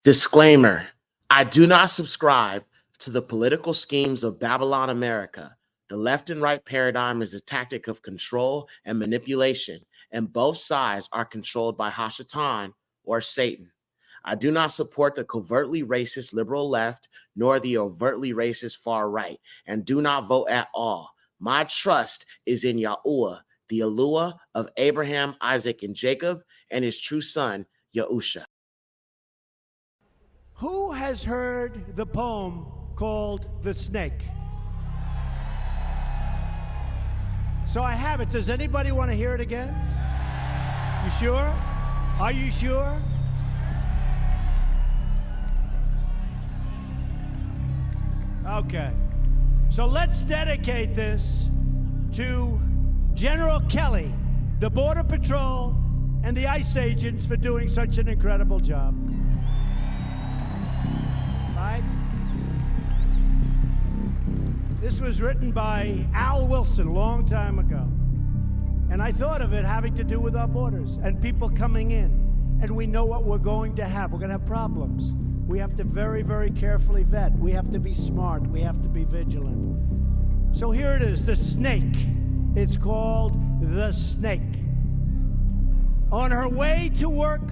Disclaimer: I do not subscribe to the political schemes of Babylon America. The left and right paradigm is a tactic of control and manipulation, and both sides are controlled by Hashatan or Satan. I do not support the covertly racist liberal left nor the overtly racist far right, and do not vote at all. My trust is in Yahuwah, the Eluah of Abraham, Isaac, and Jacob, and his true son, Yahusha. Who has heard the poem called The Snake? So I have it. Does anybody want to hear it again? You sure? Are you sure? Okay. So let's dedicate this to General Kelly, the Border Patrol, and the ICE agents for doing such an incredible job. Right? This was written by Al Wilson a long time ago. And I thought of it having to do with our borders and people coming in. And we know what we're going to have. We're going to have problems. We have to very, very carefully vet. We have to be smart. We have to be vigilant. So here it is, the snake. It's called The Snake. On her way to work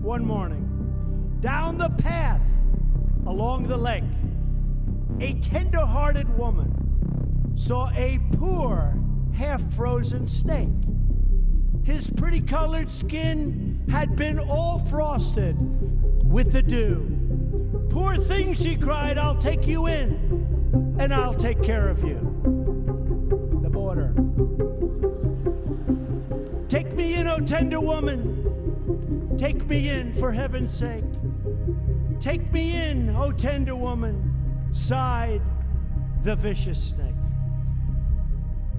one morning, down the path along the lake, a tender-hearted woman saw a poor, half-frozen snake. His pretty-colored skin had been all frosted with the dew. "Poor thing," she cried, "I'll take you in, and I'll take care of you." The border. "Take me in, O tender woman. Take me in, for heaven's sake. Take me in, O tender woman," sighed the vicious snake.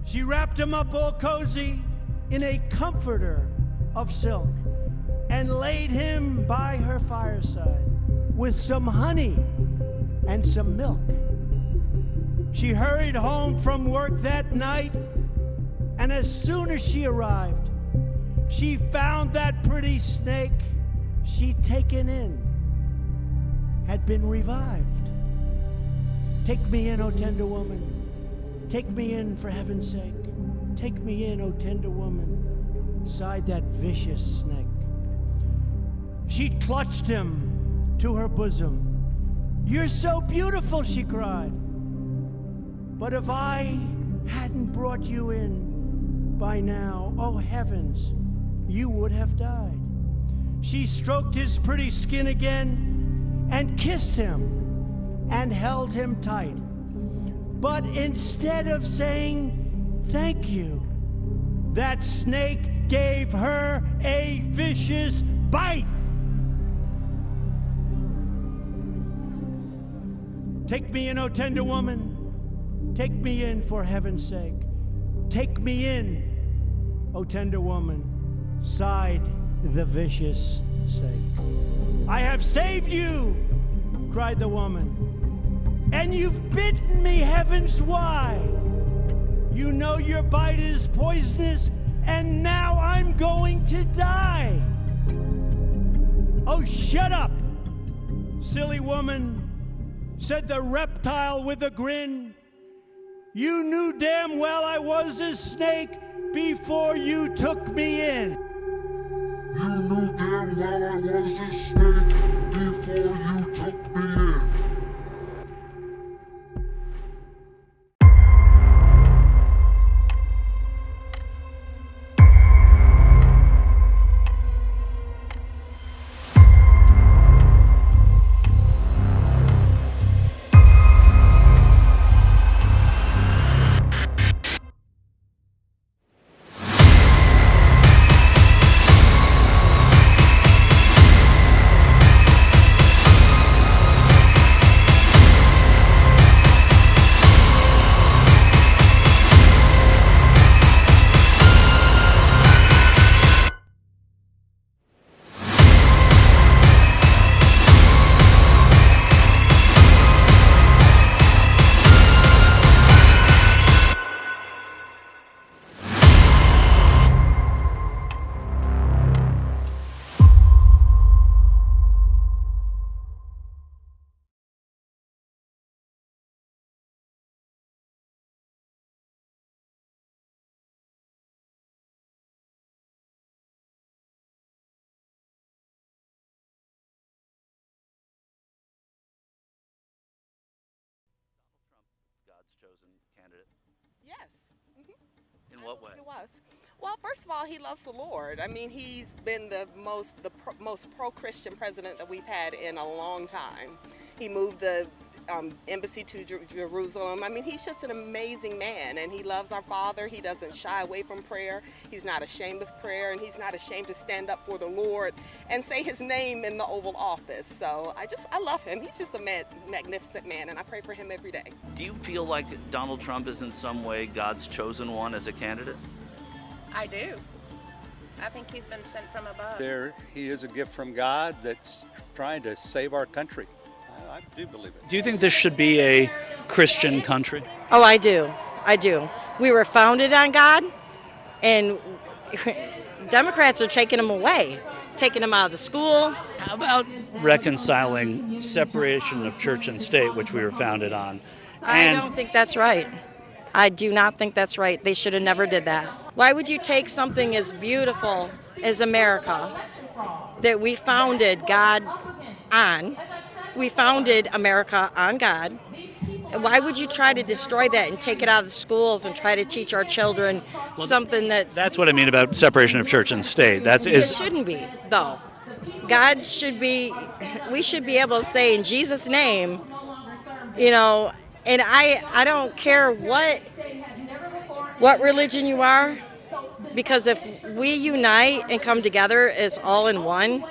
She wrapped him up all cozy in a comforter of silk and laid him by her fireside with some honey and some milk. She hurried home from work that night, and as soon as she arrived, she found that pretty snake she'd taken in had been revived. "Take me in, O tender woman. Take me in, for heaven's sake. Take me in, O tender woman," sighed that vicious snake. She clutched him to her bosom. "You're so beautiful," she cried. "But if I hadn't brought you in by now, oh heavens, you would have died." She stroked his pretty skin again and kissed him and held him tight. But instead of saying thank you, that snake gave her a vicious bite. "Take me in, O tender woman. Take me in, for heaven's sake. Take me in, O tender woman," sighed the vicious snake. "I have saved you," cried the woman, "and you've bitten me, heavens, why? You know your bite is poisonous, and now I'm going to die." "Oh, shut up, silly woman," said the reptile with a grin. "You knew damn well I was a snake before you took me in." "You knew damn well I was a snake before you took me in." chosen candidate? Yes. In what way? It was. Well, first of all, he loves the Lord. I mean, he's been the most pro-Christian president that we've had in a long time. He moved the embassy to Jerusalem. I mean, he's just an amazing man, and he loves our Father. He doesn't shy away from prayer. He's not ashamed of prayer, and he's not ashamed to stand up for the Lord and say his name in the Oval Office. So I love him. He's just a magnificent man, and I pray for him every day. Do you feel like Donald Trump is in some way God's chosen one as a candidate? I do. I think he's been sent from above. He is a gift from God that's trying to save our country. I do believe it. Do you think this should be a Christian country? Oh, I do. I do. We were founded on God, and Democrats are taking them away, taking them out of the school. How about reconciling separation of church and state, which we were founded on? I don't think that's right. I do not think that's right. They should have never did that. Why would you take something as beautiful as America that we founded God on? We founded America on God. Why would you try to destroy that and take it out of the schools and try to teach our children something that's what I mean about separation of church and state. It shouldn't be, though. God should be, we should be able to say in Jesus' name, you know, and I don't care what religion you are, because if we unite and come together as all in one,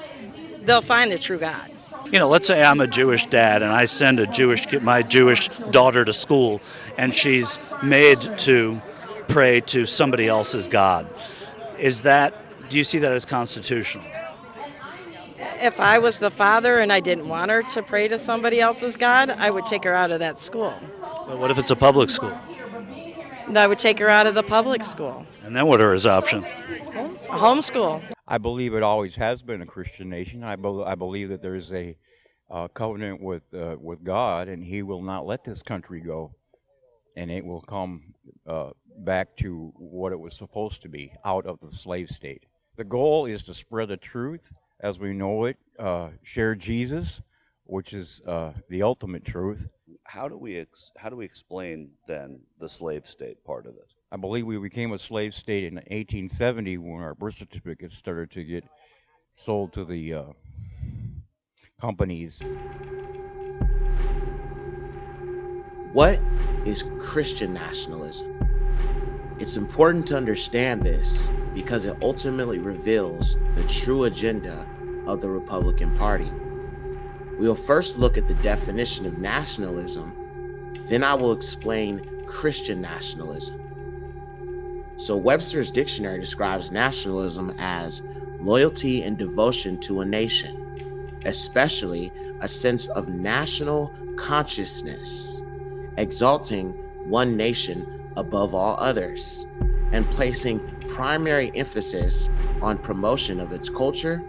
they'll find the true God. You know, let's say I'm a Jewish dad and I send my Jewish daughter to school and she's made to pray to somebody else's God. Do you see that as constitutional? If I was the father and I didn't want her to pray to somebody else's God, I would take her out of that school. Well, what if it's a public school? I would take her out of the public school. And then what are his options? Homeschool. I believe it always has been a Christian nation. I believe that there's a covenant with God, and He will not let this country go, and it will come back to what it was supposed to be, out of the slave state. The goal is to spread the truth as we know it, share Jesus, which is the ultimate truth. How do we explain then the slave state part of it? I believe we became a slave state in 1870 when our birth certificates started to get sold to the companies. What is Christian nationalism? It's important to understand this because it ultimately reveals the true agenda of the Republican Party. We'll first look at the definition of nationalism, then I will explain Christian nationalism. So Webster's dictionary describes nationalism as loyalty and devotion to a nation, especially a sense of national consciousness, exalting one nation above all others, and placing primary emphasis on promotion of its culture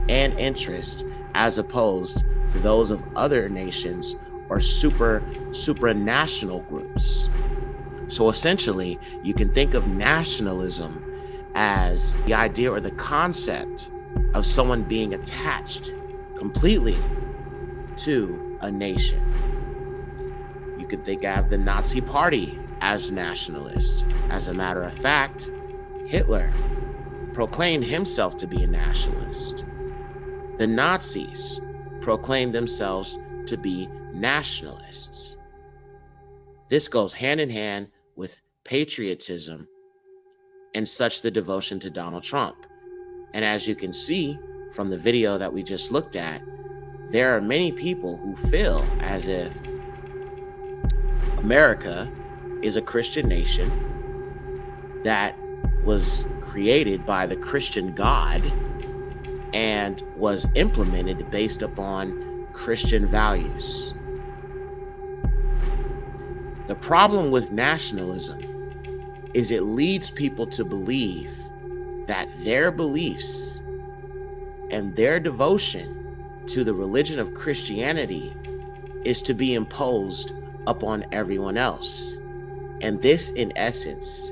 and interests as opposed to those of other nations or supranational groups. So essentially, you can think of nationalism as the idea or the concept of someone being attached completely to a nation. You can think of the Nazi Party as nationalist. As a matter of fact, Hitler proclaimed himself to be a nationalist. The Nazis proclaimed themselves to be nationalists. This goes hand in hand with patriotism and such the devotion to Donald Trump. And as you can see from the video that we just looked at, there are many people who feel as if America is a Christian nation that was created by the Christian God and was implemented based upon Christian values. The problem with nationalism is it leads people to believe that their beliefs and their devotion to the religion of Christianity is to be imposed upon everyone else. And this, in essence,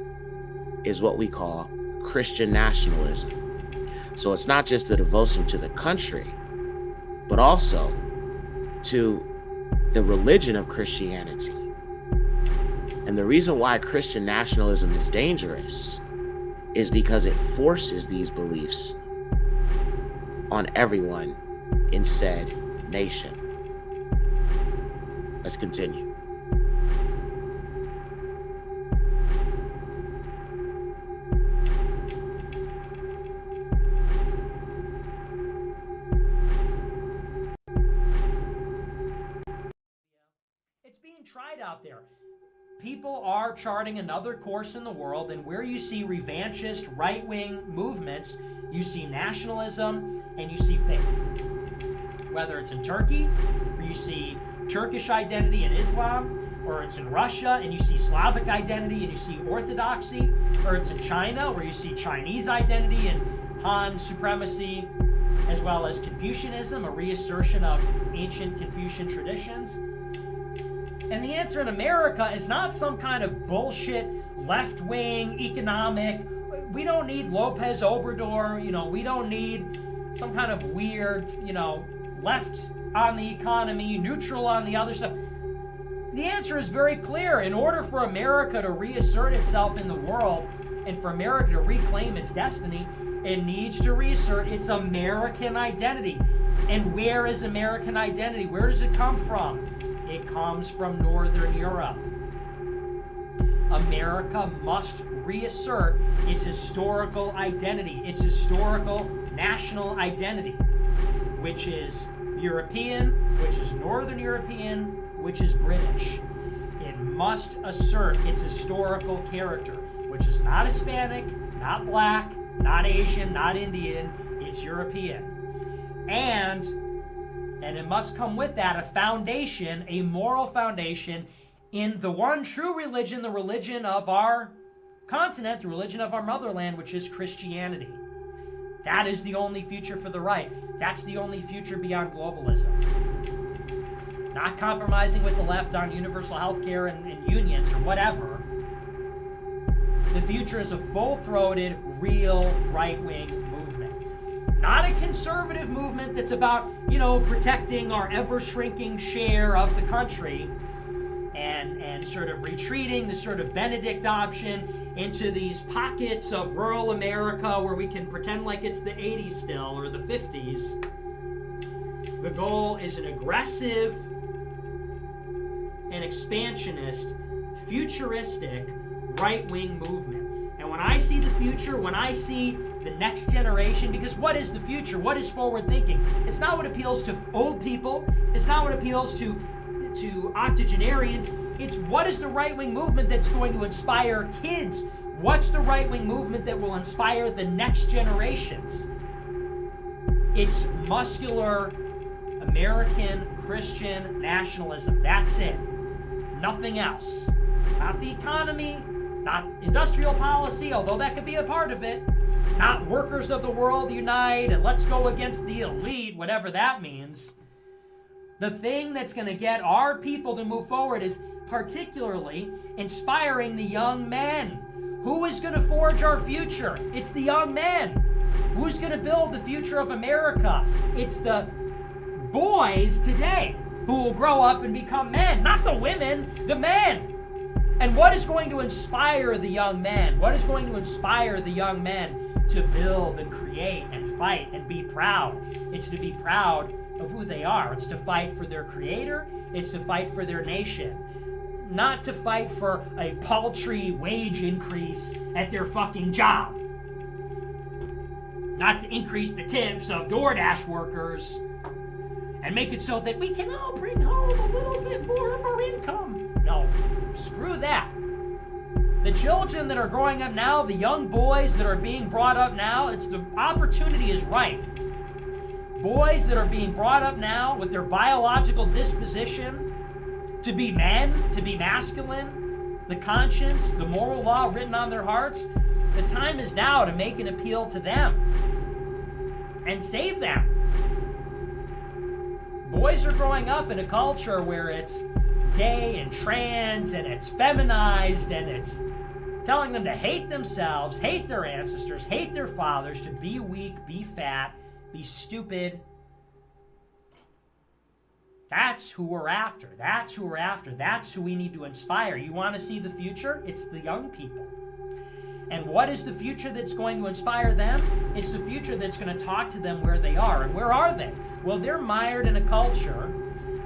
is what we call Christian nationalism. So it's not just the devotion to the country, but also to the religion of Christianity. And the reason why Christian nationalism is dangerous is because it forces these beliefs on everyone in said nation. Let's continue. It's being tried out there. People are charting another course in the world, and where you see revanchist right-wing movements, you see nationalism and you see faith. Whether it's in Turkey, where you see Turkish identity and Islam, or it's in Russia and you see Slavic identity and you see Orthodoxy, or it's in China where you see Chinese identity and Han supremacy, as well as Confucianism, a reassertion of ancient Confucian traditions. And the answer in America is not some kind of bullshit left-wing economic. We don't need Lopez Obrador, we don't need some kind of weird, left on the economy, neutral on the other stuff. The answer is very clear. In order for America to reassert itself in the world and for America to reclaim its destiny, it needs to reassert its American identity. And where is American identity? Where does it come from? It comes from Northern Europe. America must reassert its historical identity, its historical national identity, which is European, which is Northern European, which is British. It must assert its historical character, which is not Hispanic, not Black, not Asian, not Indian, it's European. And it must come with that a foundation, a moral foundation in the one true religion, the religion of our continent, the religion of our motherland, which is Christianity. That is the only future for the right. That's the only future beyond globalism. Not compromising with the left on universal health care and unions or whatever. The future is a full-throated, real right-wing movement. Not a conservative movement that's about, protecting our ever-shrinking share of the country and sort of retreating the sort of Benedict option into these pockets of rural America where we can pretend like it's the 80s still or the 50s. The goal is an aggressive and expansionist, futuristic, right-wing movement. And when I see the future, when I see the next generation, because what is the future? What is forward thinking? It's not what appeals to old people. It's not what appeals to octogenarians. It's what is the right-wing movement that's going to inspire kids? What's the right-wing movement that will inspire the next generations? It's muscular American Christian nationalism. That's it. Nothing else. Not the economy, not industrial policy, although that could be a part of it. Not workers of the world unite and let's go against the elite, whatever that means. The thing that's going to get our people to move forward is particularly inspiring the young men. Who is going to forge our future? It's the young men. Who's going to build the future of America? It's the boys today who will grow up and become men, not the women, the men. And what is going to inspire the young men? What is going to inspire the young men to build and create and fight and be proud? It's to be proud of who they are. It's to fight for their creator. It's to fight for their nation. Not to fight for a paltry wage increase at their fucking job. Not to increase the tips of DoorDash workers and make it so that we can all bring home a little bit more of our income. No, screw that. The children that are growing up now, the young boys that are being brought up now, the opportunity is ripe. Boys that are being brought up now with their biological disposition to be men, to be masculine, the conscience, the moral law written on their hearts, the time is now to make an appeal to them and save them. Boys are growing up in a culture where it's gay and trans and it's feminized and it's telling them to hate themselves, hate their ancestors, hate their fathers, to be weak, be fat, be stupid, That's who we're after. That's who we're after. That's who we need to inspire. You want to see the future? It's the young people. And what is the future that's going to inspire them? It's the future that's going to talk to them where they are. And where are they? Well, they're mired in a culture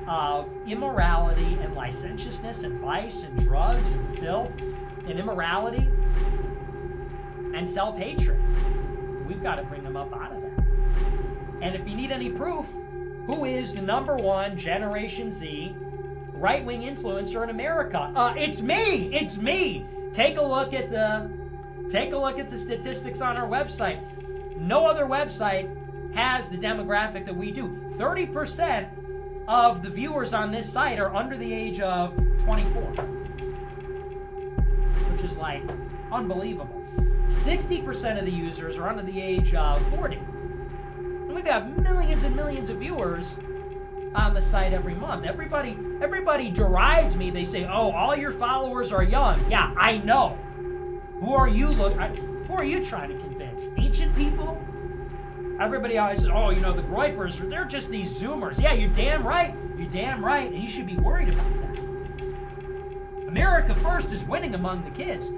of immorality and licentiousness and vice and drugs and filth and immorality and self-hatred. We've got to bring them up out of that. And if you need any proof, who is the #1 Generation Z right-wing influencer in America? It's me! It's me! Take a look at the statistics on our website. No other website has the demographic that we do. 30% of the viewers on this site are under the age of 24, which is like unbelievable. 60% of the users are under the age of 40. And we've got millions and millions of viewers on the site every month. Everybody derides me. They say, "Oh, all your followers are young." Yeah, I know. Who are you trying to convince? Ancient people? Everybody always says, "Oh, the Groypers, they're just these Zoomers." Yeah, you're damn right. You're damn right, and you should be worried about that. America First is winning among the kids.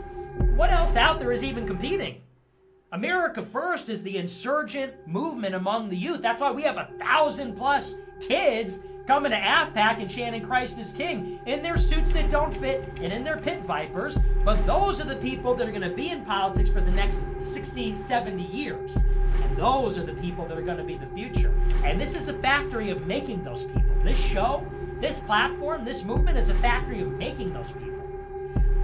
What else out there is even competing? America First is the insurgent movement among the youth. That's why we have 1,000+ kids coming to AFPAC and chanting Christ is King in their suits that don't fit and in their pit vipers. But those are the people that are going to be in politics for the next 60, 70 years. And those are the people that are going to be the future. And this is a factory of making those people. This show, this platform, this movement is a factory of making those people.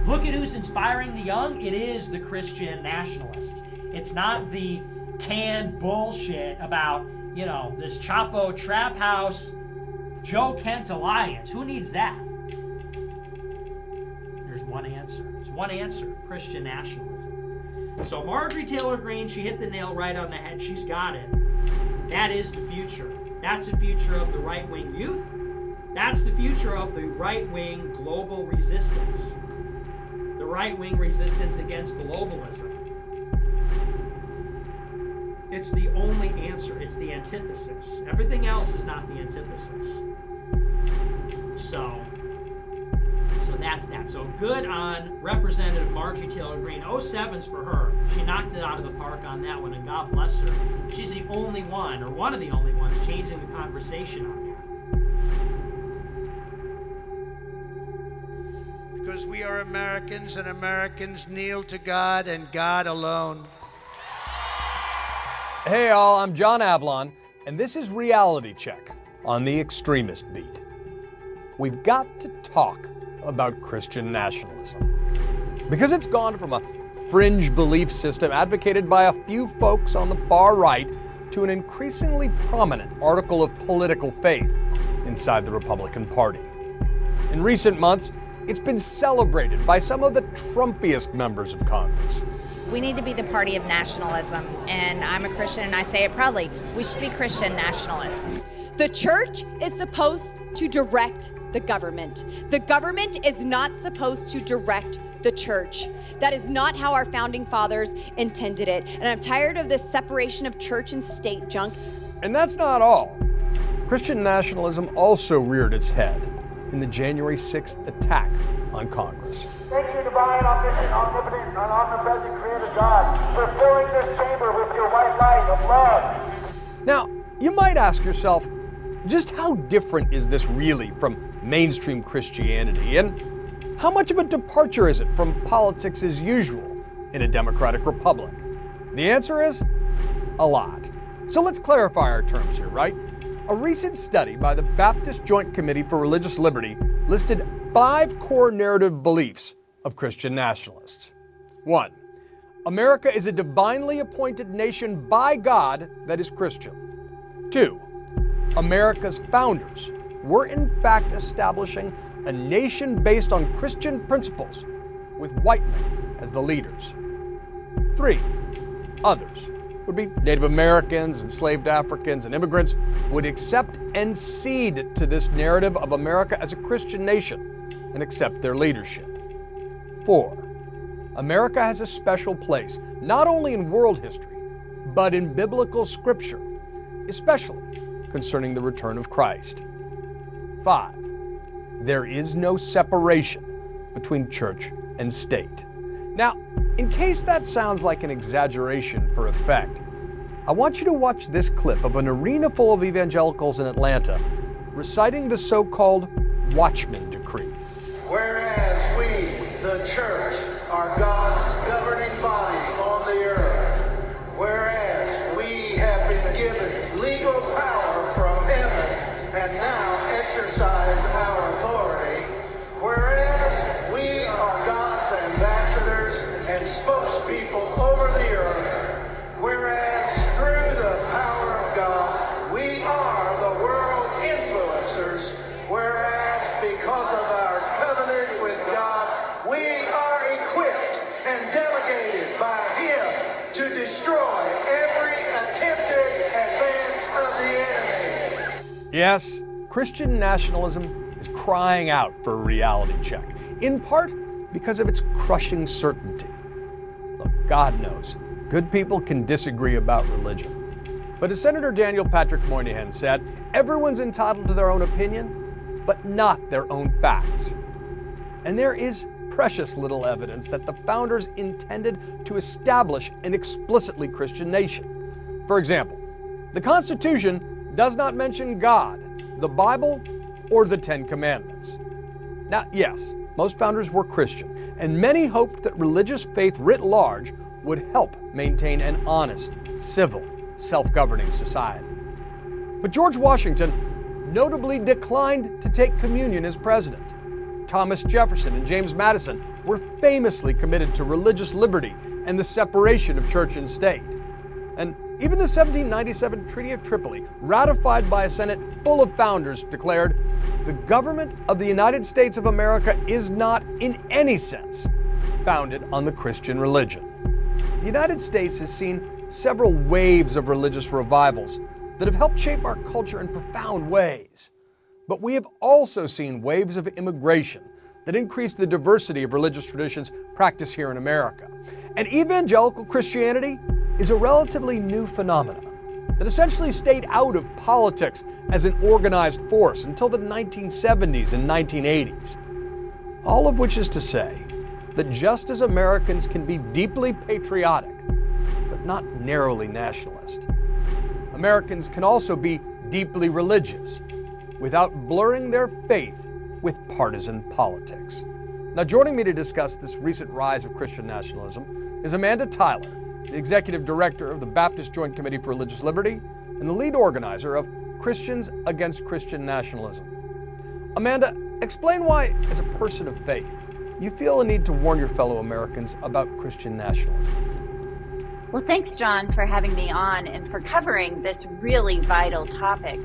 Look at who's inspiring the young. It is the Christian nationalists. It's not the canned bullshit about, this Chapo Trap House, Joe Kent Alliance. Who needs that? There's one answer. There's one answer. Christian nationalism. So Marjorie Taylor Greene, she hit the nail right on the head. She's got it. That is the future. That's the future of the right-wing youth. That's the future of the right-wing global resistance. The right-wing resistance against globalism. It's the only answer. It's the antithesis. Everything else is not the antithesis. So that's that. So good on Representative Marjorie Taylor Greene. 07's for her. She knocked it out of the park on that one, and God bless her. She's the only one, or one of the only ones, changing the conversation on that. Because we are Americans, and Americans kneel to God and God alone. Hey all, I'm John Avlon, and this is Reality Check on the Extremist Beat. We've got to talk about Christian nationalism, because it's gone from a fringe belief system advocated by a few folks on the far right to an increasingly prominent article of political faith inside the Republican Party. In recent months, it's been celebrated by some of the Trumpiest members of Congress. We need to be the party of nationalism, and I'm a Christian and I say it proudly. We should be Christian nationalists. The church is supposed to direct the government. The government is not supposed to direct the church. That is not how our founding fathers intended it. And I'm tired of this separation of church and state junk. And that's not all. Christian nationalism also reared its head in the January 6th attack on Congress. Thank you, divine, omniscient, omnipotent, and omnipresent Creator God, for filling this chamber with your white light of love. Now, you might ask yourself, just how different is this really from mainstream Christianity, and how much of a departure is it from politics as usual in a democratic republic? The answer is a lot. So let's clarify our terms here, right? A recent study by the Baptist Joint Committee for Religious Liberty listed 5 core narrative beliefs of Christian nationalists. 1. America is a divinely appointed nation by God that is Christian. 2. America's founders were in fact establishing a nation based on Christian principles with white men as the leaders. 3. Others would be Native Americans, enslaved Africans, and immigrants would accept and cede to this narrative of America as a Christian nation and accept their leadership. 4. America has a special place, not only in world history, but in biblical scripture, especially concerning the return of Christ. 5. There is no separation between church and state. Now, in case that sounds like an exaggeration for effect, I want you to watch this clip of an arena full of evangelicals in Atlanta reciting the so-called Watchman Decree. Whereas we, the church, are God's governing body on the earth, whereas we have been given legal power from heaven and now exercise our authority, whereas we are God's ambassadors and spokespeople over the earth, whereas through the power of God we are the world influencers, whereas because of our covenant with God we are equipped and delegated by Him to destroy every attempted advance of the enemy. Yes, Christian nationalism is crying out for a reality check, in part because of its crushing certainty. Look, God knows, good people can disagree about religion. But as Senator Daniel Patrick Moynihan said, everyone's entitled to their own opinion, but not their own facts. And there is precious little evidence that the founders intended to establish an explicitly Christian nation. For example, the Constitution does not mention God, the Bible, or the Ten Commandments. Now, yes, most founders were Christian, and many hoped that religious faith writ large would help maintain an honest, civil, self-governing society. But George Washington notably declined to take communion as president. Thomas Jefferson and James Madison were famously committed to religious liberty and the separation of church and state. And even the 1797 Treaty of Tripoli, ratified by a Senate full of founders, declared, "The government of the United States of America is not, in any sense, founded on the Christian religion." The United States has seen several waves of religious revivals that have helped shape our culture in profound ways. But we have also seen waves of immigration that increase the diversity of religious traditions practiced here in America. And evangelical Christianity is a relatively new phenomenon that essentially stayed out of politics as an organized force until the 1970s and 1980s. All of which is to say that just as Americans can be deeply patriotic, but not narrowly nationalist, Americans can also be deeply religious without blurring their faith with partisan politics. Now, joining me to discuss this recent rise of Christian nationalism is Amanda Tyler, the Executive Director of the Baptist Joint Committee for Religious Liberty and the lead organizer of Christians Against Christian Nationalism. Amanda, explain why, as a person of faith, you feel a need to warn your fellow Americans about Christian nationalism. Well, thanks, John, for having me on and for covering this really vital topic.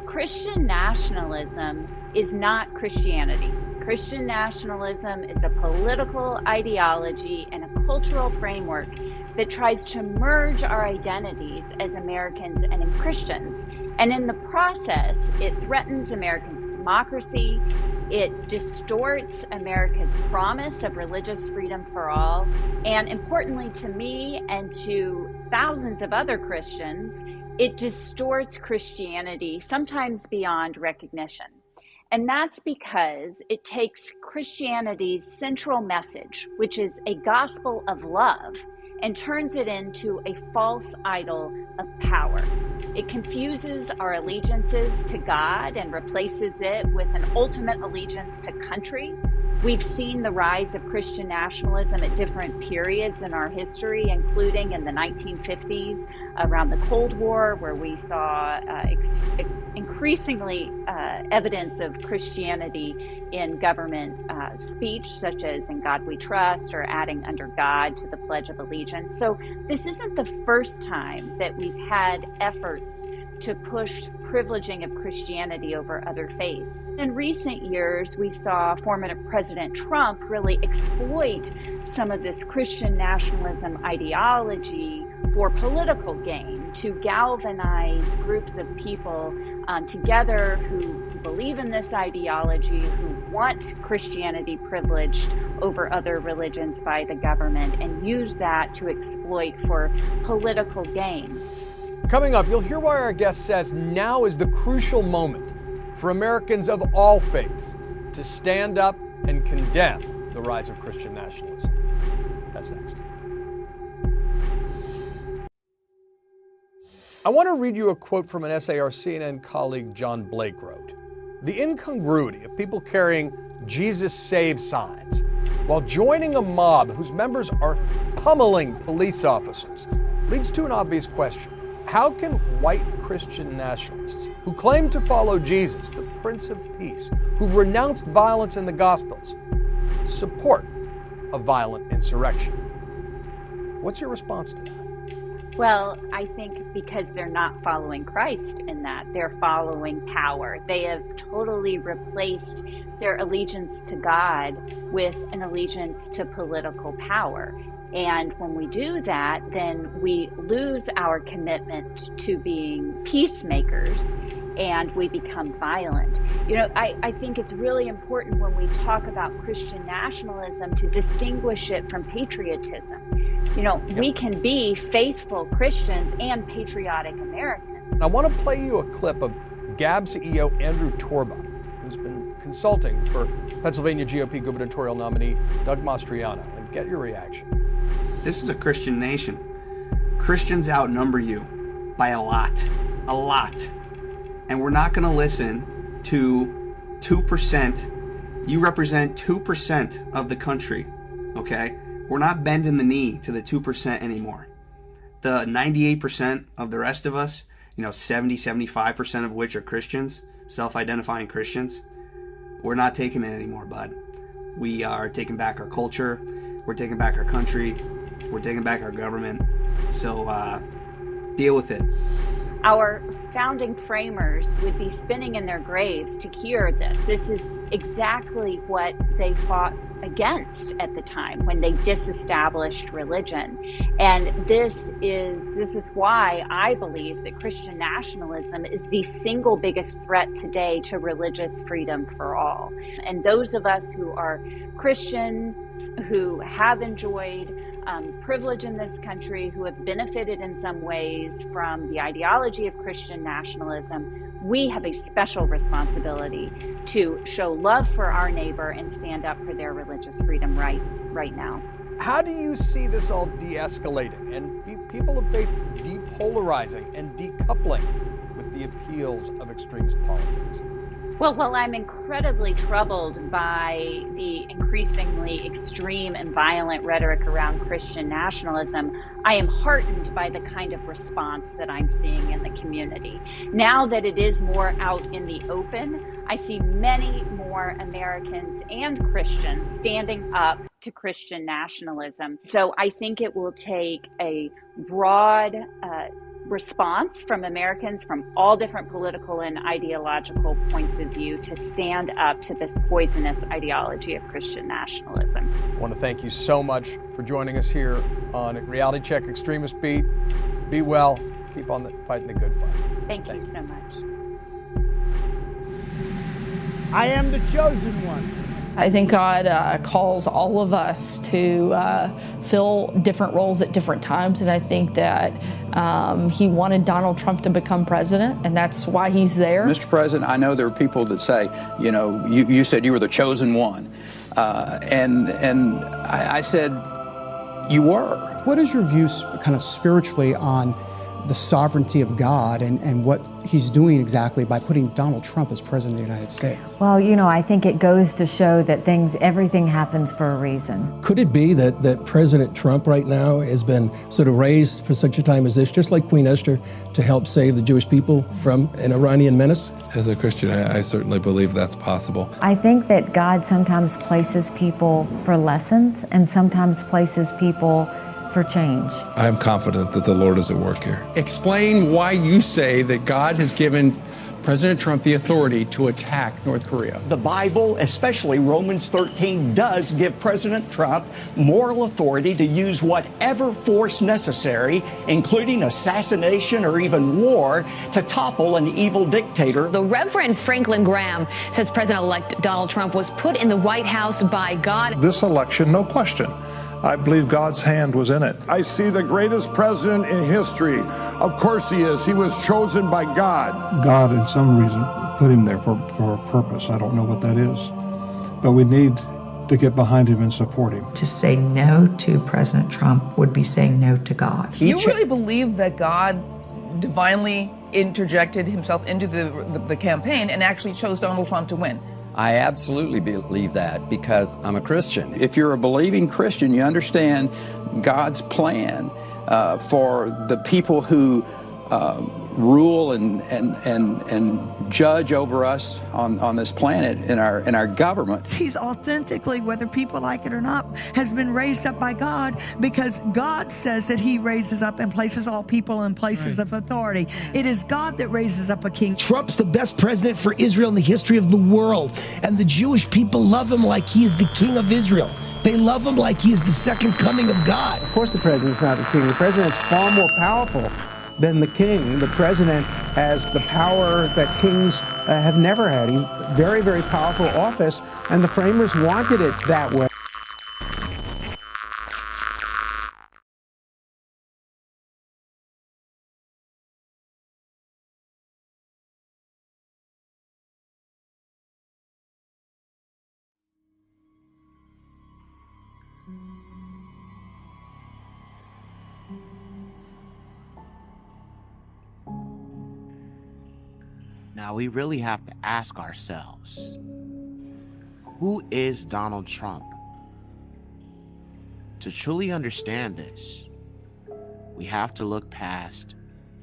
Christian nationalism is not Christianity. Christian nationalism is a political ideology and a cultural framework that tries to merge our identities as Americans and as Christians. And in the process, it threatens Americans' democracy, it distorts America's promise of religious freedom for all, and importantly to me and to thousands of other Christians, it distorts Christianity, sometimes beyond recognition. And that's because it takes Christianity's central message, which is a gospel of love, and turns it into a false idol of power. It confuses our allegiances to God and replaces it with an ultimate allegiance to country. We've seen the rise of Christian nationalism at different periods in our history, including in the 1950s, around the Cold War, where we saw increasingly evidence of Christianity in government speech, such as "In God We Trust" or adding "Under God" to the Pledge of Allegiance. So this isn't the first time that we've had efforts to push privileging of Christianity over other faiths. In recent years, we saw former President Trump really exploit some of this Christian nationalism ideology for political gain, to galvanize groups of people together who believe in this ideology, who want Christianity privileged over other religions by the government, and use that to exploit for political gain. Coming up, you'll hear why our guest says now is the crucial moment for Americans of all faiths to stand up and condemn the rise of Christian nationalism. That's next. I want to read you a quote from an essay our CNN colleague John Blake wrote. The incongruity of people carrying Jesus Saves signs while joining a mob whose members are pummeling police officers leads to an obvious question. How can white Christian nationalists who claim to follow Jesus, the Prince of Peace, who renounced violence in the Gospels, support a violent insurrection? What's your response to that? Well, I think because they're not following Christ in that. They're following power. They have totally replaced their allegiance to God with an allegiance to political power. And when we do that, then we lose our commitment to being peacemakers and we become violent. You know, I think it's really important when we talk about Christian nationalism to distinguish it from patriotism. You know, we can be faithful Christians and patriotic Americans. I want to play you a clip of GAB CEO Andrew Torba, who's been consulting for Pennsylvania GOP gubernatorial nominee Doug Mastriano, and get your reaction. This is a Christian nation. Christians outnumber you by a lot. And we're not going to listen to 2%. You represent 2% of the country, okay? We're not bending the knee to the 2% anymore. The 98% of the rest of us, 75% of which are Christians, self-identifying Christians, we're not taking it anymore, bud. We are taking back our culture. We're taking back our country. We're taking back our government. So deal with it. Our founding framers would be spinning in their graves to cure this. This is exactly what they fought against at the time when they disestablished religion. And this is why I believe that Christian nationalism is the single biggest threat today to religious freedom for all. And those of us who are Christians, who have enjoyed privilege in this country, who have benefited in some ways from the ideology of Christian nationalism, we have a special responsibility to show love for our neighbor and stand up for their religious freedom rights right now. How do you see this all de-escalating and people of faith depolarizing and decoupling with the appeals of extremist politics? Well, while I'm incredibly troubled by the increasingly extreme and violent rhetoric around Christian nationalism, I am heartened by the kind of response that I'm seeing in the community. Now that it is more out in the open, I see many more Americans and Christians standing up to Christian nationalism. So I think it will take a broad response from Americans from all different political and ideological points of view to stand up to this poisonous ideology of Christian nationalism. I want to thank you so much for joining us here on Reality Check Extremist Beat. Be well. Keep on fighting the good fight. Thank you so much. I am the chosen one. I think God calls all of us to fill different roles at different times, and I think that he wanted Donald Trump to become president, and that's why he's there. Mr. President, I know there are people that say, you said you were the chosen one, and I said, you were. What is your view kind of spiritually on the sovereignty of God and what he's doing exactly by putting Donald Trump as president of the United States? Well, I think it goes to show that everything happens for a reason. Could it be that President Trump right now has been sort of raised for such a time as this, just like Queen Esther, to help save the Jewish people from an Iranian menace? As a Christian, I certainly believe that's possible. I think that God sometimes places people for lessons and sometimes places people for change. I am confident that the Lord is at work here. Explain why you say that God has given President Trump the authority to attack North Korea. The Bible, especially Romans 13, does give President Trump moral authority to use whatever force necessary, including assassination or even war, to topple an evil dictator. The Reverend Franklin Graham says President-elect Donald Trump was put in the White House by God. This election, no question, I believe God's hand was in it. I see the greatest president in history. Of course he is. He was chosen by God. God, in some reason, put him there for a purpose. I don't know what that is. But we need to get behind him and support him. To say no to President Trump would be saying no to God. You really believe that God divinely interjected himself into the campaign and actually chose Donald Trump to win? I absolutely believe that because I'm a Christian. If you're a believing Christian, you understand God's plan for the people who rule and judge over us on this planet in our government. He's authentically, whether people like it or not, has been raised up by God, because God says that he raises up and places all people in places of authority. It is God that raises up a king. Trump's the best president for Israel in the history of the world, and the Jewish people love him like he is the king of Israel. They love him like he is the second coming of God. Of course the president's not the king. The president's far more powerful than the king. The president has the power that kings have never had. He's very, very powerful office, and the framers wanted it that way. Now we really have to ask ourselves, who is Donald Trump? To truly understand this, we have to look past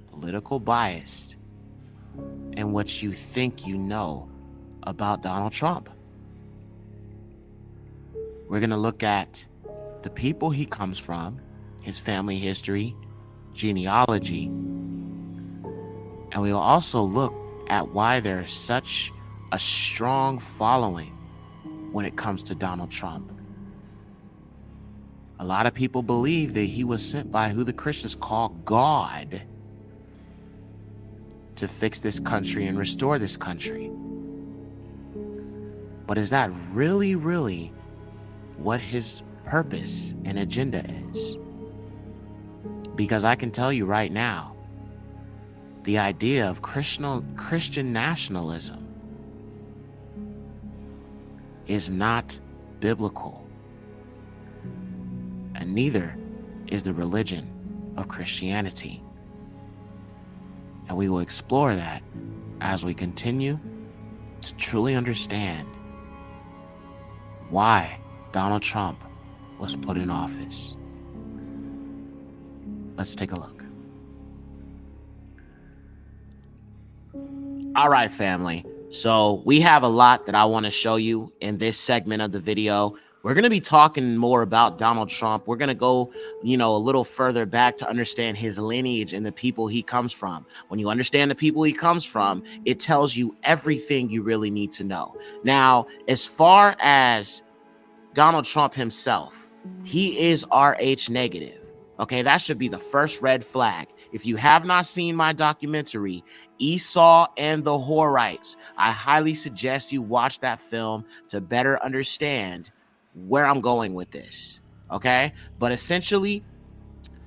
political bias and what you think you know about Donald Trump. We're going to look at the people he comes from, his family history, genealogy, and we will also look at why there's such a strong following when it comes to Donald Trump. A lot of people believe that he was sent by who the Christians call God to fix this country and restore this country. But is that really what his purpose and agenda is? Because I can tell you right now, the idea of Christian nationalism is not biblical, and neither is the religion of Christianity. And we will explore that as we continue to truly understand why Donald Trump was put in office. Let's take a look. All right, family. So we have a lot that I want to show you in this segment of the video. We're going to be talking more about Donald Trump. We're going to go, a little further back to understand his lineage and the people he comes from. When you understand the people he comes from, it tells you everything you really need to know. Now, as far as Donald Trump himself, he is RH negative. Okay, that should be the first red flag. If you have not seen my documentary, Esau and the Horites, I highly suggest you watch that film to better understand where I'm going with this. Okay, but essentially,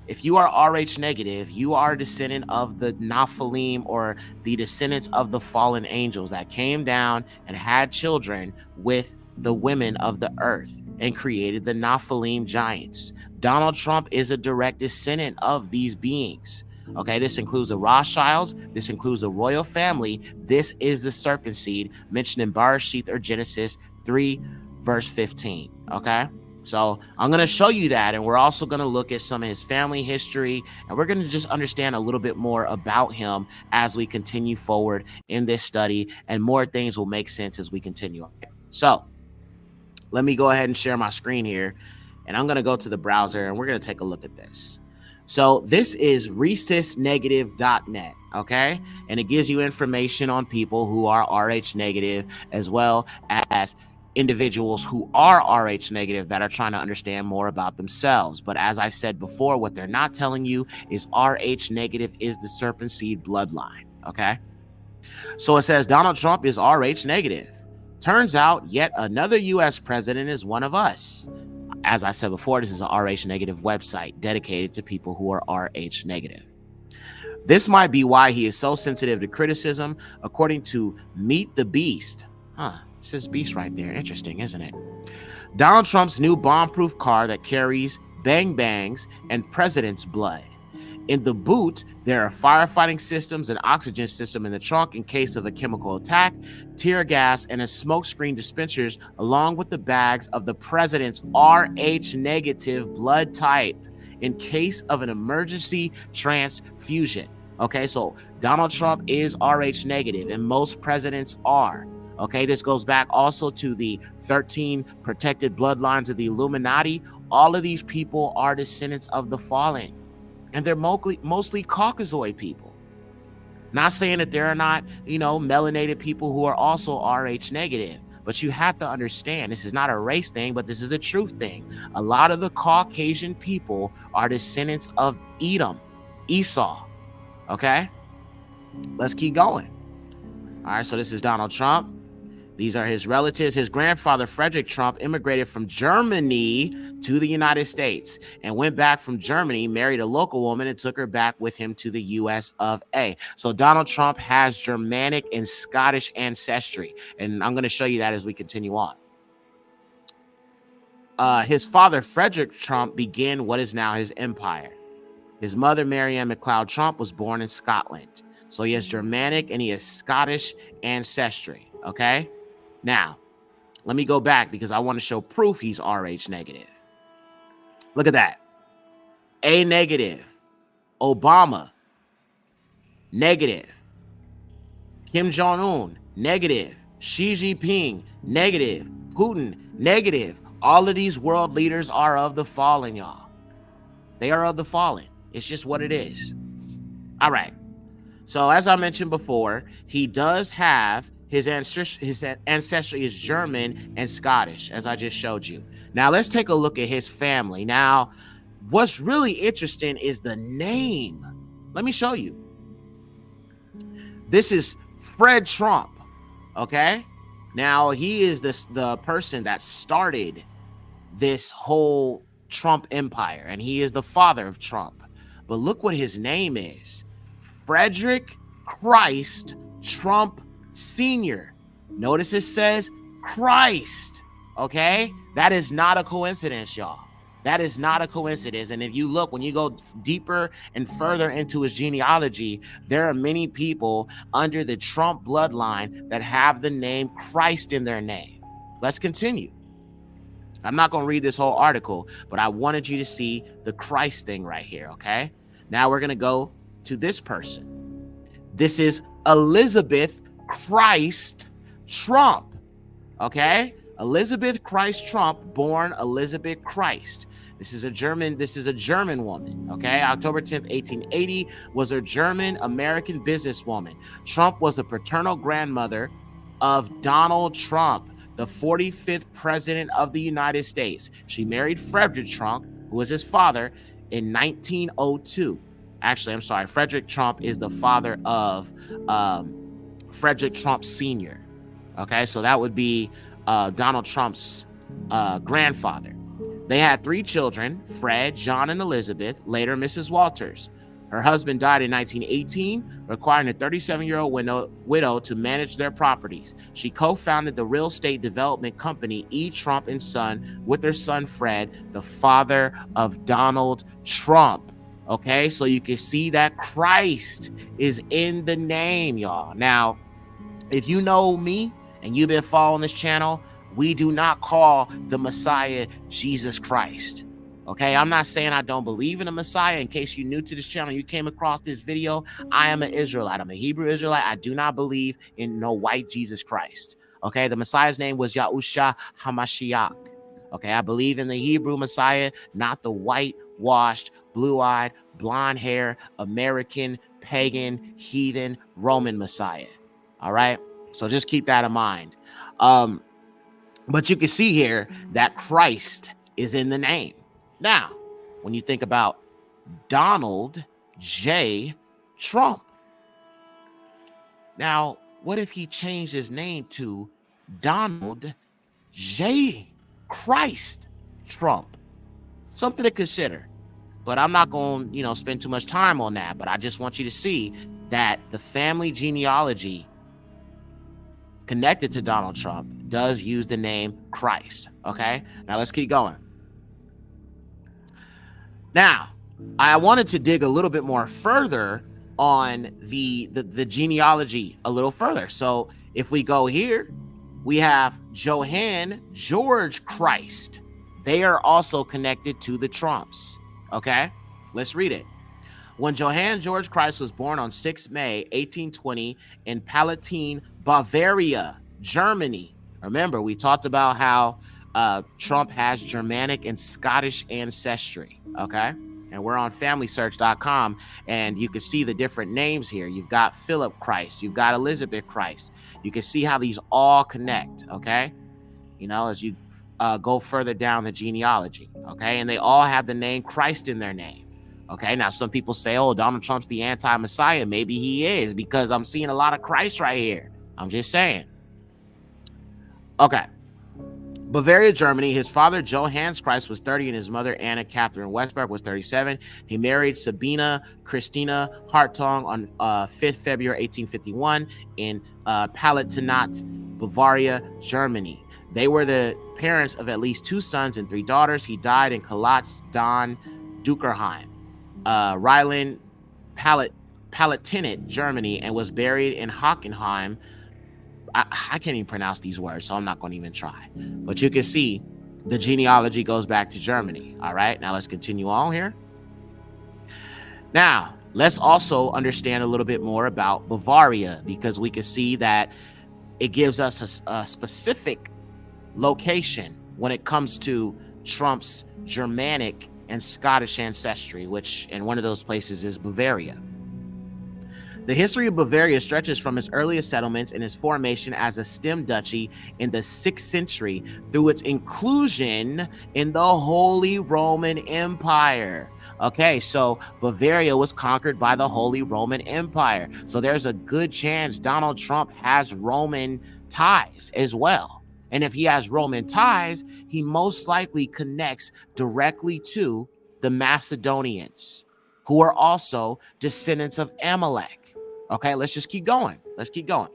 if you are RH negative, you are a descendant of the Nephilim, or the descendants of the fallen angels that came down and had children with the women of the earth and created the Nephilim giants. Donald Trump is a direct descendant of these beings. Okay, this includes the Rothschilds. This includes the royal family. This is the serpent seed mentioned in Bereshith, or Genesis 3, verse 15. Okay, so I'm going to show you that, and we're also going to look at some of his family history, and we're going to just understand a little bit more about him as we continue forward in this study, and more things will make sense as we continue. So let me go ahead and share my screen here, and I'm going to go to the browser, and we're going to take a look at this. So this is rhesusnegative.net, okay? And it gives you information on people who are RH negative, as well as individuals who are RH negative that are trying to understand more about themselves. But as I said before, what they're not telling you is RH negative is the serpent seed bloodline, okay? So it says Donald Trump is RH negative. Turns out yet another US president is one of us. As I said before, this is an RH negative website dedicated to people who are RH negative. This might be why he is so sensitive to criticism, according to Meet the Beast. It says Beast right there. Interesting, isn't it? Donald Trump's new bomb-proof car that carries bang bangs and president's blood. In the boot, there are firefighting systems, an oxygen system in the trunk in case of a chemical attack, tear gas, and a smokescreen dispensers, along with the bags of the president's RH negative blood type in case of an emergency transfusion. Okay, so Donald Trump is RH negative, and most presidents are. Okay, this goes back also to the 13 protected bloodlines of the Illuminati. All of these people are descendants of the fallen, and they're mostly Caucasoid people. Not saying that there are not, melanated people who are also RH negative, but you have to understand this is not a race thing, but this is a truth thing. A lot of the Caucasian people are descendants of Edom, Esau. Okay, let's keep going. All right, so this is Donald Trump. These are his relatives. His grandfather, Frederick Trump, immigrated from Germany to the United States and went back from Germany, married a local woman, and took her back with him to the US of A. So Donald Trump has Germanic and Scottish ancestry, and I'm going to show you that as we continue on. His father, Frederick Trump, began what is now his empire. His mother, Marianne McLeod Trump, was born in Scotland. So he has Germanic and he has Scottish ancestry, okay? Now, let me go back because I want to show proof he's RH negative. Look at that. A negative. Obama. Negative. Kim Jong-un. Negative. Xi Jinping. Negative. Putin. Negative. All of these world leaders are of the fallen, y'all. They are of the fallen. It's just what it is. All right. So as I mentioned before, he does have his ancestry is German and Scottish, as I just showed you. Now let's take a look at his family. Now, what's really interesting is the name. Let me show you. This is Fred Trump. Okay. Now he is the person that started this whole Trump empire, and he is the father of Trump. But look what his name is. Frederick Christ Trump Sr. Notice it says Christ, okay? That is not a coincidence, y'all. That is not a coincidence. And if you look, when you go deeper and further into his genealogy, there are many people under the Trump bloodline that have the name Christ in their name. Let's continue. I'm not going to read this whole article, but I wanted you to see the Christ thing right here, okay? Now we're going to go to this person. This is Elizabeth Christ Trump, okay? Elizabeth Christ Trump, born Elizabeth Christ. This is a German woman, okay? October 10th, 1880 was a German-American businesswoman. Trump was a paternal grandmother of Donald Trump, the 45th president of the United States. She married Frederick Trump, who was his father, in 1902. Actually, I'm sorry. Frederick Trump is the father of Frederick Trump Sr. Okay, so that would be Donald Trump's grandfather. They had 3 children, Fred, John, and Elizabeth, later Mrs. Walters. Her husband died in 1918, requiring a 37-year-old widow to manage their properties. She co-founded the real estate development company E. Trump and Son with her son Fred, the father of Donald Trump. Okay, so you can see that Christ is in the name, y'all. Now, if you know me and you've been following this channel, we do not call the Messiah Jesus Christ. Okay, I'm not saying I don't believe in the Messiah. In case you're new to this channel, you came across this video, I am an Israelite. I'm a Hebrew Israelite. I do not believe in no white Jesus Christ. Okay, the Messiah's name was Yahushua HaMashiach. Okay, I believe in the Hebrew Messiah, not the white-washed, blue-eyed, blonde hair, American, pagan, heathen, Roman Messiah. All right, so just keep that in mind. But you can see here that Christ is in the name. Now, when you think about Donald J. Trump, now, what if he changed his name to Donald J. Christ Trump? Something to consider. But I'm not going to, spend too much time on that. But I just want you to see that the family genealogy connected to Donald Trump does use the name Christ. Okay, now let's keep going. Now, I wanted to dig a little bit more further on the genealogy a little further. So if we go here, we have Johann George Christ. They are also connected to the Trumps. Okay, let's read it. When Johann George Christ was born on 6 May 1820 in Palatine, Bavaria, Germany. Remember, we talked about how Trump has Germanic and Scottish ancestry, okay? And we're on FamilySearch.com, and you can see the different names here. You've got Philip Christ, you've got Elizabeth Christ. You can see how these all connect, okay? As you go further down the genealogy, okay? And they all have the name Christ in their name. Okay, now some people say, oh, Donald Trump's the anti-Messiah. Maybe he is, because I'm seeing a lot of Christ right here. I'm just saying. Okay. Bavaria, Germany. His father, Johannes Christ, was 30, and his mother, Anna Catherine Westberg, was 37. He married Sabina Christina Hartung on 5th February 1851 in Palatinat, Bavaria, Germany. They were the parents of at least 2 sons and 3 daughters. He died in Kalatz, Don, Dukerheim, Rhineland Palatinate, Germany, and was buried in Hockenheim. I can't even pronounce these words, so I'm not going to even try. But you can see the genealogy goes back to Germany. All right, now let's continue on here. Now, let's also understand a little bit more about Bavaria, because we can see that it gives us a specific location when it comes to Trump's Germanic and Scottish ancestry, and one of those places is Bavaria. The history of Bavaria stretches from its earliest settlements and its formation as a stem duchy in the 6th century through its inclusion in the Holy Roman Empire. Okay, so Bavaria was conquered by the Holy Roman Empire. So there's a good chance Donald Trump has Roman ties as well. And if he has Roman ties, he most likely connects directly to the Macedonians, who are also descendants of Amalek. Okay, let's just keep going. Let's keep going.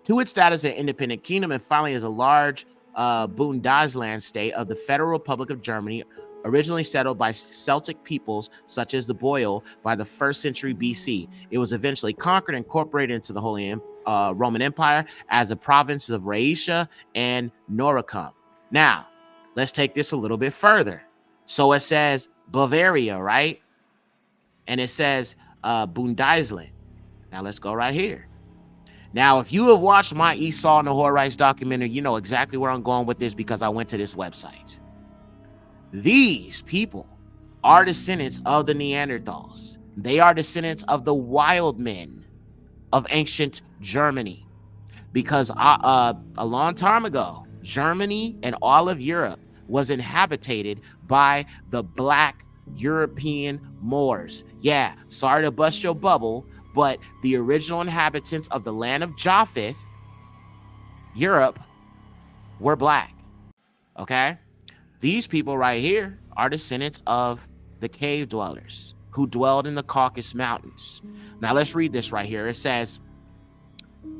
To its status as an independent kingdom, and finally as a large Bundesland state of the Federal Republic of Germany, originally settled by Celtic peoples such as the Boil by the 1st century BC. It was eventually conquered and incorporated into the Holy Roman Empire as a province of Raetia and Noricum. Now, let's take this a little bit further. So it says Bavaria, right? And it says Bundesland. Now let's go right here. Now, if you have watched my Esau and the Horites documentary, you know exactly where I'm going with this, because I went to this website. These people are descendants of the Neanderthals. They are descendants of the wild men of ancient Germany, because a long time ago, Germany and all of Europe was inhabited by the Black European Moors. Yeah, sorry to bust your bubble, but the original inhabitants of the land of Japheth, Europe, were black. Okay? These people right here are descendants of the cave dwellers who dwelled in the Caucasus Mountains. Now let's read this right here. It says,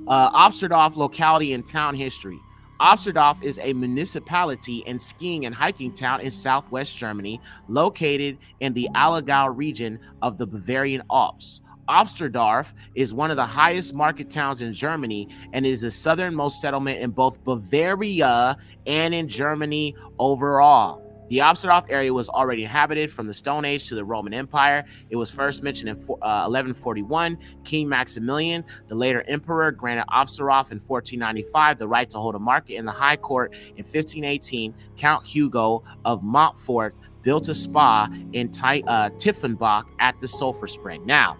Obsterdorf locality and town history. Obsterdorf is a municipality and skiing and hiking town in southwest Germany, located in the Allgäu region of the Bavarian Alps. Obsterdorf is one of the highest market towns in Germany and is the southernmost settlement in both Bavaria and in Germany overall. The Obsterdorf area was already inhabited from the Stone Age to the Roman Empire. It was first mentioned in 1141. King Maximilian, the later emperor, granted Obsterdorf in 1495 the right to hold a market in the High Court. In 1518, Count Hugo of Montfort built a spa in Tiefenbach at the Sulphur Spring. Now,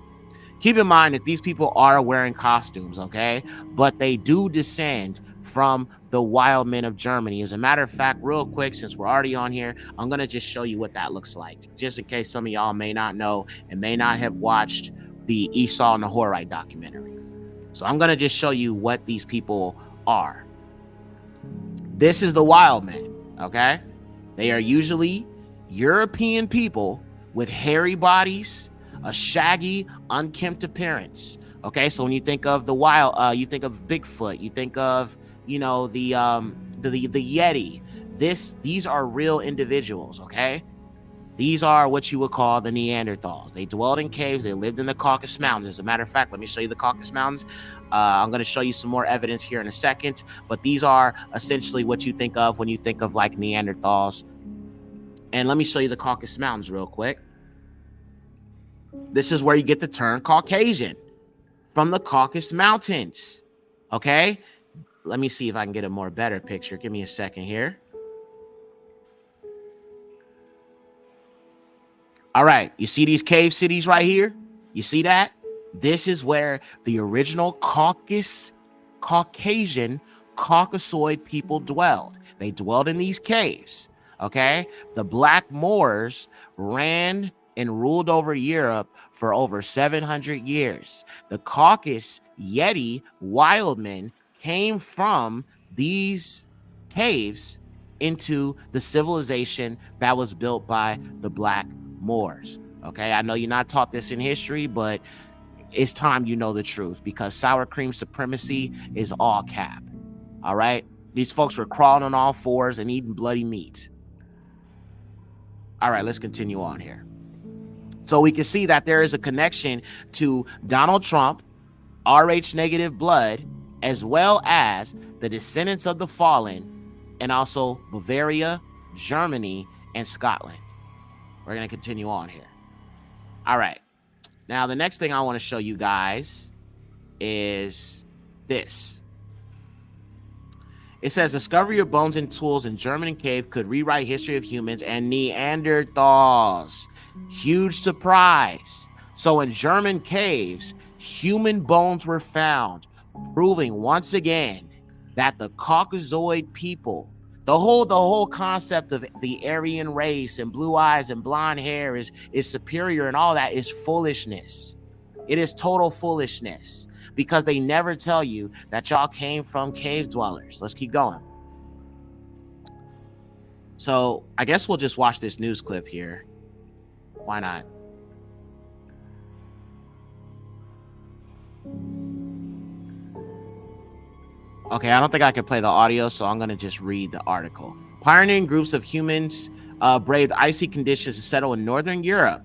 keep in mind that these people are wearing costumes, okay? But they do descend from the wild men of Germany. As a matter of fact, real quick, since we're already on here, I'm going to just show you what that looks like, just in case some of y'all may not know and may not have watched the Esau and the Horite documentary. So I'm going to just show you what these people are. This is the wild men, okay? They are usually European people with hairy bodies, a shaggy, unkempt appearance. Okay, so when you think of the wild, you think of Bigfoot, you think of, you know, the Yeti. These are real individuals. Okay, these are what you would call the Neanderthals. They dwelled in caves. They lived in the Caucasus Mountains. As a matter of fact, let me show you the Caucasus Mountains. I'm going to show you some more evidence here in a second. But these are essentially what you think of when you think of like Neanderthals. And let me show you the Caucasus Mountains real quick. This is where you get the term Caucasian, from the Caucasus Mountains. Okay? Let me see if I can get a more better picture. Give me a second here. All right, you see these cave cities right here? You see that? This is where the original Caucasian Caucasoid people dwelled. They dwelled in these caves, okay? The Black Moors ran and ruled over Europe for over 700 years. The Caucasus Yeti wildmen came from these caves into the civilization that was built by the Black Moors. Okay, I know you're not taught this in history, but it's time you know the truth, because sour cream supremacy is all cap. All right, these folks were crawling on all fours and eating bloody meat. All right, let's continue on here. So we can see that there is a connection to Donald Trump, RH negative blood, as well as the descendants of the fallen, and also Bavaria, Germany, and Scotland. We're going to continue on here. All right. Now, the next thing I want to show you guys is this. It says, discovery of bones and tools in German cave could rewrite history of humans and Neanderthals. Huge surprise. So in German caves, human bones were found, proving once again that the Caucasoid people, the whole concept of the Aryan race and blue eyes and blonde hair is superior and all that is foolishness. It is total foolishness, because they never tell you that y'all came from cave dwellers. Let's keep going. So I guess we'll just watch this news clip here. Why not? Okay, I don't think I can play the audio, so I'm going to just read the article. Pioneering groups of humans braved icy conditions to settle in Northern Europe.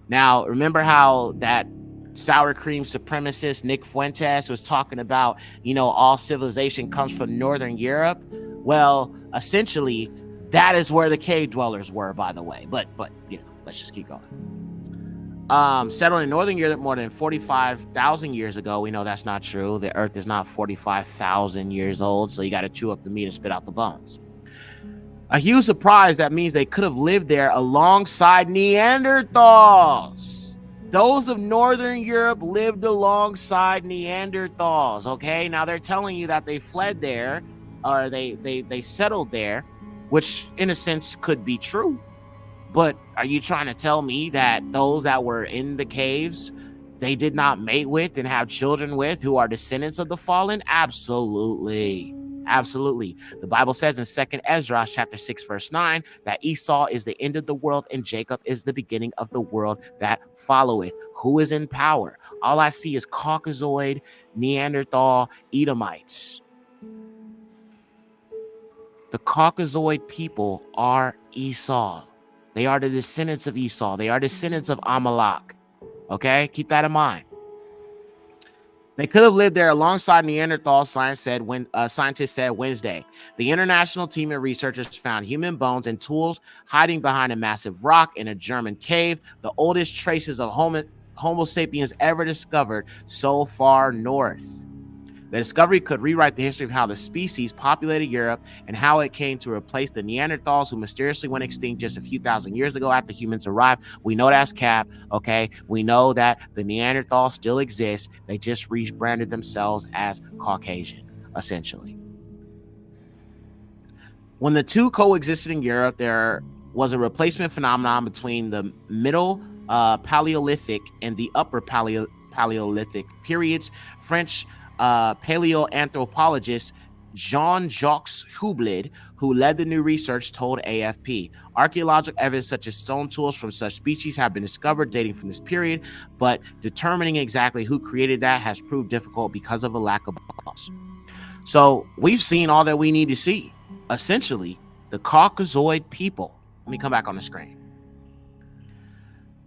Now, remember how that sour cream supremacist Nick Fuentes was talking about, you know, all civilization comes from Northern Europe? Well, essentially, that is where the cave dwellers were, by the way. But you know, let's just keep going. Settled in Northern Europe more than 45,000 years ago. We know that's not true. The earth is not 45,000 years old, so you got to chew up the meat and spit out the bones. A huge surprise. That means they could have lived there alongside Neanderthals. Those of Northern Europe lived alongside Neanderthals, okay? Now they're telling you that they fled there, or they settled there, which in a sense could be true. But are you trying to tell me that those that were in the caves, they did not mate with and have children with who are descendants of the fallen? Absolutely. Absolutely. The Bible says in 2 Ezra chapter 6 verse 9 that Esau is the end of the world and Jacob is the beginning of the world that followeth. Who is in power? All I see is Caucasoid, Neanderthal, Edomites. The Caucasoid people are Esau. They are the descendants of Esau. They are descendants of Amalek. Okay, keep that in mind. They could have lived there alongside Neanderthals, scientists said Wednesday. The international team of researchers found human bones and tools hiding behind a massive rock in a German cave, the oldest traces of Homo sapiens ever discovered so far north. The discovery could rewrite the history of how the species populated Europe and how it came to replace the Neanderthals who mysteriously went extinct just a few thousand years ago after humans arrived. We know that's cap, okay? We know that the Neanderthals still exist. They just rebranded themselves as Caucasian, essentially. When the two coexisted in Europe, there was a replacement phenomenon between the Middle Paleolithic and the Upper Paleolithic periods. French paleoanthropologist Jean-Jacques Hublid, who led the new research, told AFP. Archaeological evidence such as stone tools from such species have been discovered dating from this period, but determining exactly who created that has proved difficult because of a lack of bones. So we've seen all that we need to see. Essentially, the Caucasoid people. Let me come back on the screen.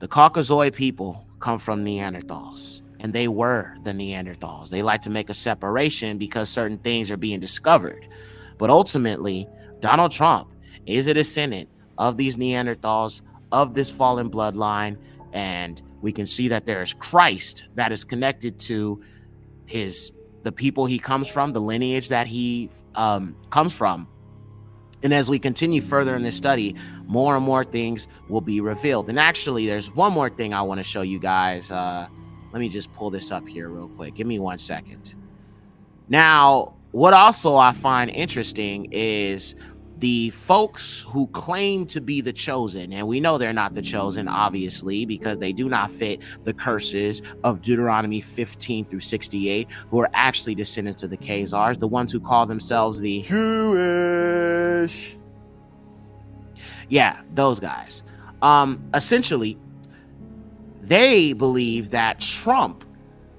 The Caucasoid people come from Neanderthals, and they were the Neanderthals. They like to make a separation because certain things are being discovered. But ultimately, Donald Trump is a descendant of these Neanderthals, of this fallen bloodline, and we can see that there is Christ that is connected to the people he comes from, the lineage that he comes from. And as we continue further in this study, more and more things will be revealed. And actually, there's one more thing I want to show you guys. Let me just pull this up here real quick. Give me 1 second. Now, what also I find interesting is the folks who claim to be the chosen, and we know they're not the chosen, obviously, because they do not fit the curses of Deuteronomy 15 through 68, who are actually descendants of the Khazars, the ones who call themselves the Jewish. Yeah, those guys. Essentially, they believe that Trump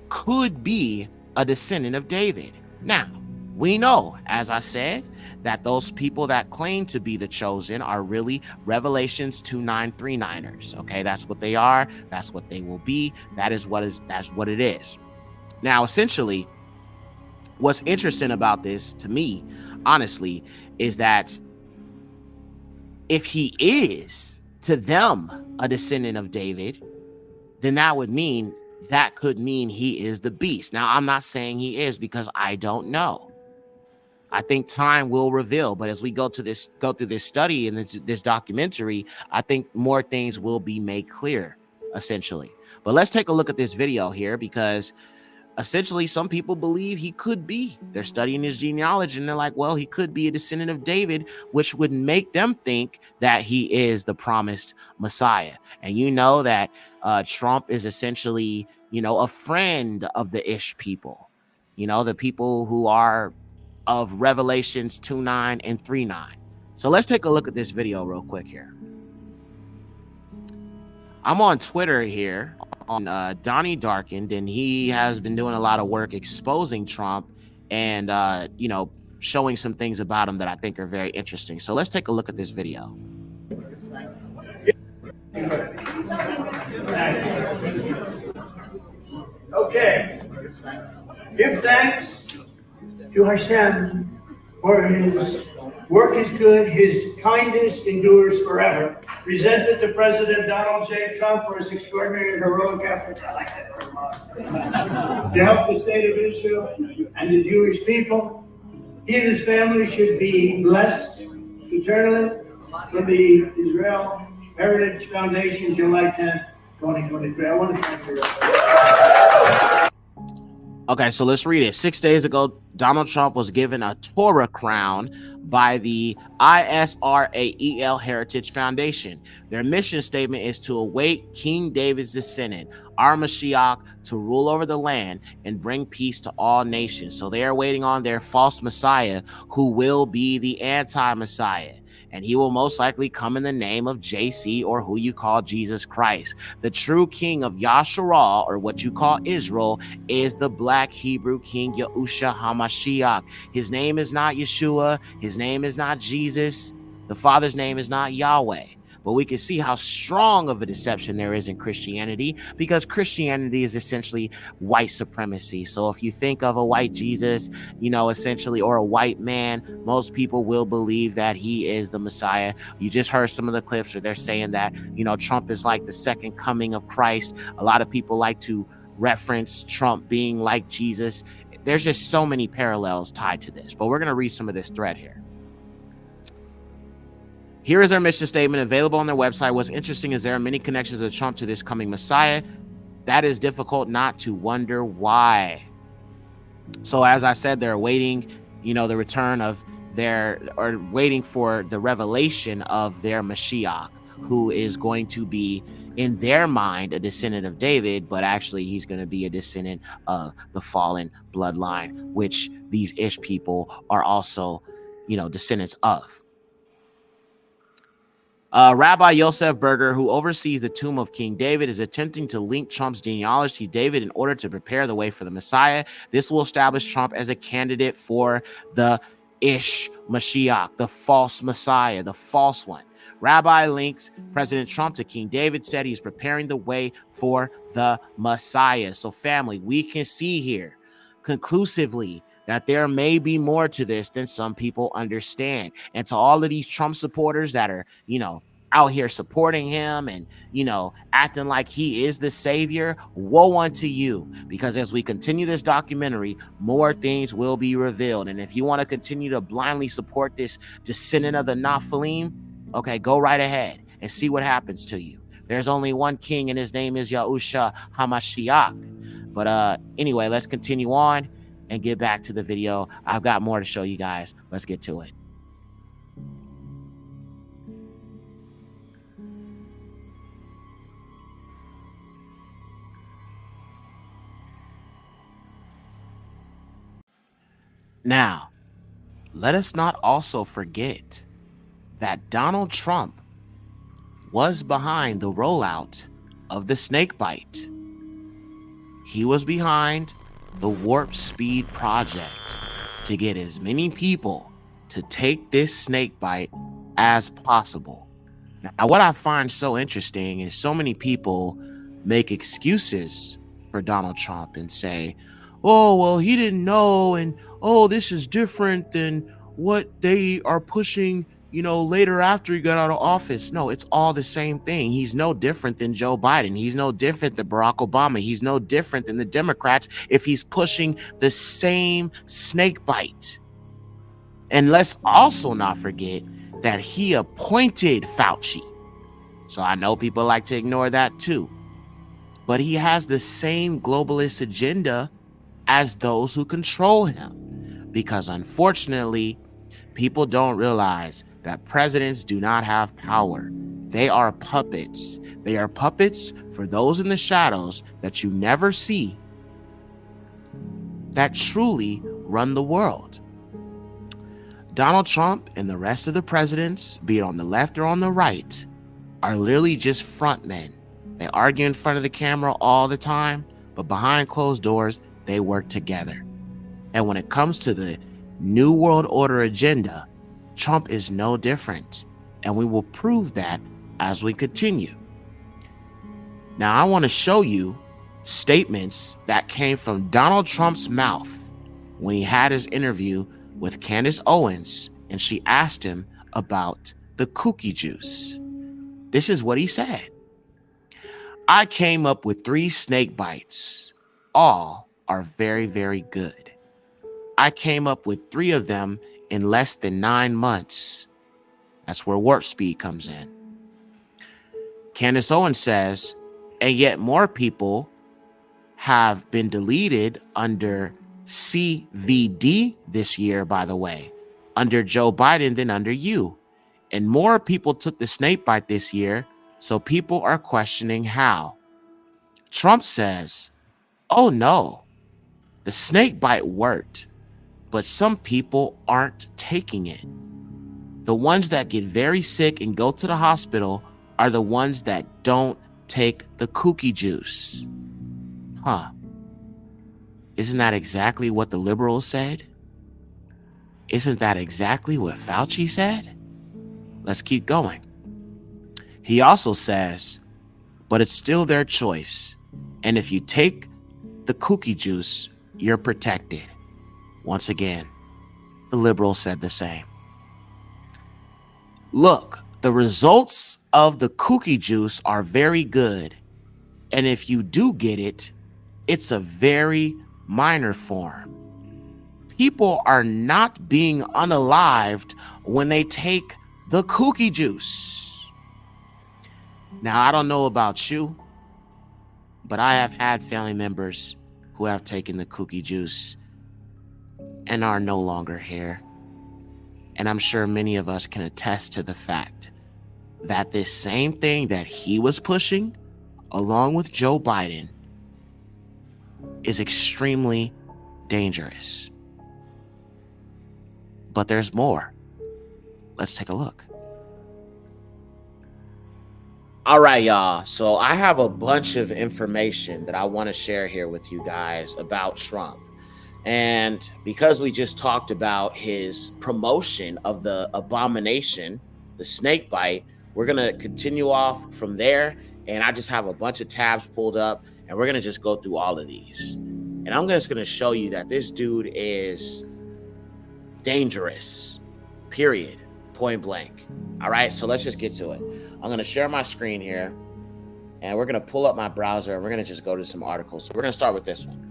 could be a descendant of David. Now, we know, as I said, that those people that claim to be the chosen are really Revelations 2939ers. Okay, that's what they are. That's what they will be. That's what it is. Now, essentially, what's interesting about this to me, honestly, is that if he is to them a descendant of David, then that could mean he is the beast. Now, I'm not saying he is because I don't know. I think time will reveal, but as we go through this study and this documentary, I think more things will be made clear, essentially. But let's take a look at this video here, because essentially some people believe he could be. They're studying his genealogy and they're like, well, he could be a descendant of David, which would make them think that he is the promised Messiah. And you know that Trump is essentially, a friend of the Ish people, the people who are of Revelations 2:9 and 3:9. So let's take a look at this video real quick here. I'm on Twitter here on Donnie Darkened, and he has been doing a lot of work exposing Trump and showing some things about him that I think are very interesting. So let's take a look at this video. Okay. Give thanks to Hashem, for his work is good, his kindness endures forever. Presented to President Donald J. Trump for his extraordinary and heroic efforts to help the state of Israel and the Jewish people. He and his family should be blessed eternally from the Israel Heritage Foundation, July 10th, 2023. I want to thank you. Okay, so let's read it. 6 days ago, Donald Trump was given a Torah crown by the Israel Heritage Foundation. Their mission statement is to await King David's descendant, our Mashiach, to rule over the land and bring peace to all nations. So they are waiting on their false Messiah, who will be the anti-Messiah. And he will most likely come in the name of JC, or who you call Jesus Christ. The true king of Yasharal, or what you call Israel, is the black Hebrew king Yahushua HaMashiach. His name is not Yeshua. His name is not Jesus. The Father's name is not Yahweh. But we can see how strong of a deception there is in Christianity, because Christianity is essentially white supremacy. So if you think of a white Jesus, essentially, or a white man, most people will believe that he is the Messiah. You just heard some of the clips where they're saying that, Trump is like the second coming of Christ. A lot of people like to reference Trump being like Jesus. There's just so many parallels tied to this, but we're going to read some of this thread here. Here is their mission statement available on their website. What's interesting is there are many connections of Trump to this coming Messiah. That is difficult not to wonder why. So as I said, they're waiting, the return of waiting for the revelation of their Mashiach, who is going to be in their mind, a descendant of David, but actually he's going to be a descendant of the fallen bloodline, which these Ish people are also, descendants of. Rabbi Yosef Berger, who oversees the tomb of King David, is attempting to link Trump's genealogy to David in order to prepare the way for the Messiah. This will establish Trump as a candidate for the Ish Mashiach, the false Messiah, the false one. Rabbi links President Trump to King David, said he's preparing the way for the Messiah. So, family, we can see here conclusively that there may be more to this than some people understand. And to all of these Trump supporters that are, out here supporting him and, acting like he is the savior, woe unto you. Because as we continue this documentary, more things will be revealed. And if you want to continue to blindly support this descendant of the Nephilim, okay, go right ahead and see what happens to you. There's only one king, and his name is Yahushua HaMashiach. But anyway, let's continue on and get back to the video. I've got more to show you guys. Let's get to it. Now, let us not also forget that Donald Trump was behind the rollout of the snake bite. He was behind the Warp Speed project to get as many people to take this snake bite as possible. Now, what I find so interesting is so many people make excuses for Donald Trump and say, oh, well, he didn't know, and oh, this is different than what they are pushing, later after he got out of office. No, it's all the same thing. He's no different than Joe Biden. He's no different than Barack Obama. He's no different than the Democrats if he's pushing the same snake bite. And let's also not forget that he appointed Fauci. So I know people like to ignore that too. But he has the same globalist agenda as those who control him. Because unfortunately, people don't realize that presidents do not have power. They are puppets. They are puppets for those in the shadows that you never see that truly run the world. Donald Trump and the rest of the presidents, be it on the left or on the right, are literally just front men. They argue in front of the camera all the time, but behind closed doors, they work together. And when it comes to the New World Order agenda, Trump is no different, and we will prove that as we continue. Now, I want to show you statements that came from Donald Trump's mouth when he had his interview with Candace Owens, and she asked him about the cookie juice. This is what he said. I came up with 3 snake bites. All are very, very good. I came up with 3 of them in less than 9 months. That's where warp speed comes in. Candace Owens says, and yet more people have been deleted under CVD this year, by the way, under Joe Biden than under you. And more people took the snake bite this year, so people are questioning how. Trump says, oh no, the snake bite worked, but some people aren't taking it. The ones that get very sick and go to the hospital are the ones that don't take the cookie juice. Huh. Isn't that exactly what the liberals said? Isn't that exactly what Fauci said? Let's keep going. He also says, but it's still their choice. And if you take the cookie juice, you're protected. Once again, the liberals said the same. Look, the results of the cookie juice are very good. And if you do get it, it's a very minor form. People are not being unalived when they take the cookie juice. Now, I don't know about you, but I have had family members who have taken the cookie juice and are no longer here. And I'm sure many of us can attest to the fact that this same thing that he was pushing along with Joe Biden, is extremely dangerous. But there's more. Let's take a look. All right, y'all. So I have a bunch of information that I want to share here with you guys about Trump. And because we just talked about his promotion of the abomination, the snake bite, we're going to continue off from there. And I just have a bunch of tabs pulled up, and we're going to just go through all of these. And I'm just going to show you that this dude is dangerous, period, point blank. All right, so let's just get to it. I'm going to share my screen here, and we're going to pull up my browser, and we're going to just go to some articles. So we're going to start with this one.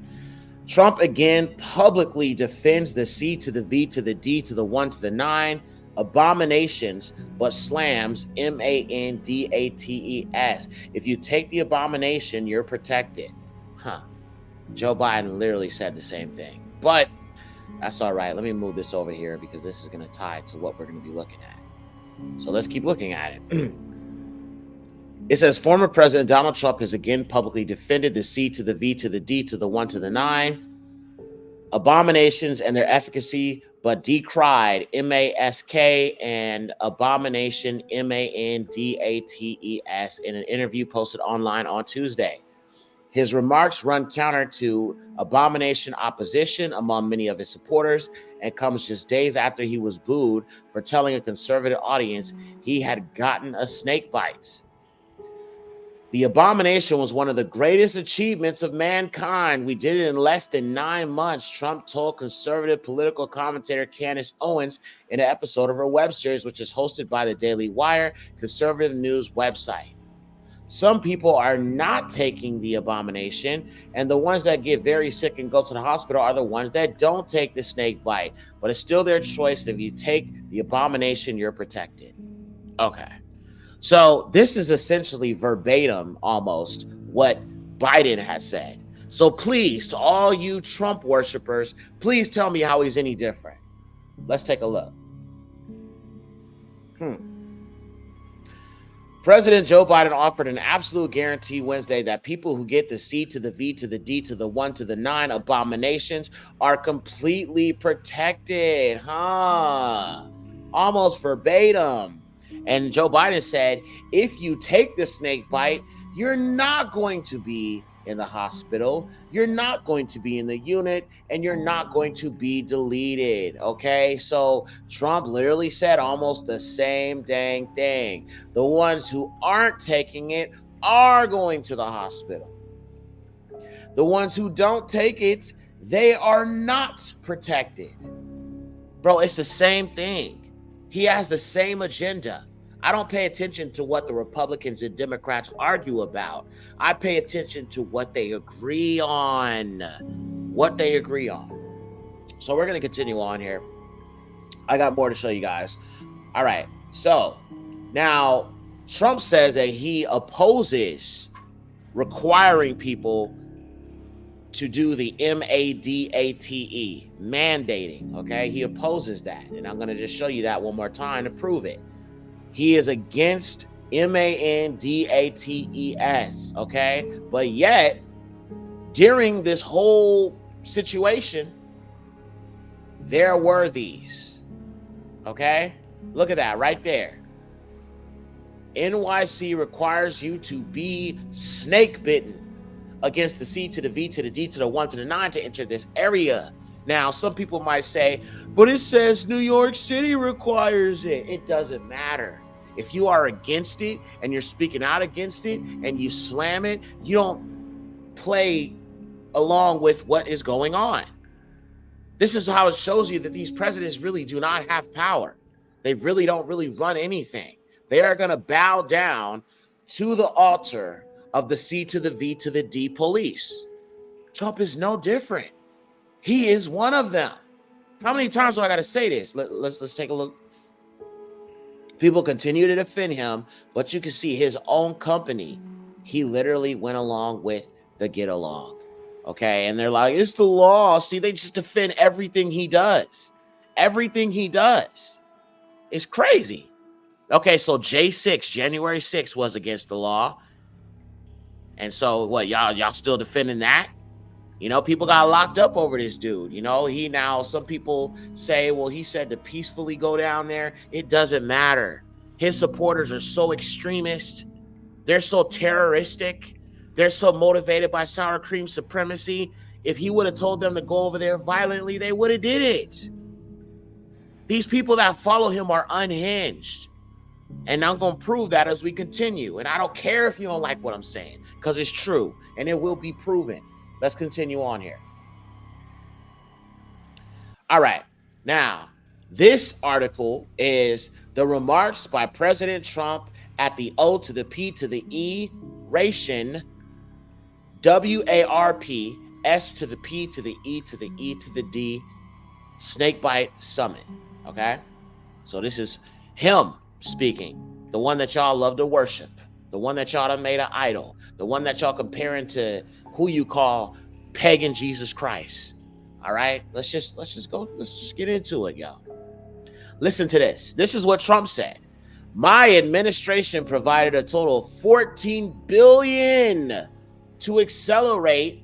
Trump again publicly defends the C to the V to the D to the 1 to the 9 abominations, but slams mandates. If you take the abomination, you're protected. Joe Biden literally said the same thing, but that's all right. Let me move this over here because this is going to tie to what we're going to be looking at. So let's keep looking at it. It says former President Donald Trump has again publicly defended the C to the V to the D to the 1 to the 9 abominations and their efficacy, but decried mask and abomination mandates in an interview posted online on Tuesday. His remarks run counter to abomination opposition among many of his supporters and comes just days after he was booed for telling a conservative audience he had gotten a snake bite. The abomination was one of the greatest achievements of mankind. We did it in less than 9 months, Trump told conservative political commentator Candace Owens in an episode of her web series, which is hosted by the Daily Wire, conservative news website. Some people are not taking the abomination, and the ones that get very sick and go to the hospital are the ones that don't take the snake bite. But it's still their choice. If you take the abomination, you're protected. Okay. So this is essentially verbatim almost what Biden had said. So please, to all you Trump worshipers, please tell me how he's any different. Let's take a look. President Joe Biden offered an absolute guarantee Wednesday that people who get the C to the V to the D to the 1 to the 9 abominations are completely protected. Almost verbatim. And Joe Biden said, if you take the snake bite, you're not going to be in the hospital, you're not going to be in the unit, and you're not going to be deleted. Okay, so Trump literally said almost the same dang thing. The ones who aren't taking it are going to the hospital. The ones who don't take it, they are not protected. Bro, it's the same thing. He has the same agenda. I don't pay attention to what the Republicans and Democrats argue about. I pay attention to what they agree on. So we're going to continue on here. I got more to show you guys. All right. So now Trump says that he opposes requiring people to do the MADATE, mandating. Okay. He opposes that. And I'm going to just show you that one more time to prove it. He is against MANDATES, okay? But yet, during this whole situation, there were these, okay? Look at that right there. NYC requires you to be snake bitten against the C to the V to the D to the 1 to the 9 to enter this area. Now, some people might say, but it says New York City requires it. It doesn't matter. If you are against it and you're speaking out against it and you slam it, you don't play along with what is going on. This is how it shows you that these presidents really do not have power. They really don't run anything. They are going to bow down to the altar of the C to the V to the D police. Trump is no different. He is one of them. How many times do I got to say this? Let's take a look. People continue to defend him, but you can see his own company. He literally went along with the get along. Okay. And they're like, it's the law. See, they just defend everything he does. Everything he does. It's crazy. Okay. So January 6th was against the law. And so what, y'all still defending that? You know, people got locked up over this dude. You know, some people say, well, he said to peacefully go down there. It doesn't matter. His supporters are so extremist. They're so terroristic. They're so motivated by sour cream supremacy. If he would have told them to go over there violently, they would have did it. These people that follow him are unhinged. And I'm going to prove that as we continue. And I don't care if you don't like what I'm saying, because it's true and it will be proven. Let's continue on here. All right. Now, this article is the remarks by President Trump at the O to the P to the E ration, WARP, S to the P to the E to the E to the D Snakebite Summit. Okay. So this is him speaking, the one that y'all love to worship, the one that y'all have made an idol, the one that y'all comparing to who you call pagan Jesus Christ. All right, let's just get into it, y'all. Listen to this. This is what Trump said. My administration provided a total of $14 billion to accelerate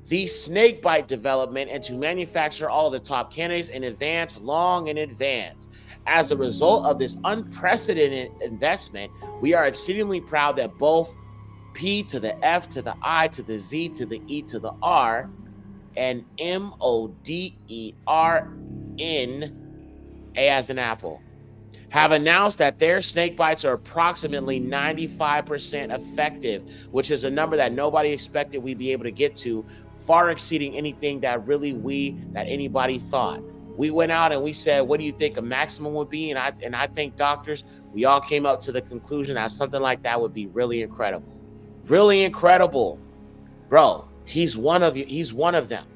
the snakebite development and to manufacture all the top candidates in advance, long in advance. As a result of this unprecedented investment, we are exceedingly proud that both P to the F to the I to the Z to the E to the R and MODERN, A as an apple, have announced that their snake bites are approximately 95% effective, which is a number that nobody expected we'd be able to get to, far exceeding anything that anybody thought. We went out and we said, what do you think a maximum would be? And I think doctors, we all came up to the conclusion that something like that would be really incredible. Really incredible. Bro, he's one of you. He's one of them.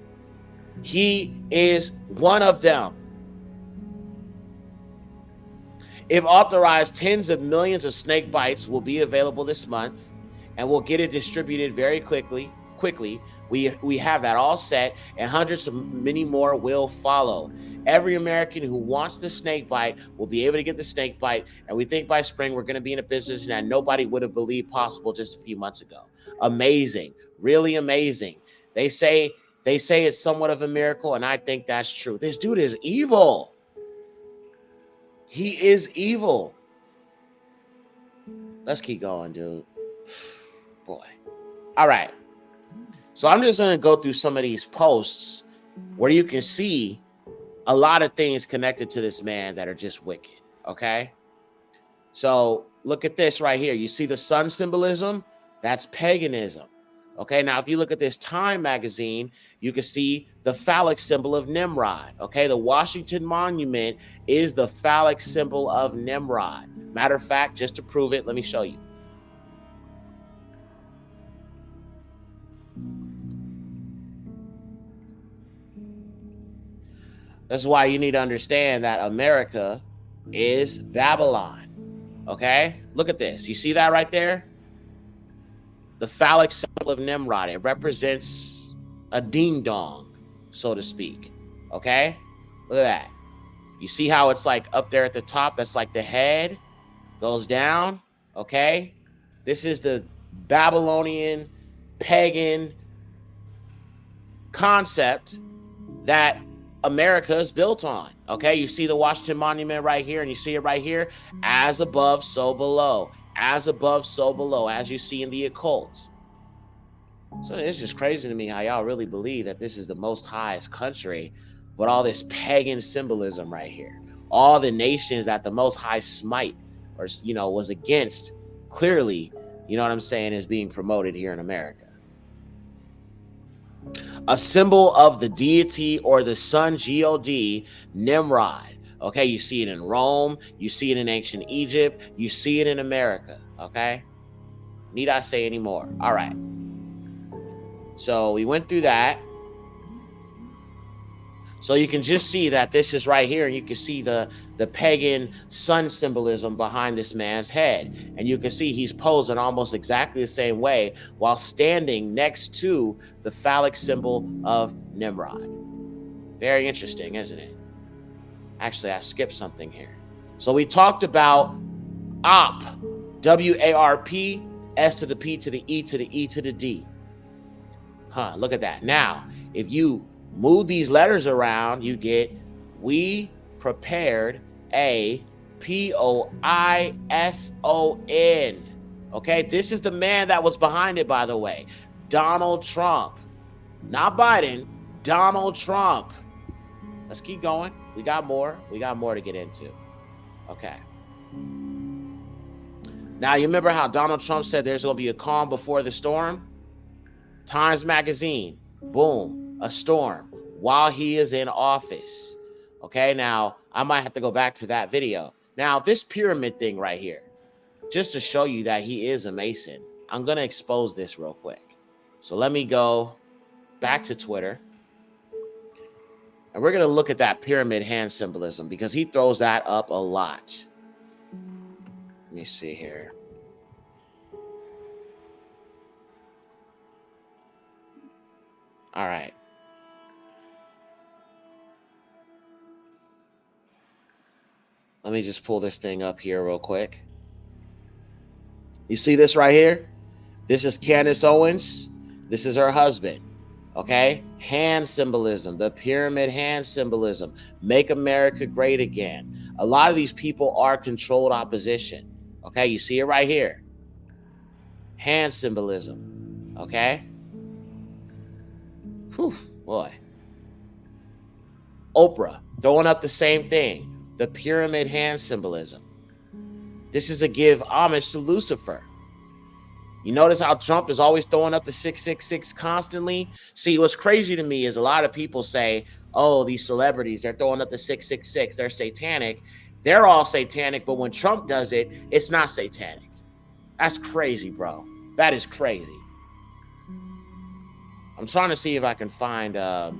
He is one of them. If authorized, tens of millions of snake bites will be available this month, and we'll get it distributed very quickly. We have that all set, and hundreds of many more will follow. Every American who wants the snake bite will be able to get the snake bite, and we think by spring we're going to be in a position that nobody would have believed possible just a few months ago. Amazing, really amazing. They say it's somewhat of a miracle, and I think that's true. This dude is evil. He is evil. Let's keep going, dude. Boy. All right. So I'm just going to go through some of these posts where you can see a lot of things connected to this man that are just wicked. Okay. So look at this right here. You see the sun symbolism? That's paganism. Okay. Now, if you look at this Time magazine, you can see the phallic symbol of Nimrod. Okay. The Washington Monument is the phallic symbol of Nimrod. Matter of fact, just to prove it, let me show you. That's why you need to understand that America is Babylon. Okay? Look at this. You see that right there? The phallic symbol of Nimrod. It represents a ding-dong, so to speak. Okay? Look at that. You see how it's like up there at the top? That's like the head goes down. Okay? This is the Babylonian pagan concept that America is built on. Okay, you see the Washington Monument right here, and you see it right here. As above, so below. As above, so below, as you see in the occult. So it's just crazy to me how y'all really believe that this is the most highest country with all this pagan symbolism right here. All the nations that the Most High smite or, was against, clearly, you know what I'm saying, is being promoted here in America. A symbol of the deity or the sun, God, Nimrod. Okay, you see it in Rome, you see it in ancient Egypt, you see it in America. Okay, need I say any more? All right. So we went through that. So you can just see that this is right here, and you can see the pagan sun symbolism behind this man's head. And you can see he's posing almost exactly the same way while standing next to the phallic symbol of Nimrod. Very interesting, isn't it? Actually, I skipped something here. So we talked about OP, WARP, S to the P to the E to the E to the D. Look at that. Now, if you move these letters around, you get we prepared a POISON. Okay, this is the man that was behind it, by the way. Donald Trump. Not Biden, Donald Trump. Let's keep going. We got more. We got more to get into. Okay. Now, you remember how Donald Trump said there's going to be a calm before the storm? Times Magazine, boom, a storm while he is in office. Okay, now I might have to go back to that video. Now, this pyramid thing right here, just to show you that he is a Mason, I'm going to expose this real quick. So let me go back to Twitter. And we're going to look at that pyramid hand symbolism because he throws that up a lot. Let me see here. All right. Let me just pull this thing up here real quick. You see this right here? This is Candace Owens. This is her husband. Okay? Hand symbolism, the pyramid hand symbolism. Make America great again. A lot of these people are controlled opposition. Okay? You see it right here. Hand symbolism. Okay? Whew, boy. Oprah throwing up the same thing. The pyramid hand symbolism. This is a give homage to Lucifer. You notice how Trump is always throwing up the 666 constantly? See, what's crazy to me is a lot of people say, oh, these celebrities, they're throwing up the 666. They're satanic. They're all satanic, but when Trump does it, it's not satanic. That's crazy, bro. That is crazy. I'm trying to see if I can find a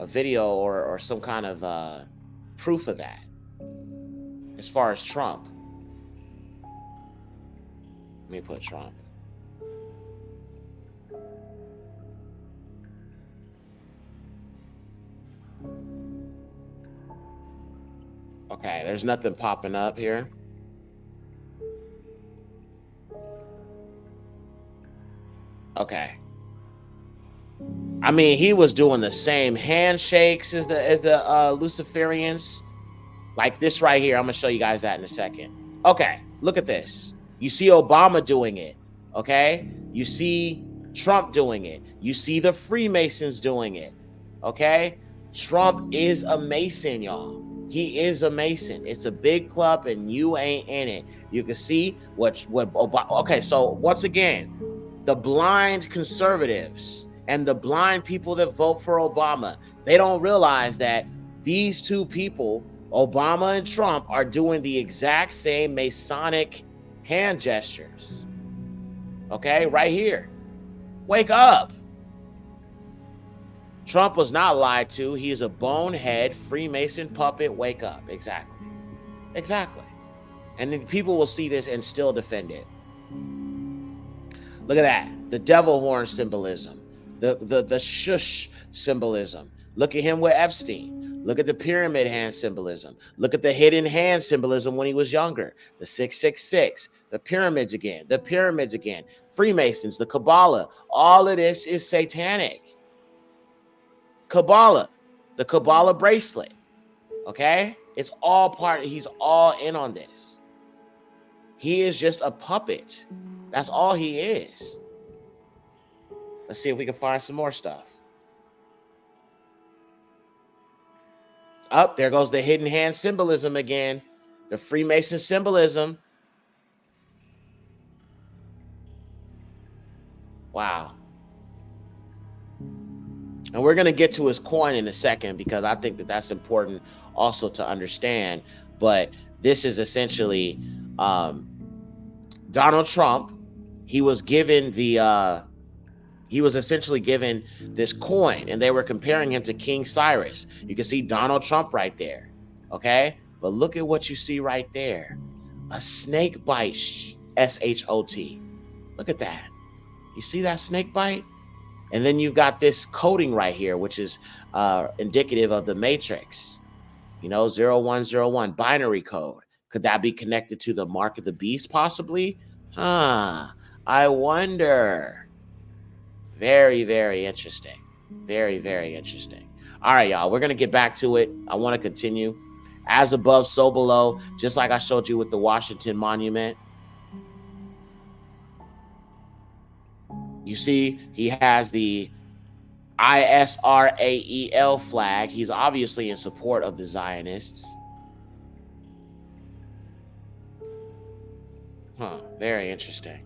video or some kind of proof of that as far as Trump. Let me put Trump. Okay, there's nothing popping up here. Okay. I mean, he was doing the same handshakes as the Luciferians. Like this right here. I'm going to show you guys that in a second. Okay, look at this. You see Obama doing it, okay? You see Trump doing it. You see the Freemasons doing it, okay? Trump is a Mason, y'all. He is a Mason. It's a big club, and you ain't in it. You can see what Obama. Okay, so once again, the blind conservatives and the blind people that vote for Obama, they don't realize that these two people, Obama and Trump, are doing the exact same Masonic hand gestures. Okay, right here. Wake up. Trump was not lied to. He is a bonehead Freemason puppet. Wake up. Exactly. Exactly. And then people will see this and still defend it. Look at that. The devil horn symbolism. The shush symbolism. Look at him with Epstein. Look at the pyramid hand symbolism. Look at the hidden hand symbolism when he was younger. The 666. The pyramids again. The pyramids again. Freemasons. The Kabbalah. All of this is satanic. Kabbalah. The Kabbalah bracelet. Okay? It's all part. He's all in on this. He is just a puppet. That's all he is. Let's see if we can find some more stuff. Up, there goes the hidden hand symbolism again. The Freemason symbolism. Wow. And we're going to get to his coin in a second because I think that that's important also to understand. But this is essentially Donald Trump. He was given essentially given this coin, and they were comparing him to King Cyrus. You can see Donald Trump right there. Okay? But look at what you see right there. A snake bite, S-H-O-T. Look at that. You see that snake bite? And then you've got this coding right here, which is indicative of the matrix. You know, 0101, binary code. Could that be connected to the mark of the beast possibly? I wonder. Very, very interesting. Very, very interesting. All right, y'all, we're going to get back to it. I want to continue. As above, so below, just like I showed you with the Washington Monument. You see, he has the Israel flag. He's obviously in support of the Zionists. Very interesting.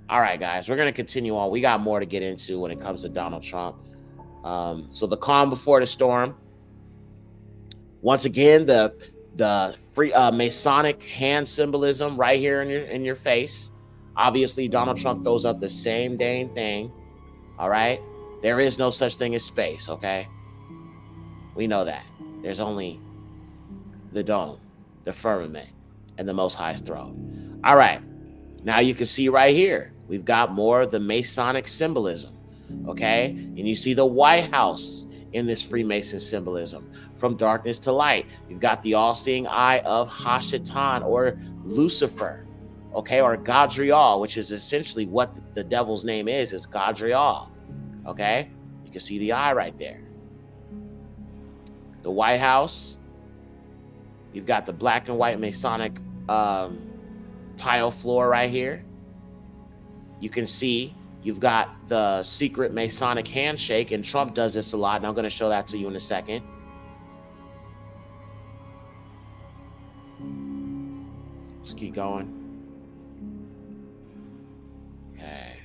All right, guys, we're going to continue on. We got more to get into when it comes to Donald Trump. So the calm before the storm. Once again, the free Masonic hand symbolism right here in your face. Obviously, Donald Trump throws up the same dang thing. All right, there is no such thing as space. Okay, we know that. There's only the dome, the firmament, and the Most High's throne. All right, now you can see right here we've got more of the Masonic symbolism. Okay, and you see the White House in this Freemason symbolism. From darkness to light, you've got the all-seeing eye of Hashatan, or Lucifer, okay, or Gadriel, which is essentially what the devil's name is Gadriel. Okay, you can see the eye right there. The White House, you've got the black and white Masonic tile floor right here. You can see you've got the secret Masonic handshake, and Trump does this a lot, and I'm going to show that to you in a second. Let's keep going. Okay.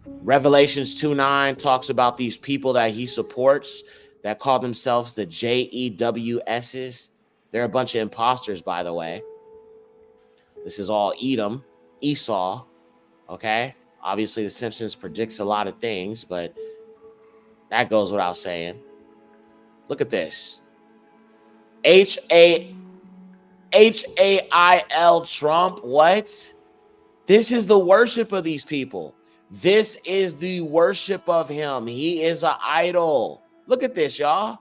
Revelations 2:9 talks about these people that he supports that call themselves the JEWSs. They're a bunch of imposters, by the way. This is all Edom, Esau. Okay, obviously The Simpsons predicts a lot of things, but that goes without saying. Look at this. HAIL Trump. What? This is the worship of these people. This is the worship of him. He is an idol. Look at this, y'all.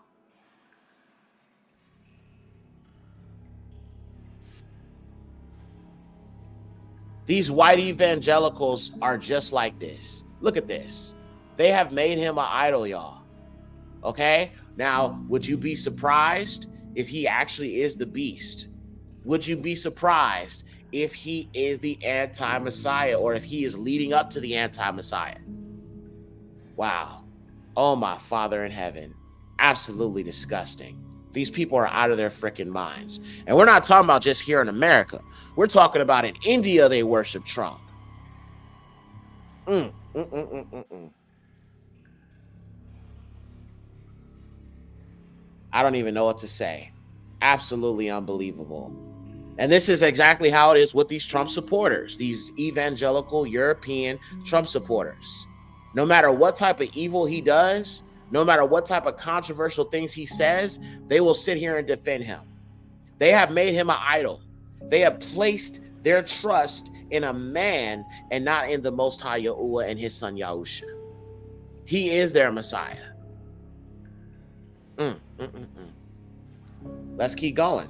These white evangelicals are just like this. Look at this. They have made him an idol, y'all. Okay? Now, would you be surprised if he actually is the beast? Would you be surprised if he is the anti-Messiah, or if he is leading up to the anti-Messiah? Wow. Oh, my Father in heaven. Absolutely disgusting. These people are out of their freaking minds. And we're not talking about just here in America. We're talking about in India, they worship Trump. I don't even know what to say. Absolutely unbelievable. And this is exactly how it is with these Trump supporters, these evangelical European Trump supporters. No matter what type of evil he does, no matter what type of controversial things he says, they will sit here and defend him. They have made him an idol. They have placed their trust in a man and not in the Most High Yahuwah and his son Yahusha. He is their Messiah. Let's keep going.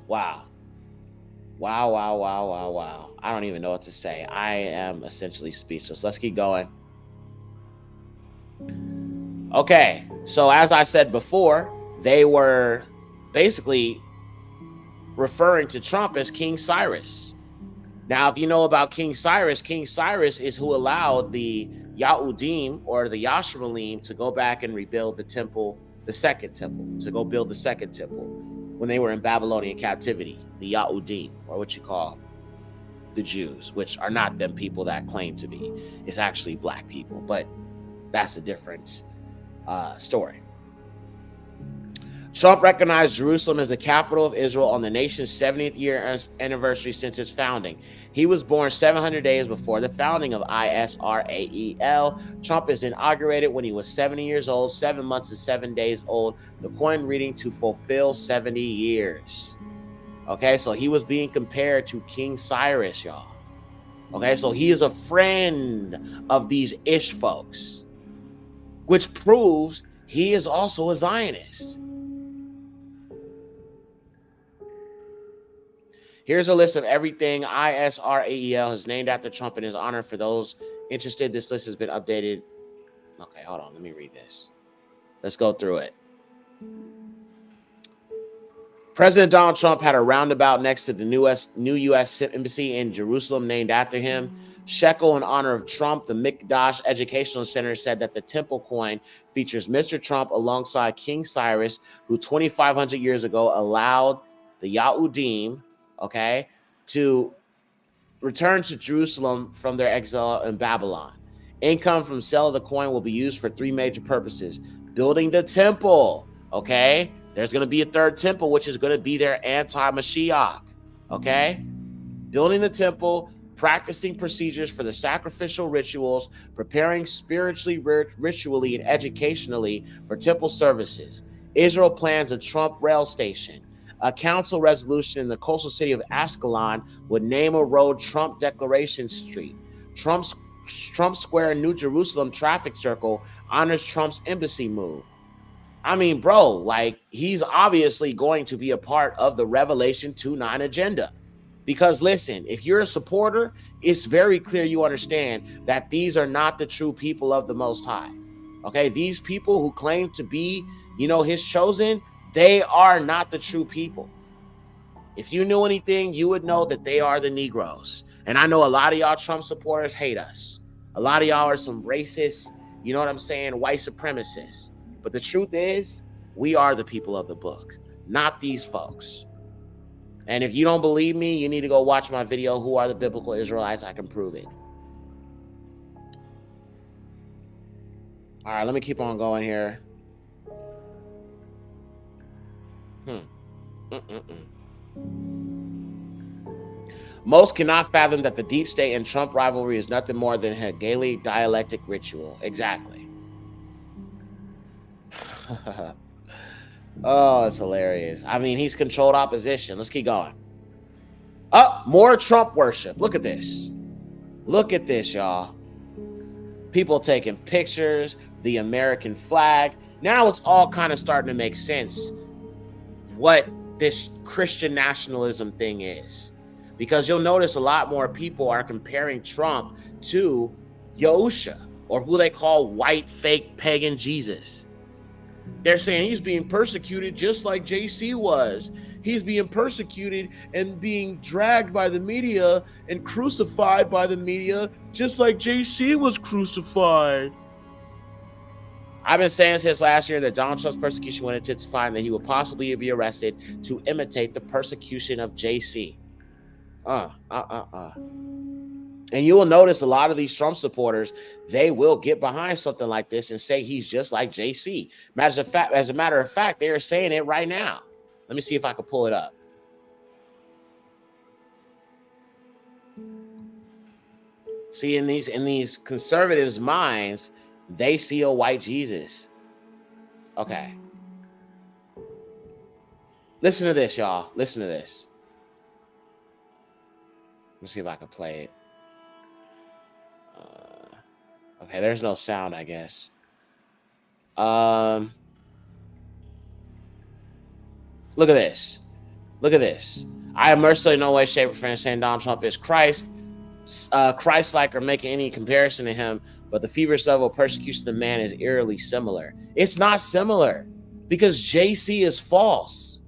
Wow. Wow. I don't even know what to say. I am essentially speechless. Let's keep going. Okay, so as I said before, they were basically referring to Trump as King Cyrus. Now, if you know about King Cyrus is who allowed the Yahudim, or the Yashmalim, to go back and rebuild the temple, the second temple, to go build the second temple when they were in Babylonian captivity. The Yahudim, or what you call the Jews, which are not them people that claim to be. It's actually black people, but that's a different story. Trump recognized Jerusalem as the capital of Israel on the nation's 70th year anniversary since its founding. He was born 700 days before the founding of Israel. Trump is inaugurated when he was 70 years old, 7 months and 7 days old, the coin reading to fulfill 70 years. Okay, so he was being compared to King Cyrus, y'all. Okay, so he is a friend of these Ish folks, which proves he is also a Zionist. Here's a list of everything Israel has named after Trump in his honor. For those interested, this list has been updated. Okay, hold on. Let me read this. Let's go through it. President Donald Trump had a roundabout next to the new U.S. Embassy in Jerusalem named after him. Shekel, in honor of Trump, the Mikdash Educational Center said that the temple coin features Mr. Trump alongside King Cyrus, who 2,500 years ago allowed the Yahudim, to return to Jerusalem from their exile in Babylon. Income from sale of the coin will be used for three major purposes. Building the temple, There's going to be a third temple, which is going to be their anti-Mashiach, Building the temple, practicing procedures for the sacrificial rituals, preparing spiritually, ritually, and educationally for temple services. Israel plans a Trump rail station. A council resolution in the coastal city of Ashkelon would name a road Trump Declaration Street. Trump Square in New Jerusalem traffic circle honors Trump's embassy move. I mean, bro, he's obviously going to be a part of the Revelation 2:9 agenda. Because listen, if you're a supporter, it's very clear you understand that these are not the true people of the Most High. These people who claim to be, his chosen, they are not the true people. If you knew anything, you would know that they are the Negroes. And I know a lot of y'all Trump supporters hate us. A lot of y'all are some racist, white supremacists. But the truth is, we are the people of the book, not these folks. And if you don't believe me, you need to go watch my video, Who Are the Biblical Israelites? I can prove it. All right, let me keep on going here. Most cannot fathom that the deep state and Trump rivalry is nothing more than a Hegelian dialectic ritual. Exactly. Oh, it's hilarious. I mean, he's controlled opposition. Let's keep going. More Trump worship. Look at this. Look at this, y'all. People taking pictures, the American flag. Now it's all kind of starting to make sense what this Christian nationalism thing is. Because you'll notice a lot more people are comparing Trump to Yahusha, or who they call white, fake, pagan Jesus. They're saying he's being persecuted just like JC was. He's being persecuted and being dragged by the media and crucified by the media just like JC was crucified. I've been saying since last year that Donald Trump's persecution will intensify and that he will possibly be arrested to imitate the persecution of JC. And you will notice a lot of these Trump supporters, they will get behind something like this and say he's just like JC. As a matter of fact, they are saying it right now. Let me see if I can pull it up. See, in these conservatives' minds, they see a white Jesus. Okay. Listen to this, y'all. Listen to this. Let me see if I can play it. Okay, there's no sound, I guess. Look at this. Look at this. I am mercifully in no way, shape, or form saying Donald Trump is Christ-like or making any comparison to him, but the feverish level of persecution of the man is eerily similar. It's not similar because JC is false.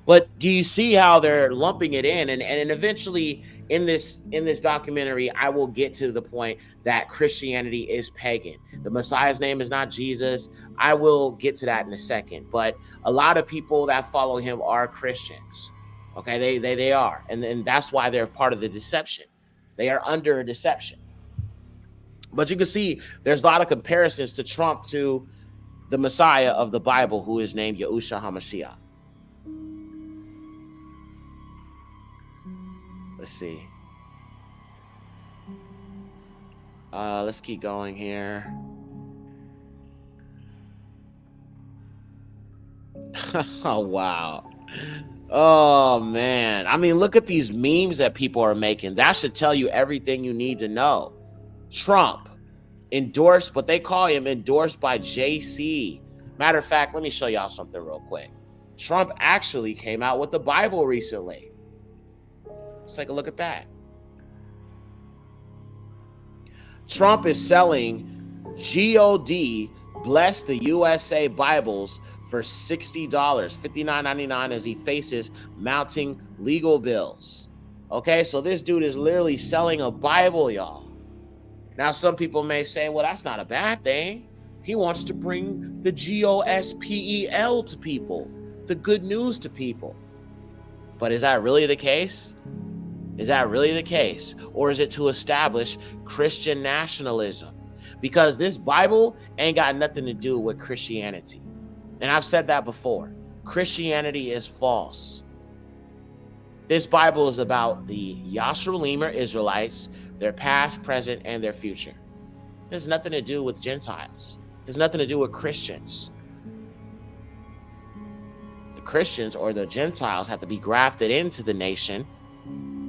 But do you see how they're lumping it in? And eventually in this documentary, I will get to the point that Christianity is pagan. The Messiah's name is not Jesus. I will get to that in a second. But a lot of people that follow him are Christians. Okay, they are. And that's why they're part of the deception. They are under a deception. But you can see there's a lot of comparisons to Trump to the Messiah of the Bible, who is named Yahushua HaMashiach. Let's see. Let's keep going here. Oh, wow. Oh, man. I mean, look at these memes that people are making. That should tell you everything you need to know. Trump endorsed, what they call him, endorsed by JC. Matter of fact, let me show y'all something real quick. Trump actually came out with the Bible recently. Let's take a look at that. Trump is selling God Bless the USA Bibles for $60, $59.99, as he faces mounting legal bills. Okay, so this dude is literally selling a Bible, y'all. Now, some people may say, well, that's not a bad thing. He wants to bring the gospel to people, the good news to people. But is that really the case? Is that really the case? Or is it to establish Christian nationalism? Because this Bible ain't got nothing to do with Christianity. And I've said that before. Christianity is false. This Bible is about the Yashrulim or Israelites, their past, present, and their future. It has nothing to do with Gentiles. It has nothing to do with Christians. The Christians or the Gentiles have to be grafted into the nation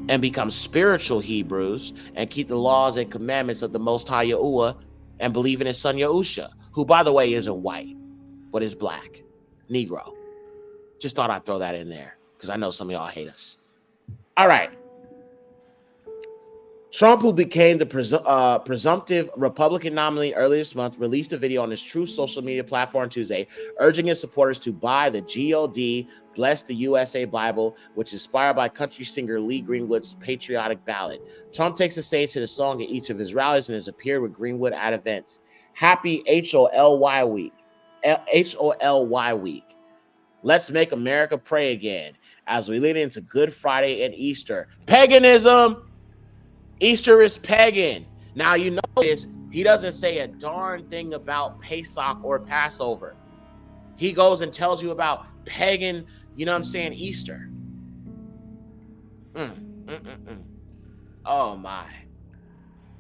and become spiritual Hebrews and keep the laws and commandments of the Most High Yahuwah and believe in his son Yahusha, who, by the way, isn't white, but is black, Negro. Just thought I'd throw that in there because I know some of y'all hate us. All right. Trump, who became the presumptive Republican nominee earlier this month, released a video on his true social media platform Tuesday, urging his supporters to buy the God Bless the USA Bible, which is inspired by country singer Lee Greenwood's patriotic ballad. Trump takes the stage to the song at each of his rallies and has appeared with Greenwood at events. Happy HOLY week. HOLY week. Let's make America pray again as we lead into Good Friday and Easter. Paganism! Easter is pagan. Now, you notice he doesn't say a darn thing about Pesach or Passover. He goes and tells you about pagan, you know what I'm saying, Easter. Oh, my.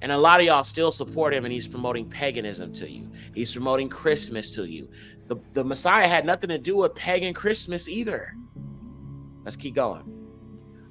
And a lot of y'all still support him, and he's promoting paganism to you. He's promoting Christmas to you. The Messiah had nothing to do with pagan Christmas either. Let's keep going.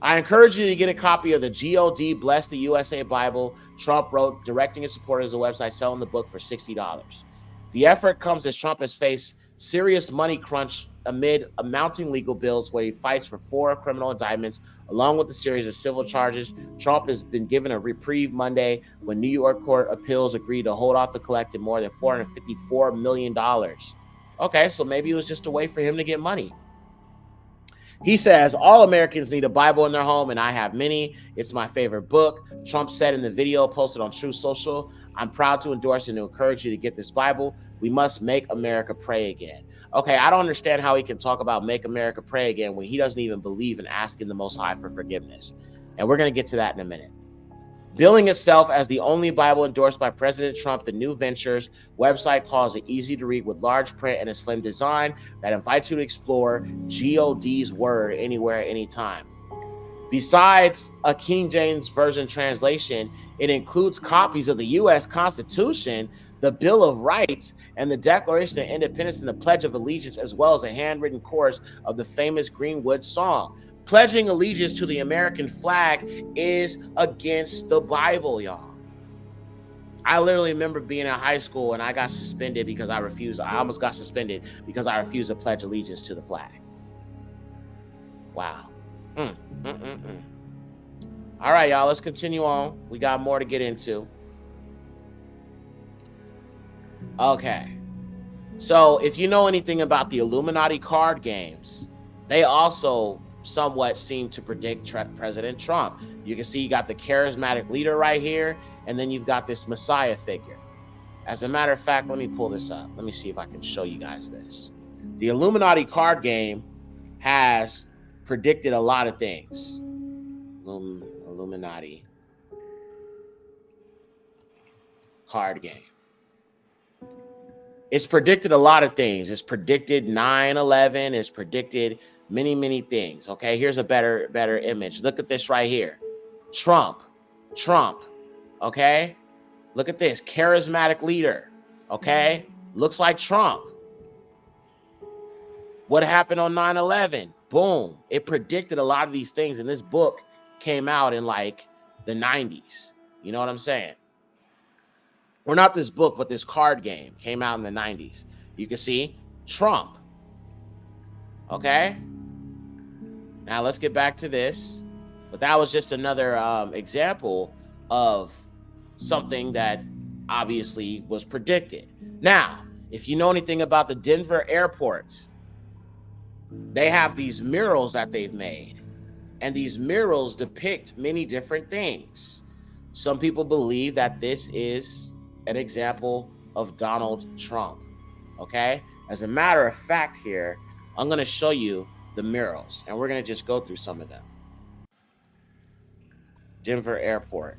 I encourage you to get a copy of the God Bless the USA Bible, Trump wrote, directing his supporters to the website selling the book for $60. The effort comes as Trump has faced serious money crunch amid mounting legal bills where he fights for 4 criminal indictments, along with a series of civil charges. Trump has been given a reprieve Monday when New York Court of Appeals agreed to hold off the collecting more than $454 million. Okay, so maybe it was just a way for him to get money. He says, all Americans need a Bible in their home, and I have many. It's my favorite book. Trump said in the video posted on Truth Social, I'm proud to endorse and to encourage you to get this Bible. We must make America pray again. Okay, I don't understand how he can talk about make America pray again when he doesn't even believe in asking the Most High for forgiveness. And we're going to get to that in a minute. Billing itself as the only Bible endorsed by President Trump, the New Ventures website calls it easy to read with large print and a slim design that invites you to explore God's word anywhere, anytime. Besides a King James Version translation, it includes copies of the U.S. Constitution, the Bill of Rights, and the Declaration of Independence and the Pledge of Allegiance, as well as a handwritten chorus of the famous Greenwood song. Pledging allegiance to the American flag is against the Bible, y'all. I literally remember being in high school and I got suspended because I almost got suspended because I refused to pledge allegiance to the flag. Wow. All right, y'all, let's continue on. We got more to get into. Okay. So if you know anything about the Illuminati card games, they also somewhat seem to predict President Trump. You can see you got the charismatic leader right here, and then you've got this Messiah figure. As a matter of fact, let me pull this up. Let me see if I can show you guys this. The Illuminati card game has predicted a lot of things. Illuminati card game. It's predicted a lot of things. It's predicted 9/11. It's predicted many things. Okay, here's a better image. Look at this right here. Trump. Okay, look at this. Charismatic leader. Okay, looks like Trump. What happened on 9/11? Boom. It predicted a lot of these things, and this book came out in like the 90s. You know what I'm saying? Or not this book, but this card game came out in the 90s. You can see Trump. Okay? Now let's get back to this. But that was just another example of something that obviously was predicted. Now, if you know anything about the Denver airports, they have these murals that they've made, and these murals depict many different things. Some people believe that this is an example of Donald Trump. Okay, as a matter of fact, here I'm going to show you the murals, and we're going to just go through some of them. Denver airport,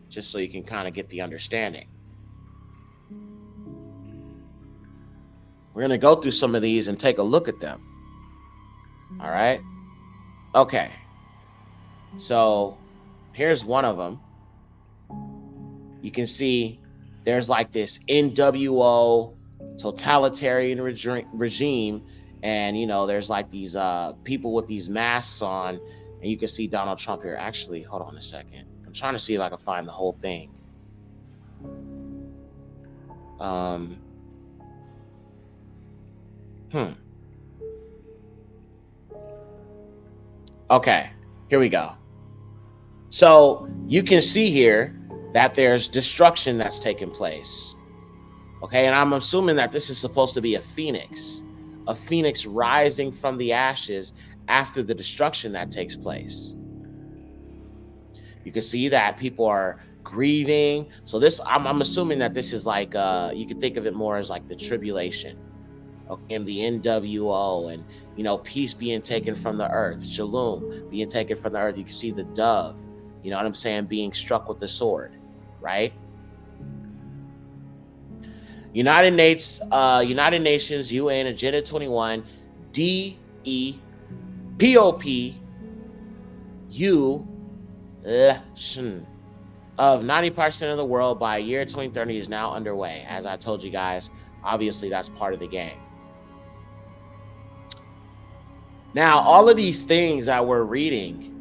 just so you can kind of get the understanding. We're going to go through some of these and take a look at them. All right. Okay. So here's one of them. You can see there's like this NWO totalitarian regime. And, you know, there's like these people with these masks on. And you can see Donald Trump here. Actually, hold on a second. I'm trying to see if I can find the whole thing. Okay, here we go. So you can see here that there's destruction that's taking place. Okay, and I'm assuming that this is supposed to be a phoenix rising from the ashes after the destruction that takes place. You can see that people are grieving. So this, I'm assuming that this is like, you can think of it more as like the tribulation. Okay, and the NWO, and, you know, peace being taken from the earth, shalom being taken from the earth. You can see the dove, you know what I'm saying, being struck with the sword, right? United Nations, UN, Agenda 21, DEPOPU of 90% of the world by year 2030 is now underway. As I told you guys, obviously that's part of the game. Now, all of these things that we're reading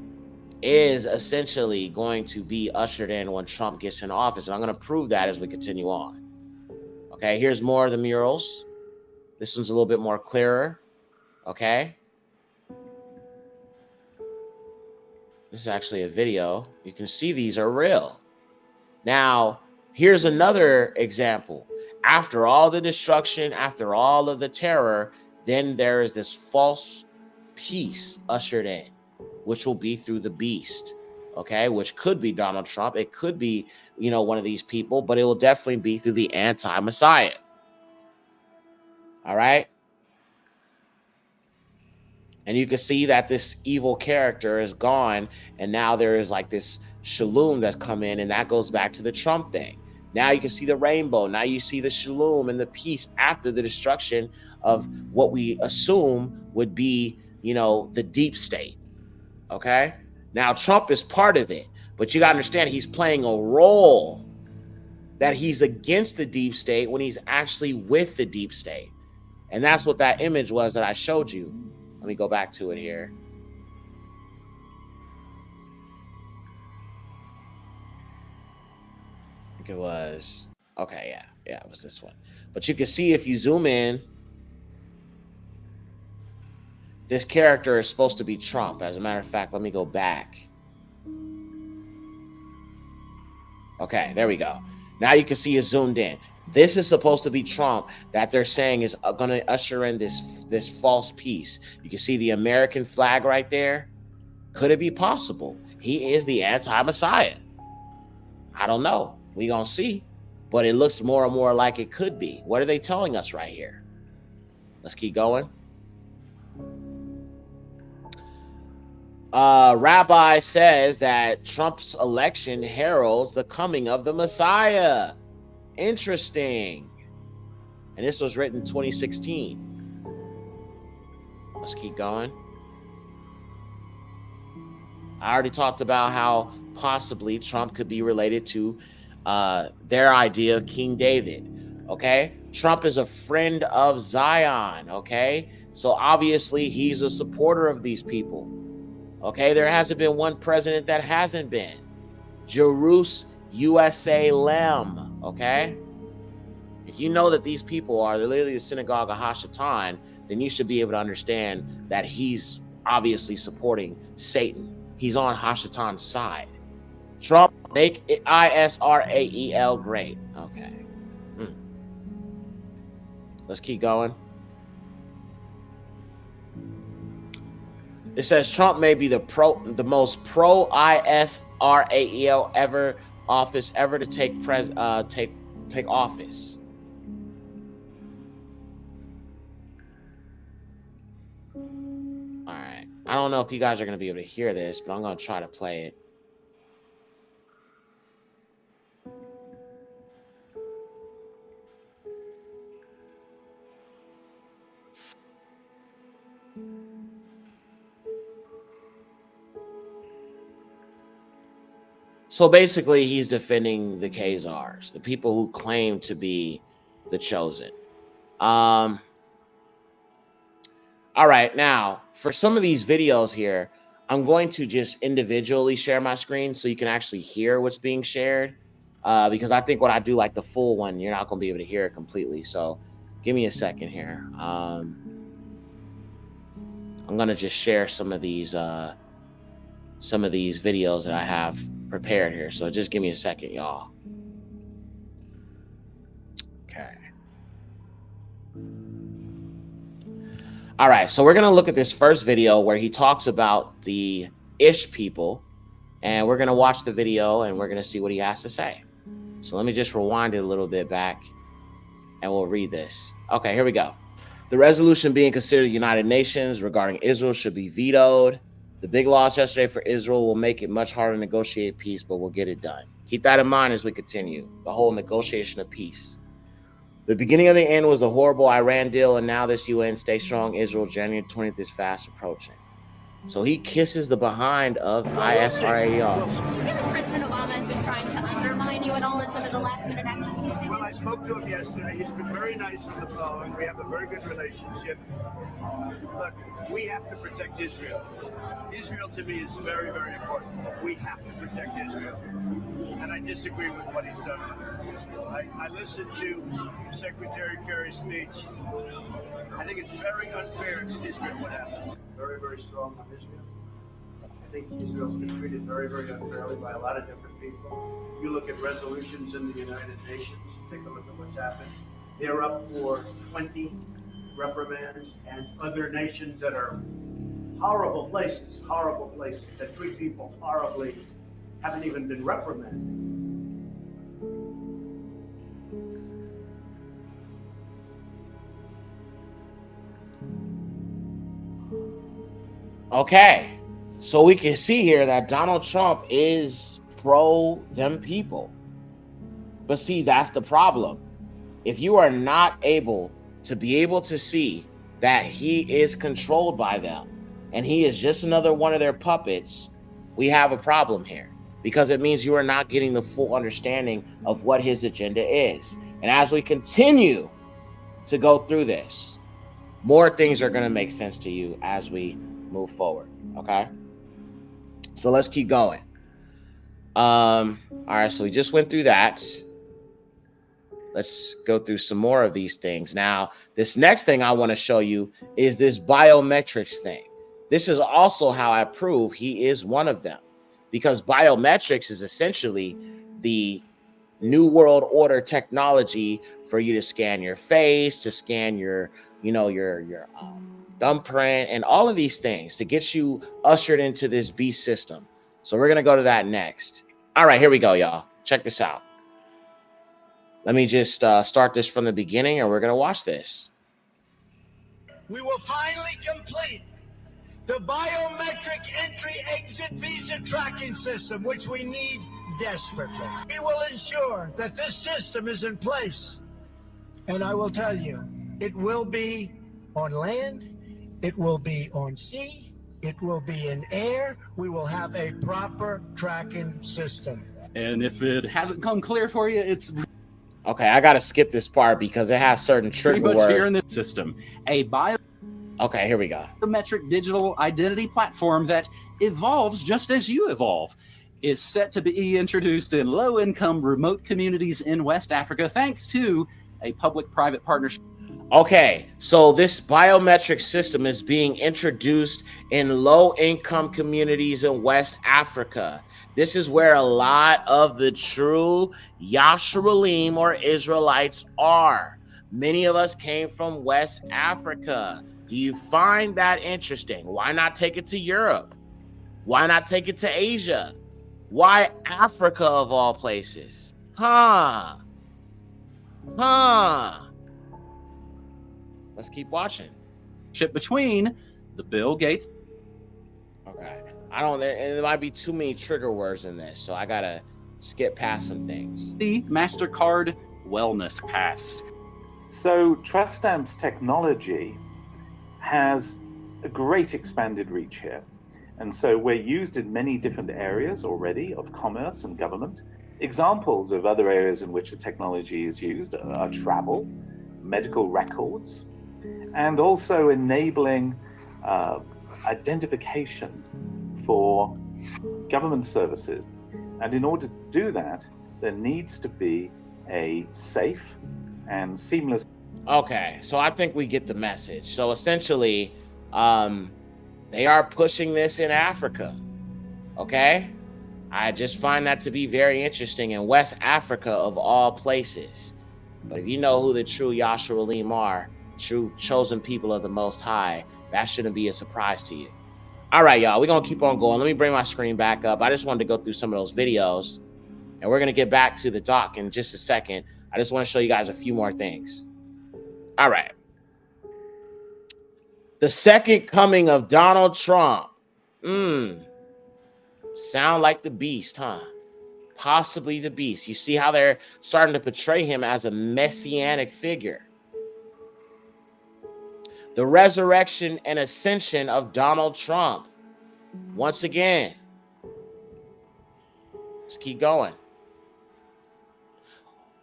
is essentially going to be ushered in when Trump gets in office. And I'm going to prove that as we continue on. Okay, here's more of the murals. This one's a little bit more clearer. Okay. This is actually a video. You can see these are real. Now, here's another example. After all the destruction, after all of the terror, then there is this false peace ushered in, which will be through the beast, okay, which could be Donald Trump. It could be, you know, one of these people, but it will definitely be through the anti-Messiah. All right. And you can see that this evil character is gone, and now there is like this shalom that's come in, and that goes back to the Trump thing. Now you can see the rainbow. Now you see the shalom and the peace after the destruction of what we assume would be, you know, the deep state. Okay. Now Trump is part of it, but you got to understand he's playing a role that he's against the deep state when he's actually with the deep state. And that's what that image was that I showed you. Let me go back to it here. I think it was, okay, yeah, it was this one. But you can see if you zoom in, this character is supposed to be Trump. As a matter of fact, let me go back. Okay, there we go. Now you can see it zoomed in. This is supposed to be Trump that they're saying is going to usher in this false peace. You can see the American flag right there. Could it be possible? He is the anti-Messiah. I don't know. We're going to see. But it looks more and more like it could be. What are they telling us right here? Let's keep going. Rabbi says that Trump's election heralds the coming of the Messiah. Interesting. And this was written in 2016. Let's keep going. I already talked about how possibly Trump could be related to their idea of King David. Okay. Trump is a friend of Zion. Okay. So obviously he's a supporter of these people. Okay. There hasn't been one president that hasn't been. Jerusalem, USA Lem. Okay. If you know that these people are literally the synagogue of Hashatan, then you should be able to understand that he's obviously supporting Satan. He's on Hashatan's side. Trump, make it Israel great. Okay. Let's keep going. It says Trump may be the most pro Israel office ever to take office. All right. I don't know if you guys are going to be able to hear this, but I'm going to try to play it. So basically, he's defending the Khazars, the people who claim to be the chosen. All right, now for some of these videos here, I'm going to just individually share my screen so you can actually hear what's being shared. Because I think when I do like the full one, you're not going to be able to hear it completely. So give me a second here. I'm going to just share some of these videos that I have prepared here. So just give me a second, y'all. Okay. All right, so we're going to look at this first video where he talks about the Ish people, and we're going to watch the video and we're going to see what he has to say. So let me just rewind it a little bit back and we'll read this. Okay, here we go. The resolution being considered the United Nations regarding Israel should be vetoed. The big loss yesterday for Israel will make it much harder to negotiate peace, but we'll get it done. Keep that in mind as we continue the whole negotiation of peace. The beginning of the end was a horrible Iran deal, and now this UN Stay Strong Israel January 20th is fast approaching. So he kisses the behind of Israel. President Obama has been trying to undermine you at all in some of the last minute actions he's taken? Well, I spoke to him yesterday. He's been very nice on the phone. We have a very good relationship. Look, we have to protect Israel. Israel to me is very, very important. We have to protect Israel. And I disagree with what he's done with Israel. I listened to Secretary Kerry's speech. I think it's very unfair to Israel what happened. Very, very strong on Israel. I think Israel's been treated very, very unfairly by a lot of different people. You look at resolutions in the United Nations, take a look at what's happened. They're up for 20 reprimands, and other nations that are horrible places that treat people horribly haven't even been reprimanded. Okay, so we can see here that Donald Trump is pro them people. But see, that's the problem. If you are not able to see that he is controlled by them and he is just another one of their puppets, we have a problem here, because it means you are not getting the full understanding of what his agenda is. And as we continue to go through this, more things are going to make sense to you as we move forward. Okay, so let's keep going. All right, so we just went through that. Let's go through some more of these things. Now, this next thing I want to show you is this biometrics thing. This is also how I prove he is one of them, because biometrics is essentially the New World Order technology for you to scan your face, to scan your thumbprint, and all of these things to get you ushered into this beast system. So we're going to go to that next. All right, here we go, y'all. Check this out. Let me just start this from the beginning, and we're going to watch this. We will finally complete the biometric entry-exit visa tracking system, which we need desperately. We will ensure that this system is in place. And I will tell you, it will be on land, it will be on sea, it will be in air. We will have a proper tracking system. And if it hasn't come clear for you, it's okay. I got to skip this part because it has certain trigger pretty much words here in this system. A okay, here we go. Biometric digital identity platform that evolves just as you evolve is set to be introduced in low-income remote communities in West Africa, thanks to a public-private partnership. Okay, so this biometric system is being introduced in low-income communities in West Africa. This is where a lot of the true Yasharim or Israelites are. Many of us came from West Africa. Do you find that interesting? Why not take it to Europe? Why not take it to Asia? Why Africa of all places? Huh? Let's keep watching. Between the Bill Gates. Okay. There might be too many trigger words in this, so I gotta skip past some things. The MasterCard Wellness Pass. So trust stamps technology has a great expanded reach here. And so we're used in many different areas already of commerce and government. Examples of other areas in which the technology is used are travel, medical records, and also enabling identification for government services. And in order to do that, there needs to be a safe and seamless. Okay, so I think we get the message. So essentially, they are pushing this in Africa. Okay, I just find that to be very interesting in West Africa of all places. But if you know who the true Yasharim are, true chosen people of the Most High, that shouldn't be a surprise to you. All right, y'all, we're gonna keep on going. Let me bring my screen back up. I just wanted to go through some of those videos, and we're gonna get back to the doc in just a second. I just want to show you guys a few more things. All right. The second coming of Donald Trump. Sound like the beast, huh? Possibly the beast. You see how they're starting to portray him as a messianic figure. The resurrection and ascension of Donald Trump. Once again, let's keep going.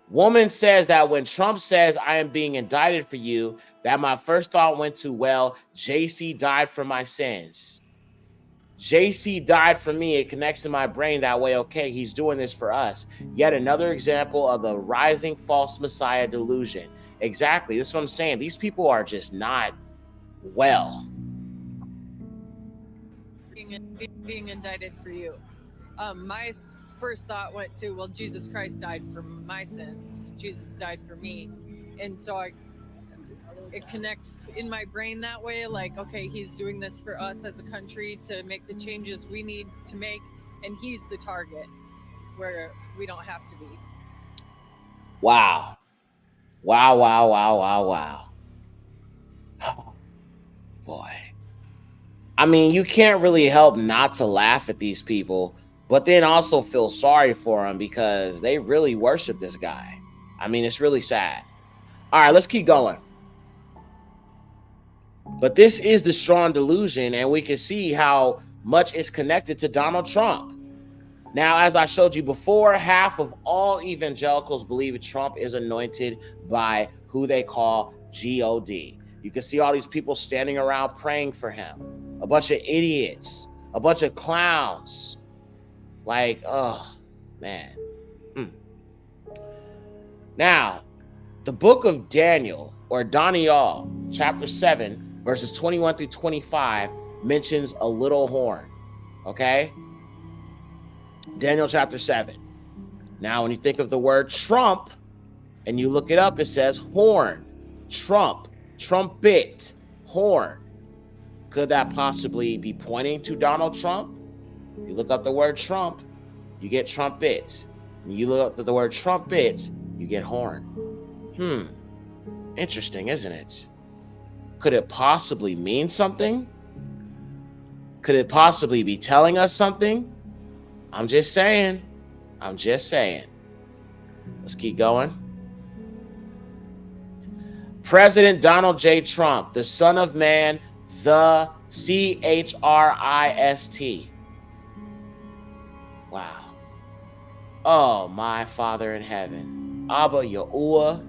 Woman says that when Trump says, I am being indicted for you, that my first thought went to, well, JC died for my sins. JC died for me. It connects in my brain that way. Okay, he's doing this for us. Yet another example of the rising false Messiah delusion. Exactly. This is what I'm saying. These people are just not well. Being indicted for you. My first thought went to, well, Jesus Christ died for my sins. Jesus died for me. And so it connects in my brain that way, like, okay, he's doing this for us as a country to make the changes we need to make, and he's the target where we don't have to be. Wow. Wow, wow, wow, wow, wow. Oh, boy. I mean, you can't really help not to laugh at these people, but then also feel sorry for them because they really worship this guy. I mean, it's really sad. All right, let's keep going. But this is the strong delusion, and we can see how much is connected to Donald Trump. Now, as I showed you before, half of all evangelicals believe Trump is anointed by who they call God. You can see all these people standing around praying for him. A bunch of idiots, a bunch of clowns. Like, oh, man. Now, the book of Daniel, or Daniel, chapter 7, verses 21 through 25, mentions a little horn, okay? Daniel chapter 7. Now, when you think of the word Trump, and you look it up, it says horn, trump, trumpet, horn. Could that possibly be pointing to Donald Trump? If you look up the word Trump, you get trumpet. When you look up the word trumpet, you get horn. Interesting, isn't it? Could it possibly mean something? Could it possibly be telling us something? I'm just saying. Let's keep going. President Donald J. Trump, the Son of Man, the Christ. Wow. Oh, my Father in heaven. Abba Yahuwah.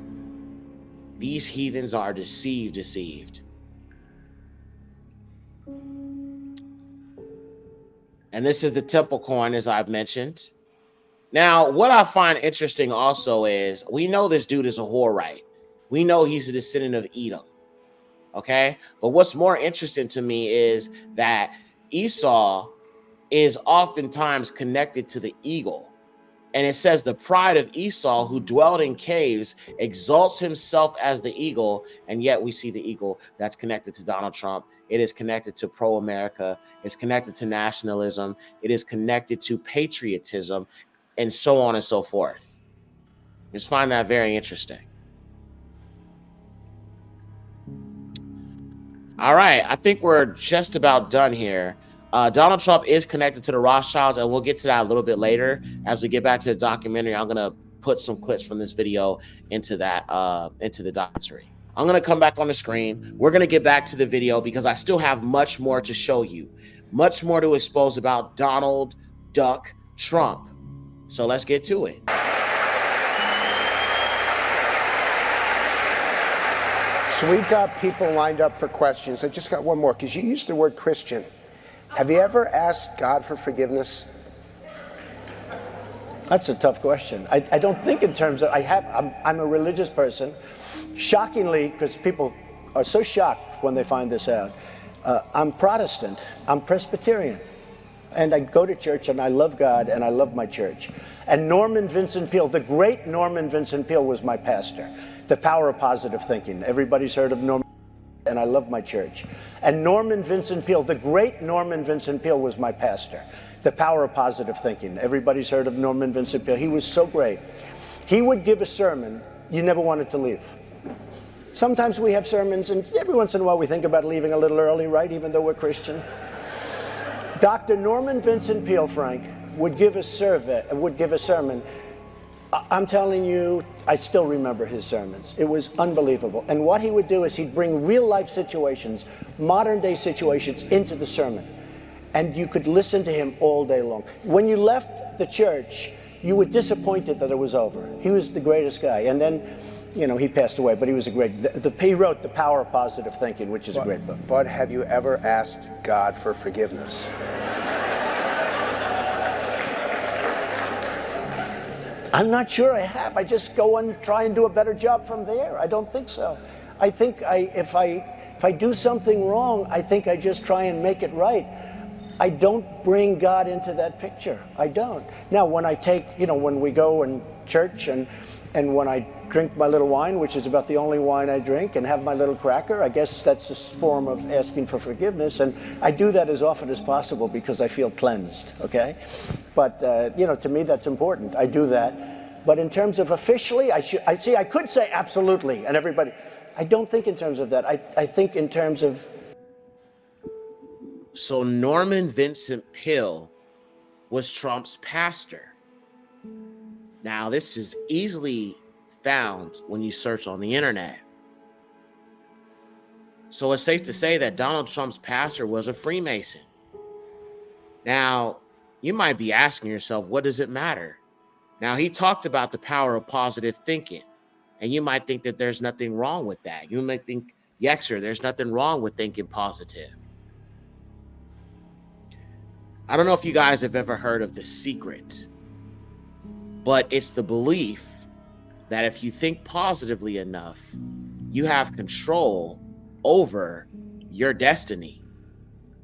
These heathens are deceived. And this is the temple coin, as I've mentioned. Now, what I find interesting also is we know this dude is a Horite. We know he's a descendant of Edom. Okay. But what's more interesting to me is that Esau is oftentimes connected to the eagle. And it says the pride of Esau, who dwelled in caves, exalts himself as the eagle. And yet we see the eagle that's connected to Donald Trump. It is connected to pro-America. It's connected to nationalism. It is connected to patriotism, and so on and so forth. Just find that very interesting. All right, I think we're just about done here. Donald Trump is connected to the Rothschilds, and we'll get to that a little bit later as we get back to the documentary. I'm gonna put some clips from this video into that into the documentary. I'm gonna come back on the screen. We're gonna get back to the video because I still have much more to show you, much more to expose about Donald Duck Trump. So let's get to it. So we've got people lined up for questions. I just got one more, because you used the word Christian. Have you ever asked God for forgiveness? That's a tough question. I don't think in terms of, I'm a religious person. Shockingly, because people are so shocked when they find this out, I'm Protestant, I'm Presbyterian. And I go to church and I love God and I love my church. And Norman Vincent Peale, the great Norman Vincent Peale, was my pastor. The Power of Positive Thinking. Everybody's heard of Norman, and I love my church. And Norman Vincent Peale, the great Norman Vincent Peale, was my pastor. The Power of Positive Thinking. Everybody's heard of Norman Vincent Peale. He was so great. He would give a sermon you never wanted to leave. Sometimes we have sermons, and every once in a while we think about leaving a little early, right, even though we're Christian. Dr. Norman Vincent Peale, Frank, would give a sermon. I'm telling you, I still remember his sermons. It was unbelievable. And what he would do is he'd bring real life situations, modern day situations, into the sermon. And you could listen to him all day long. When you left the church, you were disappointed that it was over. He was the greatest guy. And then, you know, he passed away, but he was a great, he wrote The Power of Positive Thinking, which is a great book. But have you ever asked God for forgiveness? I'm not sure I have. I just go and try and do a better job from there. I don't think so. I think if I do something wrong, I think I just try and make it right. I don't bring God into that picture. I don't. Now, when I take, you know, when we go in church and when I drink my little wine, which is about the only wine I drink, and have my little cracker, I guess that's a form of asking for forgiveness. And I do that as often as possible because I feel cleansed, okay? But, you know, to me, that's important. I do that. But in terms of officially, I could say absolutely, and everybody, I don't think in terms of that. I think in terms of. So Norman Vincent Peale was Trump's pastor. Now, this is easily found when you search on the internet. So it's safe to say that Donald Trump's pastor was a Freemason. Now, you might be asking yourself, what does it matter? Now, he talked about the power of positive thinking, and you might think that there's nothing wrong with that. You might think, yes, sir, there's nothing wrong with thinking positive. I don't know if you guys have ever heard of The Secret, but it's the belief that if you think positively enough, you have control over your destiny.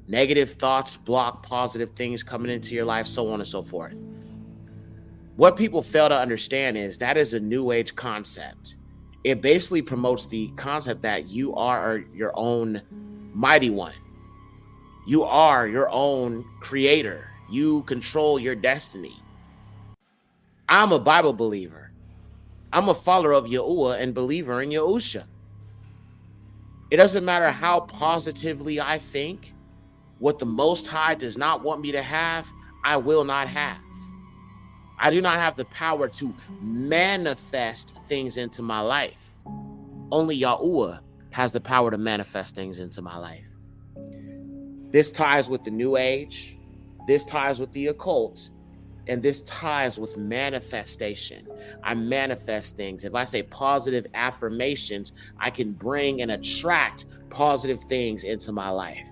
Negative thoughts block positive things coming into your life, so on and so forth. What people fail to understand is that is a new age concept. It basically promotes the concept that you are your own mighty one. You are your own creator. You control your destiny. I'm a Bible believer. I'm a follower of Yahuwah and believer in Yahusha. It doesn't matter how positively I think. What the Most High does not want me to have, I will not have. I do not have the power to manifest things into my life. Only Yahuwah has the power to manifest things into my life. This ties with the New Age. This ties with the occult. And this ties with manifestation. I manifest things. If I say positive affirmations, I can bring and attract positive things into my life.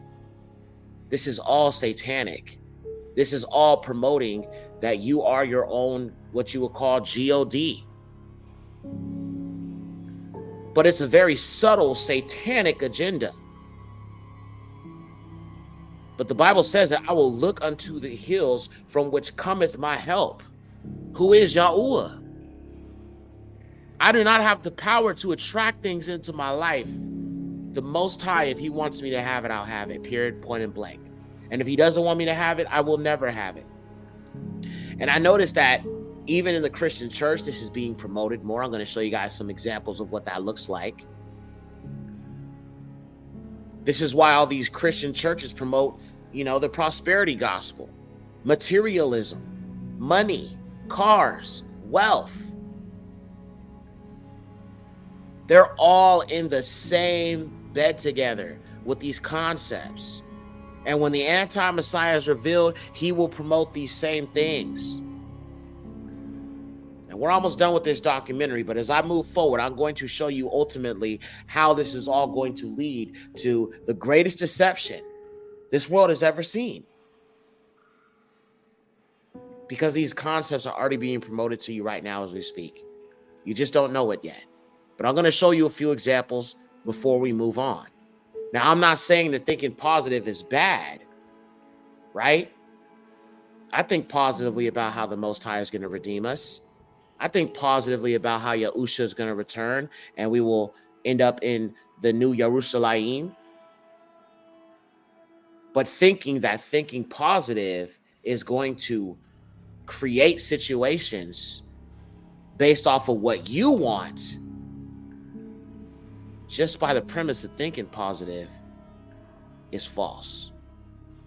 This is all satanic. This is all promoting that you are your own, what you would call God. but it's a very subtle satanic agenda. But the Bible says that I will look unto the hills from which cometh my help. Who is Yahuwah? I do not have the power to attract things into my life. The Most High, if he wants me to have it, I'll have it, period, point and blank. And if he doesn't want me to have it, I will never have it. And I noticed that even in the Christian church, this is being promoted more. I'm going to show you guys some examples of what that looks like. This is why all these Christian churches promote, the prosperity gospel, materialism, money, cars, wealth. They're all in the same bed together with these concepts. And when the anti-Messiah is revealed, he will promote these same things. And we're almost done with this documentary, but as I move forward, I'm going to show you ultimately how this is all going to lead to the greatest deception this world has ever seen. Because these concepts are already being promoted to you right now as we speak. You just don't know it yet. But I'm going to show you a few examples before we move on. Now, I'm not saying that thinking positive is bad, right? I think positively about how the Most High is going to redeem us. I think positively about how Yahusha is going to return and we will end up in the new Jerusalem. But thinking positive is going to create situations based off of what you want, just by the premise of thinking positive, is false.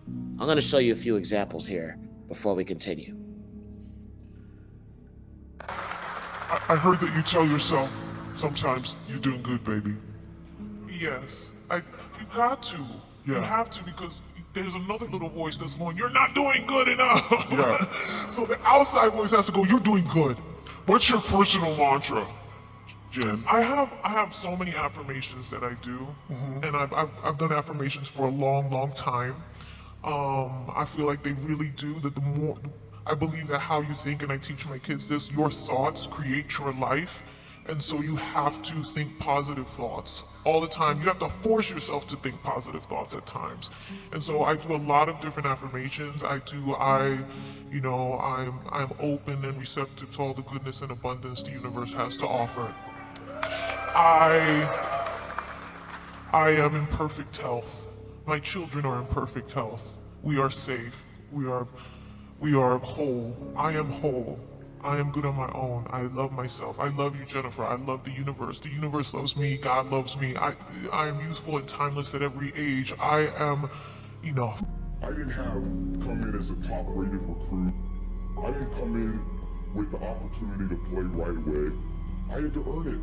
I'm going to show you a few examples here before we continue. I heard that you tell yourself sometimes you're doing good, baby. Yes, you got to. Yeah. You have to, because there's another little voice that's going, you're not doing good enough. Yeah. So the outside voice has to go, you're doing good. What's your personal mantra, Jen? I have so many affirmations that I do, and I've done affirmations for a long time. I feel like they really do, that the more, I believe that how you think, and I teach my kids this, your thoughts create your life. And so you have to think positive thoughts all the time. You have to force yourself to think positive thoughts at times. And so I do a lot of different affirmations. I'm open and receptive to all the goodness and abundance the universe has to offer. I am in perfect health. My children are in perfect health. We are safe. We are whole. I am whole. I am good on my own. I love myself. I love you, Jennifer. I love the universe. The universe loves me. God loves me. I am youthful and timeless at every age. I am enough. I didn't come in as a top-rated recruit. I didn't come in with the opportunity to play right away. I had to earn it.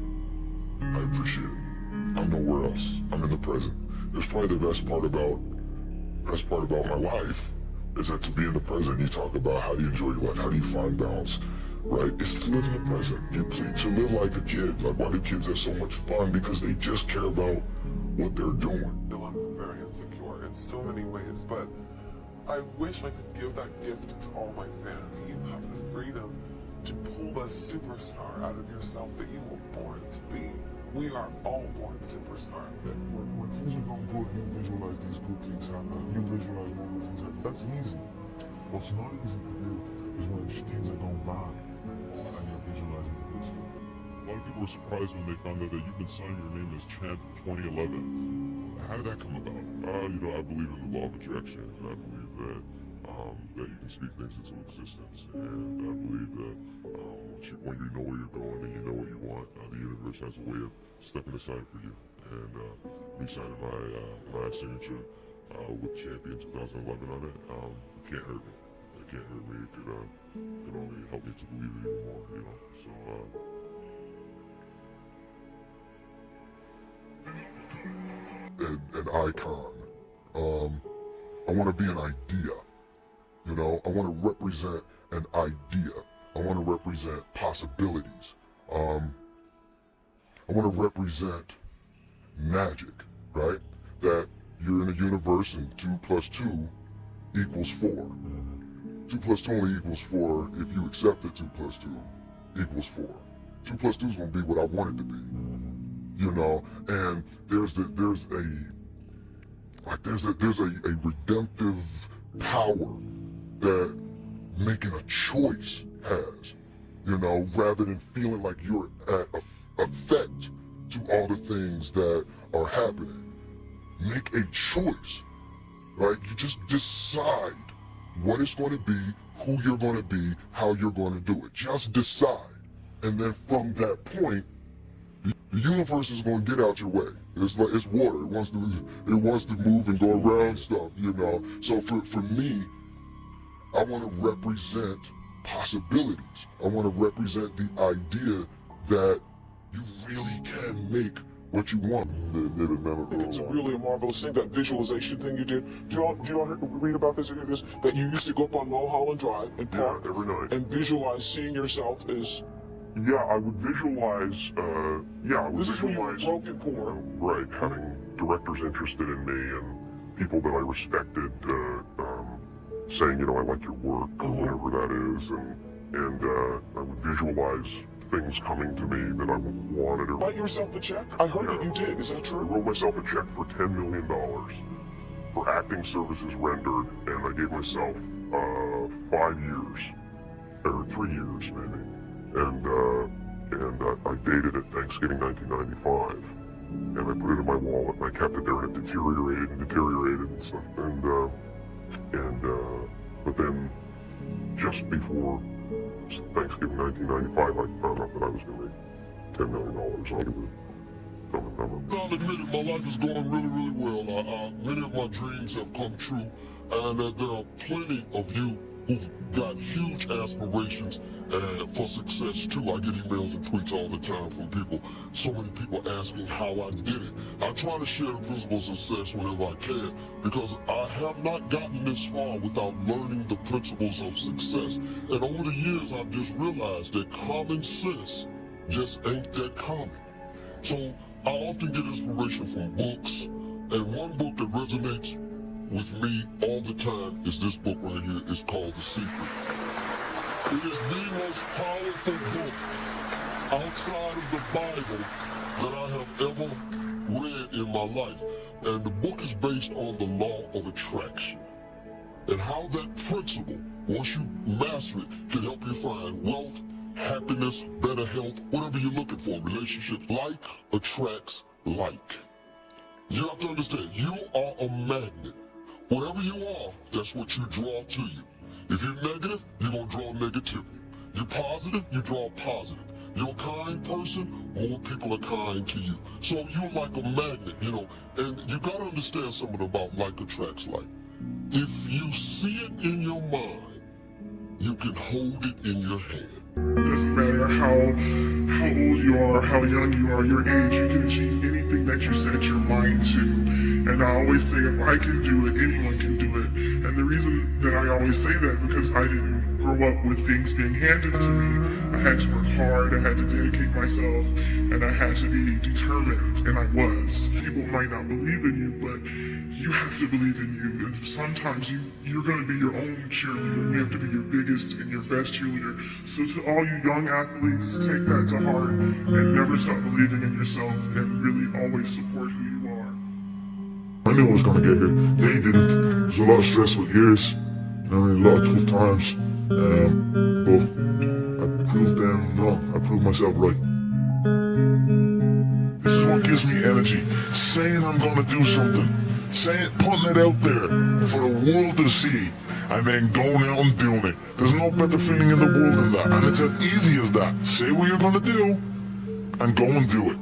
I appreciate it. I'm nowhere else. I'm in the present. It's probably the best part about my life is that to be in the present. You talk about how do you enjoy your life, how do you find balance, right? It's to live in the present. To live like a kid. Like, why do kids have so much fun? Because they just care about what they're doing. I'm very insecure in so many ways, but I wish I could give that gift to all my fans. You have the freedom to pull the superstar out of yourself that you were born to be. We are all born superstars. When things are going good, you visualize these good things happen. You visualize more good things happen. That's easy. What's not easy to do is when things are going bad and you're visualizing the good stuff. A lot of people were surprised when they found out that you've been signing your name as Chad for 2011. How did that come about? I believe in the law of attraction, and I believe that you can speak things into existence, and I believe that when you know where you're going and you know what you want, the universe has a way of stepping aside for you. And me signing my signature with Champion 2011 on it, it can't hurt me. It can't hurt me. It could only help me to believe it even more, So, an icon. I want to be an idea. I want to represent an idea. I want to represent possibilities. I want to represent magic, right? That you're in a universe and 2 + 2 = 4. 2 + 2 only equals 4 if you accept that 2 + 2 = 4. 2 + 2 is going to be what I want it to be. you know. And there's a redemptive power that making a choice has, you know, rather than feeling like you're at effect to all the things that are happening. Make a choice. Like, you just decide what it's going to be, who you're going to be, how you're going to do it. Just decide. And then from that point, the universe is going to get out your way. It's like, it's water. It wants to move and go around stuff, you know. So for me, I want to represent possibilities. I want to represent the idea that you really can make what you want. It's really a marvelous thing, that visualization thing you did. Do you all read about this or hear this? That you used to go up on Mulholland Drive and park every night and visualize seeing yourself as... Yeah, I would visualize, This is when you were broke and poor. Right, having directors interested in me and people that I respected, saying, you know, I like your work, or whatever that is, and I would visualize things coming to me that I wanted. Write yourself a check? I heard that you did. Is that true? I wrote myself a check for $10 million for acting services rendered, and I gave myself 5 years, or 3 years maybe, and I dated it Thanksgiving 1995, and I put it in my wallet, and I kept it there, and it deteriorated and stuff, but then just before Thanksgiving 1995, I found out that I was going to make $10 million. I'll give it a number. I'll admit it, my life is going really, really well. Many of my dreams have come true, and there are plenty of you who've got huge aspirations for success too. I get emails and tweets all the time from people, so many people asking how I did it. I try to share the principles of success whenever I can, because I have not gotten this far without learning the principles of success. And over the years, I've just realized that common sense just ain't that common. So I often get inspiration from books, and one book that resonates with me all the time is this book right here. It's called The Secret. It is the most powerful book outside of the Bible that I have ever read in my life. And the book is based on the law of attraction, and how that principle, once you master it, can help you find wealth, happiness, better health, whatever you're looking for in relationships. Like attracts like. You have to understand, you are a magnet. Whatever you are, that's what you draw to you. If you're negative, you're going to draw negativity. You're positive, you draw positive. You're a kind person, more people are kind to you. So you're like a magnet, you know. And you got to understand something about like attracts like. If you see it in your mind, you can hold it in your hand. It doesn't matter how old you are, how young you are, your age, you can achieve anything that you set your mind to. And I always say, if I can do it, anyone can do it. And the reason that I always say that, because I didn't grow up with things being handed to me. I had to work hard, I had to dedicate myself, and I had to be determined, and I was. People might not believe in you, but you have to believe in you, and sometimes you're going to be your own cheerleader, and you have to be your biggest and your best cheerleader. So to all you young athletes, take that to heart, and never stop believing in yourself, and really always support who you are. I knew I was going to get here. They didn't. There was a lot of stressful years, you know, a lot of tough times, but I proved them wrong. I proved myself right. This is what gives me energy, saying I'm going to do something. Putting it out there for the world to see, and then going out and doing it. There's no better feeling in the world than that, and it's as easy as that. Say what you're gonna do, and go and do it.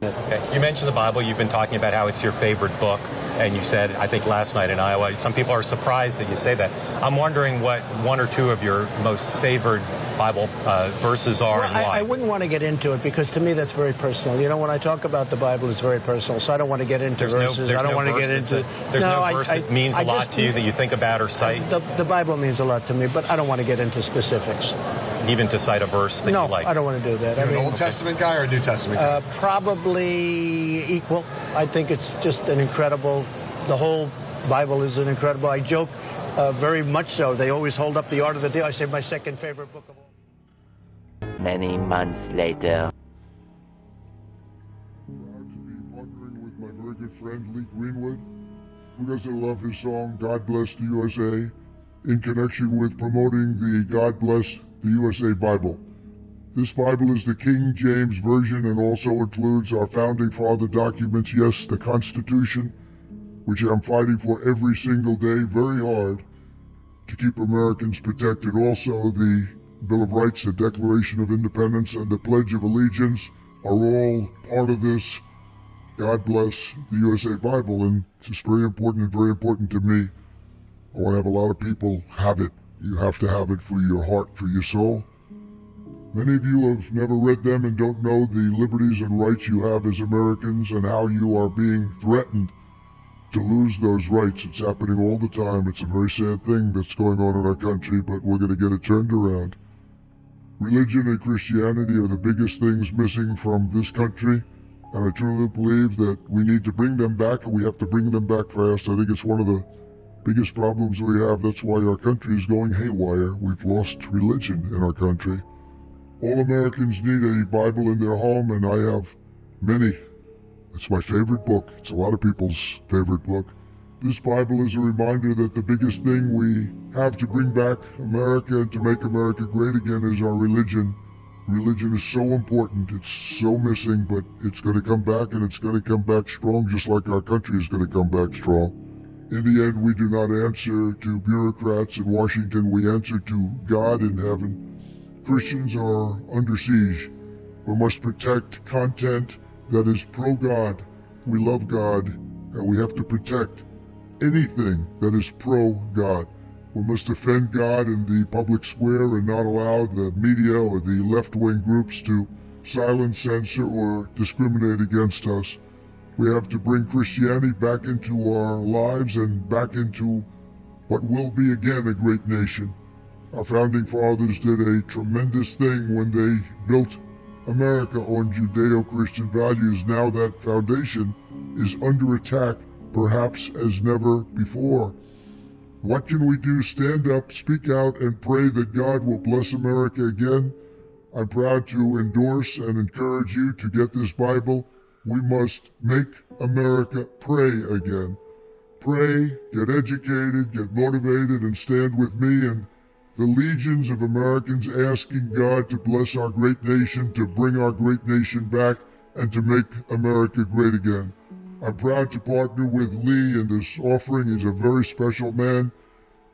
Okay. You mentioned the Bible. You've been talking about how it's your favorite book. And you said, I think last night in Iowa, some people are surprised that you say that. I'm wondering what one or two of your most favored Bible verses are and why. I wouldn't want to get into it because to me that's very personal. You know, when I talk about the Bible, it's very personal. So I don't want to get into verses. I don't want to get into... There's no verse that means a lot to you that you think about or cite? The Bible means a lot to me, but I don't want to get into specifics. Even to cite a verse that you like? No, I don't want to do that. You're an Old Testament guy or a New Testament guy? Probably equal. I think it's just an incredible... The whole Bible is an incredible... I joke very much so. They always hold up the Art of the Deal. I say my second favorite book of all. Many months later. Proud to be partnering with my very good friend Lee Greenwood, who doesn't love his song God Bless the USA, in connection with promoting the God Bless the USA Bible. This Bible is the King James Version and also includes our Founding Father documents, yes, the Constitution, which I'm fighting for every single day very hard to keep Americans protected. Also, the Bill of Rights, the Declaration of Independence, and the Pledge of Allegiance are all part of this God Bless the USA Bible, and it's just very important to me. I want to have a lot of people have it. You have to have it for your heart, for your soul. Many of you have never read them and don't know the liberties and rights you have as Americans and how you are being threatened to lose those rights. It's happening all the time. It's a very sad thing that's going on in our country, but we're going to get it turned around. Religion and Christianity are the biggest things missing from this country, and I truly believe that we need to bring them back, and we have to bring them back fast. I think it's one of the biggest problems we have. That's why our country is going haywire. We've lost religion in our country. All Americans need a Bible in their home, and I have many. It's my favorite book. It's a lot of people's favorite book. This Bible is a reminder that the biggest thing we have to bring back America and to make America great again is our religion. Religion is so important. It's so missing, but it's going to come back, and it's going to come back strong, just like our country is going to come back strong. In the end, we do not answer to bureaucrats in Washington. We answer to God in heaven. Christians are under siege. We must protect content that is pro-God. We love God, and we have to protect anything that is pro-God. We must defend God in the public square and not allow the media or the left-wing groups to silence, censor, or discriminate against us. We have to bring Christianity back into our lives and back into what will be again a great nation. Our founding fathers did a tremendous thing when they built America on Judeo-Christian values. Now that foundation is under attack, perhaps as never before. What can we do? Stand up, speak out, and pray that God will bless America again. I'm proud to endorse and encourage you to get this Bible. We must make America pray again. Pray, get educated, get motivated, and stand with me and the legions of Americans asking God to bless our great nation, to bring our great nation back, and to make America great again. I'm proud to partner with Lee in this offering. He's a very special man,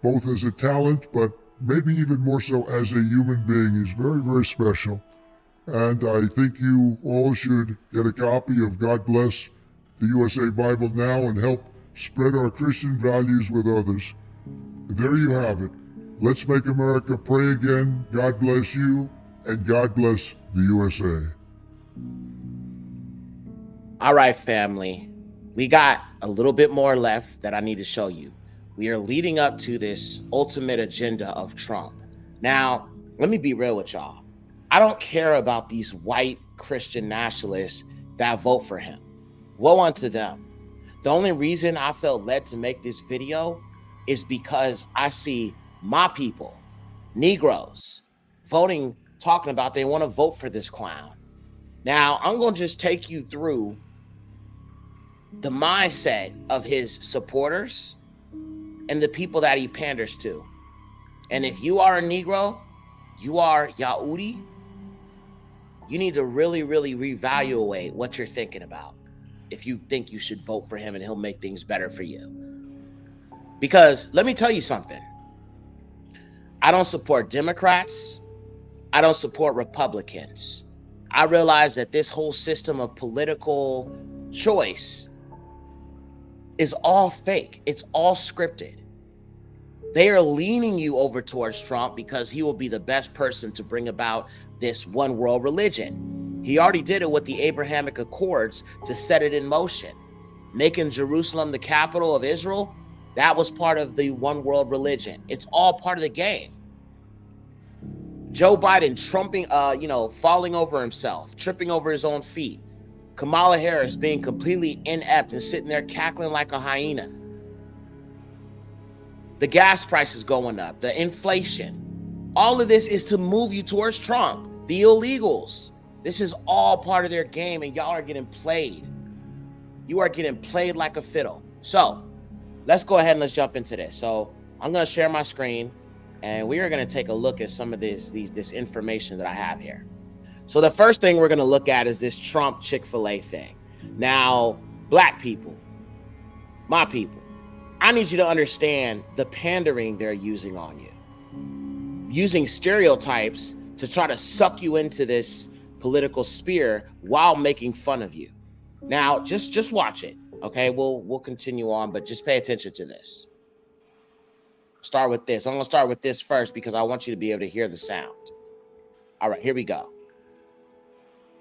both as a talent, but maybe even more so as a human being. He's very, very special. And I think you all should get a copy of God Bless the USA Bible now and help spread our Christian values with others. There you have it. Let's make America pray again. God bless you, and God bless the USA. All right, family. We got a little bit more left that I need to show you. We are leading up to this ultimate agenda of Trump. Now, let me be real with y'all. I don't care about these white Christian nationalists that vote for him. Woe unto them. The only reason I felt led to make this video is because I see my people, Negroes, voting, talking about they want to vote for this clown. Now, I'm going to just take you through the mindset of his supporters and the people that he panders to. And if you are a Negro, you are Yahudi, you need to really, really reevaluate what you're thinking about if you think you should vote for him and he'll make things better for you. Because let me tell you something. I don't support Democrats. I don't support Republicans. I realize that this whole system of political choice is all fake. It's all scripted. They are leaning you over towards Trump because he will be the best person to bring about this one world religion. He already did it with the Abrahamic Accords to set it in motion. Making Jerusalem the capital of Israel, that was part of the one world religion. It's all part of the game. Joe Biden falling over himself, tripping over his own feet. Kamala Harris being completely inept and sitting there cackling like a hyena. The gas prices going up, the inflation. All of this is to move you towards Trump, the illegals. This is all part of their game, and y'all are getting played. You are getting played like a fiddle. So let's go ahead and let's jump into this. So I'm going to share my screen, and we are going to take a look at some of this information that I have here. So the first thing we're going to look at is this Trump Chick-fil-A thing. Now, black people, my people, I need you to understand the pandering they're using on you. Using stereotypes to try to suck you into this political sphere while making fun of you. Now, just watch it, okay? We'll continue on, but just pay attention to this. Start with this. I'm going to start with this first because I want you to be able to hear the sound. All right, here we go.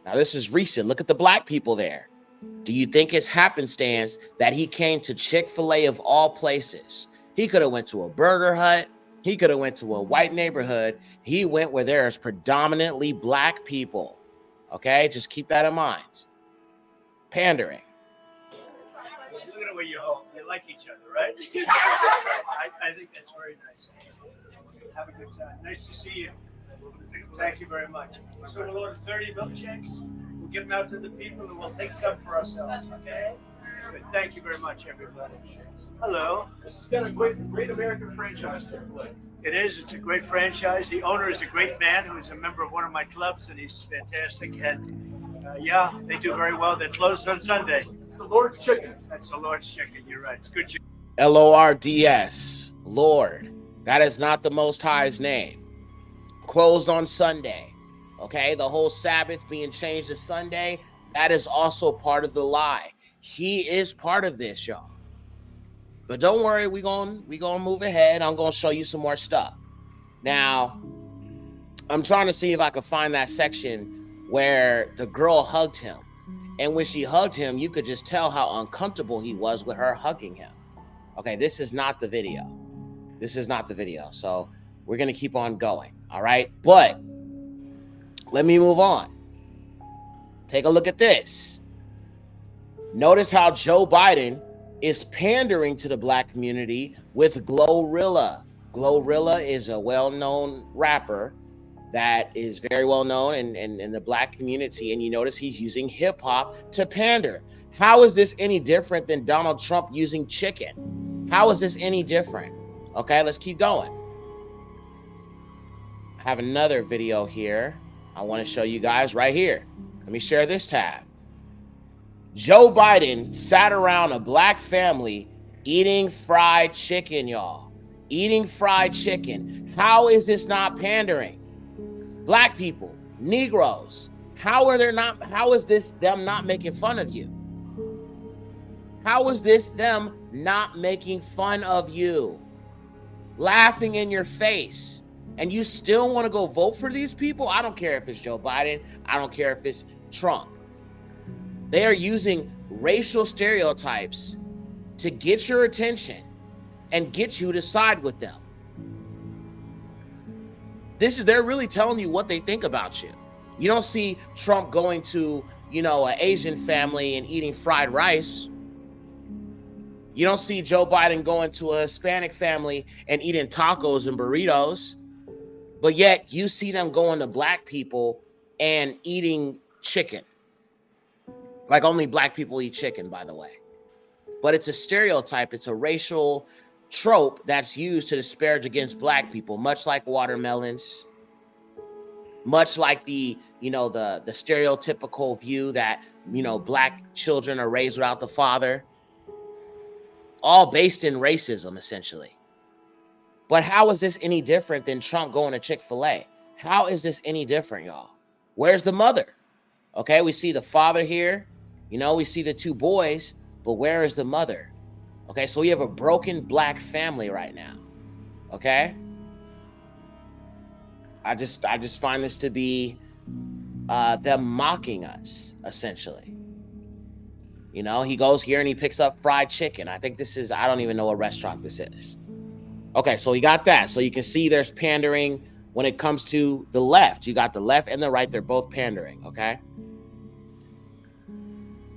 Now, this is recent. Look at the black people there. Do you think it's happenstance that he came to Chick-fil-A of all places? He could have went to a Burger Hut. He could have went to a white neighborhood. He went where there's predominantly black people. Okay, just keep that in mind. Pandering. Look at the way you like each other, right? I think that's very nice. Have a good time. Nice to see you. Thank you very much. So we'll order 30 milkshakes. We'll give them out to the people, and we'll take some for ourselves. Okay? Good. Thank you very much, everybody. Hello. This has got a great American franchise, Chick-fil-A. It is. It's a great franchise. The owner is a great man who is a member of one of my clubs, and he's fantastic. And yeah, they do very well. They're closed on Sunday. The Lord's Chicken. That's the Lord's Chicken. You're right. It's good chicken. LORDS, Lord. That is not the Most High's name. Closed on Sunday. Okay, the whole Sabbath being changed to Sunday, that is also part of the lie. He is part of this, y'all. But don't worry, we gonna move ahead. I'm gonna show you some more stuff. Now, I'm trying to see if I can find that section where the girl hugged him. And when she hugged him, you could just tell how uncomfortable he was with her hugging him. Okay, this is not the video. This is not the video. So we're going to keep on going. All right. But let me move on. Take a look at this. Notice how Joe Biden is pandering to the black community with Glorilla. Glorilla is a well-known rapper that is very well known in the black community. And you notice he's using hip hop to pander. How is this any different than Donald Trump using chicken? How is this any different? Okay, let's keep going. I have another video here I want to show you guys right here. Let me share this tab. Joe Biden sat around a black family eating fried chicken, y'all. Eating fried chicken. How is this not pandering? Black people, Negroes, how is this them not making fun of you? How is this them not making fun of you? Laughing in your face. And you still want to go vote for these people? I don't care if it's Joe Biden. I don't care if it's Trump. They are using racial stereotypes to get your attention and get you to side with them. They're really telling you what they think about you. You don't see Trump going to, an Asian family and eating fried rice. You don't see Joe Biden going to a Hispanic family and eating tacos and burritos. But yet you see them going to black people and eating chicken. Like only black people eat chicken, by the way. But it's a stereotype. It's a racial trope that's used to disparage against black people, much like watermelons, much like the stereotypical view that, black children are raised without the father, all based in racism, essentially. But how is this any different than Trump going to Chick-fil-A? How is this any different, y'all? Where's the mother? Okay, we see the father here. You know, we see the two boys, but where is the mother? Okay, so we have a broken black family right now. Okay, I just find this to be them mocking us, essentially. You know, he goes here and he picks up fried chicken. I think this is, I don't even know what restaurant this is. Okay, so you got that. So you can see there's pandering when it comes to the left. You got the left and the right, they're both pandering, okay?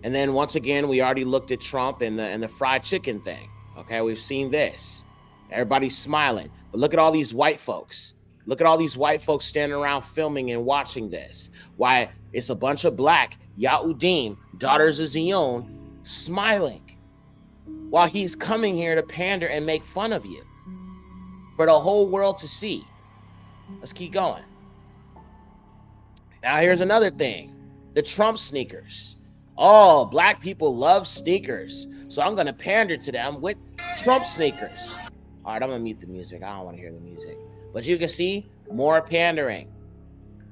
And then once again, we already looked at Trump and the fried chicken thing. Okay, we've seen this. Everybody's smiling. But look at all these white folks. Look at all these white folks standing around filming and watching this. Why, it's a bunch of black Yahudim, daughters of Zion, smiling while he's coming here to pander and make fun of you for the whole world to see. Let's keep going. Now here's another thing. The Trump sneakers. Oh, black people love sneakers. So I'm going to pander to them with Trump sneakers. All right, I'm going to mute the music. I don't want to hear the music. But you can see more pandering.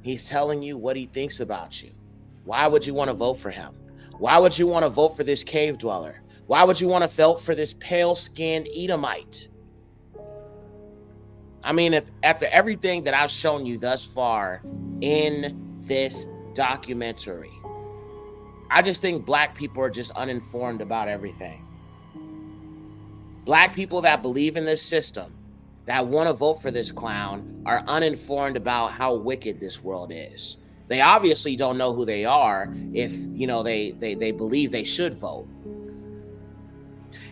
He's telling you what he thinks about you. Why would you want to vote for him? Why would you want to vote for this cave dweller? Why would you want to vote for this pale-skinned Edomite? I mean, after everything that I've shown you thus far in this documentary, I just think black people are just uninformed about everything. Black people that believe in this system, that want to vote for this clown, are uninformed about how wicked this world is. They obviously don't know who they are if, you know, they believe they should vote.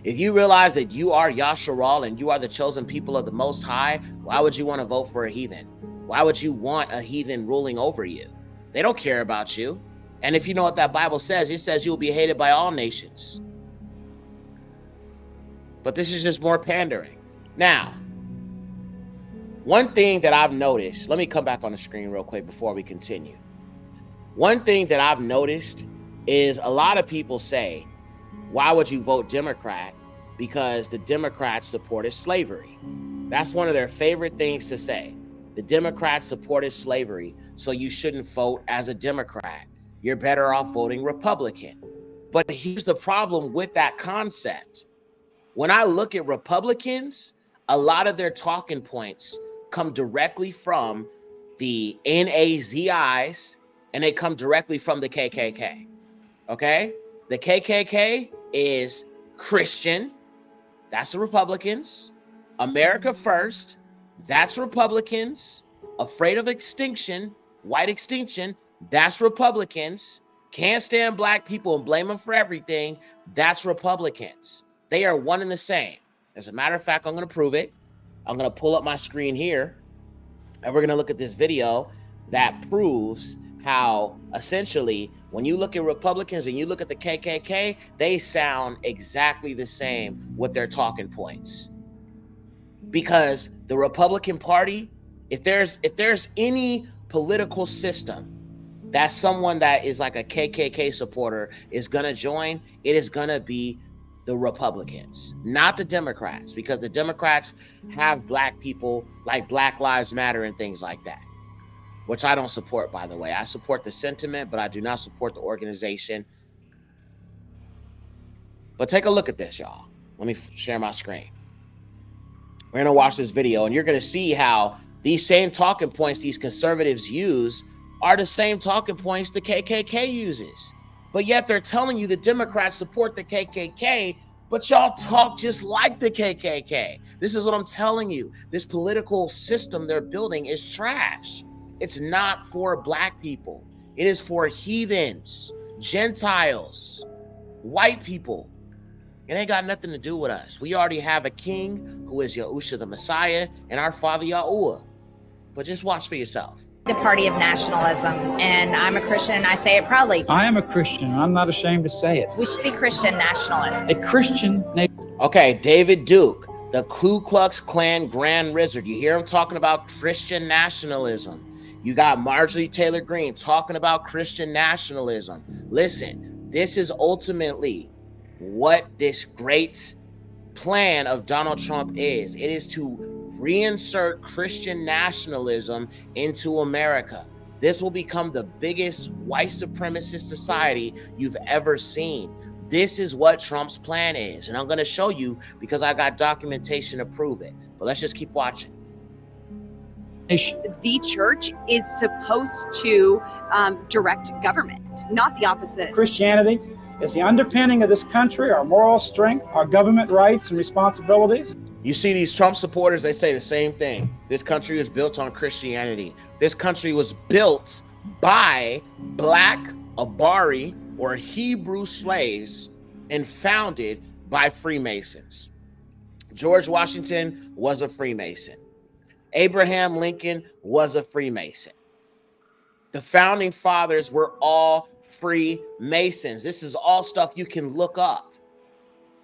If you realize that you are Yasharal and you are the chosen people of the Most High, why would you want to vote for a heathen? Why would you want a heathen ruling over you? They don't care about you. And if you know what that Bible says, it says you'll be hated by all nations. But this is just more pandering. Now, one thing that I've noticed, let me come back on the screen real quick before we continue. One thing that I've noticed is a lot of people say, why would you vote Democrat? Because the Democrats supported slavery. That's one of their favorite things to say. The Democrats supported slavery, so you shouldn't vote as a Democrat. You're better off voting Republican. But here's the problem with that concept. When I look at Republicans, a lot of their talking points come directly from the Nazis, and they come directly from the KKK. Okay? The KKK is Christian. That's the Republicans. America First. That's Republicans. Afraid of extinction, white extinction. That's Republicans. Can't stand black people and blame them for everything. That's Republicans. They are one and the same. As a matter of fact, I'm going to prove it. I'm going to pull up my screen here, and we're going to look at this video that proves how essentially when you look at Republicans and you look at the KKK, they sound exactly the same with their talking points. Because the Republican Party, if there's any political system that someone that is like a KKK supporter is going to join, it is going to be the Republicans, not the Democrats, because the Democrats have black people like Black Lives Matter and things like that, which I don't support, by the way. I support the sentiment, but I do not support the organization. But take a look at this, y'all. Let me share my screen. We're going to watch this video, and you're going to see how these same talking points these conservatives use are the same talking points the KKK uses. But yet they're telling you the Democrats support the KKK, but y'all talk just like the KKK. This is what I'm telling you. This political system they're building is trash. It's not for black people. It is for heathens, Gentiles, white people. It ain't got nothing to do with us. We already have a king who is Yahusha the Messiah and our father Yahuwah. But just watch for yourself. The party of nationalism, and I'm a Christian and I say it proudly. I am a Christian. I'm not ashamed to say it. We should be Christian nationalists. A Christian Okay, David Duke, the Ku Klux Klan Grand Wizard. You hear him talking about Christian nationalism. You got Marjorie Taylor Greene talking about Christian nationalism. Listen, this is ultimately what this great plan of Donald Trump is. It is to reinsert Christian nationalism into America. This will become the biggest white supremacist society you've ever seen. This is what Trump's plan is. And I'm going to show you because I got documentation to prove it. But let's just keep watching. The church is supposed to direct government, not the opposite. Christianity is the underpinning of this country, our moral strength, our government rights and responsibilities. You see these Trump supporters, they say the same thing. This country is built on Christianity. This country was built by Black, Abari, or Hebrew slaves and founded by Freemasons. George Washington was a Freemason. Abraham Lincoln was a Freemason. The founding fathers were all Freemasons. This is all stuff you can look up.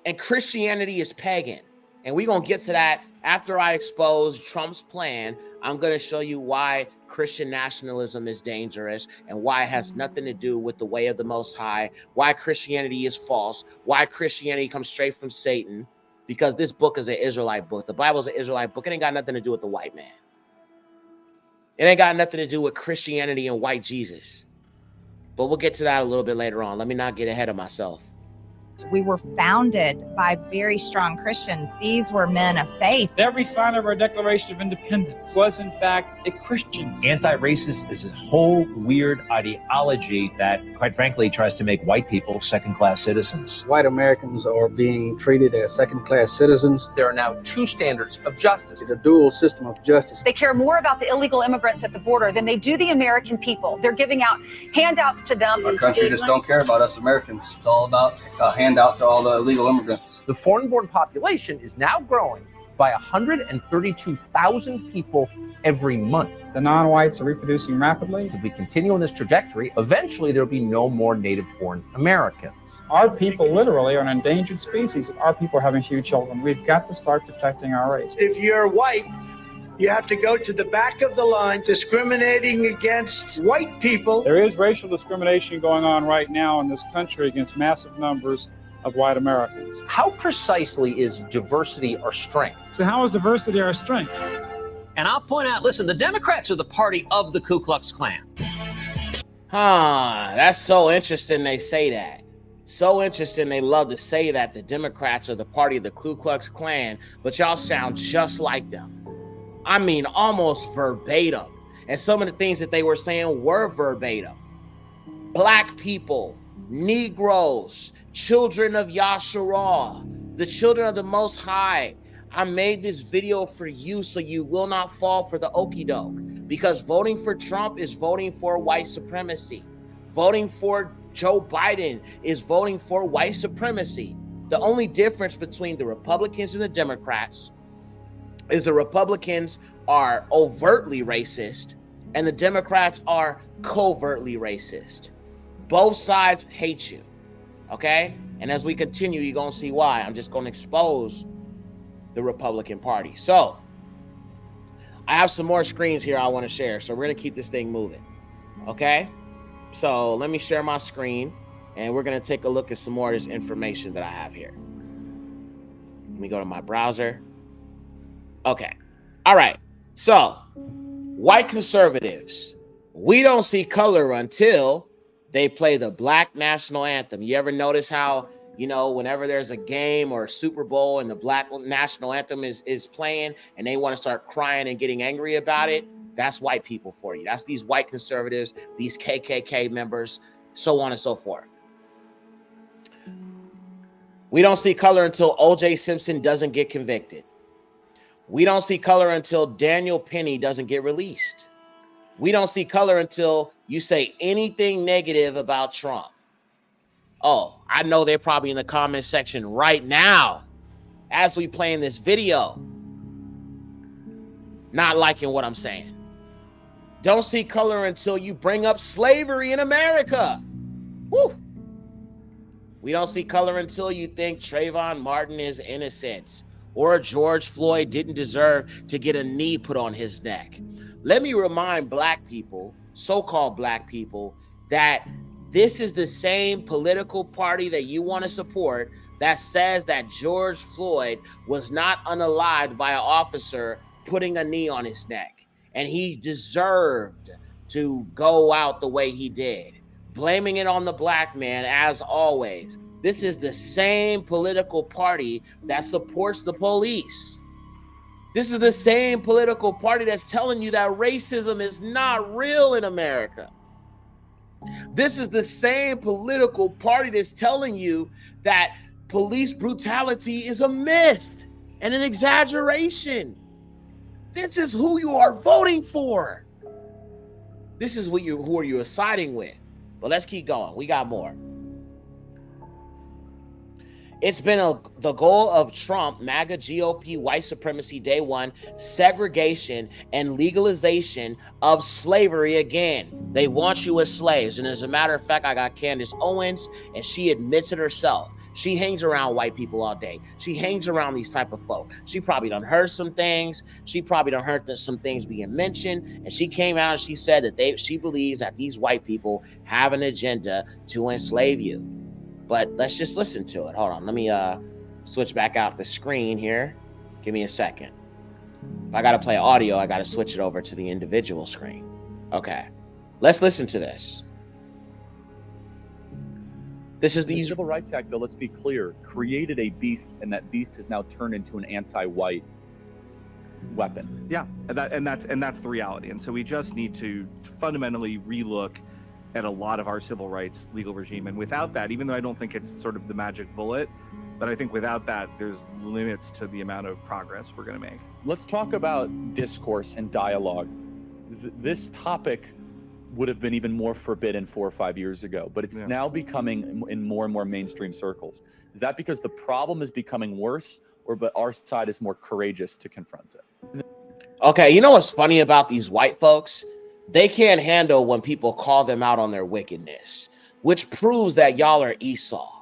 And Christianity is pagan. And we're going to get to that after I expose Trump's plan. I'm going to show you why Christian nationalism is dangerous and why it has nothing to do with the way of the Most High, why Christianity is false, why Christianity comes straight from Satan, because this book is an Israelite book. The Bible is an Israelite book. It ain't got nothing to do with the white man. It ain't got nothing to do with Christianity and white Jesus. But we'll get to that a little bit later on. Let me not get ahead of myself. We were founded by very strong Christians. These were men of faith. Every sign of our Declaration of Independence was, in fact, a Christian. Anti-racist is a whole weird ideology that, quite frankly, tries to make white people second-class citizens. White Americans are being treated as second-class citizens. There are now two standards of justice. It's a dual system of justice. They care more about the illegal immigrants at the border than they do the American people. They're giving out handouts to them. Our country just don't care about us Americans. It's all about handout to all the illegal immigrants. The foreign-born population is now growing by 132,000 people every month. The non-whites are reproducing rapidly. If we continue on this trajectory, eventually there'll be no more native-born Americans. Our people literally are an endangered species. Our people are having few children. We've got to start protecting our race. If you're white, you have to go to the back of the line, discriminating against white people. There is racial discrimination going on right now in this country against massive numbers of white Americans. How precisely is diversity our strength? So how is diversity our strength? And I'll point out, listen, the Democrats are the party of the Ku Klux Klan. That's so interesting they say that. So interesting they love to say that the Democrats are the party of the Ku Klux Klan, but y'all sound just like them. I mean, almost verbatim. And some of the things that they were saying were verbatim. Black people, Negroes, children of Yahshua, the children of the Most High. I made this video for you so you will not fall for the okie doke, because voting for Trump is voting for white supremacy. Voting for Joe Biden is voting for white supremacy. The only difference between the Republicans and the Democrats is the Republicans are overtly racist and the Democrats are covertly racist. Both sides hate you. Okay? And as we continue, you're going to see why. I'm just going to expose the Republican Party. So, I have some more screens here I want to share. So, we're going to keep this thing moving. Okay? So, let me share my screen. And we're going to take a look at some more of this information that I have here. Let me go to my browser. Okay. All right. So, white conservatives. We don't see color until they play the Black national anthem. You ever notice how, whenever there's a game or a Super Bowl and the Black national anthem is playing and they want to start crying and getting angry about it? That's white people for you. That's these white conservatives, these KKK members, so on and so forth. We don't see color until O.J. Simpson doesn't get convicted. We don't see color until Daniel Penny doesn't get released. We don't see color until you say anything negative about Trump. Oh, I know they're probably in the comment section right now as we play in this video, not liking what I'm saying. Don't see color until you bring up slavery in America. Woo. We don't see color until you think Trayvon Martin is innocent or George Floyd didn't deserve to get a knee put on his neck. Let me remind black people, so-called black people, that this is the same political party that you want to support that says that George Floyd was not unalived by an officer putting a knee on his neck. And he deserved to go out the way he did, blaming it on the black man as always. This is the same political party that supports the police. This is the same political party that's telling you that racism is not real in America. This is the same political party that's telling you that police brutality is a myth and an exaggeration. This is who you are voting for. This is who you're siding with. But let's keep going. We got more. It's been the goal of Trump, MAGA GOP, white supremacy, day one, segregation and legalization of slavery again. They want you as slaves. And as a matter of fact, I got Candace Owens, and she admits it herself. She hangs around white people all day. She hangs around these type of folk. She probably done heard some things. She probably done heard some things being mentioned. And she came out and she said that she believes that these white people have an agenda to enslave you. But let's just listen to it. Hold on. Let me switch back out the screen here. Give me a second. If I got to play audio, I got to switch it over to the individual screen. Okay. Let's listen to this. This is the Civil Rights Act, though, let's be clear, created a beast, and that beast has now turned into an anti-white weapon. Yeah, and that's the reality. And so we just need to fundamentally relook at a lot of our civil rights legal regime. And without that, even though I don't think it's sort of the magic bullet, but I think without that, there's limits to the amount of progress we're going to make. Let's talk about discourse and dialogue. This topic would have been even more forbidden 4 or 5 years ago, but it's now becoming in more and more mainstream circles. Is that because the problem is becoming worse, or but our side is more courageous to confront it? Okay, you know what's funny about these white folks? They can't handle when people call them out on their wickedness, which proves that y'all are Esau.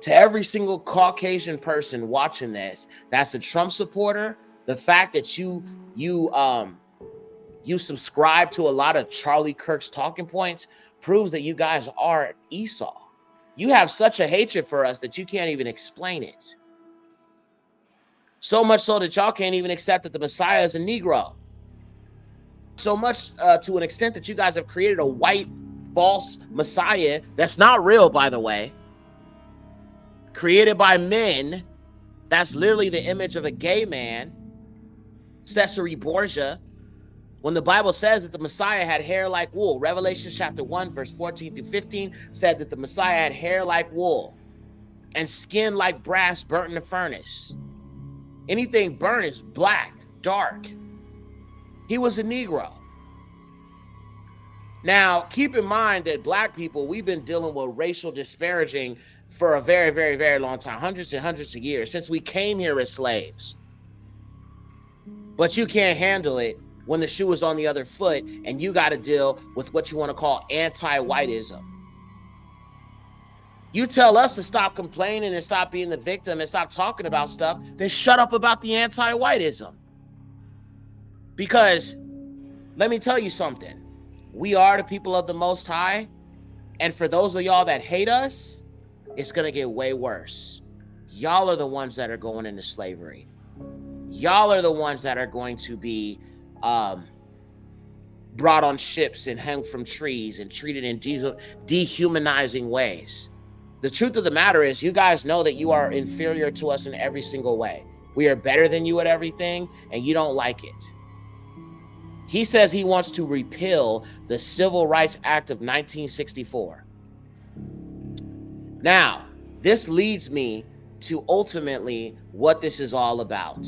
To every single Caucasian person watching this, that's a Trump supporter. The fact that you subscribe to a lot of Charlie Kirk's talking points proves that you guys are Esau. You have such a hatred for us that you can't even explain it. So much so that y'all can't even accept that the Messiah is a Negro. So much to an extent that you guys have created a white false Messiah that's not real, by the way, created by men. That's literally the image of a gay man, Caesar Borgia, when the Bible says that the Messiah had hair like wool. Revelation chapter 1, verse 14 through 15 said that the Messiah had hair like wool and skin like brass burnt in the furnace. Anything burnt is black, dark. He was a Negro. Now, keep in mind that black people, we've been dealing with racial disparaging for a very, very, very long time, hundreds and hundreds of years, since we came here as slaves. But you can't handle it when the shoe is on the other foot and you got to deal with what you want to call anti-whiteism. You tell us to stop complaining and stop being the victim and stop talking about stuff, then shut up about the anti-whiteism. Because let me tell you something. We are the people of the Most High. And for those of y'all that hate us, it's going to get way worse. Y'all are the ones that are going into slavery. Y'all are the ones that are going to be brought on ships and hung from trees and treated in dehumanizing ways. The truth of the matter is, you guys know that you are inferior to us in every single way. We are better than you at everything, and you don't like it. He says he wants to repeal the Civil Rights Act of 1964. Now, this leads me to ultimately what this is all about.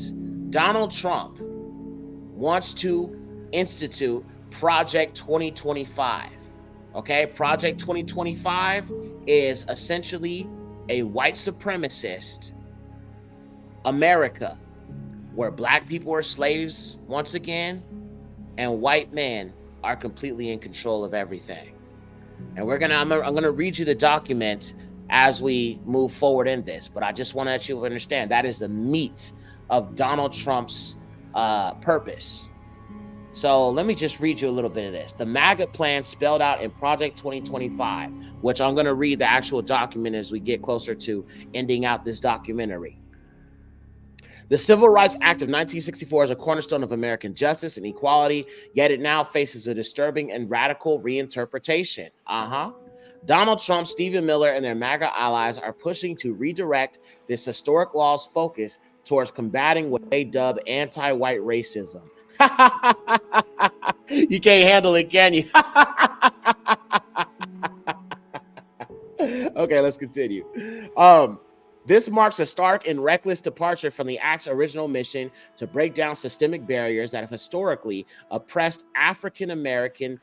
Donald Trump wants to institute Project 2025. Okay, Project 2025 is essentially a white supremacist America where black people are slaves once again, and white men are completely in control of everything. And I'm gonna read you the document as we move forward in this, but I just want to let you understand that is the meat of Donald Trump's purpose. So let me just read you a little bit of this. The MAGA plan spelled out in Project 2025, which I'm going to read the actual document as we get closer to ending out this documentary. The Civil Rights Act of 1964 is a cornerstone of American justice and equality, yet it now faces a disturbing and radical reinterpretation. Donald Trump, Stephen Miller, and their MAGA allies are pushing to redirect this historic law's focus towards combating what they dub anti-white racism. You can't handle it, can you? Okay, let's continue. This marks a stark and reckless departure from the Act's original mission to break down systemic barriers that have historically oppressed African Americans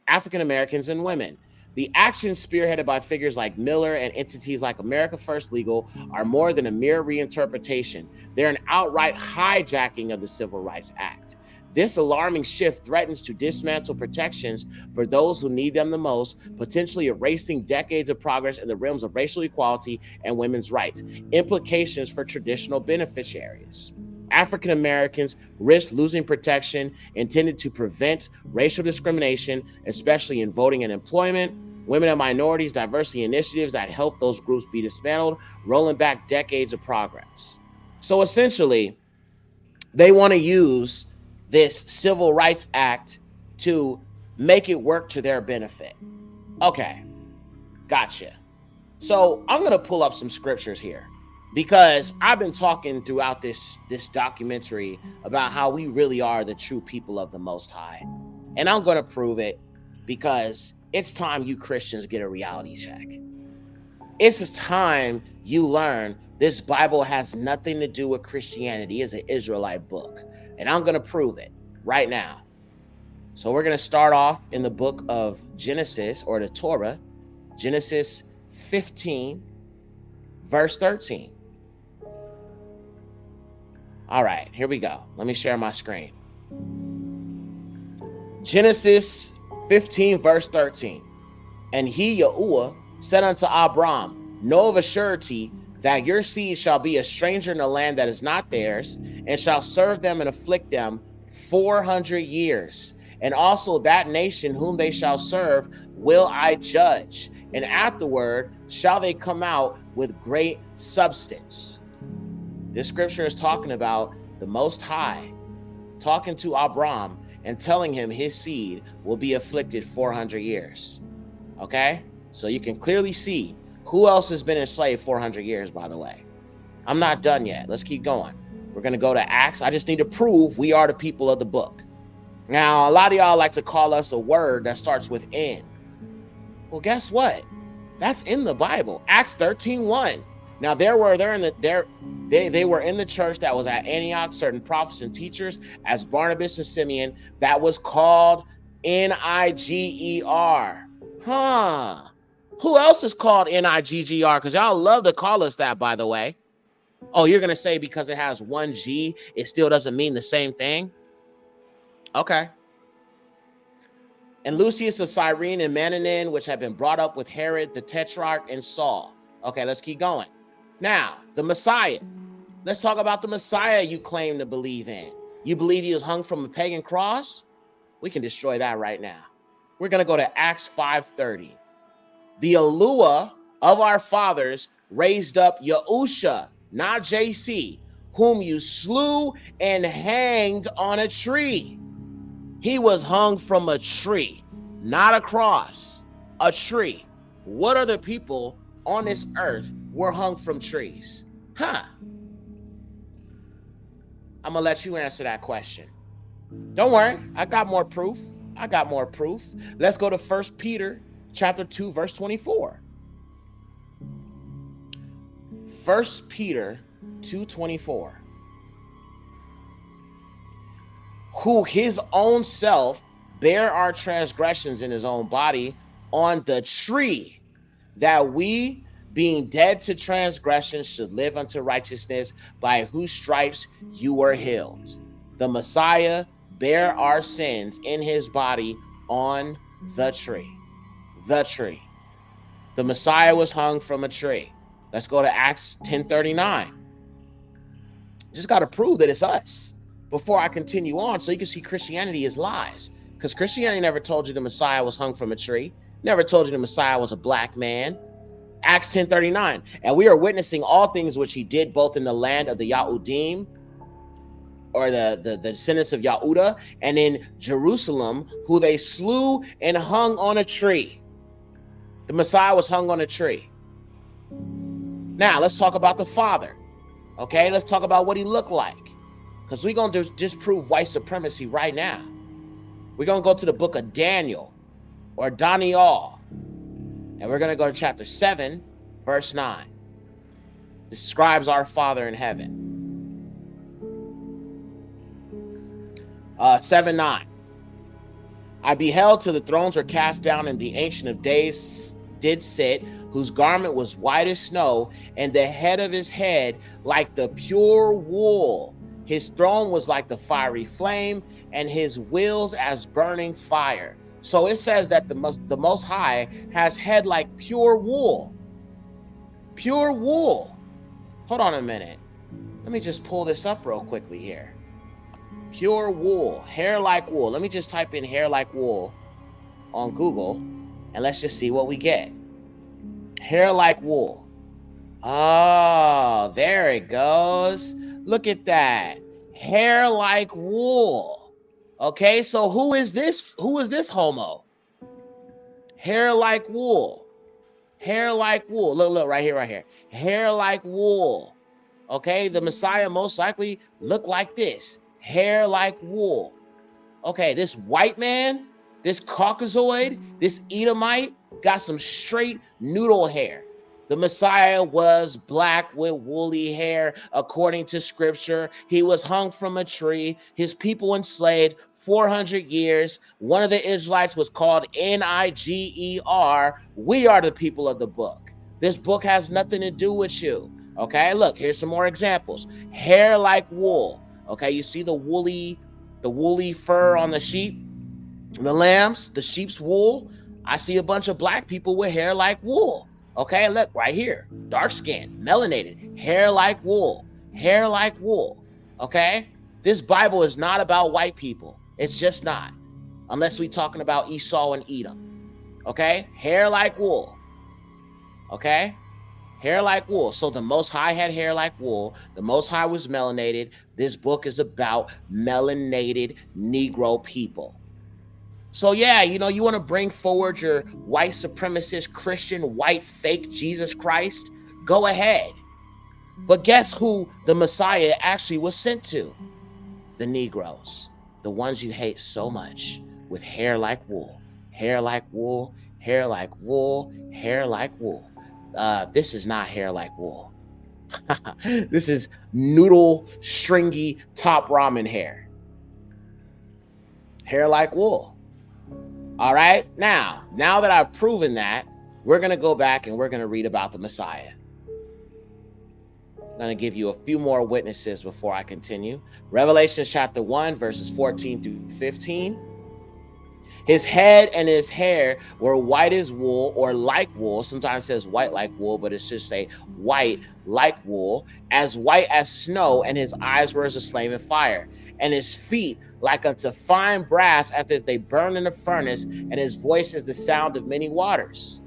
and women. The actions spearheaded by figures like Miller and entities like America First Legal are more than a mere reinterpretation. They're an outright hijacking of the Civil Rights Act. This alarming shift threatens to dismantle protections for those who need them the most, potentially erasing decades of progress in the realms of racial equality and women's rights. Implications for traditional beneficiaries. African Americans risk losing protection intended to prevent racial discrimination, especially in voting and employment. Women and minorities, diversity initiatives that help those groups be dismantled, rolling back decades of progress. So essentially, they want to use this Civil Rights Act to make it work to their benefit. Okay, gotcha. So I'm going to pull up some scriptures here because I've been talking throughout this documentary about how we really are the true people of the Most High. And I'm going to prove it because it's time you Christians get a reality check. It's time you learn this Bible has nothing to do with Christianity. It's an Israelite book. And I'm going to prove it right now. So we're going to start off in the book of Genesis, or the Torah, Genesis 15, verse 13. All right, here we go. Let me share my screen. Genesis 15, verse 13. And he, Yahuwah, said unto Abram, know of a surety that your seed shall be a stranger in a land that is not theirs, and shall serve them and afflict them 400 years. And also that nation whom they shall serve will I judge, and afterward shall they come out with great substance. This scripture is talking about the Most High talking to Abram and telling him his seed will be afflicted 400 years. Okay? So you can clearly see who else has been enslaved 400 years, by the way. I'm not done yet. Let's keep going. We're going to go to Acts. I just need to prove we are the people of the book. Now, a lot of y'all like to call us a word that starts with N. Well, guess what? That's in the Bible. Acts 13:1. Now, they were in the church that was at Antioch, certain prophets and teachers, as Barnabas and Simeon, that was called Niger. Who else is called Niggr? Because y'all love to call us that, by the way. Oh, you're going to say because it has one G, it still doesn't mean the same thing? Okay. And Lucius of Cyrene and Mananin, which had been brought up with Herod the Tetrarch and Saul. Okay, let's keep going. Now, the Messiah. Let's talk about the Messiah you claim to believe in. You believe he was hung from a pagan cross? We can destroy that right now. We're going to go to Acts 5:30. The Eluah of our fathers raised up Yahusha, not JC, whom you slew and hanged on a tree. He was hung from a tree, not a cross, a tree. What other people on this earth were hung from trees? I'm going to let you answer that question. Don't worry, I got more proof. Let's go to 1 Peter chapter 2, verse 24. 1 Peter 2:24. Who his own self bare our transgressions in his own body on the tree, that we, being dead to transgressions, should live unto righteousness, by whose stripes you were healed. The Messiah bare our sins in his body on the tree. The tree. The Messiah was hung from a tree. Let's go to Acts 10:39. Just got to prove that it's us before I continue on, so you can see Christianity is lies. Because Christianity never told you the Messiah was hung from a tree. Never told you the Messiah was a black man. Acts 10:39. And we are witnessing all things which he did both in the land of the Yahudim, or the descendants of Yahudah, and in Jerusalem, who they slew and hung on a tree. The Messiah was hung on a tree. Now, let's talk about the Father. Okay, let's talk about what he looked like, because we're going to disprove white supremacy right now. We're going to go to the book of Daniel, or Daniel, and we're going to go to chapter 7, verse 9. Describes our Father in heaven. 7:9. I beheld till the thrones were cast down, and the Ancient of Days did sit, whose garment was white as snow, and the head of his head like the pure wool. His throne was like the fiery flame, and his wheels as burning fire. So it says that the Most High has head like pure wool. Pure wool. Hold on a minute. Let me just pull this up real quickly here. Pure wool, hair like wool. Let me just type in hair like wool on Google, and let's just see what we get. Hair like wool. Oh, there it goes. Look at that. Hair like wool. Okay, so who is this? Who is this homo? Hair like wool. Hair like wool. Look, right here. Hair like wool. Okay, the Messiah most likely looked like this. Hair like wool. Okay, this white man, this Caucasoid, this Edomite got some straight noodle hair. The Messiah was black with woolly hair, according to scripture. He was hung from a tree. His people enslaved 400 years. One of the Israelites was called Niger. We are the people of the book. This book has nothing to do with you. Okay, look, here's some more examples. Hair like wool. Okay, you see the woolly fur on the sheep, the lambs, the sheep's wool. I see a bunch of black people with hair like wool. Okay, look right here. Dark skin, melanated, hair like wool. Hair like wool. Okay? This Bible is not about white people. It's just not. Unless we're talking about Esau and Edom. Okay? Hair like wool. Okay? Hair like wool. So the Most High had hair like wool. The Most High was melanated. This book is about melanated Negro people. So yeah, you know, you want to bring forward your white supremacist Christian white fake Jesus Christ? Go ahead. But guess who the Messiah actually was sent to? The Negroes. The ones you hate so much, with hair like wool. Hair like wool. Hair like wool. Hair like wool. This is not hair like wool. This is noodle, stringy, top ramen hair. Hair like wool. All right, now that I've proven that, we're going to go back and we're going to read about the Messiah. I'm going to give you a few more witnesses before I continue. Revelation chapter 1, verses 14 through 15. His head and his hair were white as wool, or like wool. Sometimes it says white like wool, but it should say white like wool, as white as snow, and his eyes were as a flame of fire, and his feet like unto fine brass, as if they burn in a furnace, and his voice is the sound of many waters.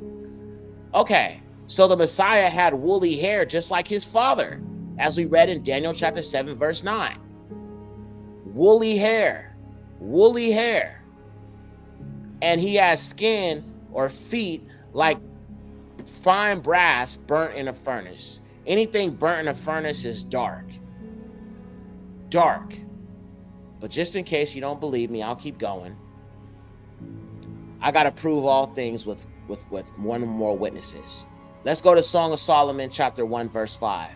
Okay, so the Messiah had woolly hair just like his father, as we read in Daniel chapter 7, verse 9. Woolly hair, woolly hair. And he has skin or feet like fine brass burnt in a furnace. Anything burnt in a furnace is dark. Dark. But just in case you don't believe me, I'll keep going. I got to prove all things with one or more witnesses. Let's go to Song of Solomon, chapter 1, verse 5.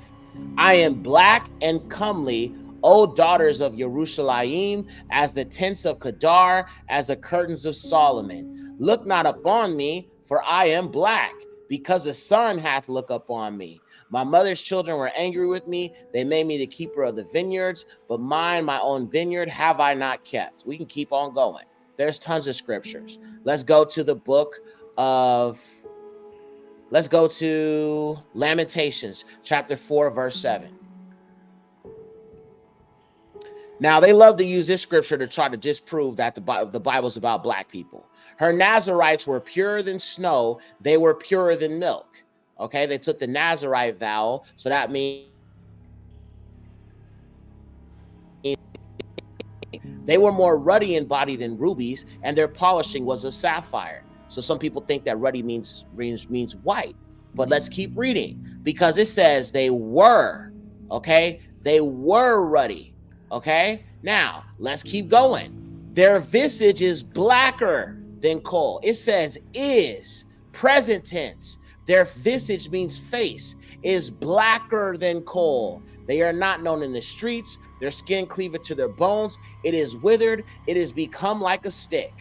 I am black and comely, O daughters of Jerusalem, as the tents of Kedar, as the curtains of Solomon. Look not upon me, for I am black, because the sun hath looked upon me. My mother's children were angry with me. They made me the keeper of the vineyards, but mine, my own vineyard, have I not kept. We can keep on going. There's tons of scriptures. Let's go to the book of, let's go to Lamentations, chapter 4, verse 7. Now, they love to use this scripture to try to disprove that the Bible's about black people. Her Nazarites were purer than snow. They were purer than milk. Okay, they took the Nazarite vow, so that means they were more ruddy in body than rubies, and their polishing was a sapphire. So some people think that ruddy means white. But let's keep reading, because it says they were, okay? They were ruddy, okay? Now, let's keep going. Their visage is blacker than coal. It says is, present tense. Their visage means face, is blacker than coal. They are not known in the streets. Their skin cleaveth to their bones. It is withered. It is become like a stick.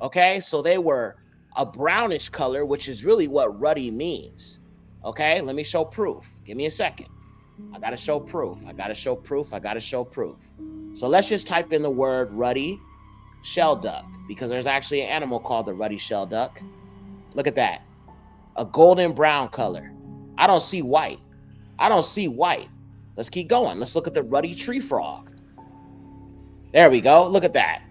Okay, so they were a brownish color, which is really what ruddy means. Okay, let me show proof. Give me a second. I gotta show proof. I gotta show proof. I gotta show proof. So let's just type in the word ruddy shell duck, because there's actually an animal called the ruddy shell duck. Look at that. A golden brown color. I don't see white. I don't see white. Let's keep going. Let's look at the ruddy tree frog. There we go. Look at that.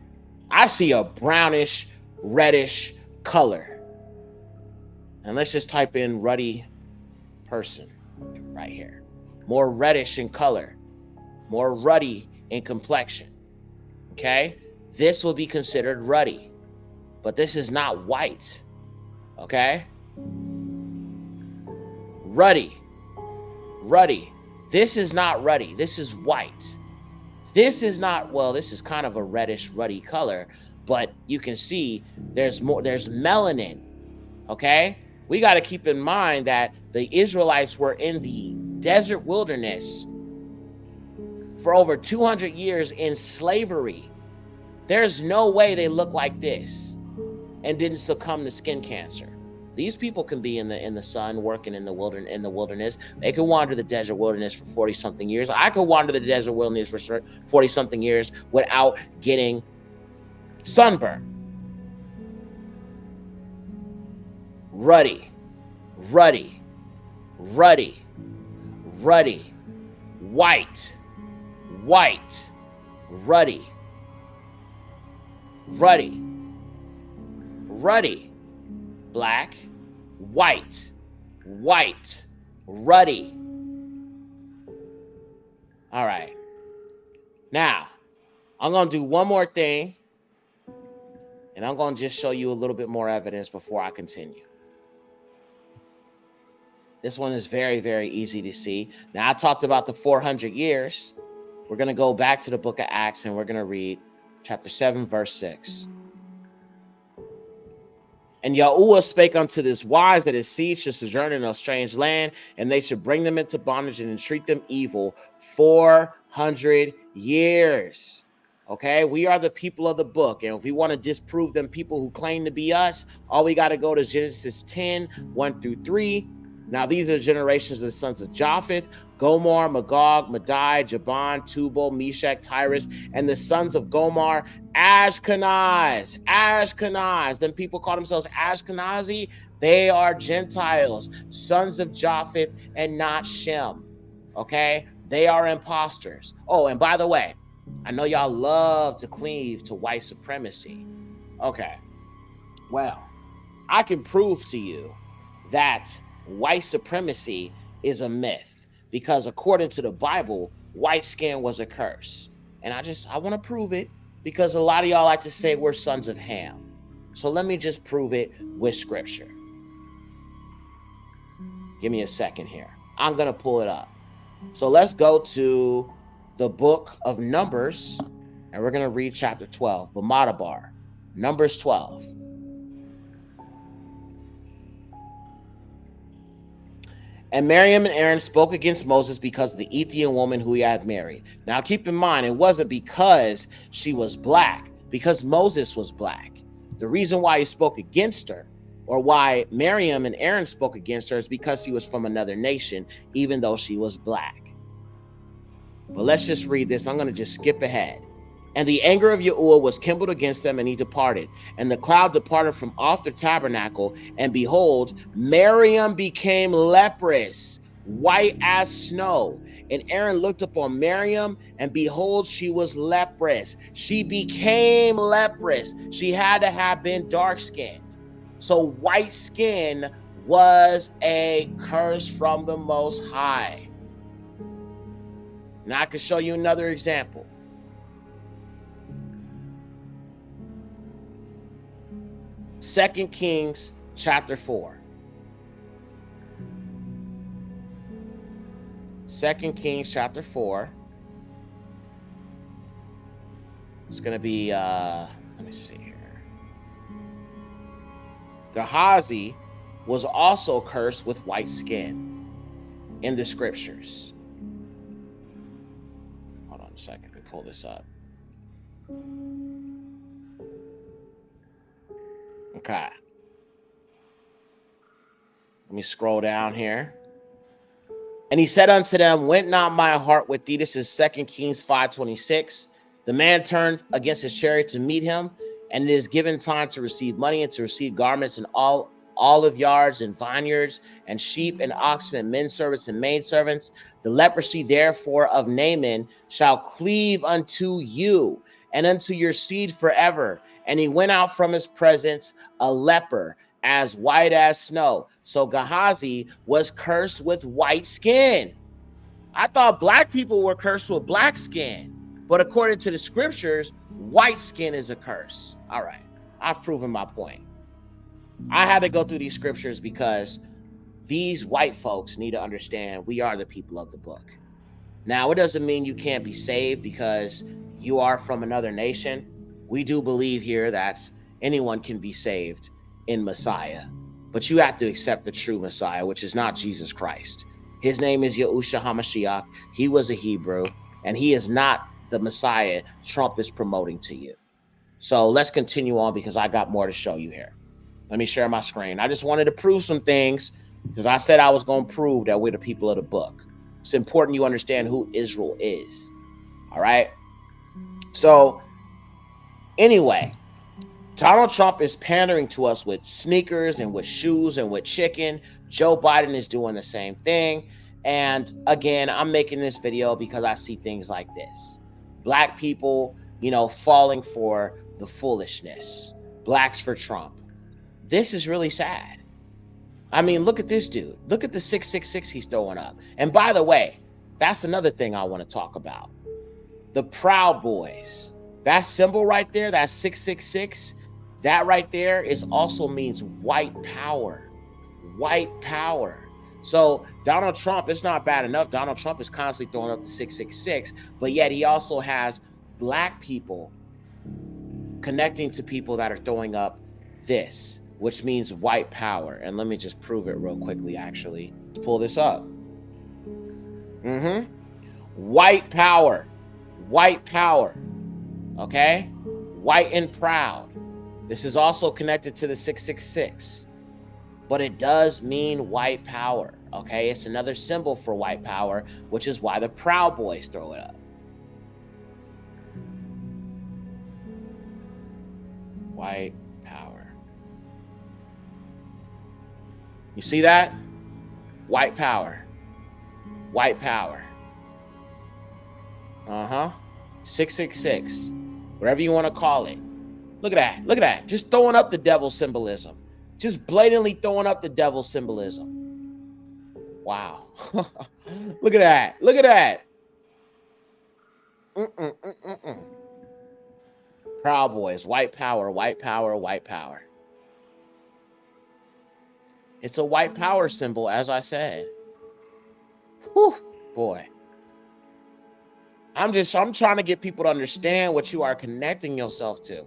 I see a brownish, reddish color. And let's just type in ruddy person right here. More reddish in color, more ruddy in complexion. Okay? This will be considered ruddy, but this is not white. Okay? Ruddy. Ruddy. This is not ruddy. This is white. This is not, well, this is kind of a reddish, ruddy color, but you can see there's melanin. Okay? We got to keep in mind that the Israelites were in the desert wilderness for over 200 years in slavery. There's no way they look like this and didn't succumb to skin cancer. These people can be in the sun working in the wilderness. They can wander the desert wilderness for 40-something years. I could wander the desert wilderness for 40-something years without getting sunburn. Ruddy, ruddy, ruddy, ruddy, white, white, ruddy, ruddy, ruddy, black, white, white, ruddy. All right. Now, I'm going to do one more thing, and I'm going to just show you a little bit more evidence before I continue. This one is very, very easy to see. Now, I talked about the 400 years. We're going to go back to the book of Acts, and we're going to read chapter 7, verse 6. And Yahuwah spake unto this wise, that his seed should sojourn in a strange land, and they should bring them into bondage and entreat them evil 400 years. Okay, we are the people of the book. And if we want to disprove them people who claim to be us, all we got to go to Genesis 10, 1 through 3. Now, these are generations of the sons of Japheth, Gomer, Magog, Madai, Jaban, Tubal, Meshach, Tyrus, and the sons of Gomer, Ashkenaz. Ashkenaz. Then people call themselves Ashkenazi. They are Gentiles, sons of Japheth, and not Shem. Okay? They are imposters. Oh, and by the way, I know y'all love to cleave to white supremacy. Okay. Well, I can prove to you that white supremacy is a myth, because according to the Bible, white skin was a curse. And I want to prove it, because a lot of y'all like to say we're sons of Ham. So let me just prove it with scripture. Give me a second here. I'm going to pull it up. So let's go to the book of Numbers, and we're going to read chapter 12, Bamadabar, Numbers 12. And Miriam and Aaron spoke against Moses because of the Ethiopian woman who he had married. Now, keep in mind, it wasn't because she was black, because Moses was black. The reason why he spoke against her, or why Miriam and Aaron spoke against her, is because he was from another nation, even though she was black. But let's just read this. I'm going to just skip ahead. And the anger of Yahuwah was kindled against them, and he departed. And the cloud departed from off the tabernacle, and behold, Miriam became leprous, white as snow. And Aaron looked upon Miriam, and behold, she was leprous. She became leprous. She had to have been dark-skinned. So white skin was a curse from the Most High. Now I can show you another example. Second Kings chapter 4. 2 Kings chapter 4. It's going to be, let me see here. Gehazi was also cursed with white skin in the scriptures. Hold on a second. Let me pull this up. Okay. Let me scroll down here. And he said unto them, went not my heart with thee? This is 2 Kings 5:26. The man turned against his chariot to meet him, and it is given time to receive money and to receive garments and all olive yards and vineyards and sheep and oxen and men servants and maid servants. The leprosy therefore of Naaman shall cleave unto you and unto your seed forever. And he went out from his presence a leper, as white as snow. So Gehazi was cursed with white skin. I thought black people were cursed with black skin, but according to the scriptures, white skin is a curse. All right, I've proven my point. I had to go through these scriptures because these white folks need to understand we are the people of the book. Now, it doesn't mean you can't be saved because you are from another nation. We do believe here that anyone can be saved in Messiah, but you have to accept the true Messiah, which is not Jesus Christ. His name is Yahushua HaMashiach. He was a Hebrew, and he is not the Messiah Trump is promoting to you. So let's continue on because I got more to show you here. Let me share my screen. I just wanted to prove some things because I said I was going to prove that we're the people of the book. It's important you understand who Israel is. All right. So anyway, Donald Trump is pandering to us with sneakers and with shoes and with chicken. Joe Biden is doing the same thing. And again, I'm making this video because I see things like this. Black people, falling for the foolishness. Blacks for Trump. This is really sad. I mean, look at this dude. Look at the 666 he's throwing up. And by the way, that's another thing I want to talk about. The Proud Boys. That symbol right there, that 666, that right there also means white power. White power. So Donald Trump, it's not bad enough. Donald Trump is constantly throwing up the 666, but yet he also has black people connecting to people that are throwing up this, which means white power. And let me just prove it real quickly, actually. Let's pull this up. White power. White power. Okay? White and proud. This is also connected to the 666. But it does mean white power. Okay? It's another symbol for white power, which is why the Proud Boys throw it up. White power. You see that? White power. White power. 666. Whatever you want to call it. Look at that. Look at that. Just throwing up the devil symbolism. Just blatantly throwing up the devil symbolism. Wow. Look at that. Look at that. Proud Boys. White power. White power. White power. It's a white power symbol, as I said. Whew, boy. I'm trying to get people to understand what you are connecting yourself to.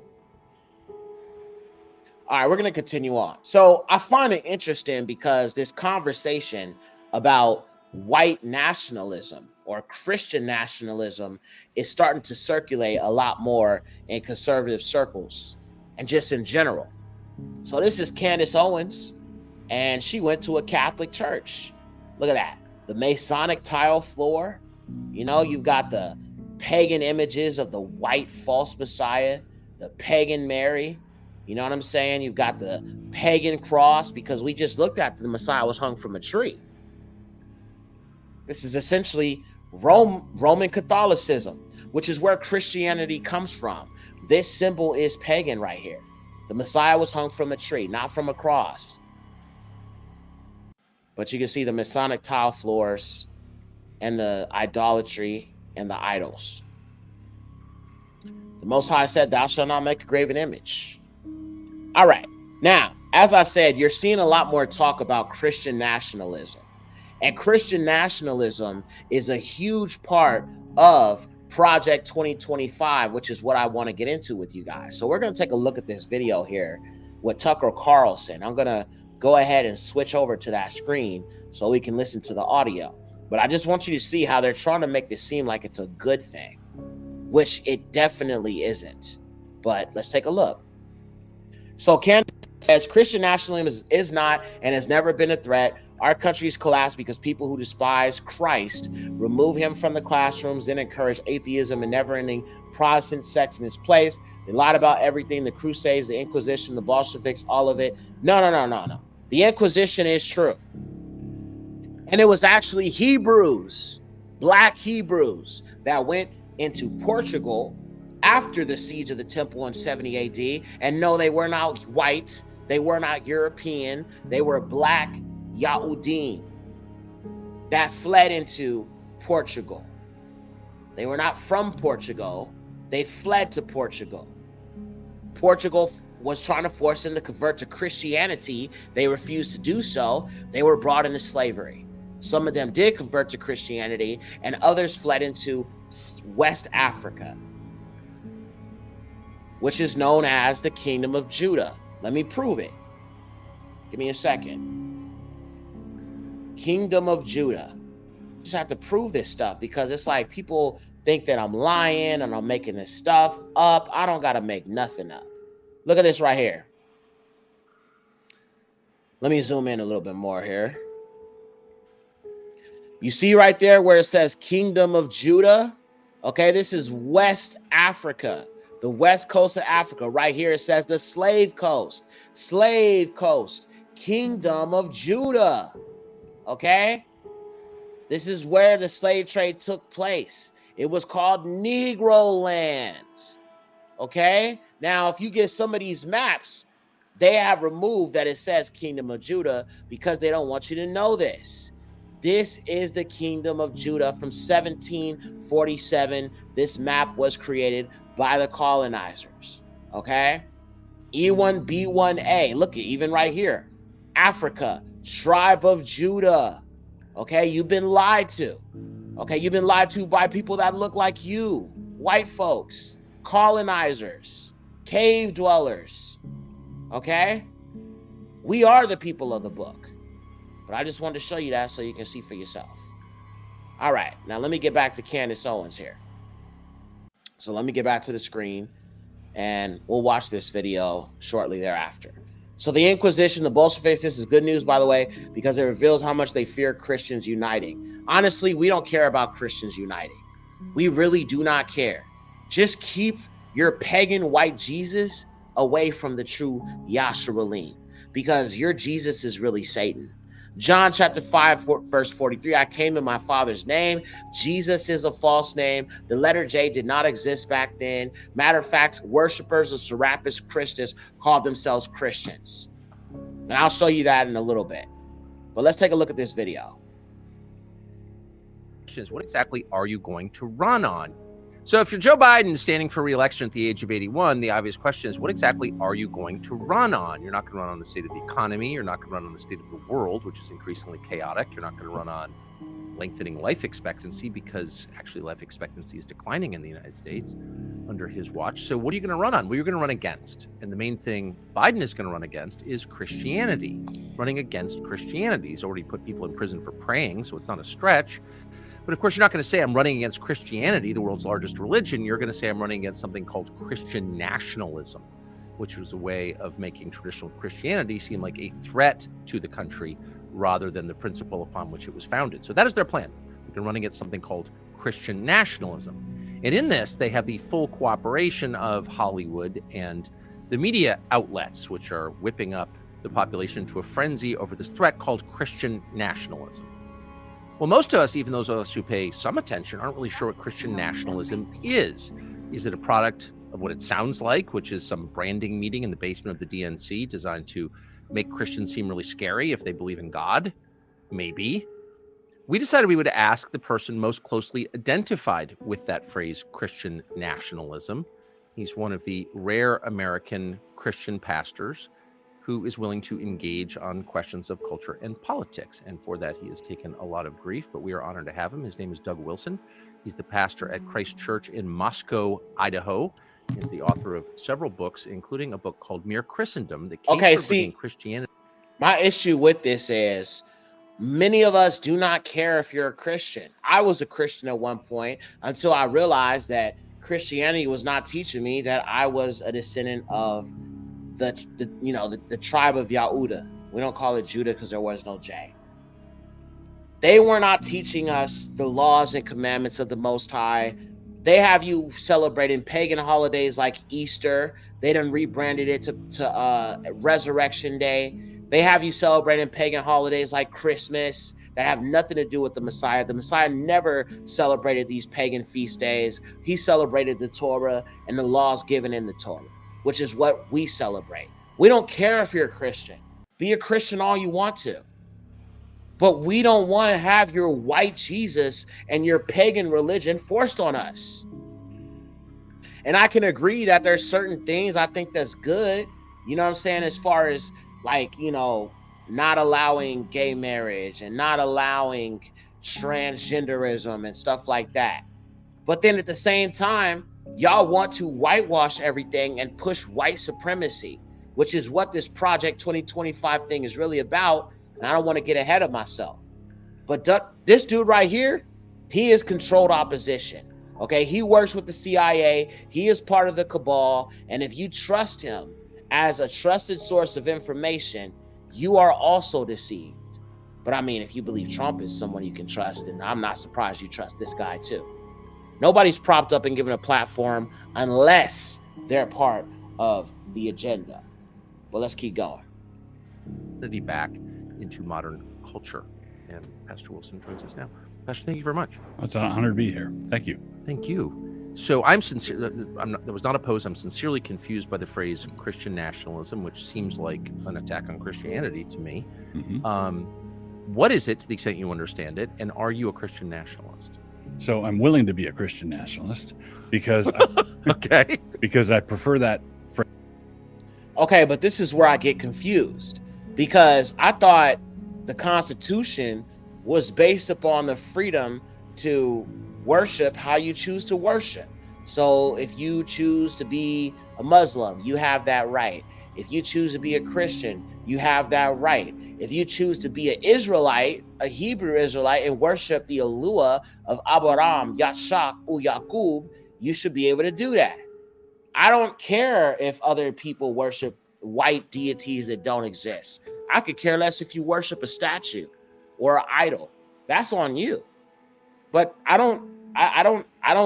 All right, we're going to continue on. So I find it interesting because this conversation about white nationalism or Christian nationalism is starting to circulate a lot more in conservative circles and just in general. So this is Candace Owens, and she went to a Catholic church. Look at that. The Masonic tile floor. You've got the pagan images of the white false Messiah, the pagan Mary. You know what I'm saying? You've got the pagan cross because we just looked at the Messiah was hung from a tree. This is essentially Roman Catholicism, which is where Christianity comes from. This symbol is pagan right here. The Messiah was hung from a tree, not from a cross. But you can see the Masonic tile floors and the idolatry and the idols. The Most High said, thou shalt not make a graven image. All right. Now, as I said, you're seeing a lot more talk about Christian nationalism. And Christian nationalism is a huge part of Project 2025, which is what I want to get into with you guys. So we're going to take a look at this video here with Tucker Carlson. I'm going to go ahead and switch over to that screen so we can listen to the audio. But I just want you to see how they're trying to make this seem like it's a good thing, which it definitely isn't. But let's take a look. So Candace says Christian nationalism is not and has never been a threat. Our country's collapsed because people who despise Christ remove him from the classrooms, then encourage atheism and never-ending Protestant sects in its place. They lied about everything, the Crusades, the Inquisition, the Bolsheviks, all of it. No. The Inquisition is true. And it was actually Hebrews, black Hebrews, that went into Portugal after the siege of the temple in 70 AD. And no, they were not white. They were not European. They were black Yahudim that fled into Portugal. They were not from Portugal. They fled to Portugal. Portugal was trying to force them to convert to Christianity. They refused to do so. They were brought into slavery. Some of them did convert to Christianity, and others fled into West Africa, which is known as the Kingdom of Judah. Let me prove it. Give me a second. Kingdom of Judah. Just have to prove this stuff because it's like people think that I'm lying and I'm making this stuff up. I don't got to make nothing up. Look at this right here. Let me zoom in a little bit more here. You see right there where it says Kingdom of Judah? Okay, this is West Africa, the west coast of Africa. Right here it says the slave coast, Kingdom of Judah. Okay, this is where the slave trade took place. It was called Negro land. Okay, now if you get some of these maps, they have removed that it says Kingdom of Judah because they don't want you to know this. This is the Kingdom of Judah from 1747. This map was created by the colonizers. Okay, E1B1A. Look at even right here, Africa, tribe of Judah. Okay, you've been lied to. Okay, you've been lied to by people that look like you, white folks, colonizers, cave dwellers. Okay, we are the people of the book. But I just wanted to show you that so you can see for yourself. All right, now let me get back to Candace Owens here. So let me get back to the screen and we'll watch this video shortly thereafter. So the Inquisition, the Bolsheviks, this is good news, by the way, because it reveals how much they fear Christians uniting. Honestly, we don't care about Christians uniting. We really do not care. Just keep your pagan white Jesus away from the true Yasharelim, because your Jesus is really Satan. John chapter 5, verse 43, I came in my Father's name. Jesus is a false name. The letter J did not exist back then. Matter of fact, worshipers of Serapis Christus called themselves Christians. And I'll show you that in a little bit. But let's take a look at this video. What exactly are you going to run on? So if you're Joe Biden standing for re-election at the age of 81, the obvious question is, what exactly are you going to run on? You're not going to run on the state of the economy. You're not going to run on the state of the world, which is increasingly chaotic. You're not going to run on lengthening life expectancy, because actually life expectancy is declining in the United States under his watch. So what are you going to run on? Well, you're going to run against. And the main thing Biden is going to run against is Christianity. Running against Christianity. He's already put people in prison for praying, so it's not a stretch. But of course, you're not going to say I'm running against Christianity, the world's largest religion. You're going to say I'm running against something called Christian nationalism, which was a way of making traditional Christianity seem like a threat to the country rather than the principle upon which it was founded. So that is their plan. They're going to run against something called Christian nationalism. And in this, they have the full cooperation of Hollywood and the media outlets, which are whipping up the population into a frenzy over this threat called Christian nationalism. Well, most of us, even those of us who pay some attention, aren't really sure what Christian nationalism is. Is it a product of what it sounds like, which is some branding meeting in the basement of the DNC designed to make Christians seem really scary if they believe in God? maybe. We decided we would ask the person most closely identified with that phrase, Christian nationalism. He's one of the rare American Christian pastors who is willing to engage on questions of culture and politics. And for that, he has taken a lot of grief, but we are honored to have him. His name is Doug Wilson. He's the pastor at Christ Church in Moscow, Idaho. He's the author of several books, including a book called Mere Christendom, The Case for Bringing Christianity. My issue with this is many of us do not care if you're a Christian. I was a Christian at one point until I realized that Christianity was not teaching me that I was a descendant of the tribe of Yehuda. We don't call it Judah because there was no J. They were not teaching us the laws and commandments of the Most High. They have you celebrating pagan holidays like Easter. They done rebranded it to Resurrection Day. They have you celebrating pagan holidays like Christmas that have nothing to do with the Messiah. The Messiah never celebrated these pagan feast days. He celebrated the Torah and the laws given in the Torah, which is what we celebrate. We don't care if you're a Christian. Be a Christian all you want to. But we don't want to have your white Jesus and your pagan religion forced on us. And I can agree that there's certain things I think that's good. You know what I'm saying? As far as not allowing gay marriage and not allowing transgenderism and stuff like that. But then at the same time, y'all want to whitewash everything and push white supremacy, which is what this Project 2025 thing is really about. And I don't want to get ahead of myself. But this dude right here, he is controlled opposition. Okay, he works with the CIA. He is part of the cabal. And if you trust him as a trusted source of information, you are also deceived. But I mean, if you believe Trump is someone you can trust, and I'm not surprised you trust this guy too. Nobody's propped up and given a platform unless they're part of the agenda. But let's keep going. Be back into modern culture. And Pastor Wilson joins us now. Pastor, thank you very much. It's an honor to be here. Thank you. Thank you. So I'm sincere. That was not opposed. I'm sincerely confused by the phrase Christian nationalism, which seems like an attack on Christianity to me. Mm-hmm. What is it, to the extent you understand it, and are you a Christian nationalist? So I'm willing to be a Christian nationalist because because I prefer that phrase. Okay, but this is where I get confused, because I thought the Constitution was based upon the freedom to worship how you choose to worship. So if you choose to be a Muslim, you have that right. If you choose to be a Christian, you have that right. If you choose to be an Israelite, a Hebrew Israelite, and worship the Eluah of Abraham, Yashak, or Yaqub, you should be able to do that. I don't care if other people worship white deities that don't exist. I could care less if you worship a statue or an idol. That's on you. But I don't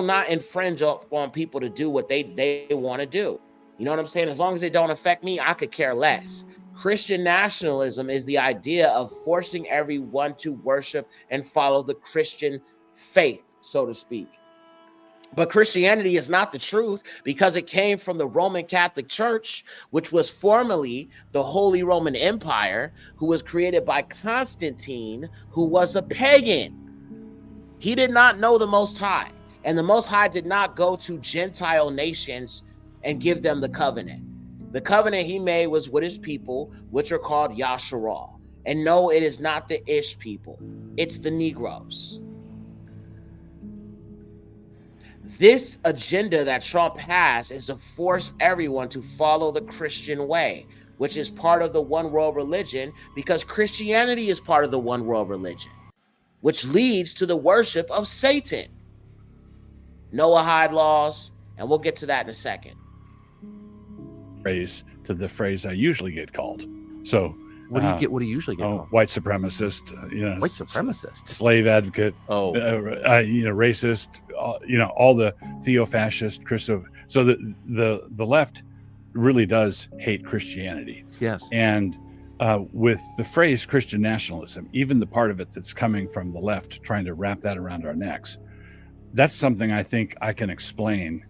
not infringe on people to do what they want to do. You know what I'm saying? As long as they don't affect me, I could care less. Christian nationalism is the idea of forcing everyone to worship and follow the Christian faith, so to speak. But Christianity is not the truth, because it came from the Roman Catholic Church, which was formerly the Holy Roman Empire, who was created by Constantine, who was a pagan. He did not know the Most High, and the Most High did not go to Gentile nations and give them the covenant. The covenant he made was with his people, which are called Yasharal. And no, it is not the Ish people. It's the Negroes. This agenda that Trump has is to force everyone to follow the Christian way, which is part of the one world religion, because Christianity is part of the one world religion, which leads to the worship of Satan. Noahide laws, and we'll get to that in a second. Phrase to the phrase I usually get called. So what do you get? What do you usually get called? White supremacist, white supremacist, slave advocate, racist, all the theo-fascist, Christo. So the left really does hate Christianity. Yes. And with the phrase Christian nationalism, even the part of it that's coming from the left, trying to wrap that around our necks, that's something I think I can explain.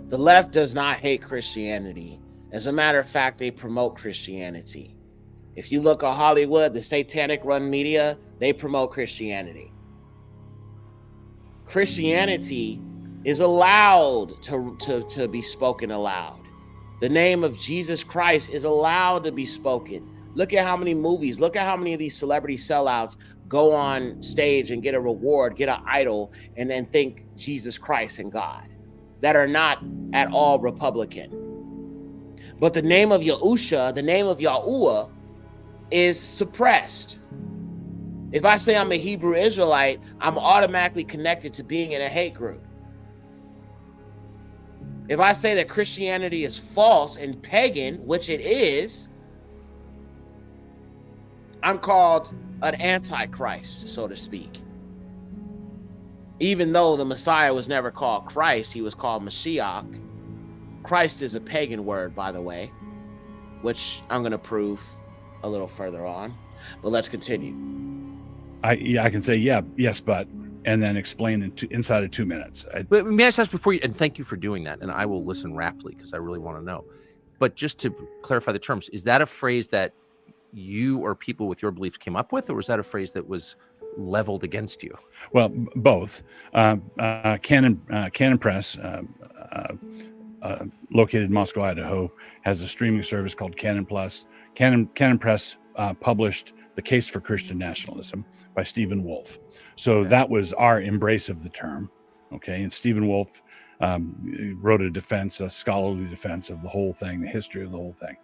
The left does not hate Christianity. As a matter of fact, they promote Christianity. If you look at Hollywood, the satanic run media, they promote Christianity. Christianity is allowed to be spoken aloud. The name of Jesus Christ is allowed to be spoken. Look at how many movies, look at how many of these celebrity sellouts go on stage and get a reward, get an idol, and then think Jesus Christ and God, that are not at all Republican. But the name of Yahusha, the name of Yahuwah, is suppressed. If I say I'm a Hebrew Israelite, I'm automatically connected to being in a hate group. If I say that Christianity is false and pagan, which it is, I'm called an antichrist, so to speak. Even though the Messiah was never called Christ, he was called Mashiach. Christ is a pagan word, by the way, which I'm going to prove a little further on. But let's continue. I can say, yes, but, and then explain inside of 2 minutes. But may I ask before you, and thank you for doing that, and I will listen raptly because I really want to know. But just to clarify the terms, is that a phrase that you or people with your beliefs came up with, or was that a phrase that was leveled against you? Well, both. Canon Press, located in Moscow, Idaho, has a streaming service called Canon Plus. Canon Press published The Case for Christian Nationalism by Stephen Wolfe. So that was our embrace of the term. Okay. And Stephen Wolfe wrote a scholarly defense of the whole thing, the history of the whole thing.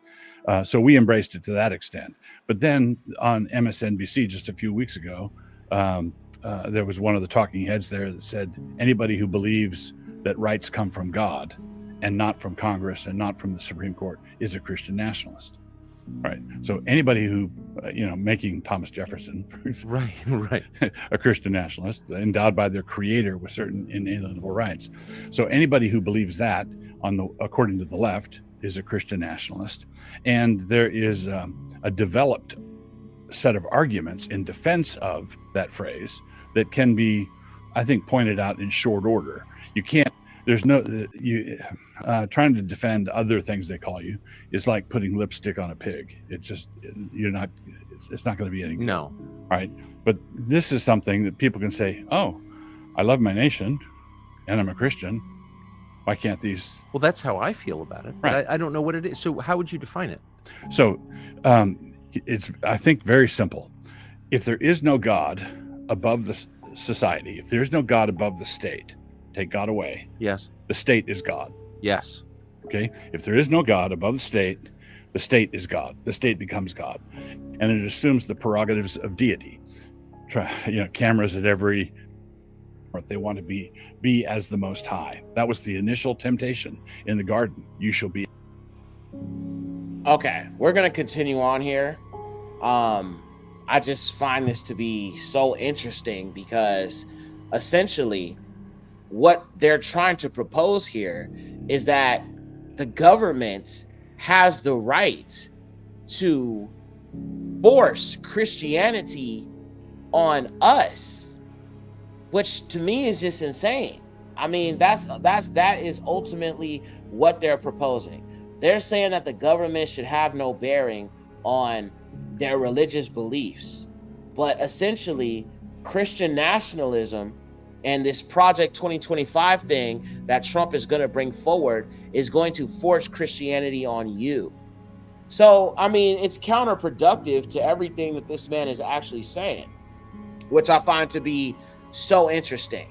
So we embraced it to that extent. But then on MSNBC just a few weeks ago, there was one of the talking heads there that said, anybody who believes that rights come from God and not from Congress and not from the Supreme Court is a Christian nationalist. Right. So anybody who, making Thomas Jefferson, right, a Christian nationalist endowed by their creator with certain inalienable rights. So anybody who believes that, according to the left, is a Christian nationalist. And there is a developed set of arguments in defense of that phrase that can be, I think, pointed out in short order. You can't. There's no, trying to defend other things they call you is like putting lipstick on a pig. It's not going to be any good. No. Right. But this is something that people can say, oh, I love my nation and I'm a Christian. Why can't these? Well, that's how I feel about it. But I don't know what it is. So how would you define it? So it's, I think, very simple. If there is no God above the society, if there's no God above the state, take God away. Yes. The state is God. Yes. Okay. If there is no God above the state is God. The state becomes God. And it assumes the prerogatives of deity. Cameras at every, they want to be as the Most High. That was the initial temptation in the garden. You shall be. Okay. We're going to continue on here. I just find this to be so interesting because essentially what they're trying to propose here is that the government has the right to force Christianity on us, which to me is just insane. I mean, that is ultimately what they're proposing. They're saying that the government should have no bearing on their religious beliefs, but essentially Christian nationalism and this Project 2025 thing that Trump is going to bring forward is going to force Christianity on you. So, I mean, it's counterproductive to everything that this man is actually saying, which I find to be so interesting.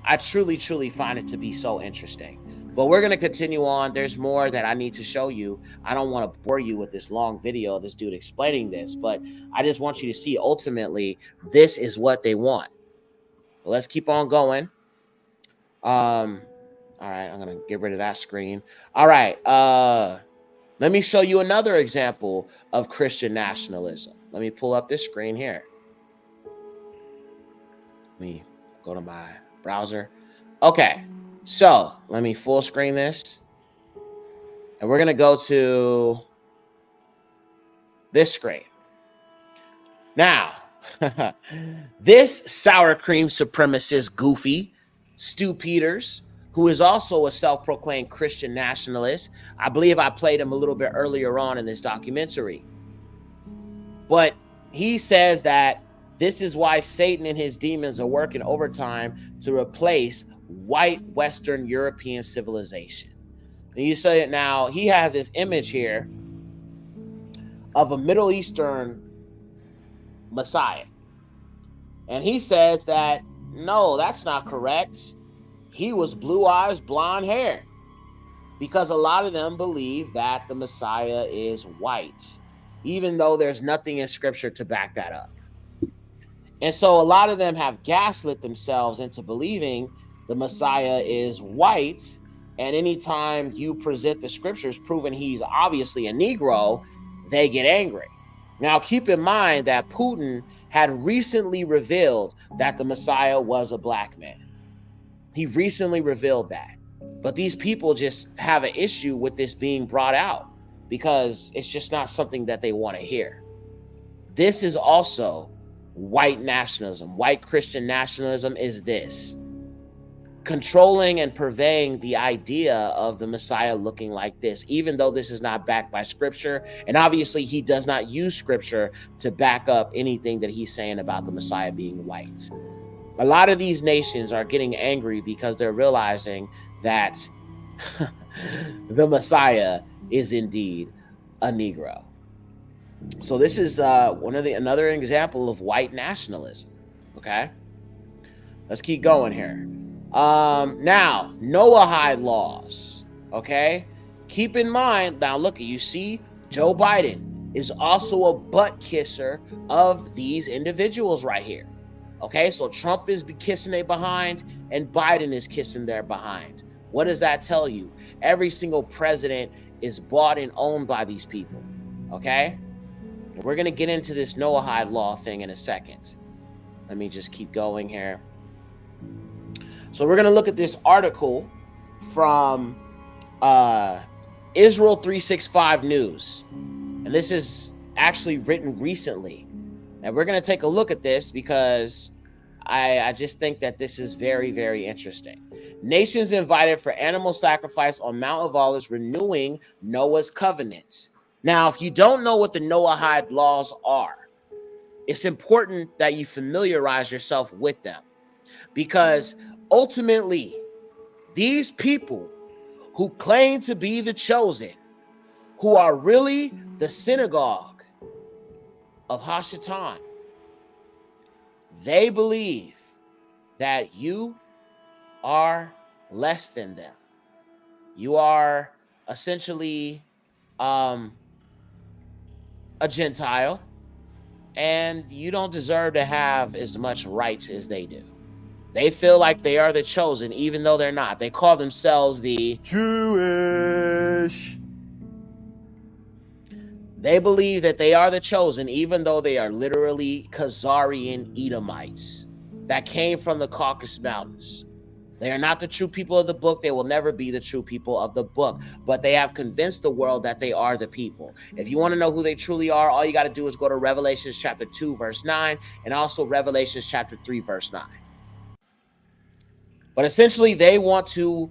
I truly, truly find it to be so interesting. But we're going to continue on. There's more that I need to show you. I don't want to bore you with this long video of this dude explaining this, but I just want you to see ultimately this is what they want. Let's keep on going. All right, I'm gonna get rid of that screen. All right, let me show you another example of Christian nationalism. Let me pull up this screen here. Let me go to my browser. Okay, so let me full screen this, and we're gonna go to this screen. Now, this sour cream supremacist goofy, Stu Peters, who is also a self-proclaimed Christian nationalist. I believe I played him a little bit earlier on in this documentary. But he says that This is why Satan and his demons are working overtime to replace white Western European civilization. And you say it now, he has this image here of a Middle Eastern Messiah. And he says that, no, that's not correct. He was blue eyes, blonde hair. Because a lot of them believe that the Messiah is white, even though there's nothing in scripture to back that up. And so a lot of them have gaslit themselves into believing the Messiah is white. And anytime you present the scriptures proving he's obviously a Negro, they get angry. Now, keep in mind that Putin had recently revealed that the Messiah was a black man. He recently revealed that. But these people just have an issue with this being brought out because it's just not something that they want to hear. This is also white nationalism. White Christian nationalism is this: controlling and purveying the idea of the Messiah looking like this, even though this is not backed by scripture. And obviously he does not use scripture to back up anything that he's saying about the Messiah being white. A lot of these nations are getting angry because they're realizing that the Messiah is indeed a Negro. So this is another example of white nationalism. Okay, let's keep going here. Now, Noahide laws. Okay, keep in mind now. Look, you see, Joe Biden is also a butt kisser of these individuals right here. Okay, so Trump is kissing their behind, and Biden is kissing their behind. What does that tell you? Every single president is bought and owned by these people. Okay. We're going to get into this Noahide law thing in a second. Let me just keep going here. So we're going to look at this article from Israel 365 News. And this is actually written recently. And we're going to take a look at this because I just think that this is very, very interesting. Nations invited for animal sacrifice on Mount of Olives, renewing Noah's covenants. Now, if you don't know what the Noahide laws are, it's important that you familiarize yourself with them, because ultimately, these people who claim to be the chosen, who are really the synagogue of Hashatan, they believe that you are less than them. You are essentially a Gentile, and you don't deserve to have as much rights as they do. They feel like they are the chosen, even though they're not. They call themselves the Jewish. They believe that they are the chosen, even though they are literally Khazarian Edomites that came from the Caucasus Mountains. They are not the true people of the book. They will never be the true people of the book, but they have convinced the world that they are the people. If you want to know who they truly are, all you got to do is go to Revelations chapter 2, verse 9, and also Revelations chapter 3, verse 9. But essentially, they want to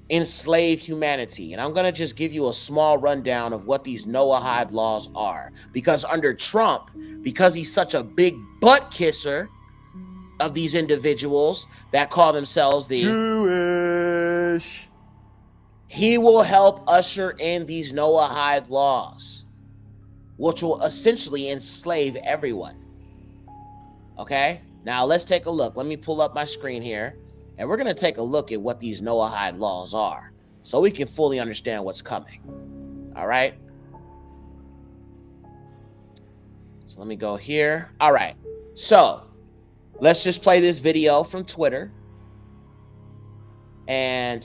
enslave humanity. And I'm going to just give you a small rundown of what these Noahide laws are. Because under Trump, because he's such a big butt kisser of these individuals that call themselves the Jewish, he will help usher in these Noahide laws, which will essentially enslave everyone. Okay, now let's take a look. Let me pull up my screen here, and we're going to take a look at what these Noahide laws are so we can fully understand what's coming. All right, so let me go here. All right, so let's just play this video from Twitter, and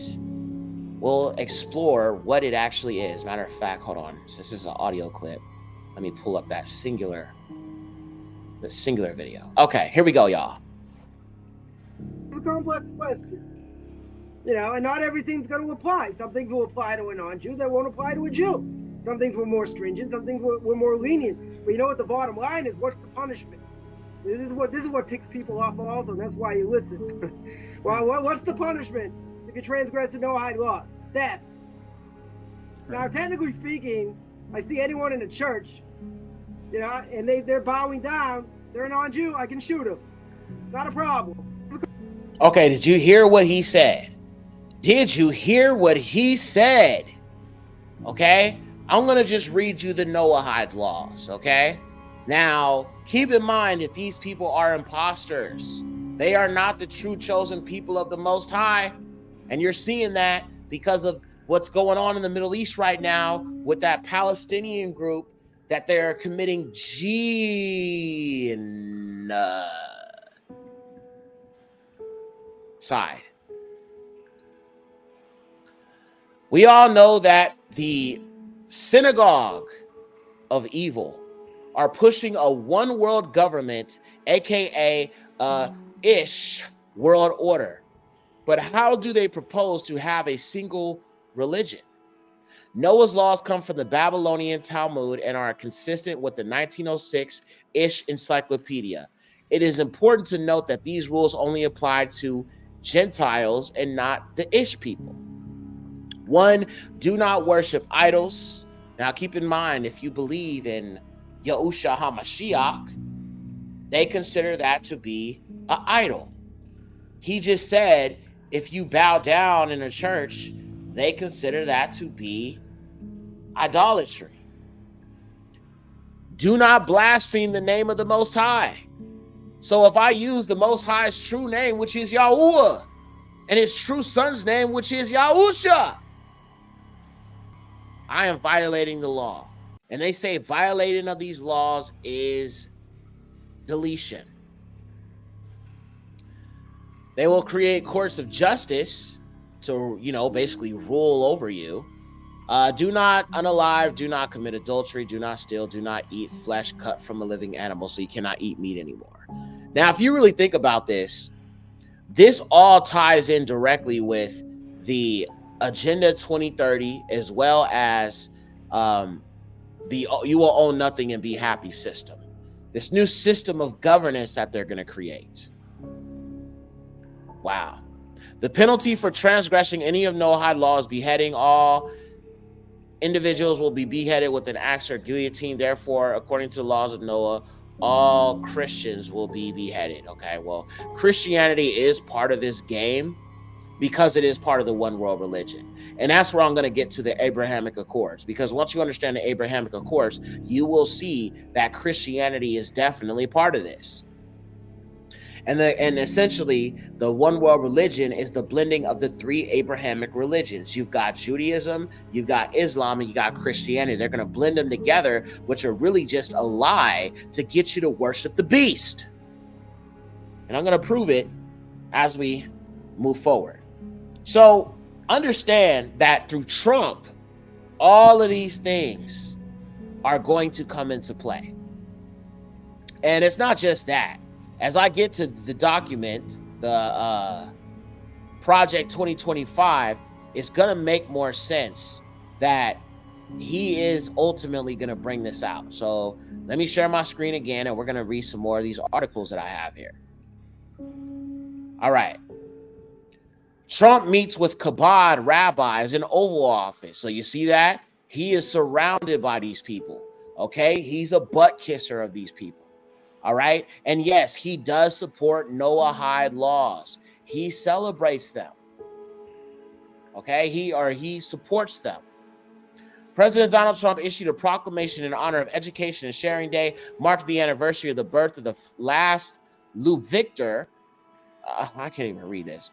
we'll explore what it actually is. Matter of fact, hold on. Since this is an audio clip, let me pull up that singular video. Okay, here we go, y'all. It's a complex question. You know, and not everything's going to apply. Some things will apply to a non-Jew that won't apply to a Jew. Some things were more stringent, some things were more lenient. But you know what the bottom line is? What's the punishment? This is what ticks people off also, and that's why you listen. Well, what's the punishment if you transgress the Noahide laws? Death. Now, technically speaking, I see anyone in a church, you know, and they're bowing down They're a non-Jew, I can shoot them. Not a problem. Okay, did you hear what he said? Did you hear what he said? Okay, I'm going to just read you the Noahide laws, okay? Now, keep in mind that these people are imposters. They are not the true chosen people of the Most High. And you're seeing that because of what's going on in the Middle East right now with that Palestinian group that they're committing genocide. We all know that the synagogue of evil are pushing a one world government, aka ish world order. But how do they propose to have a single religion? Noah's laws come from the Babylonian Talmud and are consistent with the 1906 Ish Encyclopedia. It is important to note that these rules only apply to Gentiles and not the Ish people. 1, do not worship idols. Now, keep in mind, if you believe in Yahushua HaMashiach, they consider that to be an idol. He just said, if you bow down in a church, they consider that to be idolatry. Do not blaspheme the name of the Most High. So if I use the Most High's true name, which is Yahuwah, and his true son's name, which is Yahusha, I am violating the law. And they say violating of these laws is deletion. They will create courts of justice to, basically rule over you. Do not unalive, do not commit adultery, do not steal, do not eat flesh cut from a living animal, so you cannot eat meat anymore. Now, if you really think about this all ties in directly with the Agenda 2030, as well as the you will own nothing and be happy system. This new system of governance that they're going to create. Wow. The penalty for transgressing any of Noahide laws, beheading. All individuals will be beheaded with an axe or guillotine. Therefore, according to the laws of Noah, all Christians will be beheaded. Okay, well, Christianity is part of this game because it is part of the one world religion. And that's where I'm going to get to the Abrahamic Accords, because once you understand the Abrahamic Accords, you will see that Christianity is definitely part of this. And essentially, the one world religion is the blending of the 3 Abrahamic religions. You've got Judaism, you've got Islam, and you got Christianity. They're going to blend them together, which are really just a lie to get you to worship the beast. And I'm going to prove it as we move forward. So understand that through Trump, all of these things are going to come into play. And it's not just that. As I get to the document, the Project 2025, it's going to make more sense that he is ultimately going to bring this out. So let me share my screen again, and we're going to read some more of these articles that I have here. All right. Trump meets with Chabad rabbis in Oval Office. So you see that? He is surrounded by these people. Okay? He's a butt kisser of these people. All right. And yes, he does support Noahide laws. He celebrates them. Okay. He supports them. President Donald Trump issued a proclamation in honor of Education and Sharing Day, marking the anniversary of the birth of the last Lou Victor. I can't even read this.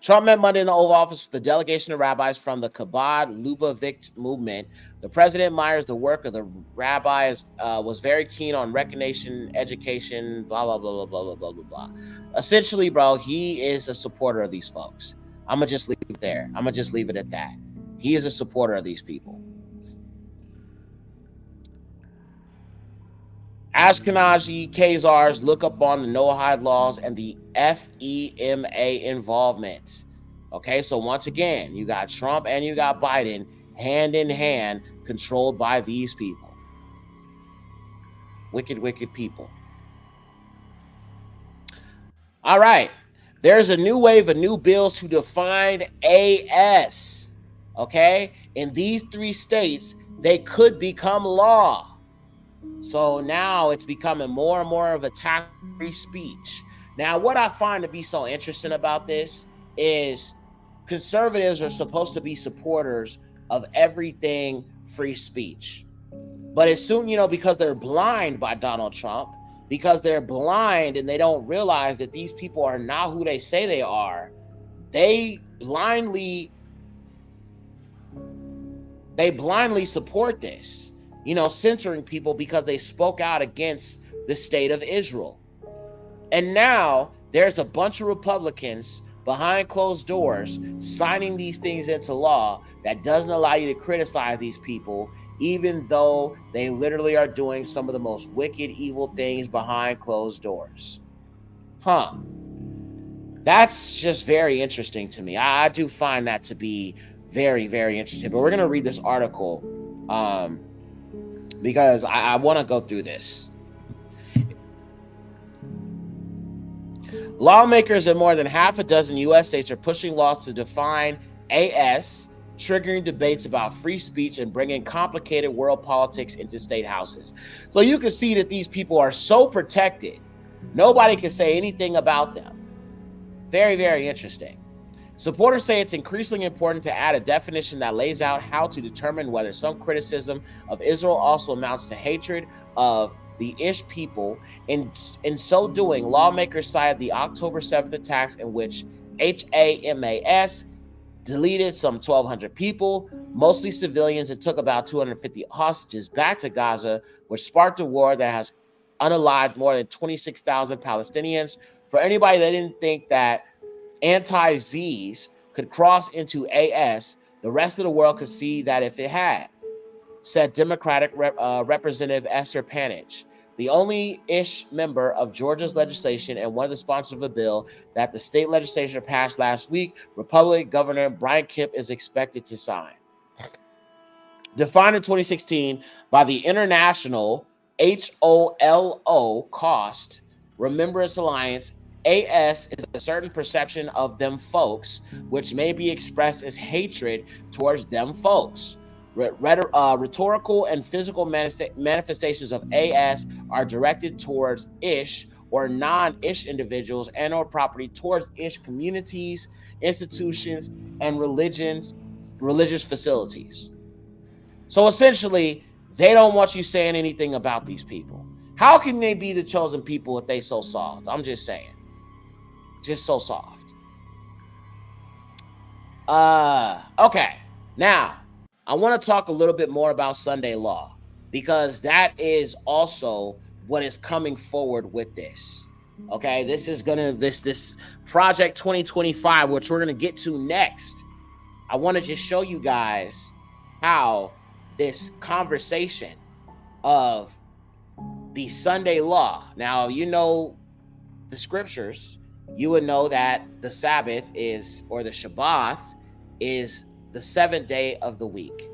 Trump met Monday in the Oval Office with the delegation of rabbis from the Chabad Lubavitch movement. The president admires the work of the rabbis, was very keen on recognition, education, blah, blah, blah, blah, blah, blah, blah, blah. Essentially, bro, he is a supporter of these folks. I'm going to just leave it there. I'm going to just leave it at that. He is a supporter of these people. Ashkenazi Khazars look up on the Noahide laws and the FEMA involvement. Okay, so once again, you got Trump and you got Biden hand in hand, controlled by these people. Wicked, wicked people. All right, there's a new wave of new bills to define AS. Okay, in these 3 states, they could become law. So now it's becoming more and more of a attack on free speech. Now, what I find to be so interesting about this is conservatives are supposed to be supporters of everything free speech. But as soon, because they're blind by Donald Trump, because they're blind and they don't realize that these people are not who they say they are, they blindly support this, censoring people because they spoke out against the state of Israel. And now there's a bunch of Republicans behind closed doors signing these things into law that doesn't allow you to criticize these people, even though they literally are doing some of the most wicked, evil things behind closed doors. That's just very interesting to me. I do find that to be very, very interesting. But we're going to read this article because I want to go through this. Lawmakers in more than half a dozen U.S. states are pushing laws to define AS, triggering debates about free speech and bringing complicated world politics into state houses. So you can see that these people are so protected, nobody can say anything about them. Very, very interesting. Supporters say it's increasingly important to add a definition that lays out how to determine whether some criticism of Israel also amounts to hatred of the Ish people. In so doing, lawmakers cited the October 7th attacks in which Hamas deleted some 1,200 people, mostly civilians, and took about 250 hostages back to Gaza, which sparked a war that has unalived more than 26,000 Palestinians. For anybody that didn't think that anti-Zs could cross into AS, the rest of the world could see that if it had, said Democratic Representative Esther Panich, the only Ish member of Georgia's legislation and one of the sponsors of a bill that the state legislature passed last week. Republican Governor Brian Kemp is expected to sign. Defined in 2016 by the International HOLO Cost Remembrance Alliance, AS is a certain perception of them folks, which may be expressed as hatred towards them folks. Rhetorical and physical manifestations of AS are directed towards Ish or non-Ish individuals and or property towards Ish communities, institutions, and religious facilities. So essentially, they don't want you saying anything about these people. How can they be the chosen people if they so soft? I'm just saying. Just so soft. Okay. Now, I want to talk a little bit more about Sunday law because that is also what is coming forward with this. Okay, this is this Project 2025, which we're gonna get to next. I want to just show you guys how this conversation of the Sunday law. Now, the scriptures, you would know that the Sabbath or the Shabbat is the seventh day of the week.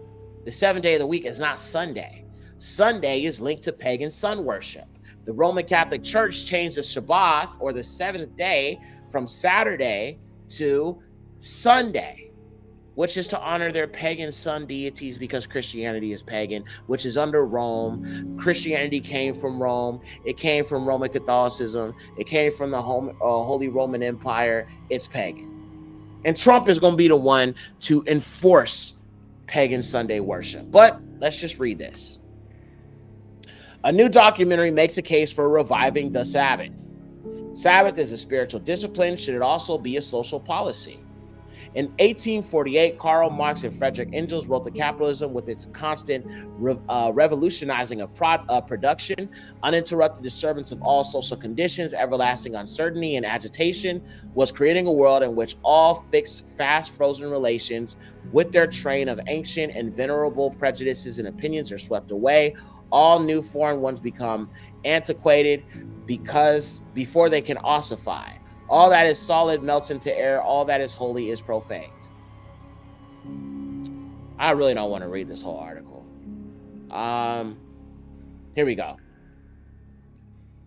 The seventh day of the week is not Sunday. Sunday is linked to pagan sun worship. The Roman Catholic Church changed the Shabbat or the seventh day from Saturday to Sunday, which is to honor their pagan sun deities because Christianity is pagan, which is under Rome. Christianity came from Rome. It came from Roman Catholicism. It came from the Holy Roman Empire. It's pagan. And Trump is going to be the one to enforce pagan Sunday worship. But let's just read this. A new documentary makes a case for reviving the Sabbath. Sabbath is a spiritual discipline. Should it also be a social policy? In 1848, Karl Marx and Friedrich Engels wrote that capitalism, with its constant revolutionizing of production, uninterrupted disturbance of all social conditions, everlasting uncertainty and agitation, was creating a world in which all fixed, fast, frozen relations with their train of ancient and venerable prejudices and opinions are swept away. All new foreign ones become antiquated before they can ossify. All that is solid melts into air. All that is holy is profaned. I really don't want to read this whole article. Here we go.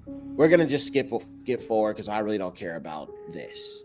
We're going to just skip forward because I really don't care about this.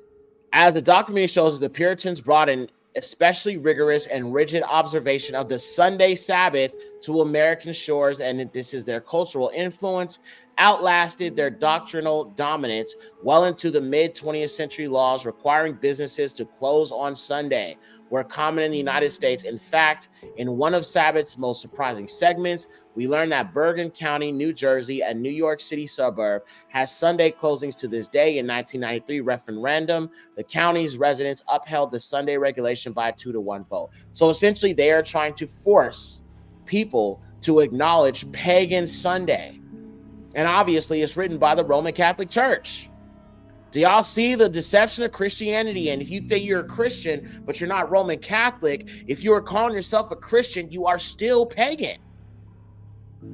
As the documentary shows, the Puritans brought in especially rigorous and rigid observation of the Sunday Sabbath to American shores, and this is their cultural influence, outlasted their doctrinal dominance well into the mid-20th century. Laws requiring businesses to close on Sunday were common in the United States. In fact, in one of Sabbath's most surprising segments, we learned that Bergen County, New Jersey, a New York City suburb, has Sunday closings to this day. In 1993 referendum, the county's residents upheld the Sunday regulation by a 2-to-1 vote. So essentially, they are trying to force people to acknowledge pagan Sunday. And obviously, it's written by the Roman Catholic Church. Do y'all see the deception of Christianity? And if you think you're a Christian, but you're not Roman Catholic, if you are calling yourself a Christian, you are still pagan.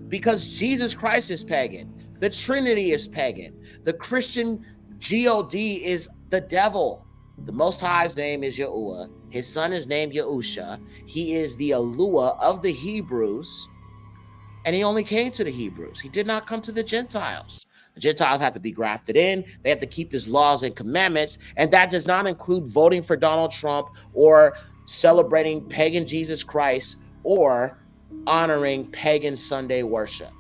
Because Jesus Christ is pagan. The Trinity is pagan. The Christian God is the devil. The Most High's name is Yahuwah. His son is named Yahusha. He is the Eluah of the Hebrews. And he only came to the Hebrews. He did not come to the Gentiles. The Gentiles have to be grafted in. They have to keep his laws and commandments. And that does not include voting for Donald Trump or celebrating pagan Jesus Christ or honoring pagan Sunday worship.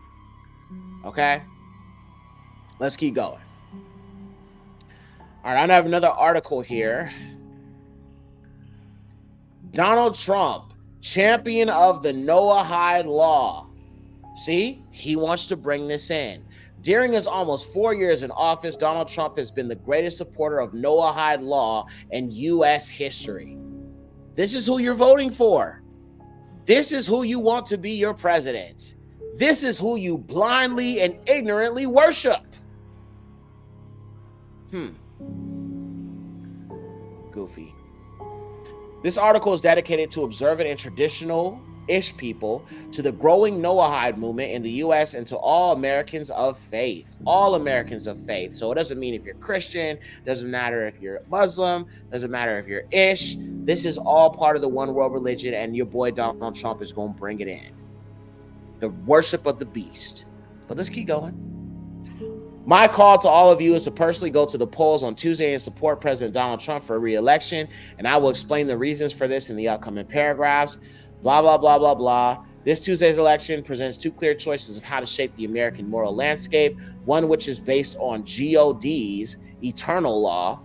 Okay? Let's keep going. All right, I have another article here. Donald Trump, champion of the Noahide Law. See, he wants to bring this in. During his almost 4 years in office, Donald Trump has been the greatest supporter of Noahide law in U.S. history. This is who you're voting for. This is who you want to be your president. This is who you blindly and ignorantly worship. Goofy. This article is dedicated to observant and traditional-ish people, to the growing Noahide movement in the U.S., and to all Americans of faith. All Americans of faith. So it doesn't mean if you're Christian, doesn't matter if you're Muslim, doesn't matter if you're Ish. This is all part of the one world religion, and your boy Donald Trump is going to bring it in. The worship of the beast. But let's keep going. My call to all of you is to personally go to the polls on Tuesday and support President Donald Trump for re-election, and I will explain the reasons for this in the upcoming paragraphs. Blah, blah, blah, blah, blah. This Tuesday's election presents two clear choices of how to shape the American moral landscape, one which is based on God's eternal law,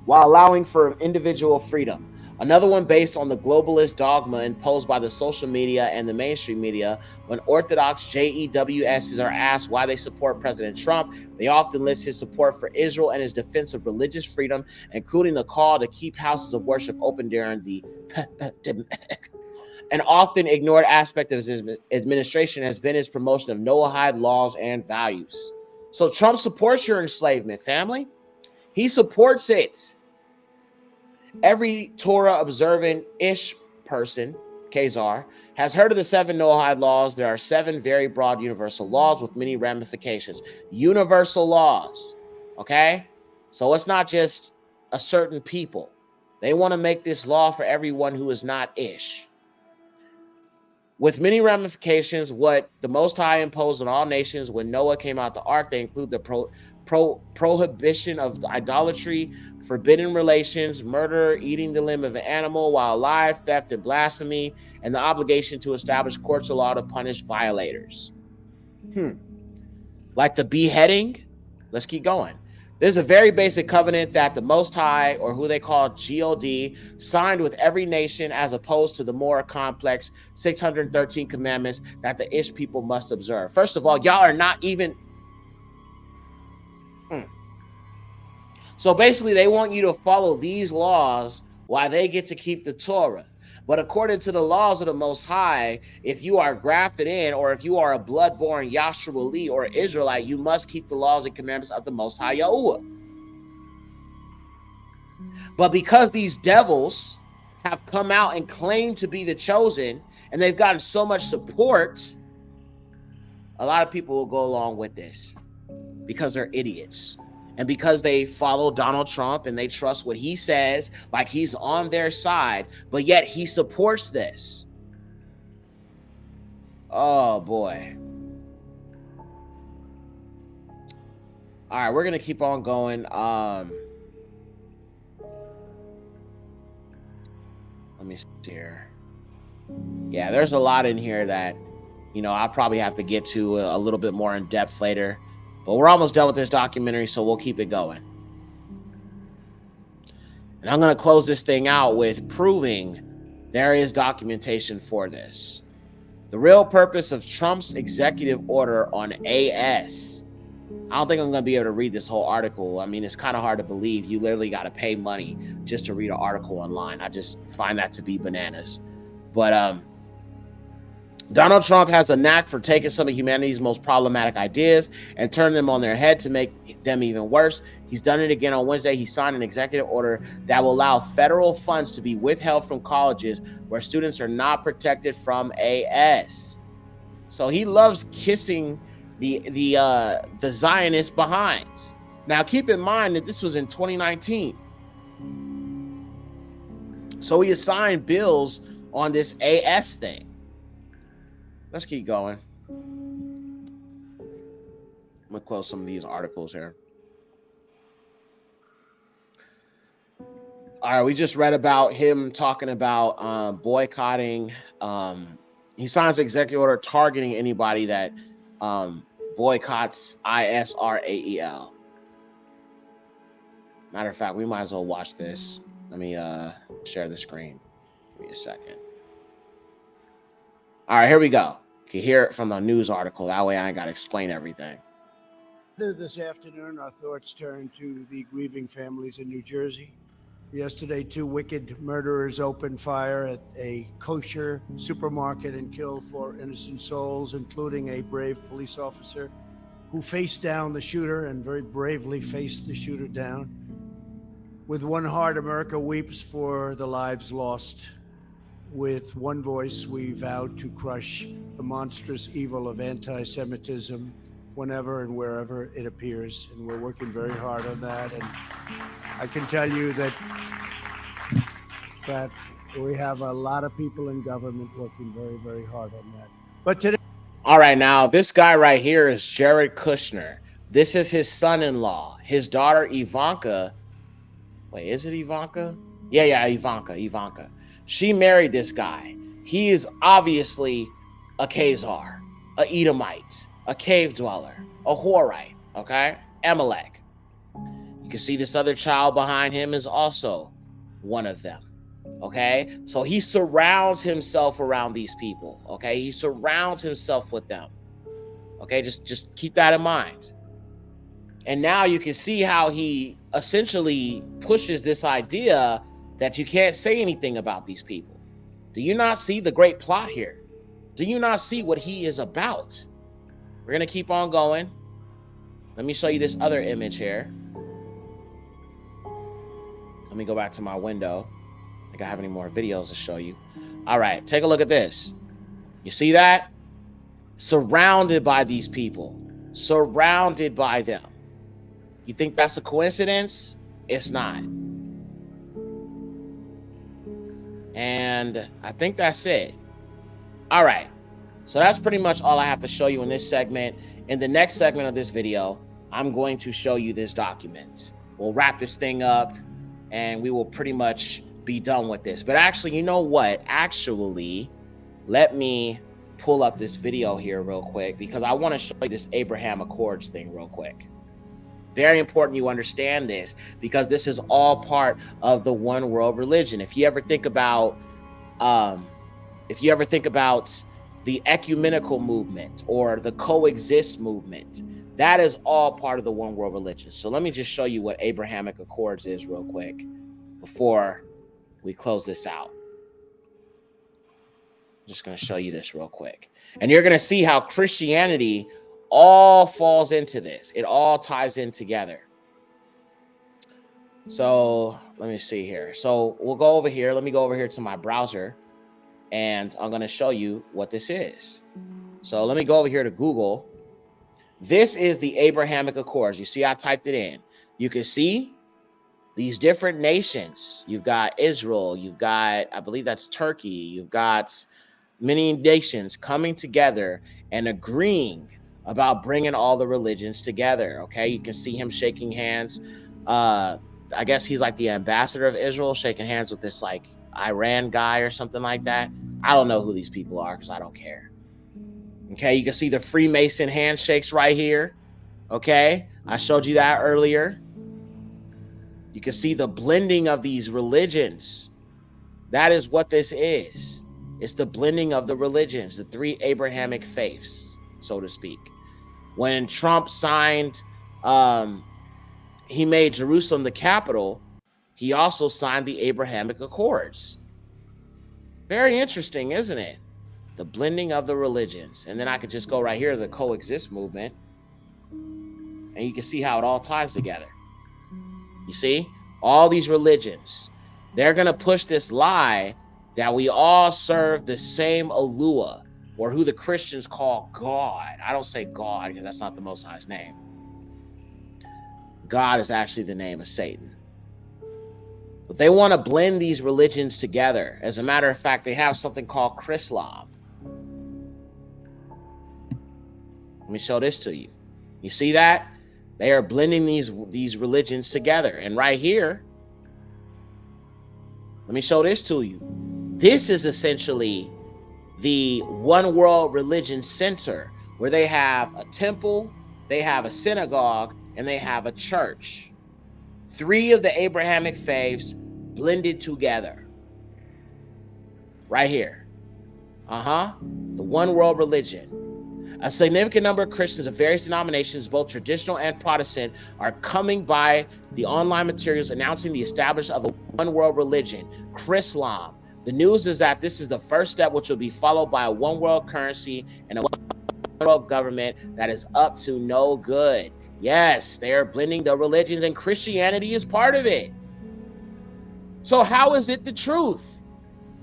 while allowing for individual freedom. Another one based on the globalist dogma imposed by the social media and the mainstream media. When Orthodox JEWSs are asked why they support President Trump, they often list his support for Israel and his defense of religious freedom, including the call to keep houses of worship open during the an often ignored aspect of his administration has been his promotion of Noahide laws and values. So Trump supports your enslavement, family. He supports it. Every Torah observant-ish person, Khazar, has heard of the 7 Noahide laws. There are 7 very broad universal laws with many ramifications. Universal laws, okay? So it's not just a certain people. They want to make this law for everyone who is not Ish. With many ramifications, what the Most High imposed on all nations when Noah came out the ark, they include the prohibition of idolatry, forbidden relations, murder, eating the limb of an animal while alive, theft and blasphemy, and the obligation to establish courts of law to punish violators. Like the beheading? Let's keep going. There's a very basic covenant that the Most High, or who they call God, signed with every nation, as opposed to the more complex 613 commandments that the Ish people must observe. First of all, y'all are not even... So basically, they want you to follow these laws while they get to keep the Torah. But according to the laws of the Most High, if you are grafted in, or if you are a blood-born Yashruali or Israelite, you must keep the laws and commandments of the Most High Yahuwah. But because these devils have come out and claimed to be the chosen, and they've gotten so much support, a lot of people will go along with this because they're idiots. And because they follow Donald Trump and they trust what he says, like he's on their side, but yet he supports this. Oh, boy. All right, we're going to keep on going. Let me see here. Yeah, there's a lot in here that, I'll probably have to get to a little bit more in depth later. But we're almost done with this documentary, so we'll keep it going. And I'm going to close this thing out with proving there is documentation for this. The real purpose of Trump's executive order on AS. I don't think I'm going to be able to read this whole article. I mean, it's kind of hard to believe. You literally got to pay money just to read an article online. I just find that to be bananas. But Donald Trump has a knack for taking some of humanity's most problematic ideas and turning them on their head to make them even worse. He's done it again on Wednesday. He signed an executive order that will allow federal funds to be withheld from colleges where students are not protected from AS. So he loves kissing the Zionist behinds. Now, keep in mind that this was in 2019. So he assigned bills on this AS thing. Let's keep going. I'm gonna close some of these articles here. All right, we just read about him talking about boycotting. He signs an executive order targeting anybody that boycotts Israel. Matter of fact, we might as well watch this. Let me share the screen. Give me a second. All right, here we go. You can hear it from the news article. That way I ain't got to explain everything. This afternoon, our thoughts turn to the grieving families in New Jersey. Yesterday, 2 wicked murderers opened fire at a kosher supermarket and killed 4 innocent souls, including a brave police officer who faced down the shooter and very bravely faced the shooter down. With one heart, America weeps for the lives lost. With one voice, we vowed to crush the monstrous evil of anti-Semitism whenever and wherever it appears. And we're working very hard on that. And I can tell you that we have a lot of people in government working very, very hard on that. But today. All right, now this guy right here is Jared Kushner. This is his son-in-law. His daughter Ivanka. Wait, is it Ivanka? Yeah, Ivanka. She married this guy. He is obviously a Khazar, a Edomite, a cave dweller, a Horite, okay? Amalek. You can see this other child behind him is also one of them, okay? So he surrounds himself around these people, okay? He surrounds himself with them, okay? Just keep that in mind. And now you can see how he essentially pushes this idea that you can't say anything about these people. Do you not see the great plot here? Do you not see what he is about? We're going to keep on going. Let me show you this other image here. Let me go back to my window. I think I have any more videos to show you. All right, take a look at this. You see that? Surrounded by these people. Surrounded by them. You think that's a coincidence? It's not. And I think that's it. All right. So that's pretty much all I have to show you in this segment. In the next segment of this video, I'm going to show you this document. We'll wrap this thing up and we will pretty much be done with this. But actually, you know what? Actually, let me pull up this video here real quick because I want to show you this Abraham Accords thing real quick. Very important you understand this because this is all part of the one world religion. If you ever think about the ecumenical movement or the coexist movement, that is all part of the one world religion. So let me just show you what Abrahamic Accords is real quick before we close this out. I'm just going to show you this real quick. And you're going to see how Christianity all falls into this. It all ties in together. So let me see here. So we'll go over here. Let me go over here to my browser and I'm going to show you what this is. So let me go over here to Google. This is the Abrahamic Accords. You see, I typed it in. You can see these different nations. You've got Israel. You've got, I believe that's Turkey. You've got many nations coming together and agreeing about bringing all the religions together. Okay, you can see him shaking hands. I guess he's like the ambassador of Israel, shaking hands with this like Iran guy or something like that. I don't know who these people are because I don't care. Okay, you can see the Freemason handshakes right here. Okay, I showed you that earlier. You can see the blending of these religions. That is what this is. It's the blending of the religions, the three Abrahamic faiths, so to speak. When Trump signed, he made Jerusalem the capital, he also signed the Abrahamic Accords. Very interesting, isn't it? The blending of the religions. And then I could just go right here to the coexist movement, and you can see how it all ties together. You see, all these religions, they're going to push this lie that we all serve the same Alua, or who the Christians call God. I don't say God because that's not the Most High's name. God is actually the name of Satan. But they want to blend these religions together. As a matter of fact, they have something called Chrislam. Let me show this to you. You see that? They are blending these religions together. And right here, let me show this to you. This is essentially the One World Religion Center, where they have a temple, they have a synagogue, and they have a church. Three of the Abrahamic faiths blended together. Right here. The One World Religion. A significant number of Christians of various denominations, both traditional and Protestant, are coming by the online materials announcing the establishment of a one world religion, Chrislam. The news is that this is the first step, which will be followed by a one world currency and a one world government that is up to no good. Yes, they are blending the religions, and Christianity is part of it. So how is it the truth?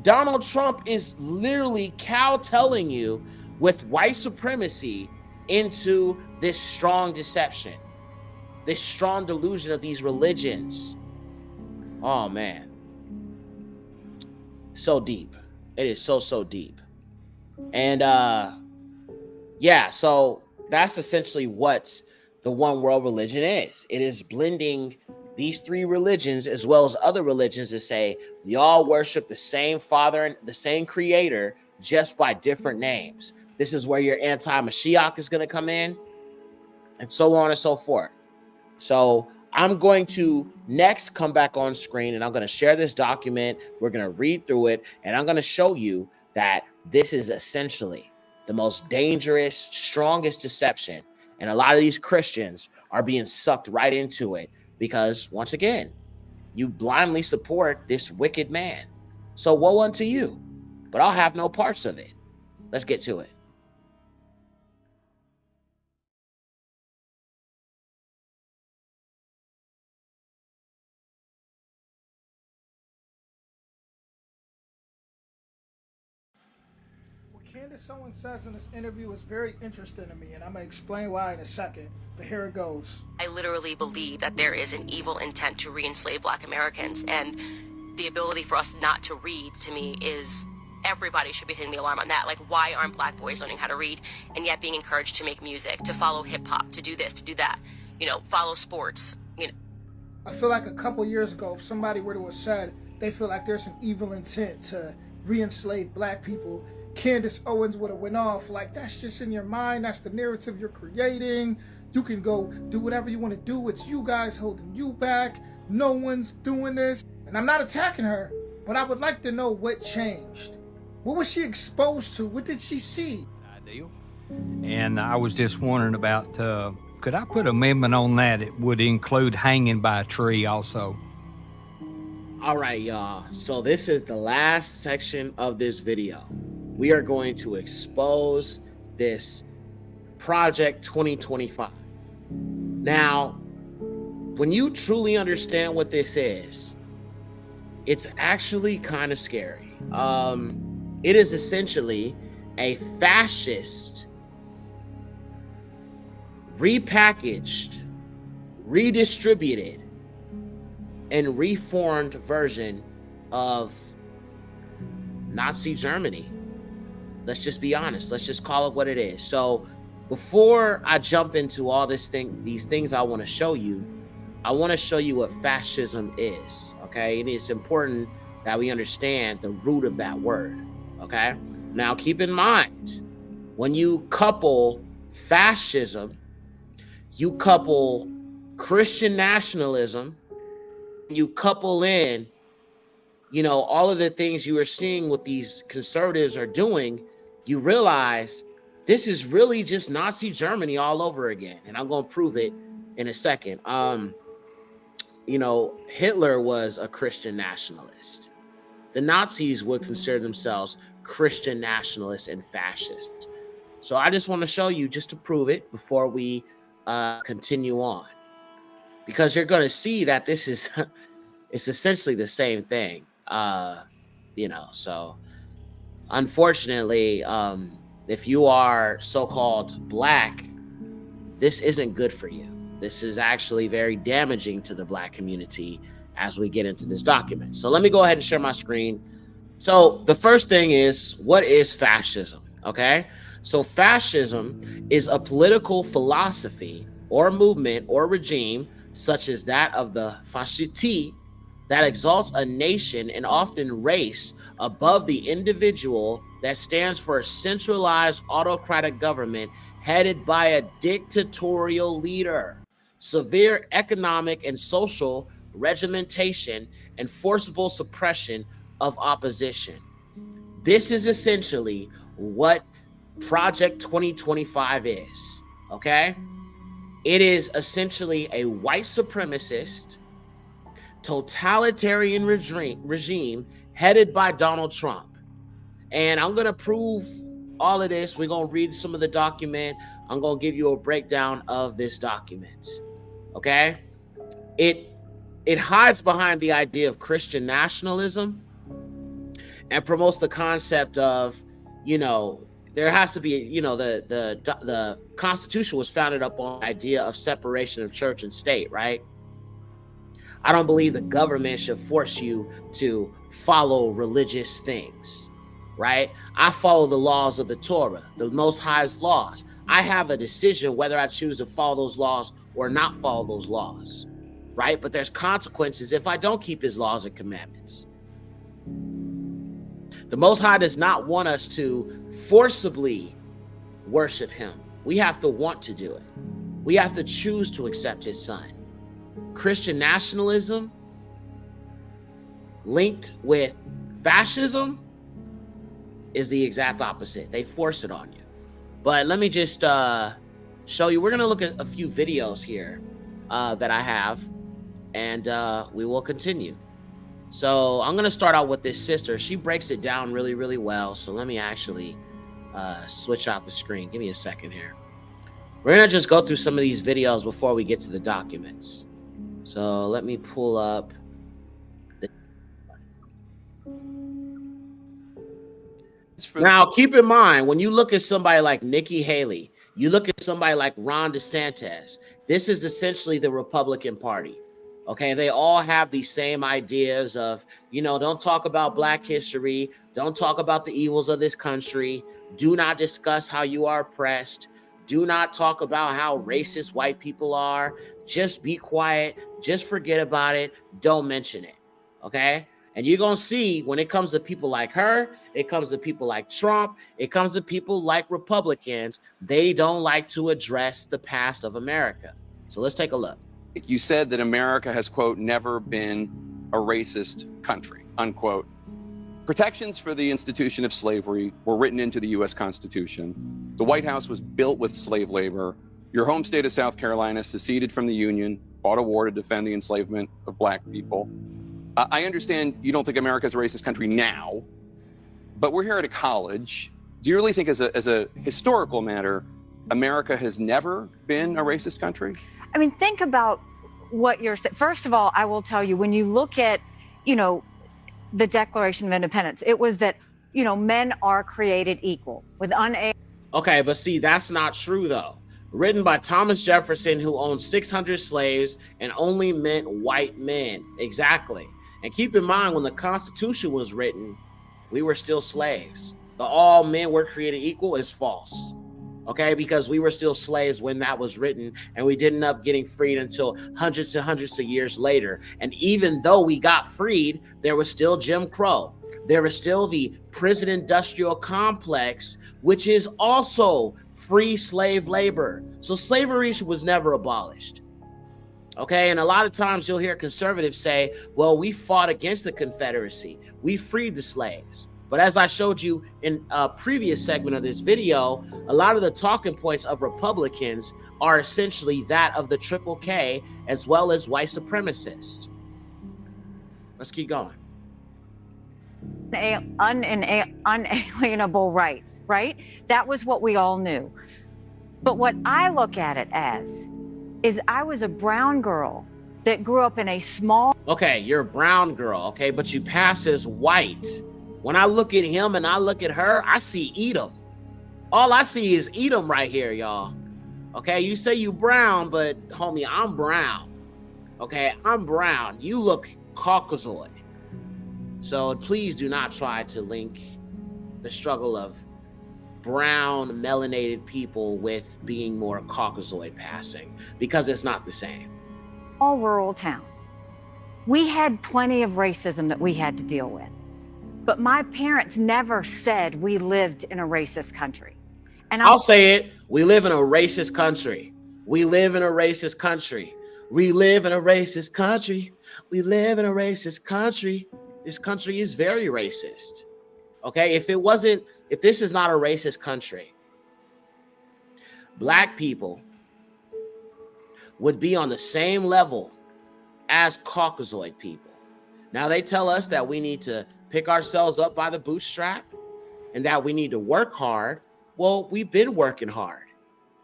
Donald Trump is literally cowtelling you with white supremacy into this strong deception, this strong delusion of these religions. Oh man, so deep. It is so deep. And yeah, so that's essentially what the one world religion is. It is blending these three religions as well as other religions to say we all worship the same Father and the same Creator, just by different names. This is where your anti-Mashiach is going to come in, and so on and so forth. So I'm going to next come back on screen, and I'm going to share this document. We're going to read through it, and I'm going to show you that this is essentially the most dangerous, strongest deception. And a lot of these Christians are being sucked right into it because, once again, you blindly support this wicked man. So woe unto you, but I'll have no parts of it. Let's get to it. What Candace Owens says in this interview is very interesting to me, and I'm going to explain why in a second. But here it goes. I literally believe that there is an evil intent to re-enslave Black Americans, and the ability for us not to read, to me, is everybody should be hitting the alarm on that. Like, why aren't Black boys learning how to read and yet being encouraged to make music, to follow hip-hop, to do this, to do that, you know, follow sports, you know? I feel like a couple years ago, if somebody were to have said they feel like there's an evil intent to re-enslave Black people, Candace Owens would have went off like, that's just in your mind, that's the narrative you're creating, you can go do whatever you want to do, it's you guys holding you back, no one's doing this. And I'm not attacking her, but I would like to know what changed. What was she exposed to? What did she see? And I was just wondering about, could I put an amendment on that? It would include hanging by a tree also. All right, y'all. So this is the last section of this video. We are going to expose this Project 2025. Now, when you truly understand what this is, it's actually kind of scary. It is essentially a fascist, repackaged, redistributed, and reformed version of Nazi Germany. Let's just be honest. Let's just call it what it is. So before I jump into all these things I want to show you, I want to show you what fascism is, okay? And it's important that we understand the root of that word, okay? Now, keep in mind, when you couple fascism, you couple Christian nationalism, you couple in, you know, all of the things you are seeing what these conservatives are doing, you realize this is really just Nazi Germany all over again. And I'm going to prove it in a second. You know, Hitler was a Christian nationalist. The Nazis would consider themselves Christian nationalists and fascists. So I just want to show you just to prove it before we continue on, because you're going to see that this is it's essentially the same thing. You know, so unfortunately, if you are so-called black, this isn't good for you. This is actually very damaging to the black community as we get into this document. So let me go ahead and share my screen. So the first thing is, what is fascism? Okay, so fascism is a political philosophy or movement or regime such as that of the fascisti that exalts a nation and often race above the individual, that stands for a centralized autocratic government headed by a dictatorial leader, severe economic and social regimentation, and forcible suppression of opposition. This is essentially what Project 2025 is, okay? It is essentially a white supremacist, totalitarian regime headed by Donald Trump. And I'm going to prove all of this. We're going to read some of the document. I'm going to give you a breakdown of this document, okay? It hides behind the idea of Christian nationalism and promotes the concept of, you know, there has to be, you know, the Constitution was founded upon the idea of separation of church and state, right? I don't believe the government should force you to follow religious things, right? I follow the laws of the Torah, the Most High's laws. I have a decision whether I choose to follow those laws or not follow those laws, right? But there's consequences if I don't keep his laws and commandments. The Most High does not want us to forcibly worship him. We have to want to do it. We have to choose to accept his son. Christian nationalism linked with fascism is the exact opposite. They force it on you. But let me just show you. We're going to look at a few videos here that I have, and we will continue. So I'm going to start out with this sister. She breaks it down really, really well. So let me actually switch out the screen. Give me a second here. We're going to just go through some of these videos before we get to the documents. So let me pull up. Now, keep in mind, when you look at somebody like Nikki Haley, you look at somebody like Ron DeSantis, this is essentially the Republican Party. Okay, they all have these same ideas of, you know, don't talk about Black history, don't talk about the evils of this country, do not discuss how you are oppressed, do not talk about how racist white people are, just be quiet, just forget about it, don't mention it, okay? And you're going to see when it comes to people like her, it comes to people like Trump, it comes to people like Republicans, they don't like to address the past of America. So let's take a look. You said that America has, quote, never been a racist country, unquote. Protections for the institution of slavery were written into the U.S. Constitution. The White House was built with slave labor. Your home state of South Carolina seceded from the Union, fought a war to defend the enslavement of Black people. I understand you don't think America's a racist country now, but we're here at a college. Do you really think as a historical matter, America has never been a racist country? I mean, think about what you're saying. First of all, I will tell you, when you look at, you know, the Declaration of Independence, it was that, you know, men are created equal with Okay, but see, that's not true though. Written by Thomas Jefferson, who owned 600 slaves and only meant white men. Exactly. And keep in mind, when the Constitution was written, we were still slaves. The all men were created equal is false. okay, because we were still slaves when that was written, and we didn't end up getting freed until hundreds and hundreds of years later. And even though we got freed, there was still Jim Crow. There was still the prison industrial complex, which is also free slave labor. So slavery was never abolished. Okay, and a lot of times you'll hear conservatives say, well, we fought against the Confederacy. We freed the slaves. But as I showed you in a previous segment of this video, a lot of the talking points of Republicans are essentially that of the Triple K as well as white supremacists. Let's keep going. Unalienable rights, right? That was what we all knew. But what I look at it as is I was a brown girl that grew up in a small... Okay, you're a brown girl, okay, but you pass as white. When I look at him and I look at her, I see Edom. All I see is Edom right here, y'all. Okay, you say you brown, but homie, I'm brown. Okay, I'm brown. You look Caucasoid. So please do not try to link the struggle of brown melanated people with being more Caucasoid passing, because it's not the same. All rural town. We had plenty of racism that we had to deal with. But my parents never said we lived in a racist country. And I'll say it. We live in a racist country. We live in a racist country. We live in a racist country. We live in a racist country. This country is very racist. Okay, if this is not a racist country, Black people would be on the same level as Caucasoid people. Now they tell us that we need to pick ourselves up by the bootstrap and that we need to work hard. Well, we've been working hard.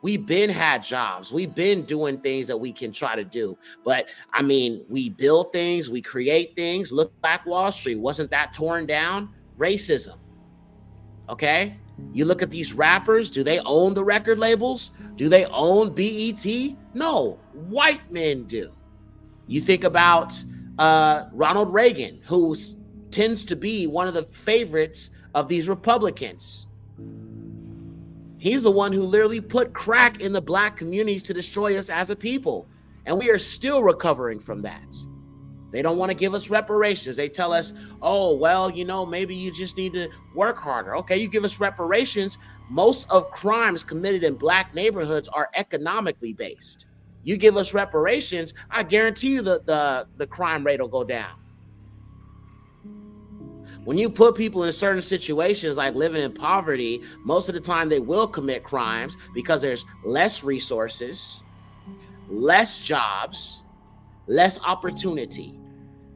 We've been had jobs. We've been doing things that we can try to do. But I mean, we build things, we create things. Look back Wall Street. Wasn't that torn down? Racism. Okay? You look at these rappers. Do they own the record labels? Do they own BET? No, white men do. You think about Ronald Reagan, who tends to be one of the favorites of these Republicans. He's the one who literally put crack in the Black communities to destroy us as a people. And we are still recovering from that. They don't want to give us reparations. They tell us, oh, well, you know, maybe you just need to work harder. Okay, you give us reparations. Most of crimes committed in Black neighborhoods are economically based. You give us reparations, I guarantee you the crime rate will go down. When you put people in certain situations like living in poverty, most of the time they will commit crimes because there's less resources, less jobs, less opportunity.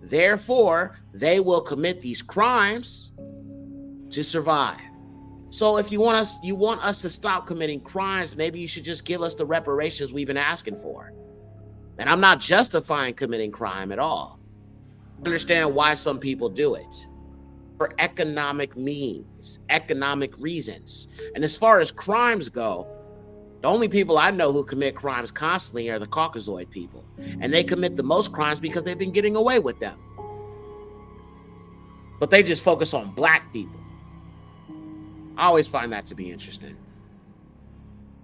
Therefore, they will commit these crimes to survive. So if you want us to stop committing crimes, maybe you should just give us the reparations we've been asking for. And I'm not justifying committing crime at all. I understand why some people do it. For economic means, economic reasons. And as far as crimes go, the only people I know who commit crimes constantly are the Caucasoid people. And they commit the most crimes because they've been getting away with them. But they just focus on Black people. I always find that to be interesting.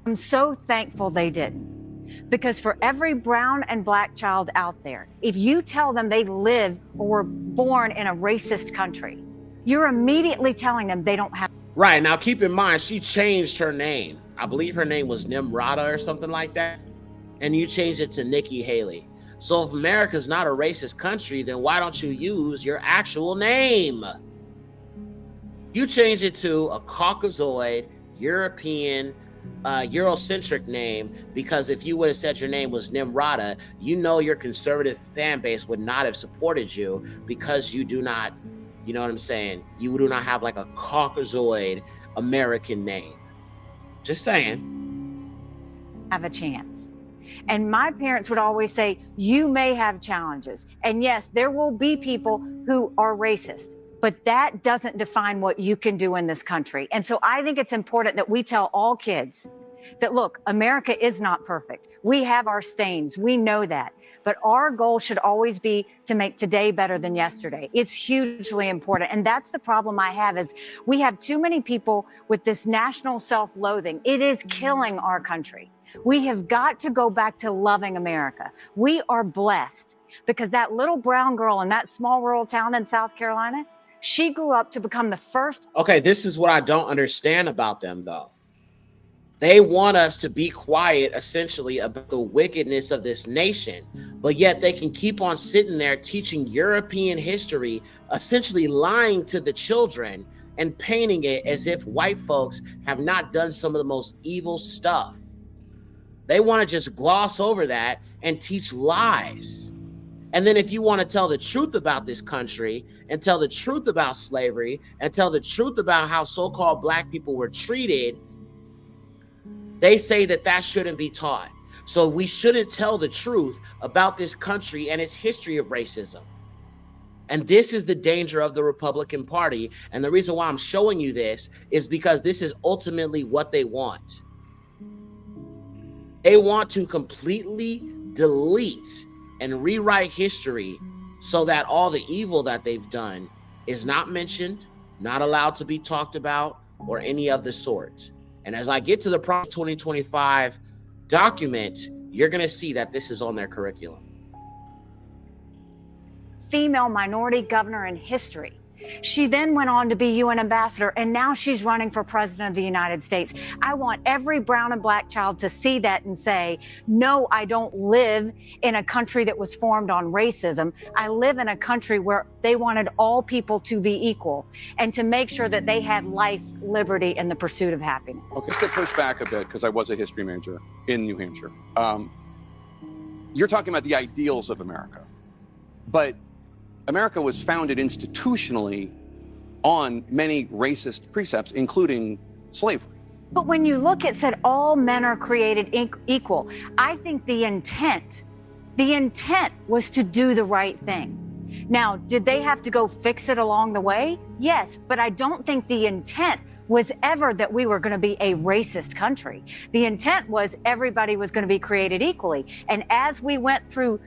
I'm so thankful they didn't. Because for every brown and Black child out there, if you tell them they live or were born in a racist country, you're immediately telling them they don't have... Right, now keep in mind, she changed her name. I believe her name was Nimrata or something like that. And you changed it to Nikki Haley. So if America's not a racist country, then why don't you use your actual name? You changed it to a Caucasoid, European, Eurocentric name, because if you would have said your name was Nimrata, you know your conservative fan base would not have supported you because you do not, you know what I'm saying? You do not have like a Caucasoid American name. Just saying. Have a chance. And my parents would always say, you may have challenges. And yes, there will be people who are racist, but that doesn't define what you can do in this country. And so I think it's important that we tell all kids that, look, America is not perfect. We have our stains. We know that. But our goal should always be to make today better than yesterday. It's hugely important. And that's the problem I have is we have too many people with this national self-loathing. It is killing our country. We have got to go back to loving America. We are blessed because that little brown girl in that small rural town in South Carolina, she grew up to become the first. Okay, this is what I don't understand about them, though. They want us to be quiet, essentially, about the wickedness of this nation, but yet they can keep on sitting there teaching European history, essentially lying to the children and painting it as if white folks have not done some of the most evil stuff. They want to just gloss over that and teach lies. And then if you want to tell the truth about this country and tell the truth about slavery and tell the truth about how so-called black people were treated, they say that that shouldn't be taught. So we shouldn't tell the truth about this country and its history of racism. And this is the danger of the Republican Party. And the reason why I'm showing you this is because this is ultimately what they want. They want to completely delete and rewrite history so that all the evil that they've done is not mentioned, not allowed to be talked about, or any of the sort. And as I get to the Project 2025 document, you're going to see that this is on their curriculum. Female minority governor in history. She then went on to be UN ambassador, and now she's running for president of the United States. I want every brown and black child to see that and say, no, I don't live in a country that was formed on racism. I live in a country where they wanted all people to be equal and to make sure that they had life, liberty, and the pursuit of happiness. Okay, just to push back a bit, because I was a history major in New Hampshire. You're talking about the ideals of America, but America was founded institutionally on many racist precepts, including slavery. But when you look at said all men are created equal, I think the intent was to do the right thing. Now, did they have to go fix it along the way? Yes, but I don't think the intent was ever that we were going to be a racist country. The intent was everybody was going to be created equally. And as we went through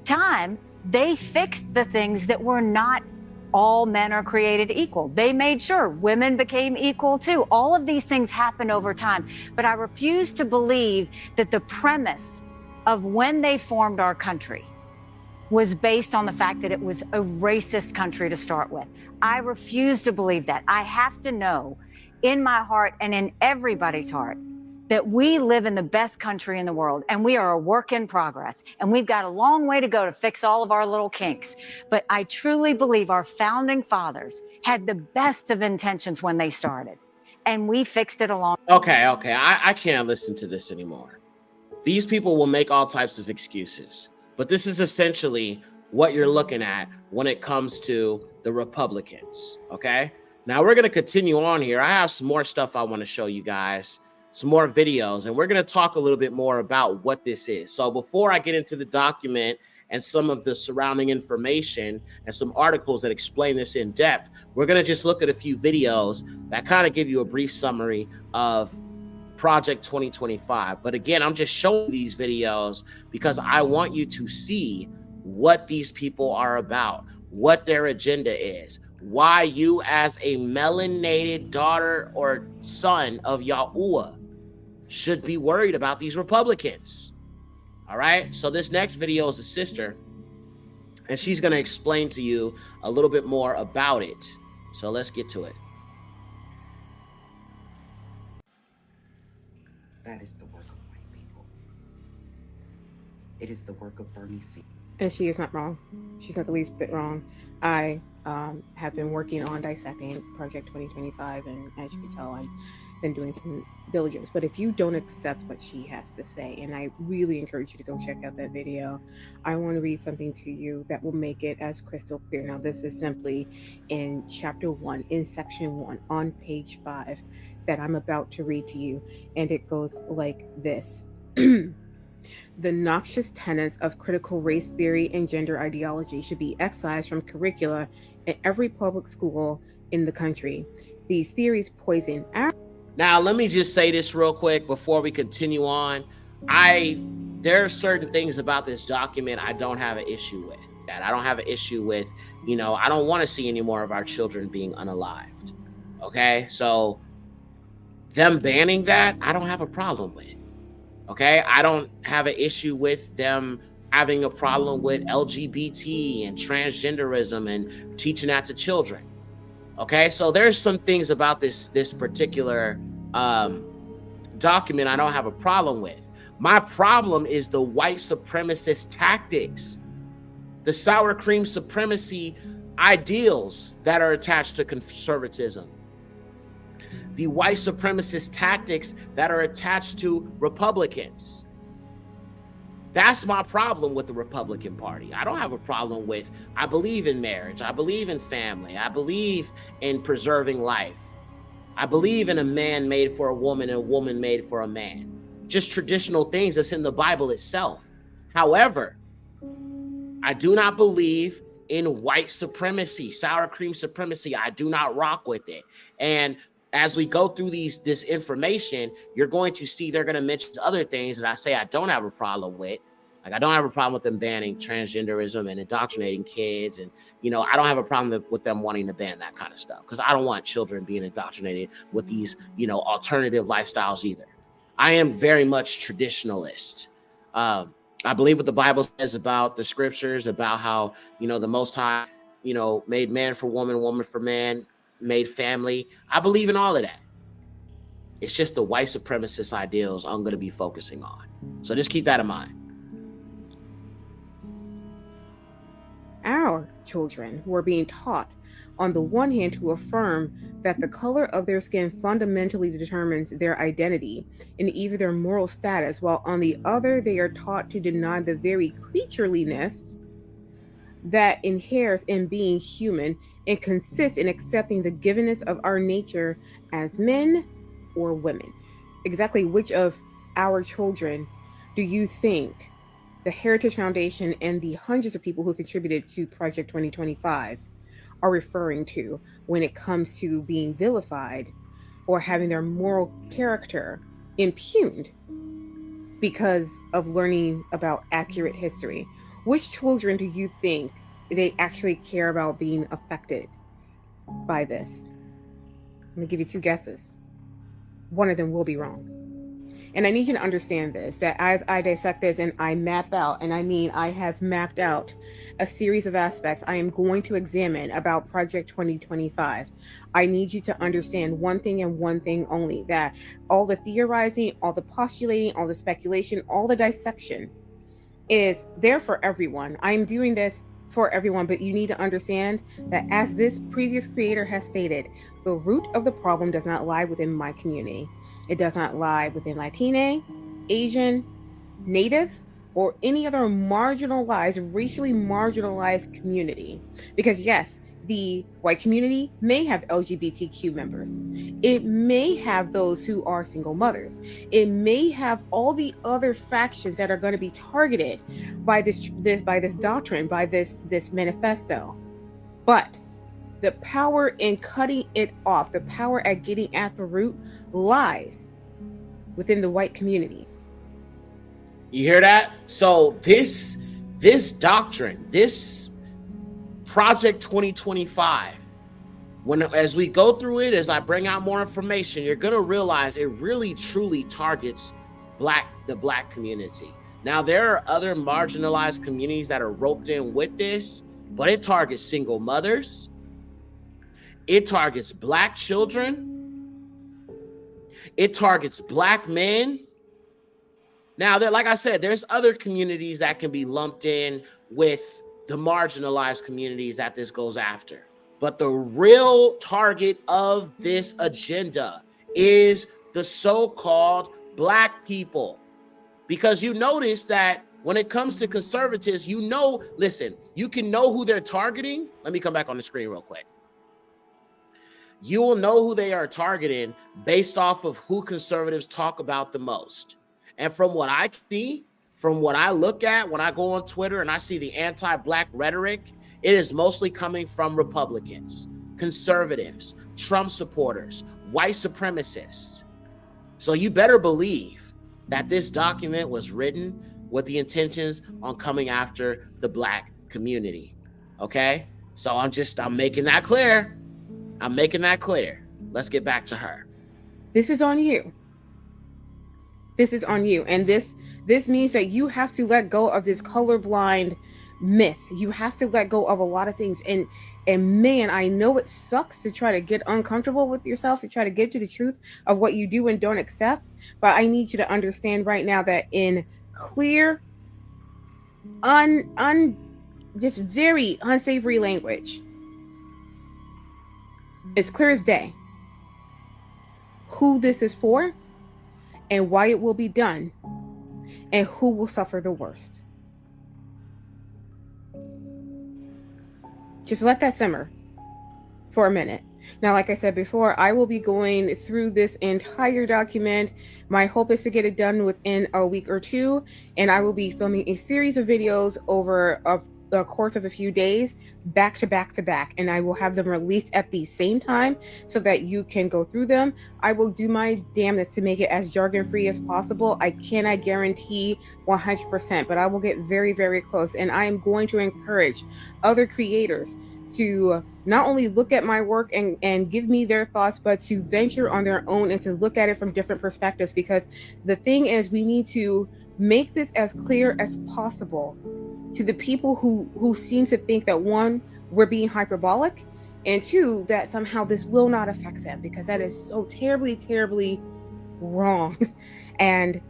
time, they fixed the things that were not all men are created equal. They made sure women became equal too. All of these things happened over time. But I refuse to believe that the premise of when they formed our country was based on the fact that it was a racist country to start with. I refuse to believe that. I have to know in my heart and in everybody's heart that we live in the best country in the world, and we are a work in progress, and we've got a long way to go to fix all of our little kinks. But I truly believe our founding fathers had the best of intentions when they started, and we fixed it along. Okay, I can't listen to this anymore. These people will make all types of excuses, but this is essentially what you're looking at when it comes to the Republicans, okay? Now we're gonna continue on here. I have some more stuff I wanna show you guys, some more videos, and we're going to talk a little bit more about what this is. So before I get into the document and some of the surrounding information and some articles that explain this in depth, we're going to just look at a few videos that kind of give you a brief summary of Project 2025. But again, I'm just showing these videos because I want you to see what these people are about, what their agenda is, why you as a melanated daughter or son of Yahuwah should be worried about these Republicans. All right, so this next video is a sister, and she's going to explain to you a little bit more about it. So let's get to it. That is the work of white people. It is the work of Bernie C. And she is not wrong. She's not the least bit wrong. I have been working on dissecting Project 2025, and as you can tell, I've been doing some diligence. But if you don't accept what she has to say, and I really encourage you to go check out that video, I want to read something to you that will make it as crystal clear. Now, this is simply in chapter 1, in section 1, on page 5, that I'm about to read to you, and it goes like this. The noxious tenets of critical race theory and gender ideology should be excised from curricula in every public school in the country. These theories poison our... Now, let me just say this real quick before we continue on. I there are certain things about this document I don't have an issue with. That I don't have an issue with, I don't want to see any more of our children being unalived. Okay, so them banning that, I don't have a problem with. Okay, I don't have an issue with them having a problem with LGBT and transgenderism and teaching that to children. Okay, so there's some things about this particular document I don't have a problem with. My problem is the white supremacist tactics, the sour cream supremacy ideals that are attached to conservatism, the white supremacist tactics that are attached to Republicans. That's my problem with the Republican Party. I don't have a problem with, I believe in marriage. I believe in family. I believe in preserving life. I believe in a man made for a woman and a woman made for a man. Just traditional things that's in the Bible itself. However, I do not believe in white supremacy, sour cream supremacy. I do not rock with it. And as we go through this information, you're going to see they're going to mention other things that I say I don't have a problem with. Like, I don't have a problem with them banning transgenderism and indoctrinating kids. And, I don't have a problem with them wanting to ban that kind of stuff, because I don't want children being indoctrinated with these, alternative lifestyles either. I am very much traditionalist. I believe what the Bible says about the scriptures, about how, the Most High, made man for woman, woman for man, made family. I believe in all of that. It's just the white supremacist ideals I'm going to be focusing on. So just keep that in mind. Our children who are being taught, on the one hand, to affirm that the color of their skin fundamentally determines their identity and even their moral status, while on the other, they are taught to deny the very creatureliness that inheres in being human and consists in accepting the givenness of our nature as men or women. Exactly which of our children do you think the Heritage Foundation and the hundreds of people who contributed to Project 2025 are referring to when it comes to being vilified or having their moral character impugned because of learning about accurate history? Which children do you think they actually care about being affected by this? Let me give you two guesses. One of them will be wrong. And I need you to understand this, that as I dissect this and I map out, and I mean I have mapped out a series of aspects I am going to examine about Project 2025, I need you to understand one thing and one thing only, that all the theorizing, all the postulating, all the speculation, all the dissection is there for everyone. I am doing this for everyone, but you need to understand that, as this previous creator has stated, the root of the problem does not lie within my community. It does not lie within Latina, Asian, Native, or any other marginalized, racially marginalized community. Because yes, the white community may have LGBTQ members. It may have those who are single mothers. It may have all the other factions that are going to be targeted by this doctrine, by this manifesto. But the power in cutting it off, the power at getting at the root, lies within the white community. You hear that? So this doctrine, this Project 2025, as we go through it, as I bring out more information, you're going to realize it really truly targets the black community. Now, there are other marginalized communities that are roped in with this, but it targets single mothers. It targets black children. It targets black men. Now, like I said, there's other communities that can be lumped in with the marginalized communities that this goes after. But the real target of this agenda is the so-called black people. Because you notice that when it comes to conservatives, listen, you can know who they're targeting. Let me come back on the screen real quick. You will know who they are targeting based off of who conservatives talk about the most. And from what I see, from what I look at when I go on Twitter and I see the anti-black rhetoric, it is mostly coming from Republicans, conservatives, Trump supporters, white supremacists. So you better believe that this document was written with the intentions on coming after the Black community. Okay? So I'm making that clear. I'm making that clear. Let's get back to her. This is on you. This is on you. And this means that you have to let go of this colorblind myth. You have to let go of a lot of things. And man, I know it sucks to try to get uncomfortable with yourself, to try to get to the truth of what you do and don't accept. But I need you to understand right now that in clear, just very unsavory language, it's clear as day who this is for and why it will be done and who will suffer the worst. Just let that simmer for a minute. Now, like I said before, I will be going through this entire document. My hope is to get it done within a week or two, and I will be filming a series of videos over the course of a few days, back to back to back, and I will have them released at the same time so that you can go through them. I will do my damnedest to make it as jargon-free as possible. I cannot guarantee 100%, but I will get very, very close, and I am going to encourage other creators to not only look at my work and give me their thoughts, but to venture on their own and to look at it from different perspectives, because the thing is, we need to make this as clear as possible to the people who seem to think that, one, we're being hyperbolic, and two, that somehow this will not affect them, because that is so terribly, terribly wrong. And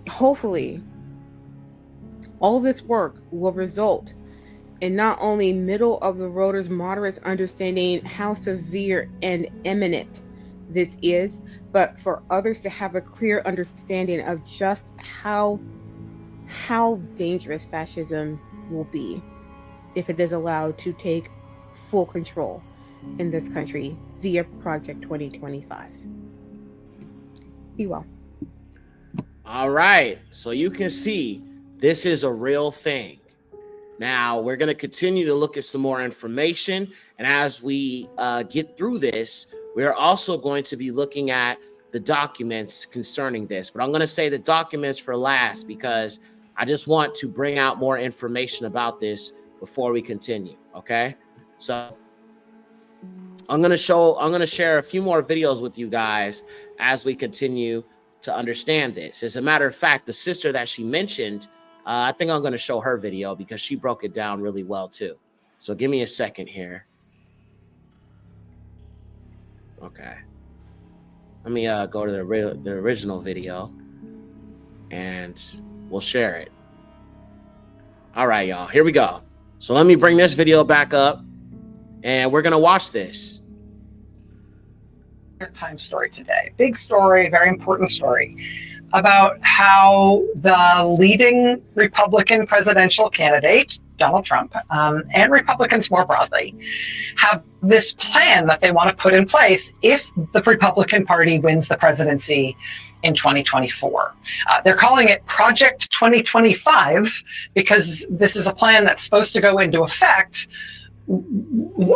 hopefully all this work will result in not only middle of the roaders moderates understanding how severe and imminent this is, but for others to have a clear understanding of just how dangerous fascism will be if it is allowed to take full control in this country via Project 2025. Be well. All right, so you can see this is a real thing. Now, we're going to continue to look at some more information, and as we get through this, we're also going to be looking at the documents concerning this, but I'm going to say the documents for last because I just want to bring out more information about this before we continue, okay? So I'm going to share a few more videos with you guys as we continue to understand this. As a matter of fact, the sister that she mentioned, I think I'm going to show her video because she broke it down really well too. So give me a second here. Okay. Let me go to the original video and we'll share it. All right, y'all, here we go. So let me bring this video back up and we're going to watch this. Times story today. Big story, very important story about how the leading Republican presidential candidate, Donald Trump, and Republicans more broadly, have this plan that they want to put in place if the Republican Party wins the presidency in 2024. They're calling it Project 2025 because this is a plan that's supposed to go into effect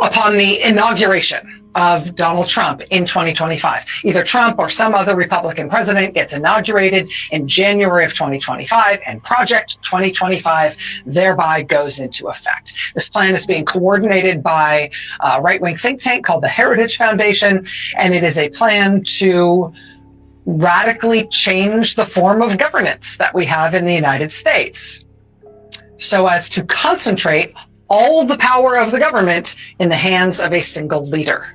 upon the inauguration of Donald Trump in 2025. Either Trump or some other Republican president gets inaugurated in January of 2025, and Project 2025 thereby goes into effect. This plan is being coordinated by a right-wing think tank called the Heritage Foundation, and it is a plan to radically change the form of governance that we have in the United States so as to concentrate all the power of the government in the hands of a single leader.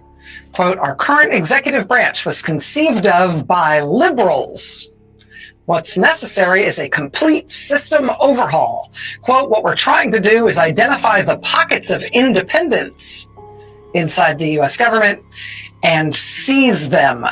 Quote, our current executive branch was conceived of by liberals. What's necessary is a complete system overhaul. Quote, what we're trying to do is identify the pockets of independence inside the US government and seize them.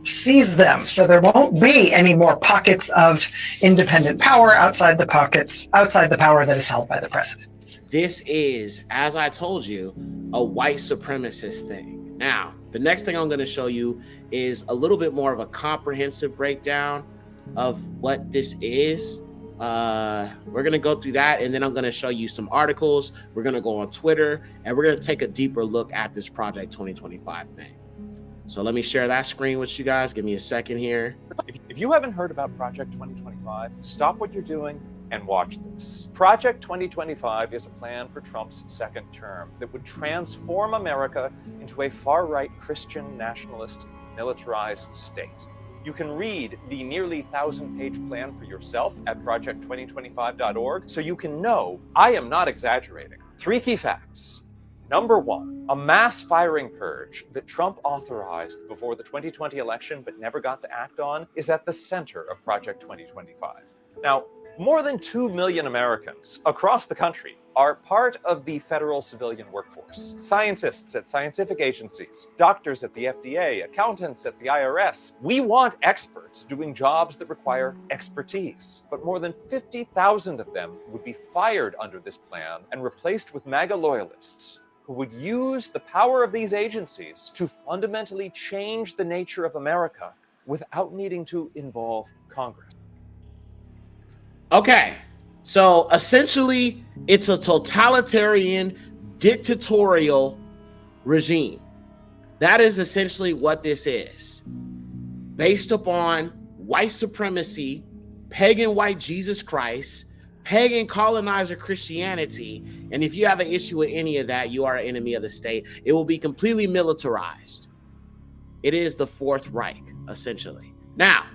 Seize them so there won't be any more pockets of independent power outside the power that is held by the president. This is, as I told you, a white supremacist thing. Now, the next thing I'm going to show you is a little bit more of a comprehensive breakdown of what this is. We're going to go through that, and then I'm going to show you some articles. We're going to go on Twitter, and we're going to take a deeper look at this Project 2025 thing. So let me share that screen with you guys. Give me a second here. If you haven't heard about Project 2025, stop what you're doing and watch this. Project 2025 is a plan for Trump's second term that would transform America into a far-right Christian nationalist militarized state. You can read the nearly 1,000-page plan for yourself at project2025.org so you can know I am not exaggerating. 3 key facts. Number 1, a mass firing purge that Trump authorized before the 2020 election but never got to act on is at the center of Project 2025. Now, more than 2 million Americans across the country are part of the federal civilian workforce. Scientists at scientific agencies, doctors at the FDA, accountants at the IRS. We want experts doing jobs that require expertise. But more than 50,000 of them would be fired under this plan and replaced with MAGA loyalists who would use the power of these agencies to fundamentally change the nature of America without needing to involve Congress. Okay, so essentially, it's a totalitarian, dictatorial regime. That is essentially what this is. Based upon white supremacy, pagan white Jesus Christ, pagan colonizer Christianity, and if you have an issue with any of that, you are an enemy of the state. It will be completely militarized. It is the Fourth Reich, essentially. Now,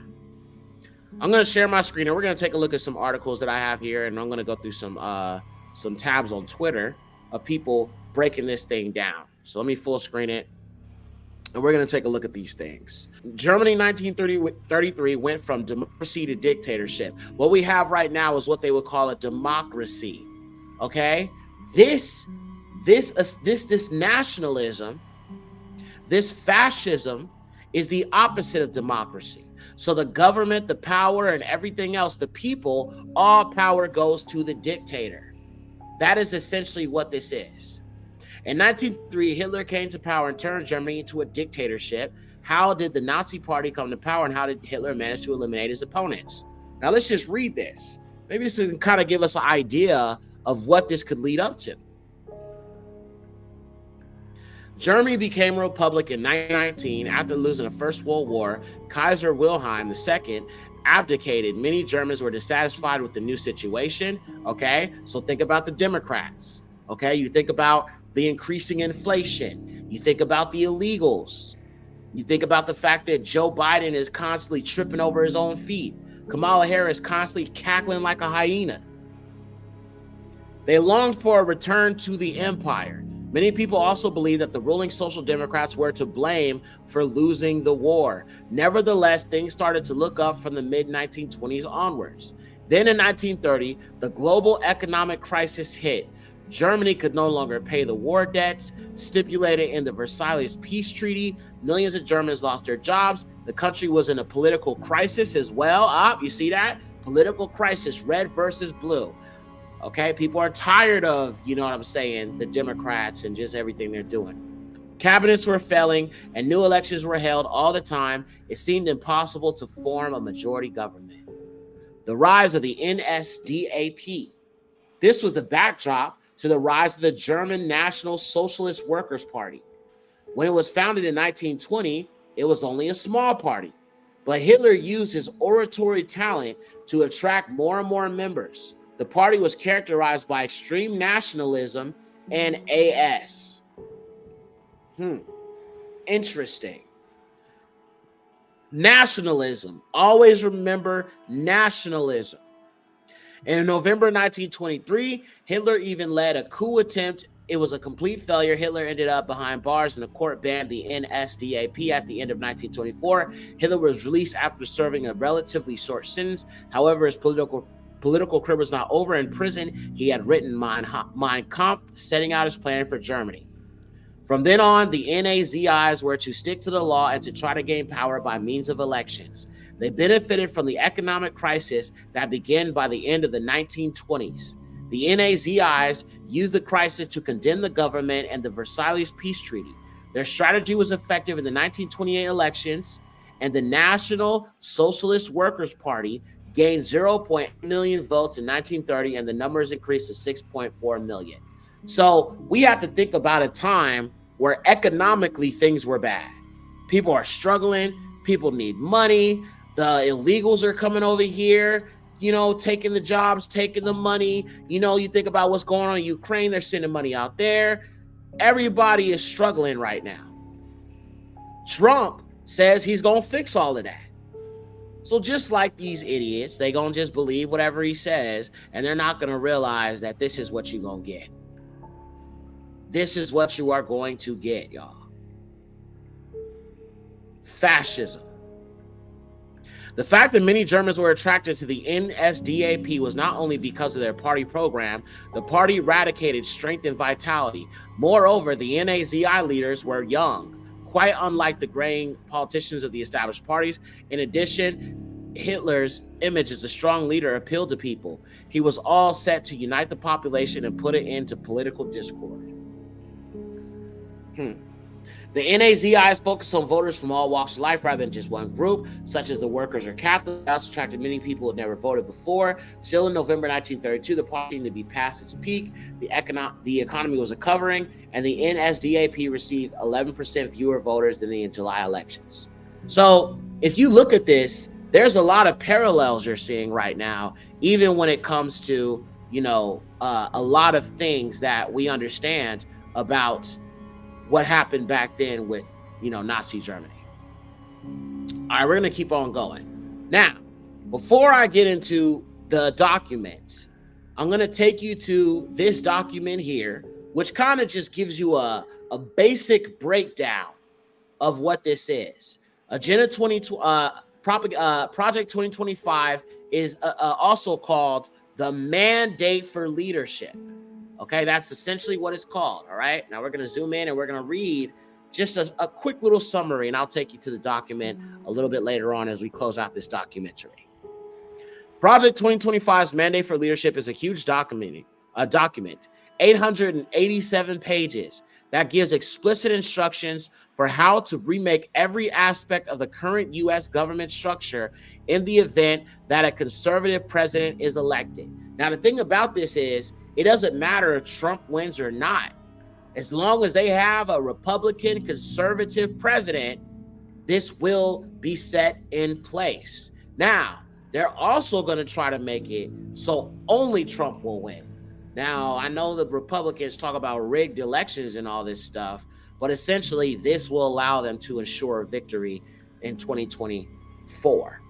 I'm going to share my screen and we're going to take a look at some articles that I have here, and I'm going to go through some tabs on Twitter of people breaking this thing down. So let me full screen it, and we're going to take a look at these things. Germany 1933 went from democracy to dictatorship. What we have right now is what they would call a democracy. Okay? This nationalism, this fascism is the opposite of democracy. So the government, the power, and everything else, the people, all power goes to the dictator. That is essentially what this is. In 1903, Hitler came to power and turned Germany into a dictatorship. How did the Nazi Party come to power, and how did Hitler manage to eliminate his opponents? Now let's just read this. Maybe this can kind of give us an idea of what this could lead up to. Germany became a republic in 1919 after losing the First World War. Kaiser Wilhelm II abdicated. Many Germans were dissatisfied with the new situation. Okay, so think about the Democrats. Okay, you think about the increasing inflation. You think about the illegals. You think about the fact that Joe Biden is constantly tripping over his own feet. Kamala Harris constantly cackling like a hyena. They longed for a return to the empire. Many people also believe that the ruling Social Democrats were to blame for losing the war. Nevertheless, things started to look up from the mid-1920s onwards. Then in 1930, the global economic crisis hit. Germany could no longer pay the war debts stipulated in the Versailles Peace Treaty. Millions of Germans lost their jobs. The country was in a political crisis as well. You see that? Political crisis, red versus blue. Okay, people are tired of, you know what I'm saying, the Democrats and just everything they're doing. Cabinets were failing and new elections were held all the time. It seemed impossible to form a majority government. The rise of the NSDAP. This was the backdrop to the rise of the German National Socialist Workers' Party. When it was founded in 1920, it was only a small party. But Hitler used his oratory talent to attract more and more members. The party was characterized by extreme nationalism and AS. Interesting. Nationalism. Always remember nationalism. In November 1923, Hitler even led a coup attempt. It was a complete failure. Hitler ended up behind bars and the court banned the NSDAP at the end of 1924. Hitler was released after serving a relatively short sentence. However, his political career was not over. In prison, he had written Mein Kampf, setting out his plan for Germany. From then on, the Nazis were to stick to the law and to try to gain power by means of elections. They benefited from the economic crisis that began by the end of the 1920s. The Nazis used the crisis to condemn the government and the Versailles Peace Treaty. Their strategy was effective in the 1928 elections, and the National Socialist Workers' Party gained 0.8 million votes in 1930, and the numbers increased to 6.4 million. So we have to think about a time where economically things were bad. People are struggling. People need money. The illegals are coming over here, you know, taking the jobs, taking the money. You know, you think about what's going on in Ukraine, they're sending money out there. Everybody is struggling right now. Trump says he's going to fix all of that. So just like these idiots, they going to just believe whatever he says, and they're not going to realize that this is what you're going to get. This is what you are going to get, y'all. Fascism. The fact that many Germans were attracted to the NSDAP was not only because of their party program, the party radicated strength and vitality. Moreover, the NAZI leaders were young, quite unlike the graying politicians of the established parties. In addition, Hitler's image as a strong leader appealed to people. He was all set to unite the population and put it into political discord. The NAZI's focused on voters from all walks of life rather than just one group, such as the workers or Catholics. It also attracted many people who had never voted before. Still, in November 1932, the party seemed to be past its peak. The economy was recovering, and the NSDAP received 11% fewer voters than the July elections. So, if you look at this, there's a lot of parallels you're seeing right now, even when it comes to, you know, a lot of things that we understand about what happened back then with, you know, Nazi Germany. All right, we're going to keep on going. Now, before I get into the documents, I'm going to take you to this document here, which kind of just gives you a basic breakdown of what this is. Agenda 20, Project 2025 is also called the Mandate for Leadership. Okay, that's essentially what it's called. All right, now we're going to zoom in and we're going to read just a quick little summary, and I'll take you to the document a little bit later on as we close out this documentary. Project 2025's Mandate for Leadership is a huge document, 887 pages, that gives explicit instructions for how to remake every aspect of the current U.S. government structure in the event that a conservative president is elected. Now, the thing about this is, it doesn't matter if Trump wins or not. As long as they have a Republican conservative president, this will be set in place. Now, they're also going to try to make it so only Trump will win. Now, I know the Republicans talk about rigged elections and all this stuff, but essentially this will allow them to ensure victory in 2024.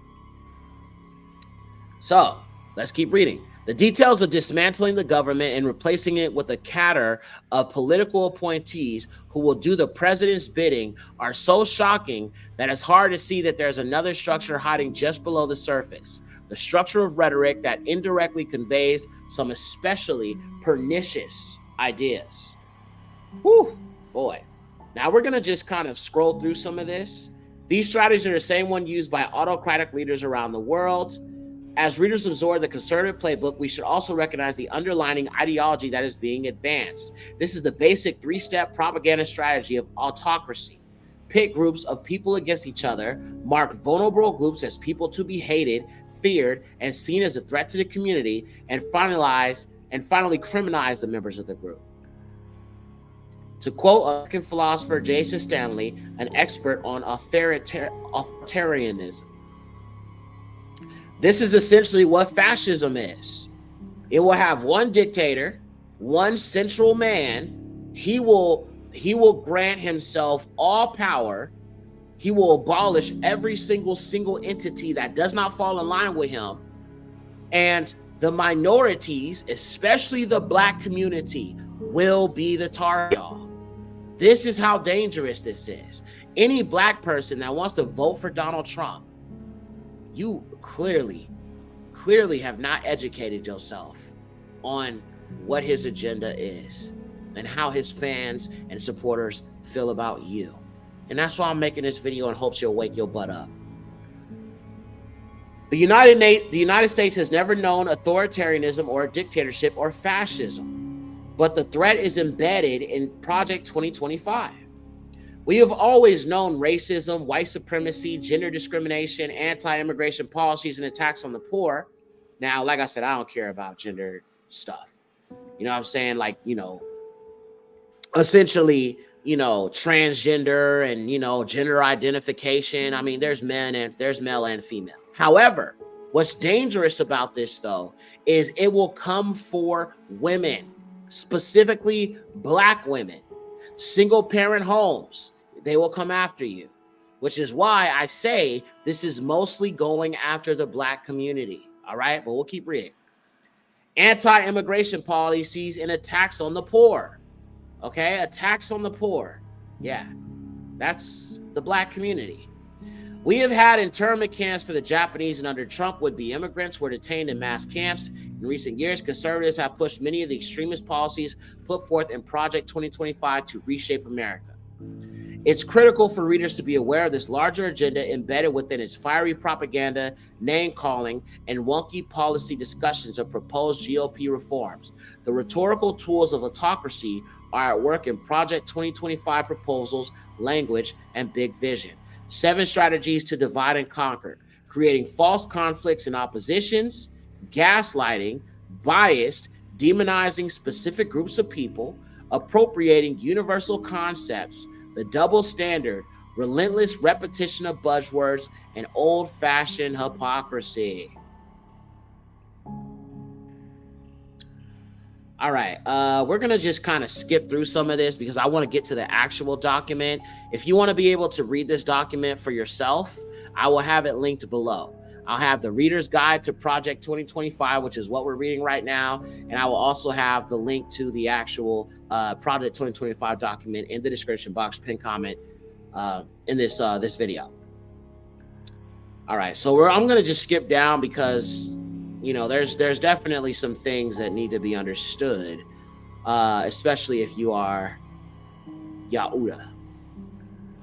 So, let's keep reading. The details of dismantling the government and replacing it with a cadre of political appointees who will do the president's bidding are so shocking that it's hard to see that there's another structure hiding just below the surface. The structure of rhetoric that indirectly conveys some especially pernicious ideas. Whew, boy. Now we're going to just kind of scroll through some of this. These strategies are the same one used by autocratic leaders around the world. As readers absorb the conservative playbook, we should also recognize the underlying ideology that is being advanced. This is the basic three-step propaganda strategy of autocracy. Pit groups of people against each other, mark vulnerable groups as people to be hated, feared, and seen as a threat to the community, and finally criminalize the members of the group. To quote American philosopher Jason Stanley, an expert on authoritarianism, this is essentially what fascism is. It will have one dictator, one central man. He will grant himself all power. He will abolish every single entity that does not fall in line with him. And the minorities, especially the Black community, will be the target, y'all. This is how dangerous this is. Any Black person that wants to vote for Donald Trump, you clearly have not educated yourself on what his agenda is and how his fans and supporters feel about you. And that's why I'm making this video in hopes you'll wake your butt up. The United States has never known authoritarianism or dictatorship or fascism, but the threat is embedded in Project 2025. We have always known racism, white supremacy, gender discrimination, anti-immigration policies, and attacks on the poor. Now, like I said, I don't care about gender stuff. You know what I'm saying? Like, you know, essentially, transgender and, gender identification. I mean, there's male and female. However, what's dangerous about this, though, is it will come for women, specifically Black women, single parent homes. They will come after you, which is why I say this is mostly going after the Black community. All right, but we'll keep reading. Anti-immigration policies and attacks on the poor. Okay, attacks on the poor. Yeah, that's the Black community. We have had internment camps for the Japanese and under Trump would-be immigrants were detained in mass camps. In recent years, conservatives have pushed many of the extremist policies put forth in Project 2025 to reshape America. It's critical for readers to be aware of this larger agenda embedded within its fiery propaganda, name-calling, and wonky policy discussions of proposed GOP reforms. The rhetorical tools of autocracy are at work in Project 2025 proposals, language, and big vision. 7 strategies to divide and conquer, creating false conflicts and oppositions, gaslighting, biased, demonizing specific groups of people, appropriating universal concepts, the double standard, relentless repetition of buzzwords, and old-fashioned hypocrisy. All right, we're going to just kind of skip through some of this because I want to get to the actual document. If you want to be able to read this document for yourself, I will have it linked below. I'll have the Reader's Guide to Project 2025, which is what we're reading right now, and I will also have the link to the actual Project 2025 document in the description box, pinned comment in this video. All right, so I'm going to just skip down because there's definitely some things that need to be understood, especially if you are Yahuda.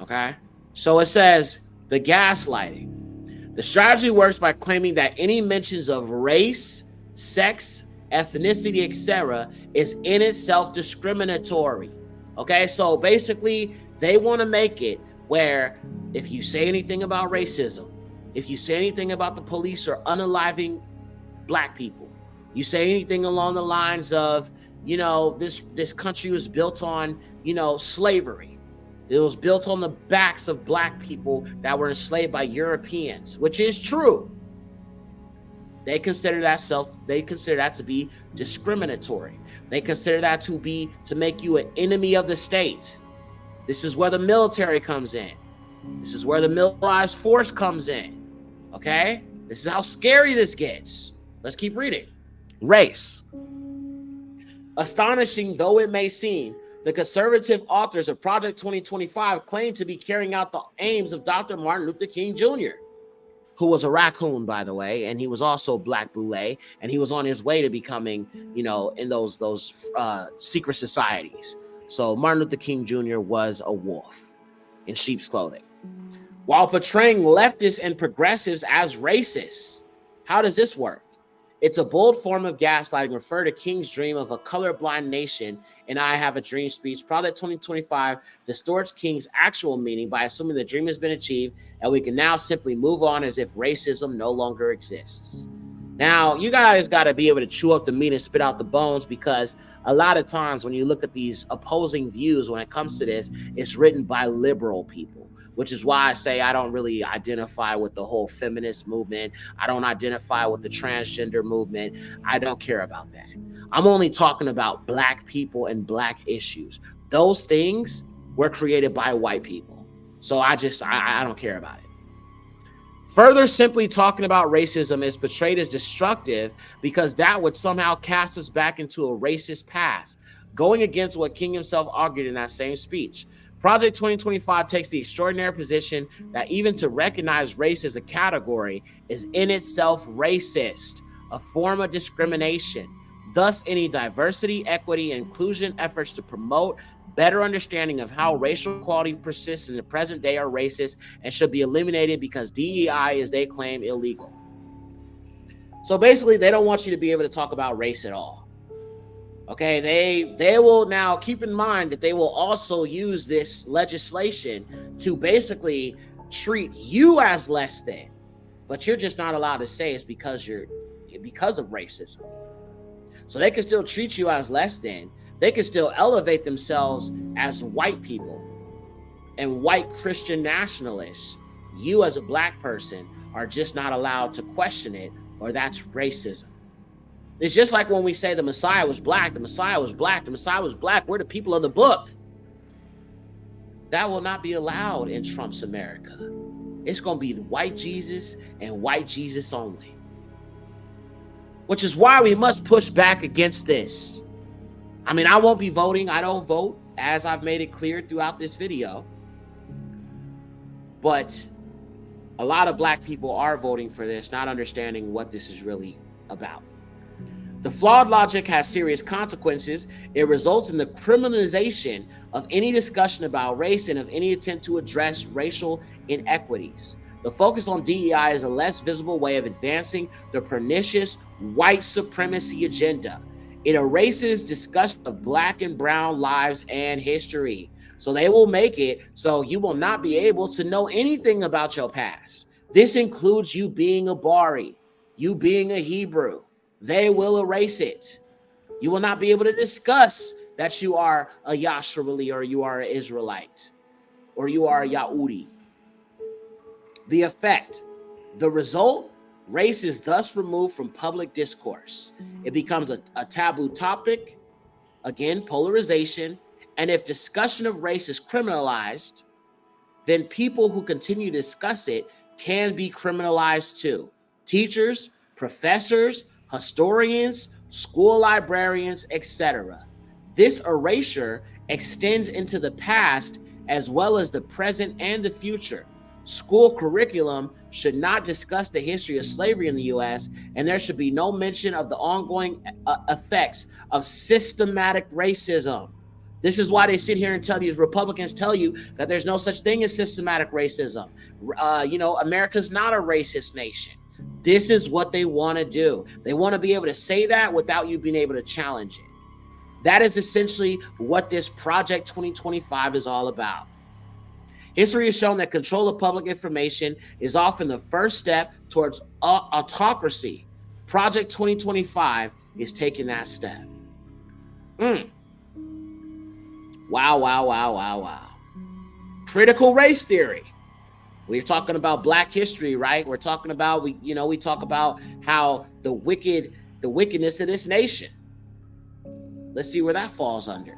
Okay, so it says the gaslighting. The strategy works by claiming that any mentions of race, sex, ethnicity, etc. is in itself discriminatory. Okay, so basically they want to make it where if you say anything about racism, if you say anything about the police or unaliving Black people, you say anything along the lines of, this country was built on, slavery. It was built on the backs of Black people that were enslaved by Europeans, which is true. They consider that to be discriminatory. They consider that to make you an enemy of the state. This is where the military comes in. This is where the militarized force comes in. Okay? This is how scary this gets. Let's keep reading. Race. Astonishing though it may seem, the conservative authors of Project 2025 claim to be carrying out the aims of Dr. Martin Luther King Jr., who was a raccoon, by the way, and he was also Black Boule, and he was on his way to becoming, in those secret societies. So Martin Luther King Jr. was a wolf in sheep's clothing. While portraying leftists and progressives as racists. How does this work? It's a bold form of gaslighting, refer to King's dream of a colorblind nation in I Have a Dream speech. Project 2025 distorts King's actual meaning by assuming the dream has been achieved, and we can now simply move on as if racism no longer exists. Now, you guys got to be able to chew up the meat and spit out the bones, because a lot of times when you look at these opposing views when it comes to this, it's written by liberal people. Which is why I say I don't really identify with the whole feminist movement. I don't identify with the transgender movement. I don't care about that. I'm only talking about Black people and Black issues. Those things were created by white people. So I don't care about it. Further, simply talking about racism is portrayed as destructive because that would somehow cast us back into a racist past, going against what King himself argued in that same speech. Project 2025 takes the extraordinary position that even to recognize race as a category is in itself racist, a form of discrimination. Thus, any diversity, equity, and inclusion efforts to promote better understanding of how racial equality persists in the present day are racist and should be eliminated because DEI is, they claim, illegal. So basically, they don't want you to be able to talk about race at all. Okay, they will now keep in mind that they will also use this legislation to basically treat you as less than, but you're just not allowed to say it's because of racism. So they can still treat you as less than. They can still elevate themselves as white people and white Christian nationalists, you as a black person are just not allowed to question it, or that's racism. It's just like when we say the Messiah was black, the Messiah was black, the Messiah was black. We're the people of the book. That will not be allowed in Trump's America. It's going to be the white Jesus and white Jesus only. Which is why we must push back against this. I mean, I won't be voting. I don't vote, as I've made it clear throughout this video. But a lot of black people are voting for this, not understanding what this is really about. The flawed logic has serious consequences. It results in the criminalization of any discussion about race and of any attempt to address racial inequities. The focus on DEI is a less visible way of advancing the pernicious white supremacy agenda. It erases discussion of black and brown lives and history. So they will make it so you will not be able to know anything about your past. This includes you being a Bari, you being a Hebrew. They will erase it. You will not be able to discuss that you are a Yashurali, or you are an Israelite, or you are a Yahudi. The effect, the result, race is thus removed from public discourse. It becomes a taboo topic, again, polarization, and if discussion of race is criminalized, then people who continue to discuss it can be criminalized too. Teachers, professors, historians, school librarians, etc. This erasure extends into the past as well as the present and the future. School curriculum should not discuss the history of slavery in the U.S., and there should be no mention of the ongoing effects of systematic racism. This is why they sit here and tell these Republicans tell you that there's no such thing as systematic racism. America's not a racist nation. This is what they want to do. They want to be able to say that without you being able to challenge it. That is essentially what this Project 2025 is all about. History has shown that control of public information is often the first step towards autocracy. Project 2025 is taking that step. Wow. Critical race theory. We're talking about black history, right? We're talking about, we talk about how the wickedness of this nation. Let's see where that falls under.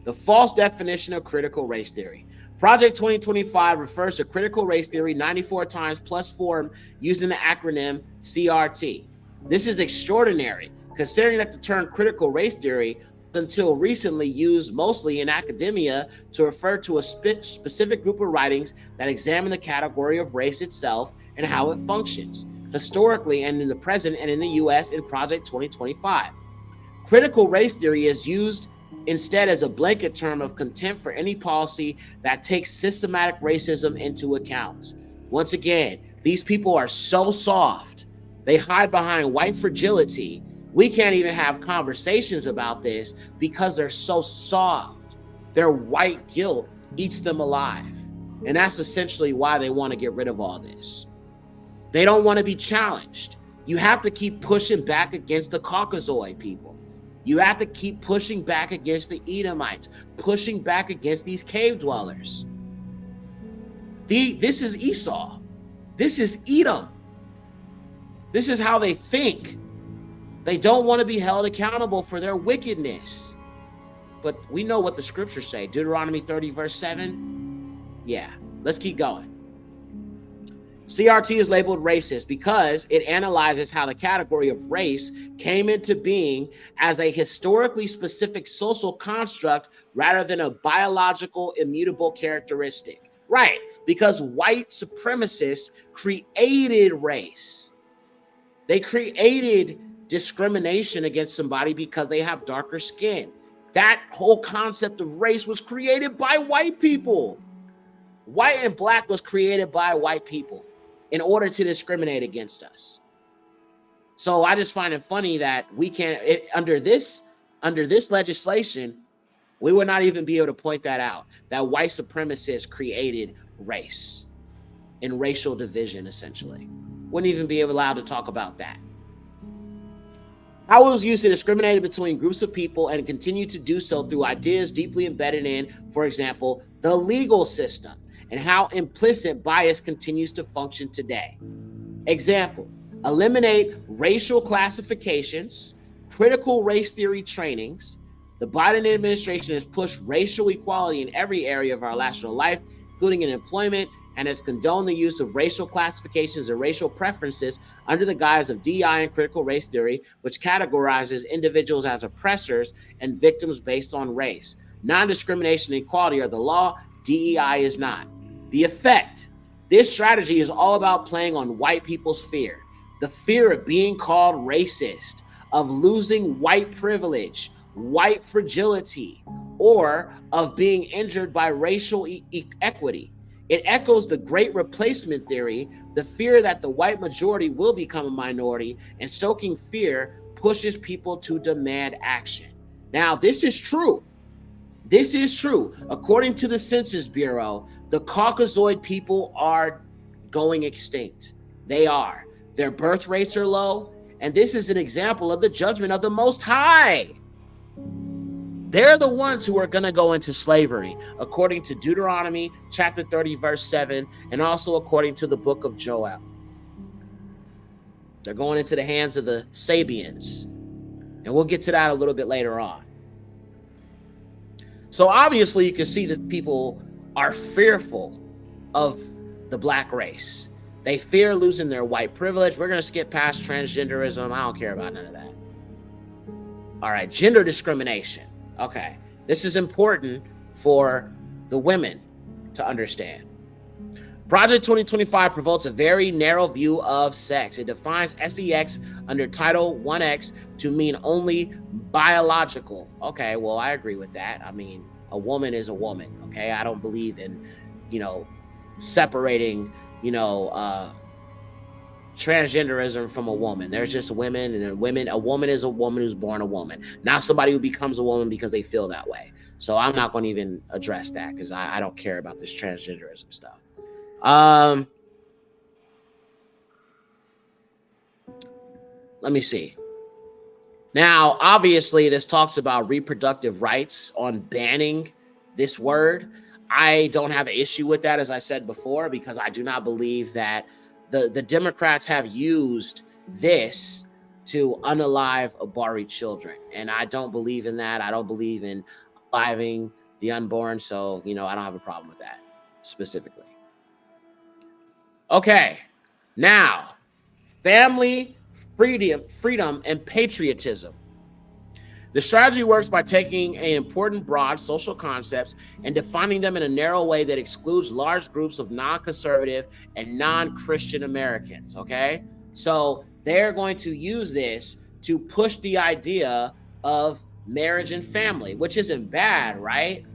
The false definition of critical race theory. Project 2025 refers to critical race theory 94 times plus form using the acronym CRT. This is extraordinary, considering that the term critical race theory until recently used mostly in academia to refer to a specific group of writings that examine the category of race itself and how it functions, historically and in the present and in the US in Project 2025. Critical race theory is used instead as a blanket term of contempt for any policy that takes systematic racism into account. Once again, these people are so soft. They hide behind white fragility. We can't even have conversations about this because they're so soft. Their white guilt eats them alive. And that's essentially why they want to get rid of all this. They don't want to be challenged. You have to keep pushing back against the Caucasoid people. You have to keep pushing back against the Edomites, pushing back against these cave dwellers. This is Esau. This is Edom. This is how they think. They don't want to be held accountable for their wickedness. But we know what the scriptures say. Deuteronomy 30, verse 7. Yeah, let's keep going. CRT is labeled racist because it analyzes how the category of race came into being as a historically specific social construct rather than a biological immutable characteristic. Right, because white supremacists created race. They created discrimination against somebody because they have darker skin. That whole concept of race was created by white people. White and black was created by white people in order to discriminate against us. So I just find it funny that we can't, under this legislation, we would not even be able to point that out, that white supremacists created race and racial division, essentially. Wouldn't even be allowed to talk about that. How it was used to discriminate between groups of people and continue to do so through ideas deeply embedded in, for example, the legal system, and how implicit bias continues to function today. Example, eliminate racial classifications, critical race theory trainings. The Biden administration has pushed racial equality in every area of our national life, including in employment, and has condoned the use of racial classifications and racial preferences under the guise of DEI and critical race theory, which categorizes individuals as oppressors and victims based on race. Non-discrimination and equality are the law, DEI is not. The effect. This strategy is all about playing on white people's fear. The fear of being called racist, of losing white privilege, white fragility, or of being injured by racial equity. It echoes the great replacement theory, the fear that the white majority will become a minority, and stoking fear pushes people to demand action. Now, this is true. This is true. According to the Census Bureau, the Caucasoid people are going extinct. They are. Their birth rates are low, and this is an example of the judgment of the Most High. They're the ones who are going to go into slavery, according to Deuteronomy chapter 30, verse 7, and also according to the book of Joel. They're going into the hands of the Sabians, and we'll get to that a little bit later on. So obviously you can see that people are fearful of the black race. They fear losing their white privilege. We're going to skip past transgenderism. I don't care about none of that. All right, gender discrimination. Okay, this is important for the women to understand. Project 2025 promotes a very narrow view of sex. It defines sex under Title 1X to mean only biological. Okay, well, I agree with that. I mean, a woman is a woman, okay? I don't believe in, separating, transgenderism from a woman. There's just women, and a woman is a woman who's born a woman, not somebody who becomes a woman because they feel that way. So I'm not going to even address that because I don't care about this transgenderism stuff. Let me see. Now, obviously, this talks about reproductive rights on banning this word. I don't have an issue with that, as I said before, because I do not believe that the Democrats have used this to unalive Abari children. And I don't believe in that. I don't believe in aliving the unborn. So, I don't have a problem with that specifically. Okay, now, family, freedom, and patriotism. The strategy works by taking important broad social concepts and defining them in a narrow way that excludes large groups of non-conservative and non-Christian Americans, okay? So they're going to use this to push the idea of marriage and family, which isn't bad, right?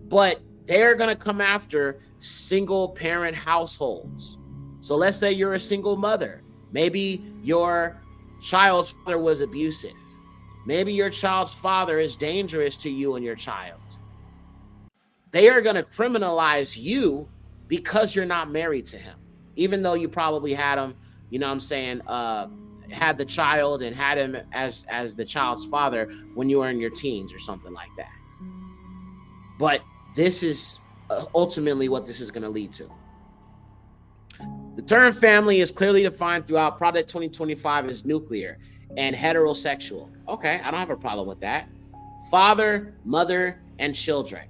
But they're going to come after single parent households. So let's say you're a single mother. Maybe your child's father was abusive. Maybe your child's father is dangerous to you and your child. They are going to criminalize you because you're not married to him, even though you probably had him, had the child and had him as the child's father when you were in your teens or something like that. But this is ultimately what this is going to lead to. The term family is clearly defined throughout Project 2025 as nuclear and heterosexual. Okay, I don't have a problem with that. Father, mother, and children.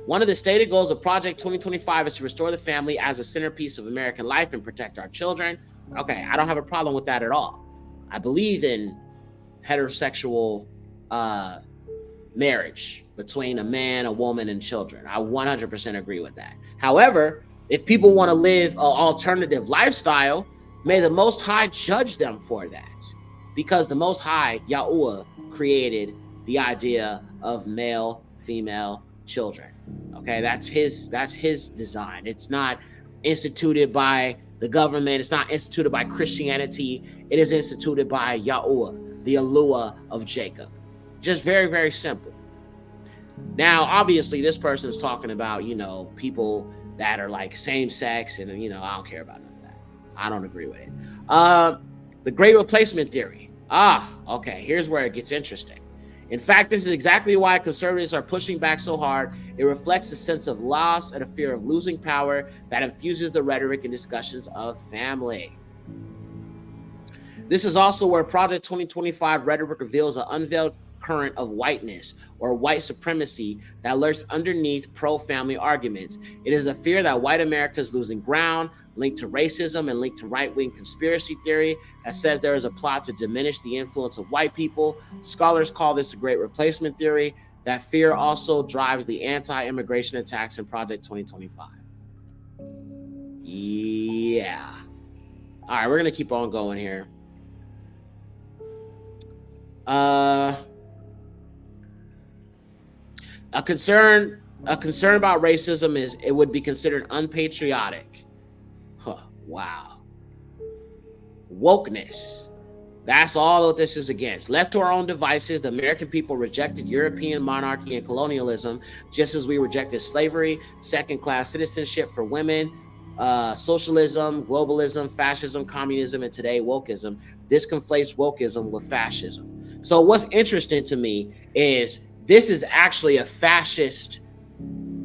One of the stated goals of Project 2025 is to restore the family as a centerpiece of American life and protect our children. Okay, I don't have a problem with that at all. I believe in heterosexual marriage between a man, a woman, and children. I 100% agree with that. However, if people want to live an alternative lifestyle, may the Most High judge them for that. Because the Most High, Yahuwah, created the idea of male, female, children. Okay, that's his design. It's not instituted by the government. It's not instituted by Christianity. It is instituted by Yahuwah, the Eluah of Jacob. Just very, very simple. Now, obviously, this person is talking about, people that are like same sex, and, I don't care about none of that. I don't agree with it. The Great Replacement Theory. Okay, here's where it gets interesting. In fact, this is exactly why conservatives are pushing back so hard. It reflects a sense of loss and a fear of losing power that infuses the rhetoric and discussions of family. This is also where Project 2025 rhetoric reveals an unveiled current of whiteness or white supremacy that lurks underneath pro-family arguments. It is a fear that white America is losing ground, linked to racism and linked to right-wing conspiracy theory that says there is a plot to diminish the influence of white people. Scholars call this the Great Replacement theory. That fear also drives the anti-immigration attacks in Project 2025. Yeah. All right, we're going to keep on going here. A concern about racism is it would be considered unpatriotic. Wow. Wokeness. That's all that this is against. Left to our own devices, the American people rejected European monarchy and colonialism, just as we rejected slavery, second-class citizenship for women, socialism, globalism, fascism, communism, and today wokeism. This conflates wokeism with fascism. So what's interesting to me is this is actually a fascist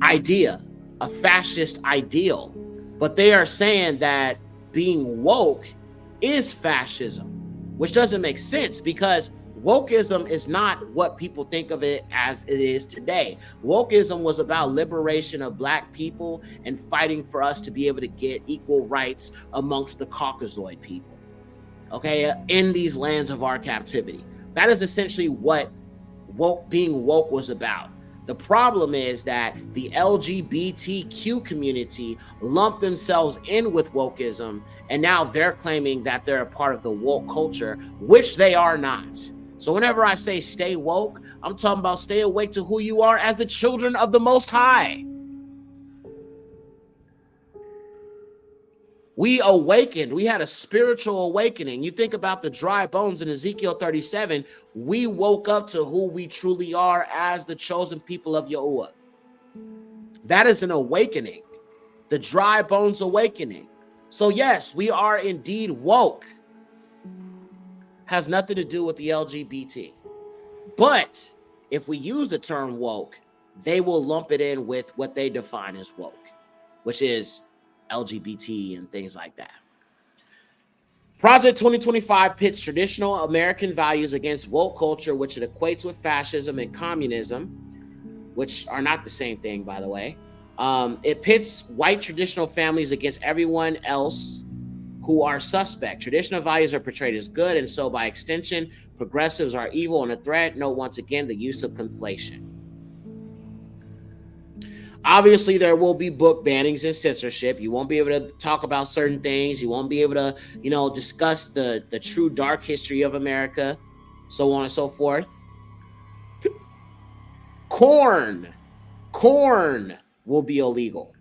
idea, a fascist ideal, but they are saying that being woke is fascism, which doesn't make sense because wokeism is not what people think of it as it is today. Wokeism was about liberation of Black people and fighting for us to be able to get equal rights amongst the Caucasoid people, okay, in these lands of our captivity. That is essentially what being woke was about. The problem is that the LGBTQ community lumped themselves in with wokeism, and now they're claiming that they're a part of the woke culture, which they are not. So whenever I say stay woke, I'm talking about stay awake to who you are as the children of the Most High. We awakened. We had a spiritual awakening. You think about the dry bones in Ezekiel 37. We woke up to who we truly are as the chosen people of Yahuwah. That is an awakening. The dry bones awakening. So yes, we are indeed woke. Has nothing to do with the LGBT. But if we use the term woke, they will lump it in with what they define as woke, which is LGBT and things like that. Project 2025 pits traditional American values against woke culture, which it equates with fascism and communism, which are not the same thing, by the way. It pits white traditional families against everyone else who are suspect. Traditional values are portrayed as good, and so by extension, progressives are evil and a threat. Note once again the use of conflation. Obviously, there will be book bannings and censorship. You won't be able to talk about certain things. You won't be able to, discuss the true dark history of America, so on and so forth. Corn will be illegal.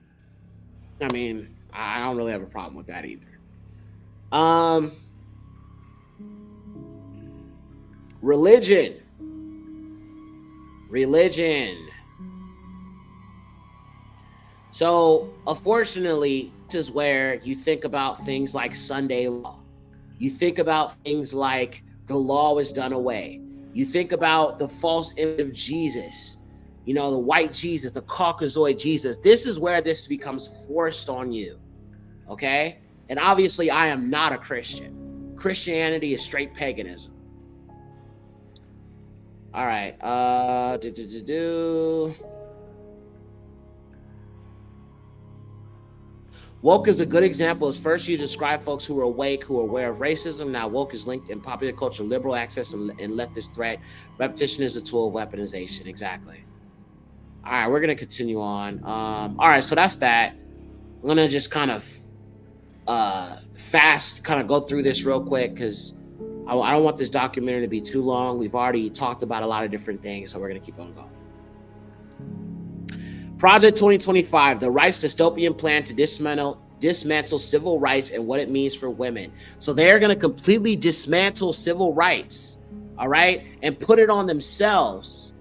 I mean, I don't really have a problem with that either. Religion. So, unfortunately, this is where you think about things like Sunday law. You think about things like the law was done away. You think about the false image of Jesus, the white Jesus, the Caucasoid Jesus. This is where this becomes forced on you, okay? And obviously, I am not a Christian. Christianity is straight paganism. All right. Woke is a good example. As first you describe folks who are awake, who are aware of racism. Now woke is linked in popular culture, liberal access, and leftist threat. Repetition is a tool of weaponization. Exactly. All right, we're going to continue on. All right, so that's that. I'm going to just kind of fast go through this real quick because I don't want this documentary to be too long. We've already talked about a lot of different things, so we're going to keep on going. Project 2025, the Rights Dystopian Plan to dismantle civil rights and what it means for women. So they're going to completely dismantle civil rights, all right, and put it on themselves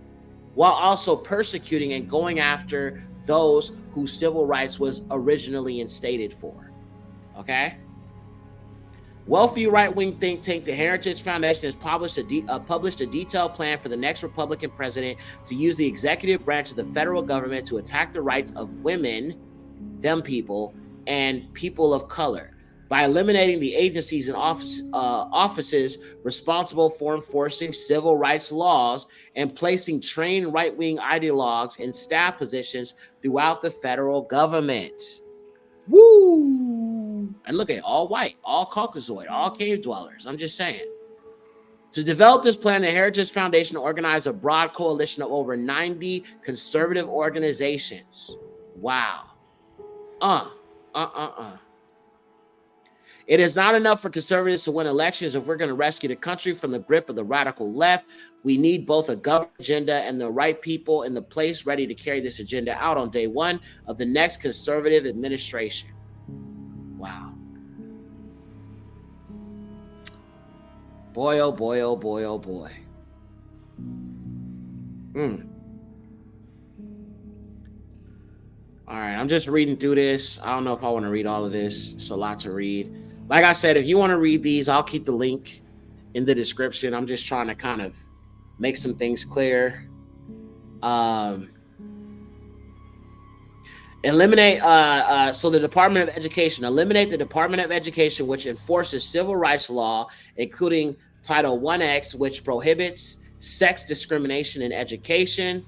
while also persecuting and going after those whose civil rights was originally instated for, okay? Wealthy right-wing think tank the Heritage Foundation has published a detailed plan for the next Republican president to use the executive branch of the federal government to attack the rights of women, them people, and people of color by eliminating the agencies and offices responsible for enforcing civil rights laws and placing trained right-wing ideologues in staff positions throughout the federal government. Woo! And look at all white, all Caucasoid, all cave dwellers. I'm just saying. To develop this plan, the Heritage Foundation organized a broad coalition of over 90 conservative organizations. Wow. It is not enough for conservatives to win elections if we're going to rescue the country from the grip of the radical left. We need both a government agenda and the right people in the place ready to carry this agenda out on day one of the next conservative administration. Wow. Boy, oh boy, oh boy, oh boy. All right, I'm just reading through this. I don't know if I want to read all of this. It's a lot to read. Like I said, if you want to read these, I'll keep the link in the description. I'm just trying to kind of make some things clear. Eliminate the Department of Education. Eliminate the Department of Education, which enforces civil rights law, including Title 1X, which prohibits sex discrimination in education.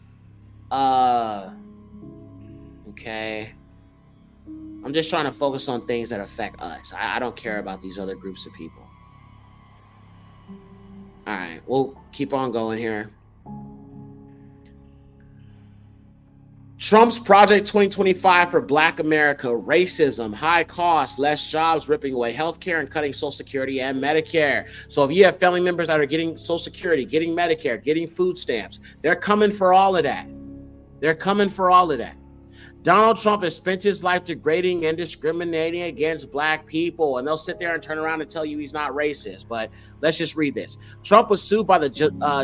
Okay. I'm just trying to focus on things that affect us. I don't care about these other groups of people. All right, we'll keep on going here. Trump's Project 2025 for Black America: racism, high costs, less jobs, ripping away healthcare, and cutting Social Security and Medicare. So if you have family members that are getting Social Security, getting Medicare, getting food stamps, they're coming for all of that. They're coming for all of that. Donald Trump has spent his life degrading and discriminating against Black people, and they'll sit there and turn around and tell you he's not racist. But let's just read this. Trump was sued by the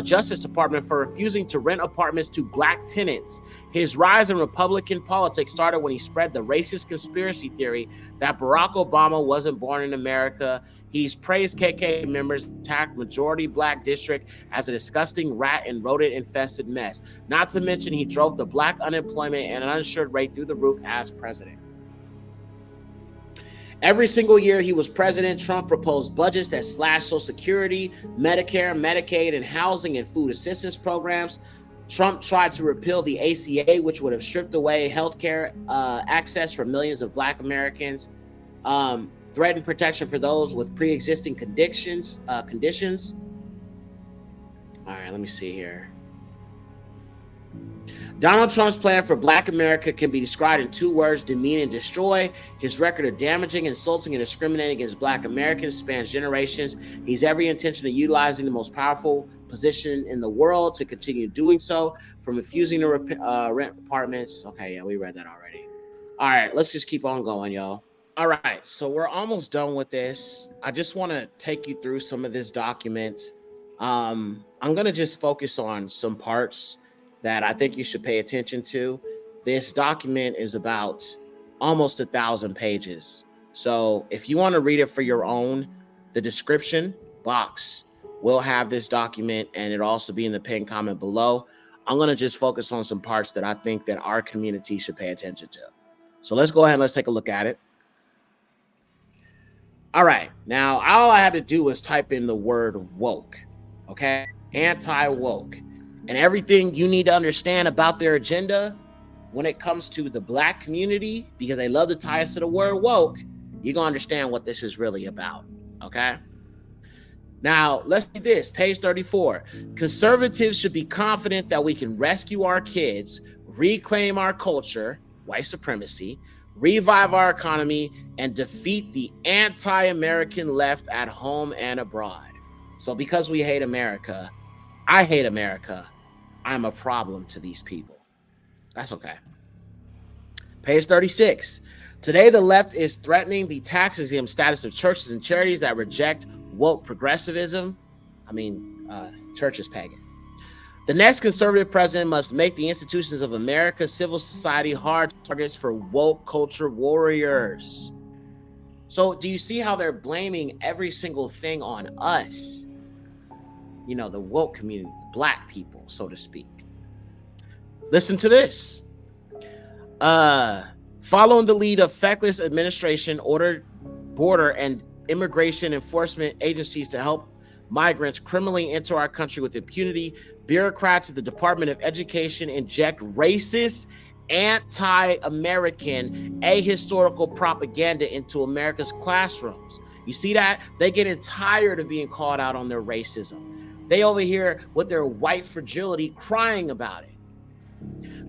Justice Department for refusing to rent apartments to Black tenants. His rise in Republican politics started when he spread the racist conspiracy theory that Barack Obama wasn't born in America. He's praised KKK members attacked majority Black district as a disgusting rat and rodent-infested mess. Not to mention he drove the Black unemployment and uninsured rate through the roof as president. Every single year he was president, Trump proposed budgets that slashed Social Security, Medicare, Medicaid, and housing and food assistance programs. Trump tried to repeal the ACA, which would have stripped away healthcare access for millions of Black Americans. Threatened protection for those with pre-existing conditions. All right, let me see here. Donald Trump's plan for Black America can be described in 2 words: demean and destroy. His record of damaging, insulting, and discriminating against Black Americans spans generations. He's every intention of utilizing the most powerful position in the world to continue doing so, from refusing to rent apartments. Okay, yeah, we read that already. All right, let's just keep on going, y'all. All right, so we're almost done with this. I just want to take you through some of this document. I'm going to just focus on some parts that I think you should pay attention to. This document is about almost 1,000 pages. So if you want to read it for your own, the description box will have this document, and it'll also be in the pinned comment below. I'm going to just focus on some parts that I think that our community should pay attention to. So let's go ahead and let's take a look at it. All right, now all I had to do was type in the word woke, okay? Anti-woke. And everything you need to understand about their agenda when it comes to the Black community, because they love to tie us to the word woke, you're going to understand what this is really about, okay? Now, let's do this. Page 34. Conservatives should be confident that we can rescue our kids, reclaim our culture, white supremacy, revive our economy, and defeat the anti-American left at home and abroad. So because we hate America, I hate America, I'm a problem to these people. That's okay. Page 36. Today, the left is threatening the tax-exempt status of churches and charities that reject woke progressivism. Church is pagan. The next conservative president must make the institutions of America, civil society, hard targets for woke culture warriors. So do you see how they're blaming every single thing on us? You know, the woke community, the black people, so to speak. Listen to this. Following the lead of feckless administration, ordered border and immigration enforcement agencies to help migrants criminally enter our country with impunity. Bureaucrats at the Department of Education inject racist, anti-American, ahistorical propaganda into America's classrooms. You see that? They getting tired of being called out on their racism. They over here with their white fragility crying about it.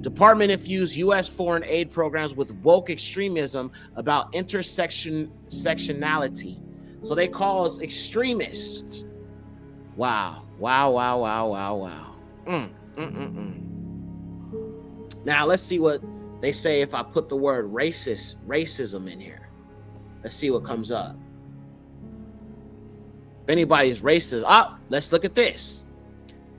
Department infused U.S. foreign aid programs with woke extremism about intersectionality. So they call us extremists. Wow. Now let's see what they say if I put the word racism in here. Let's see what comes up. If anybody's racist, let's look at this.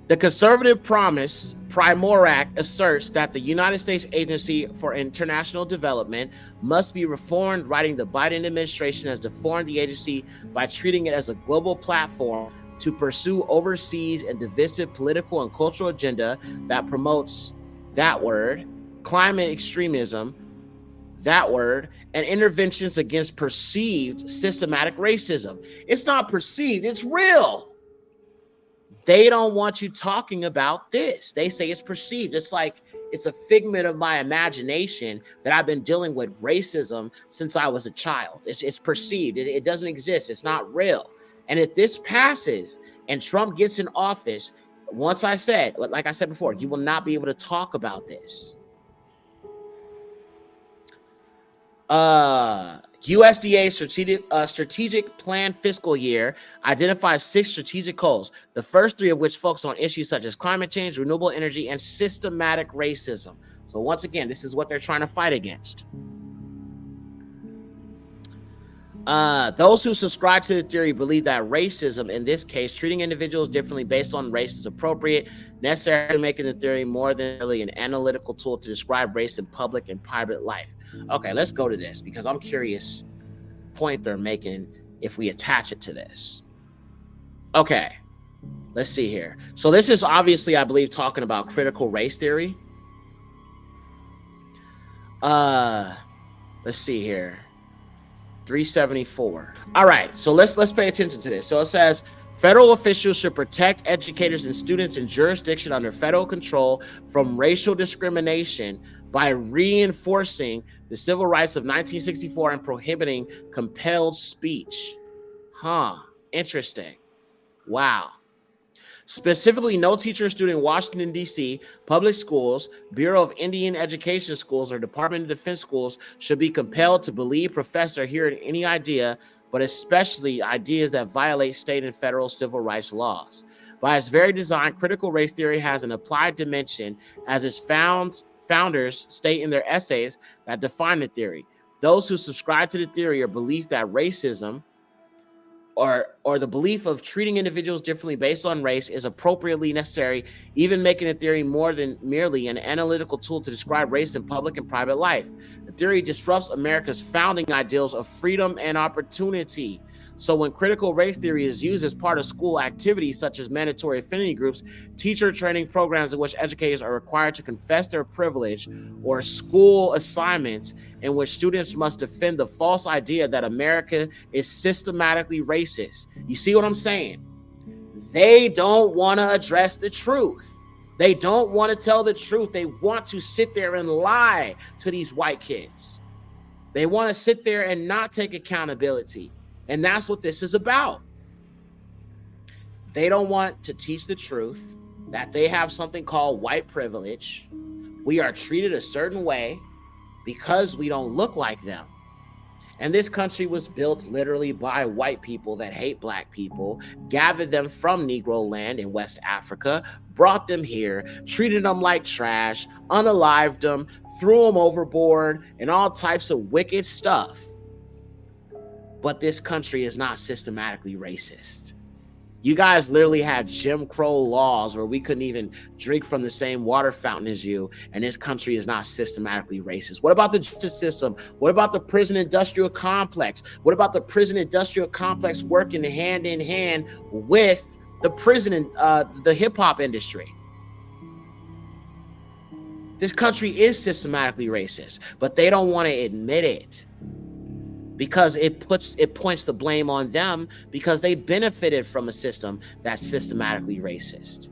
The conservative promise, Primorac, asserts that the United States Agency for International Development must be reformed, writing the Biden administration has deformed the agency by treating it as a global platform to pursue overseas and divisive political and cultural agenda that promotes that word, climate extremism, that word, and interventions against perceived systematic racism. It's not perceived, it's real. They don't want you talking about this. They say it's perceived. It's like it's a figment of my imagination that I've been dealing with racism since I was a child. It's perceived. It doesn't exist. It's not real. And if this passes and Trump gets in office, once I said, like I said before, you will not be able to talk about this. USDA strategic plan fiscal year identifies 6 strategic goals, the first 3 of which focus on issues such as climate change, renewable energy, and systematic racism. So once again, this is what they're trying to fight against. Those who subscribe to the theory believe that racism, in this case, treating individuals differently based on race, is appropriate, necessarily making the theory more than merely an analytical tool to describe race in public and private life. Okay, let's go to this because I'm curious point they're making if we attach it to this. Okay, let's see here. So this is obviously, I believe, talking about critical race theory. Let's see here. 374. All right, so let's pay attention to this. So it says federal officials should protect educators and students in jurisdiction under federal control from racial discrimination by reinforcing the civil rights of 1964 and prohibiting compelled speech. Interesting. Wow. Specifically, no teacher or student in Washington, D.C., public schools, Bureau of Indian Education schools, or Department of Defense schools should be compelled to believe, profess, or hear any idea, but especially ideas that violate state and federal civil rights laws. By its very design, critical race theory has an applied dimension, as its founders state in their essays that define the theory. Those who subscribe to the theory or believe that racism or the belief of treating individuals differently based on race is appropriately necessary, even making the theory more than merely an analytical tool to describe race in public and private life. The theory disrupts America's founding ideals of freedom and opportunity. So when critical race theory is used as part of school activities such as mandatory affinity groups, teacher training programs in which educators are required to confess their privilege, or school assignments in which students must defend the false idea that America is systematically racist. You see what I'm saying? They don't want to address the truth. They don't want to tell the truth. They want to sit there and lie to these white kids. They want to sit there and not take accountability. And that's what this is about. They don't want to teach the truth, that they have something called white privilege. We are treated a certain way because we don't look like them. And this country was built literally by white people that hate black people, gathered them from Negro land in West Africa, brought them here, treated them like trash, unalived them, threw them overboard, and all types of wicked stuff. But this country is not systematically racist. You guys literally had Jim Crow laws where we couldn't even drink from the same water fountain as you, and this country is not systematically racist. What about the justice system? What about the prison industrial complex? What about the prison industrial complex working hand in hand with the prison, the hip hop industry? This country is systematically racist, but they don't want to admit it, because it points the blame on them because they benefited from a system that's systematically racist.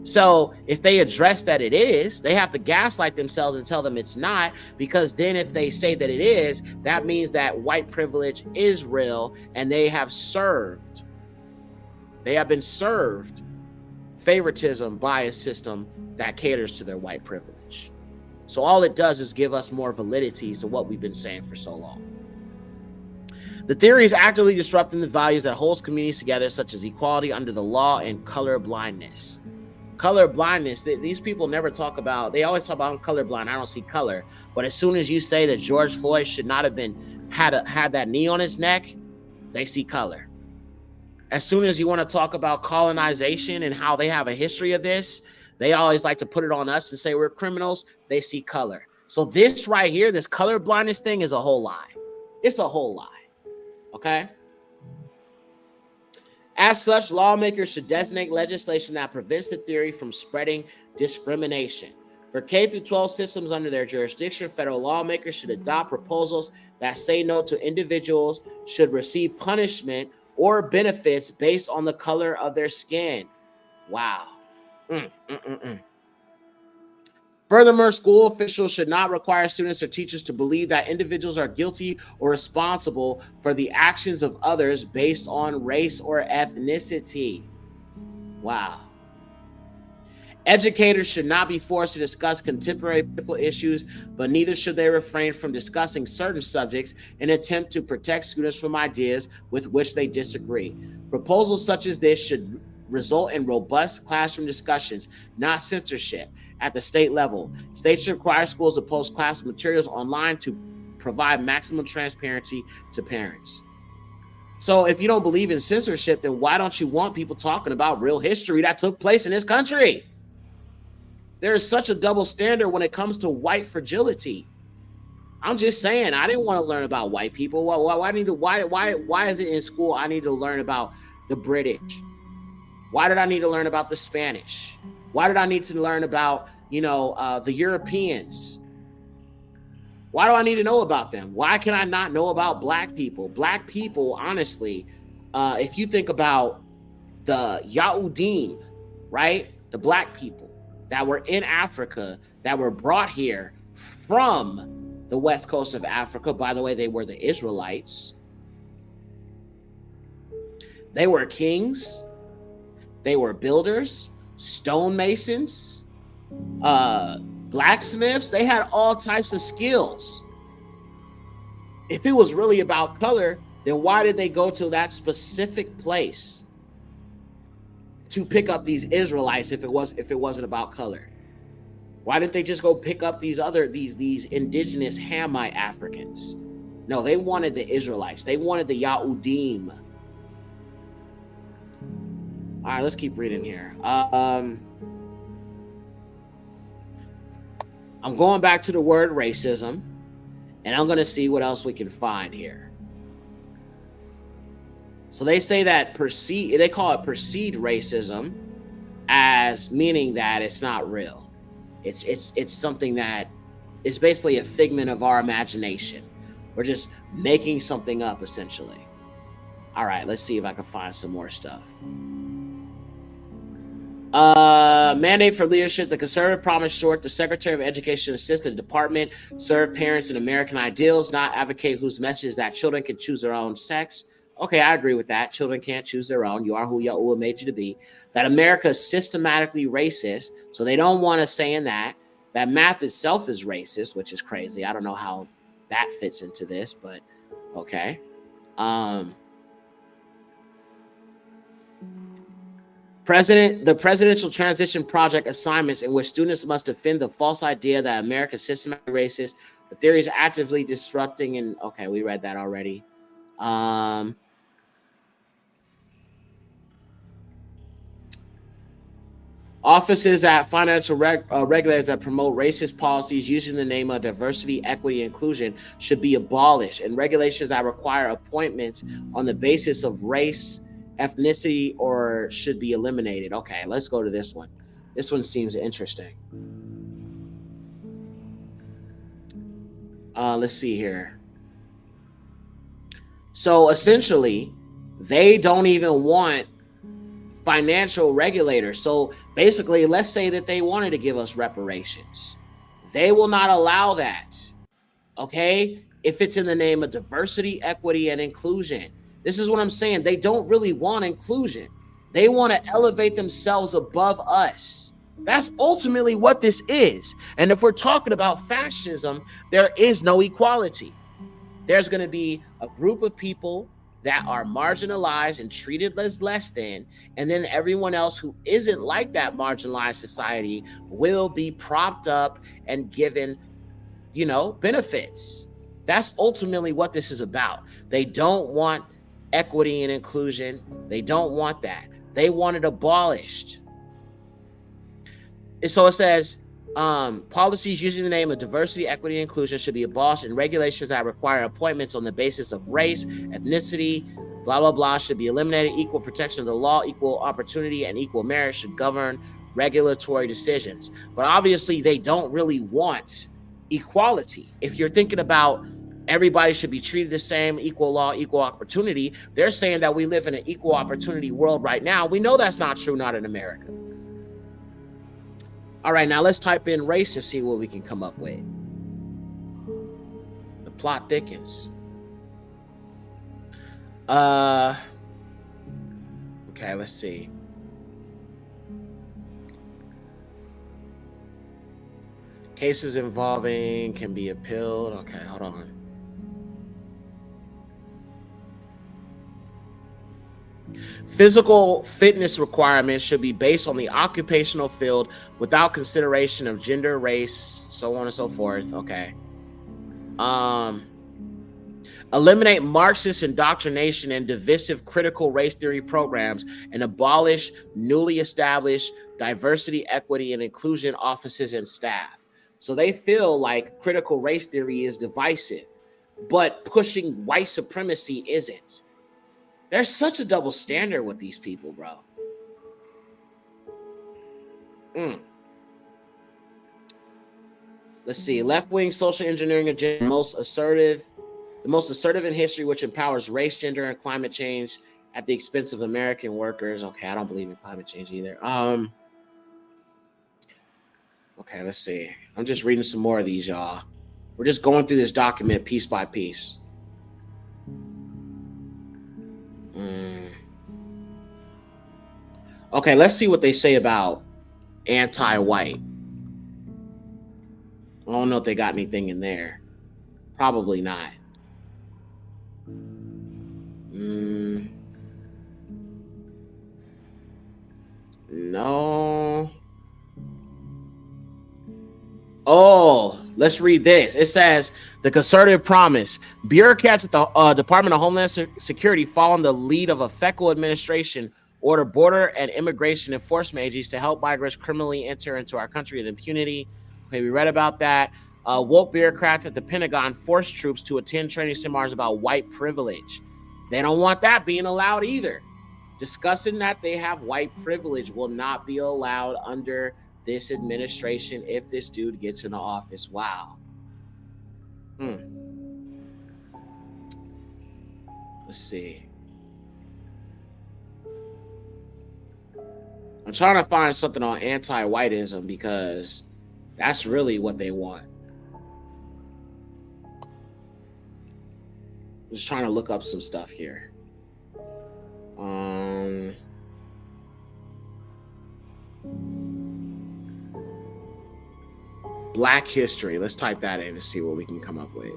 So if they address that it is, they have to gaslight themselves and tell them it's not, because then if they say that it is, that means that white privilege is real, and they have been served favoritism by a system that caters to their white privilege. So all it does is give us more validity to what we've been saying for so long. The theory is actively disrupting the values that holds communities together, such as equality under the law and color blindness. Color blindness, these people never talk about, they always talk about I'm colorblind, I don't see color. But as soon as you say that George Floyd should not have had that knee on his neck, they see color. As soon as you want to talk about colonization and how they have a history of this, they always like to put it on us and say we're criminals, they see color. So this right here, this color blindness thing is a whole lie. It's a whole lie. Okay. As such, lawmakers should designate legislation that prevents the theory from spreading discrimination. For K through 12 systems under their jurisdiction, federal lawmakers should adopt proposals that say no to individuals should receive punishment or benefits based on the color of their skin. Wow. Furthermore, school officials should not require students or teachers to believe that individuals are guilty or responsible for the actions of others based on race or ethnicity. Wow. Educators should not be forced to discuss contemporary political issues, but neither should they refrain from discussing certain subjects in an attempt to protect students from ideas with which they disagree. Proposals such as this should result in robust classroom discussions, not censorship. At the state level, states should require schools to post class materials online to provide maximum transparency to parents. So if you don't believe in censorship, then why don't you want people talking about real history that took place in this country? There is such a double standard when it comes to white fragility. I'm just saying, I didn't want to learn about white people. Why is it in school I need to learn about the British? Why did I need to learn about the Spanish? Why did I need to learn about, the Europeans? Why do I need to know about them? Why can I not know about black people? Black people, honestly, if you think about the Yahudim, right? The black people that were in Africa, that were brought here from the west coast of Africa. By the way, they were the Israelites. They were kings. They were builders, stonemasons, blacksmiths. They had all types of skills. If it was really about color, then why did they go to that specific place to pick up these Israelites if it wasn't about color? Why didn't they just go pick up these indigenous Hamite Africans? No, they wanted the Israelites. They wanted the Yahudim. All right, let's keep reading here. I'm going back to the word racism, and I'm going to see what else we can find here. So they say that they call it perceived racism, as meaning that it's not real. It's something that is basically a figment of our imagination. We're just making something up, essentially. All right, let's see if I can find some more stuff. Mandate for leadership. The conservative promise short, the Secretary of Education assist the department serve parents in American ideals, not advocate whose message is that children can choose their own sex. Okay, I agree with that. Children can't choose their own. You are who Yahuwah made you to be. That America is systematically racist, so they don't want us saying that. That math itself is racist, which is crazy. I don't know how that fits into this, but okay. The Presidential Transition Project assignments in which students must defend the false idea that America is systematically racist. The theory is actively disrupting, and okay, we read that already. Offices at financial regulators that promote racist policies using the name of diversity, equity, and inclusion should be abolished, and regulations that require appointments on the basis of race, ethnicity, or should be eliminated. Okay, let's go to this one. This one seems interesting. Let's see here. So essentially, they don't even want financial regulators. So basically, let's say that they wanted to give us reparations. They will not allow that. Okay? If it's in the name of diversity, equity, and inclusion. This is what I'm saying. They don't really want inclusion. They want to elevate themselves above us. That's ultimately what this is. And if we're talking about fascism, there is no equality. There's going to be a group of people that are marginalized and treated as less than, and then everyone else who isn't like that marginalized society will be propped up and given, benefits. That's ultimately what this is about. They don't want equity and inclusion. They don't want that. They want it abolished. So it says, policies using the name of diversity, equity, and inclusion should be abolished, and regulations that require appointments on the basis of race, ethnicity, blah, blah, blah, should be eliminated. Equal protection of the law, equal opportunity, and equal merit should govern regulatory decisions. But obviously, they don't really want equality. If you're thinking about everybody should be treated the same, equal law, equal opportunity, they're saying that we live in an equal opportunity world right now. We know that's not true, not in America. All right, now let's type in race and see what we can come up with. The plot thickens. Okay, let's see. Cases involving can be appealed. Okay, hold on. Physical fitness requirements should be based on the occupational field without consideration of gender, race, so on and so forth. Okay. Eliminate Marxist indoctrination and divisive critical race theory programs and abolish newly established diversity, equity, and inclusion offices and staff. So they feel like critical race theory is divisive, but pushing white supremacy isn't. There's such a double standard with these people, bro. Let's see. Left-wing social engineering agenda, the most assertive in history, which empowers race, gender, and climate change at the expense of American workers. Okay, I don't believe in climate change either. Okay, let's see. I'm just reading some more of these, y'all. We're just going through this document piece by piece. Okay, let's see what they say about anti-white. I don't know if they got anything in there. Probably not. No. Oh, let's read this. It says, the conservative promise. Bureaucrats at the Department of Homeland Security, following the lead of a federal administration, order border and immigration enforcement agencies to help migrants criminally enter into our country with impunity. Okay, we read about that. Woke bureaucrats at the Pentagon force troops to attend training seminars about white privilege. They don't want that being allowed either. Discussing that they have white privilege will not be allowed under this administration if this dude gets into office. Wow. Let's see. I'm trying to find something on anti-whiteism because that's really what they want. I'm just trying to look up some stuff here. Black history. Let's type that in and see what we can come up with.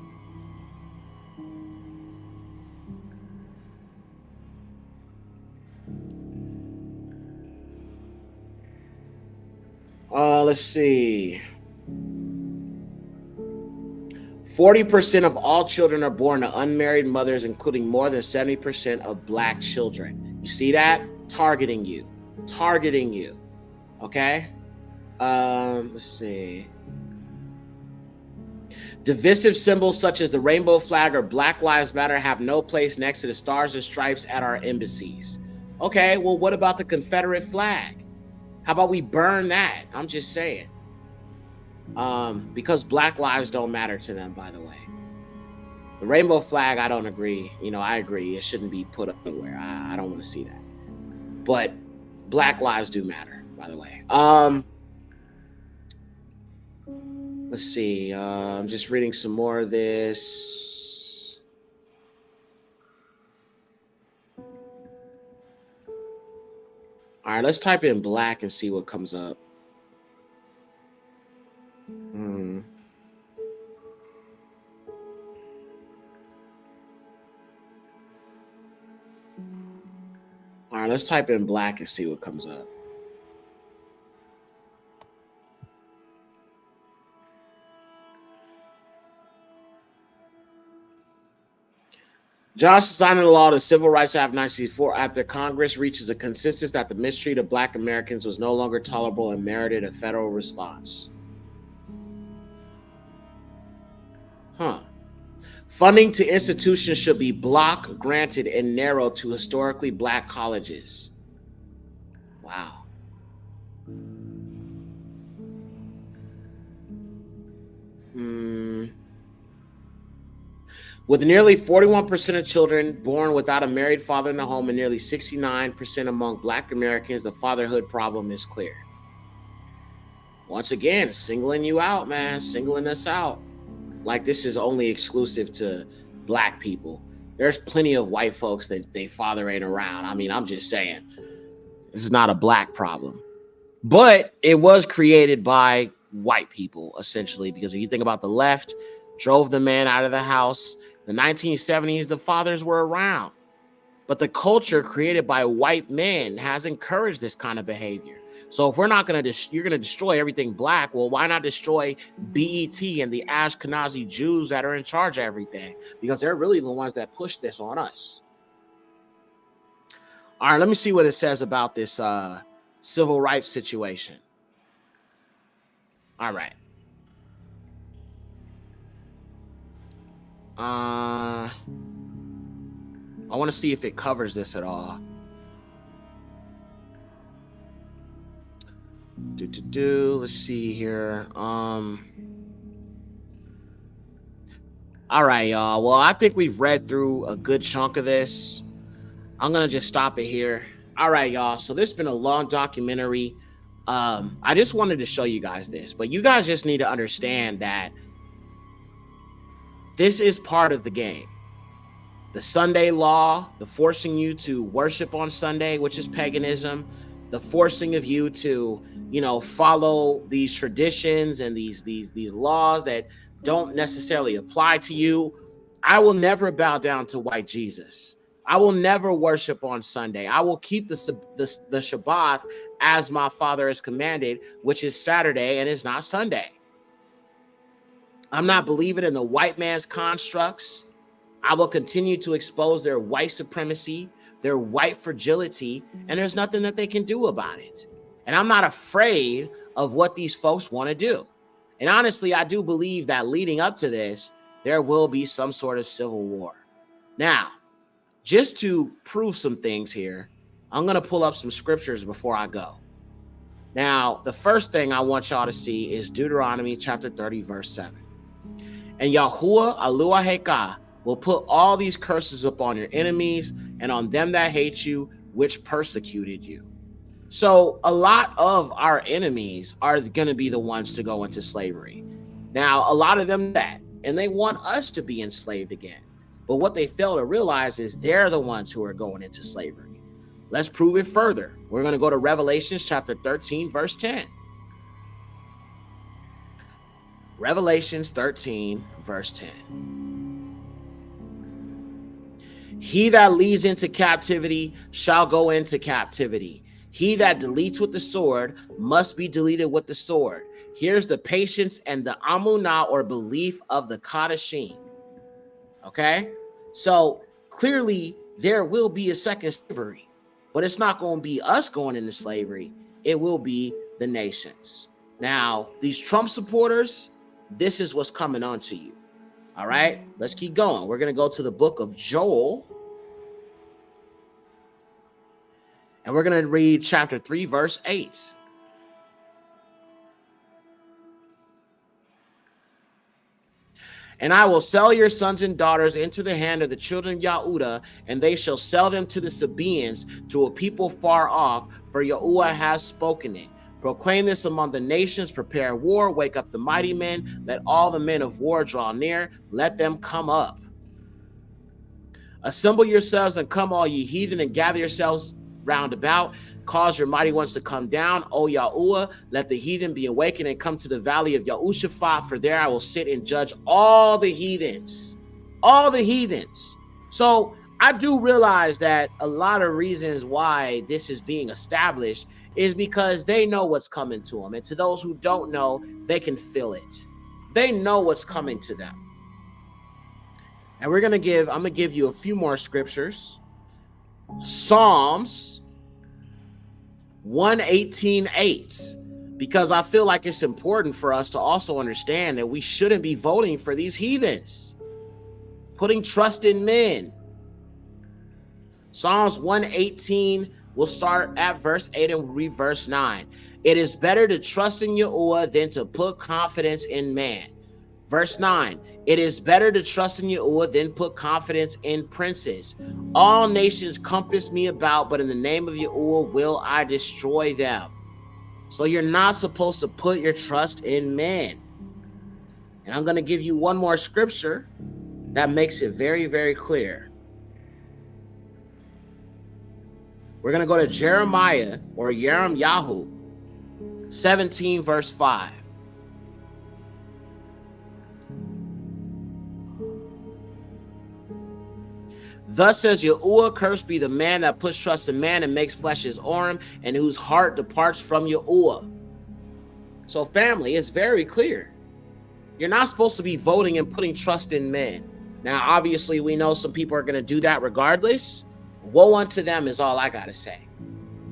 Let's see. 40% of all children are born to unmarried mothers, including more than 70% of black children. You see that? Targeting you. Okay. Let's see. Divisive symbols such as the rainbow flag or Black Lives Matter have no place next to the stars and stripes at our embassies. Okay, well, what about the Confederate flag? How about we burn that? I'm just saying. Because Black lives don't matter to them, by the way. The rainbow flag, I don't agree. I agree. It shouldn't be put anywhere. I don't want to see that. But Black lives do matter, by the way. Let's see. I'm just reading some more of this. All right, let's type in black and see what comes up. All right, let's type in black and see what comes up. Johnson signed into law the Civil Rights Act of 1964 after Congress reaches a consensus that the mistreat of Black Americans was no longer tolerable and merited a federal response. Funding to institutions should be block granted and narrowed to historically Black colleges. Wow. With nearly 41% of children born without a married father in the home and nearly 69% among Black Americans, the fatherhood problem is clear. Once again, singling you out, man, singling us out. Like this is only exclusive to Black people. There's plenty of white folks that they father ain't around. I mean, I'm just saying, this is not a Black problem. But it was created by white people, essentially, because if you think about the left, drove the man out of the house. The 1970s, the fathers were around. But the culture created by white men has encouraged this kind of behavior. So if we're not going to, you're going to destroy everything Black, well, why not destroy BET and the Ashkenazi Jews that are in charge of everything? Because they're really the ones that push this on us. All right, let me see what it says about this civil rights situation. All right. I want to see if it covers this at all. Let's see here. All right, y'all. Well, I think we've read through a good chunk of this. I'm gonna just stop it here. All right, y'all. So this has been a long documentary. I just wanted to show you guys this, but you guys just need to understand that this is part of the game. The Sunday law, the forcing you to worship on Sunday, which is paganism, the forcing of you to, follow these traditions and these laws that don't necessarily apply to you. I will never bow down to white Jesus. I will never worship on Sunday. I will keep the Shabbat as my Father has commanded, which is Saturday and is not Sunday. I'm not believing in the white man's constructs. I will continue to expose their white supremacy, their white fragility, and there's nothing that they can do about it. And I'm not afraid of what these folks want to do. And honestly, I do believe that leading up to this, there will be some sort of civil war. Now, just to prove some things here, I'm going to pull up some scriptures before I go. Now, the first thing I want y'all to see is Deuteronomy chapter 30, verse 7. And Yahuwah Eloheka will put all these curses upon your enemies and on them that hate you, which persecuted you. So a lot of our enemies are going to be the ones to go into slavery. Now, a lot of them and they want us to be enslaved again. But what they fail to realize is they're the ones who are going into slavery. Let's prove it further. We're going to go to Revelations chapter 13, verse 10. Revelations 13, verse 10. He that leads into captivity shall go into captivity. He that deletes with the sword must be deleted with the sword. Here's the patience and the amunah or belief of the Kadashim. Okay? So clearly there will be a second slavery, but it's not going to be us going into slavery. It will be the nations. Now, these Trump supporters, this is what's coming on to you. All right, let's keep going. We're going to go to the book of Joel. And we're going to read chapter 3, verse 8. And I will sell your sons and daughters into the hand of the children of Yahudah, and they shall sell them to the Sabaeans, to a people far off, for Yahuwah has spoken it. Proclaim this among the nations, prepare war, wake up the mighty men, let all the men of war draw near, let them come up. Assemble yourselves and come, all ye heathen, and gather yourselves round about. Cause your mighty ones to come down, O Yahuwah. Let the heathen be awakened and come to the valley of Yahushaphat, for there I will sit and judge all the heathens. All the heathens. So I do realize that a lot of reasons why this is being established is because they know what's coming to them. And to those who don't know, they can feel it. They know what's coming to them. And I'm going to give you a few more scriptures. Psalms 118:8, because I feel like it's important for us to also understand that we shouldn't be voting for these heathens, putting trust in men. Psalms 118, we'll start at verse 8 and read verse 9. It is better to trust in Yahuwah than to put confidence in man. Verse 9, it is better to trust in Yahuwah than put confidence in princes. All nations compass me about, but in the name of Yahuwah will I destroy them. So you're not supposed to put your trust in men. And I'm going to give you one more scripture that makes it very, very clear. We're going to go to Jeremiah, or Yirmiyahu 17, verse 5. Thus says Yahuwah, cursed be the man that puts trust in man and makes flesh his arm, and whose heart departs from Yahuwah. So family, it's very clear. You're not supposed to be voting and putting trust in men. Now, obviously, we know some people are going to do that regardless. Woe unto them is all I got to say.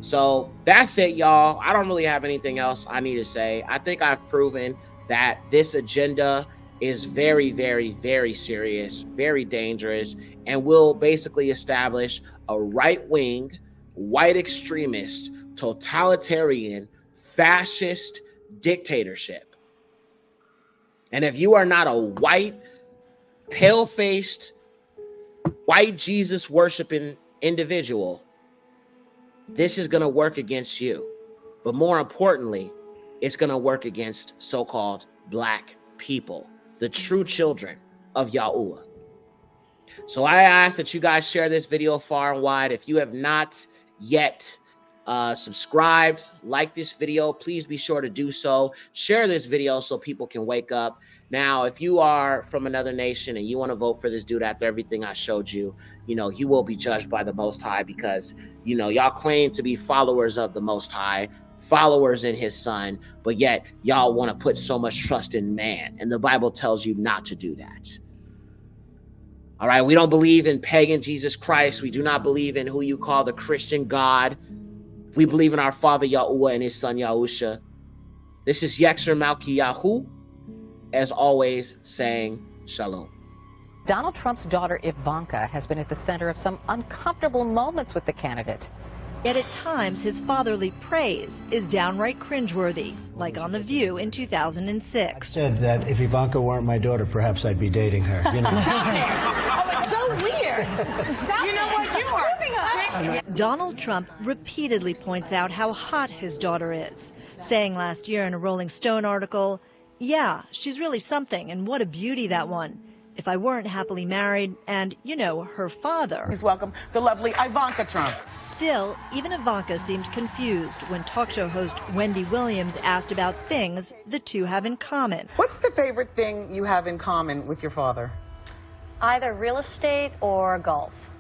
So that's it, y'all. I don't really have anything else I need to say. I think I've proven that this agenda is very, very, very serious, very dangerous, and will basically establish a right-wing, white extremist, totalitarian, fascist dictatorship. And if you are not a white, pale-faced, white Jesus worshiping individual, this is going to work against you. But more importantly, it's going to work against so-called Black people, the true children of Yahuwah. So I ask that you guys share this video far and wide. If you have not yet subscribed, like this video, please be sure to do so. Share this video so people can wake up. Now, if you are from another nation and you want to vote for this dude after everything I showed you, you will be judged by the Most High, because, y'all claim to be followers of the Most High, followers in his son, but yet y'all want to put so much trust in man. And the Bible tells you not to do that. All right, we don't believe in pagan Jesus Christ. We do not believe in who you call the Christian God. We believe in our Father Yahuwah and his son Yahusha. This is Yexer Malkiyahu, as always, saying shalom. Donald Trump's daughter Ivanka has been at the center of some uncomfortable moments with the candidate. Yet at times, his fatherly praise is downright cringeworthy, like on The View in 2006. I said that if Ivanka weren't my daughter, perhaps I'd be dating her. Stop it! Oh, it's so weird! Stop You know what? You are sick. Donald Trump repeatedly points out how hot his daughter is, saying last year in a Rolling Stone article, "Yeah, she's really something, and what a beauty, that one. If I weren't happily married and, her father." Please welcome the lovely Ivanka Trump. Still, even Ivanka seemed confused when talk show host Wendy Williams asked about things the two have in common. What's the favorite thing you have in common with your father? Either real estate or golf.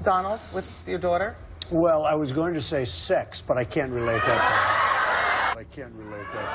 Donald, with your daughter? Well, I was going to say sex, but I can't relate that. I can't relate that.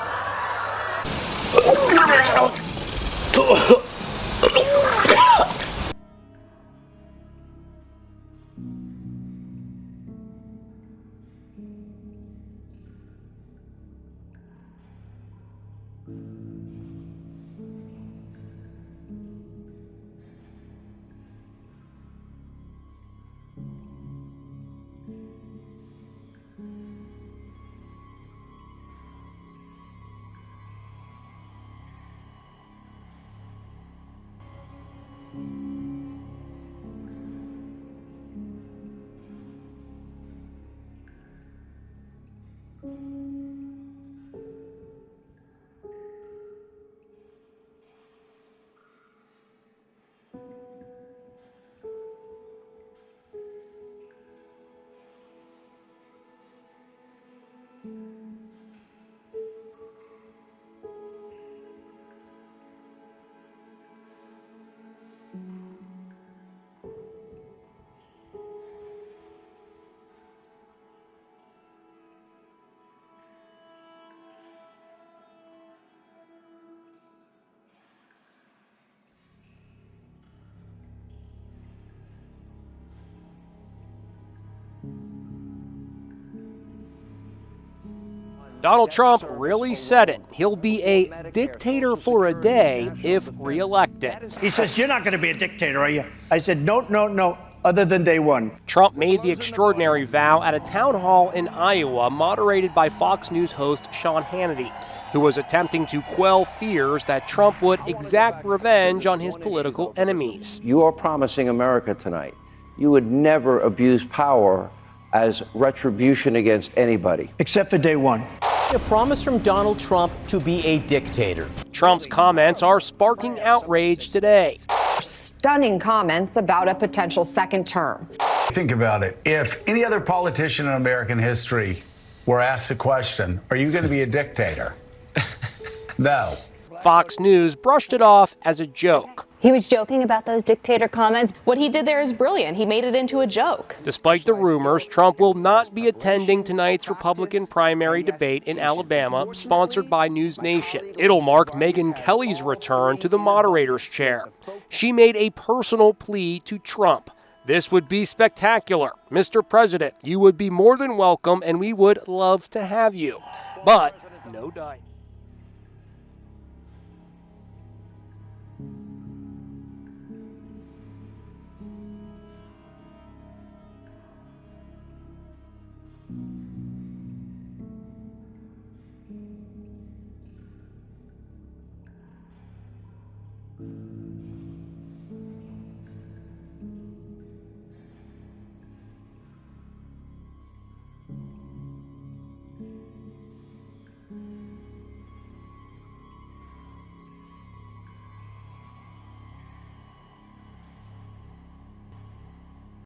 Donald Trump really said it. He'll be a dictator for a day if reelected. He says, "You're not going to be a dictator, are you?" I said, "No, no, no, other than day one." Trump made the extraordinary vow at a town hall in Iowa moderated by Fox News host Sean Hannity, who was attempting to quell fears that Trump would exact revenge on his political enemies. You are promising America tonight you would never abuse power as retribution against anybody. Except for day one. A promise from Donald Trump to be a dictator. Trump's comments are sparking outrage today. Stunning comments about a potential second term. Think about it. If any other politician in American history were asked the question, are you going to be a dictator? No. Fox News brushed it off as a joke. He was joking about those dictator comments. What he did there is brilliant. He made it into a joke. Despite the rumors, Trump will not be attending tonight's Republican primary debate in Alabama, sponsored by News Nation. It'll mark Megyn Kelly's return to the moderator's chair. She made a personal plea to Trump. This would be spectacular. Mr. President, you would be more than welcome, and we would love to have you. But no diet.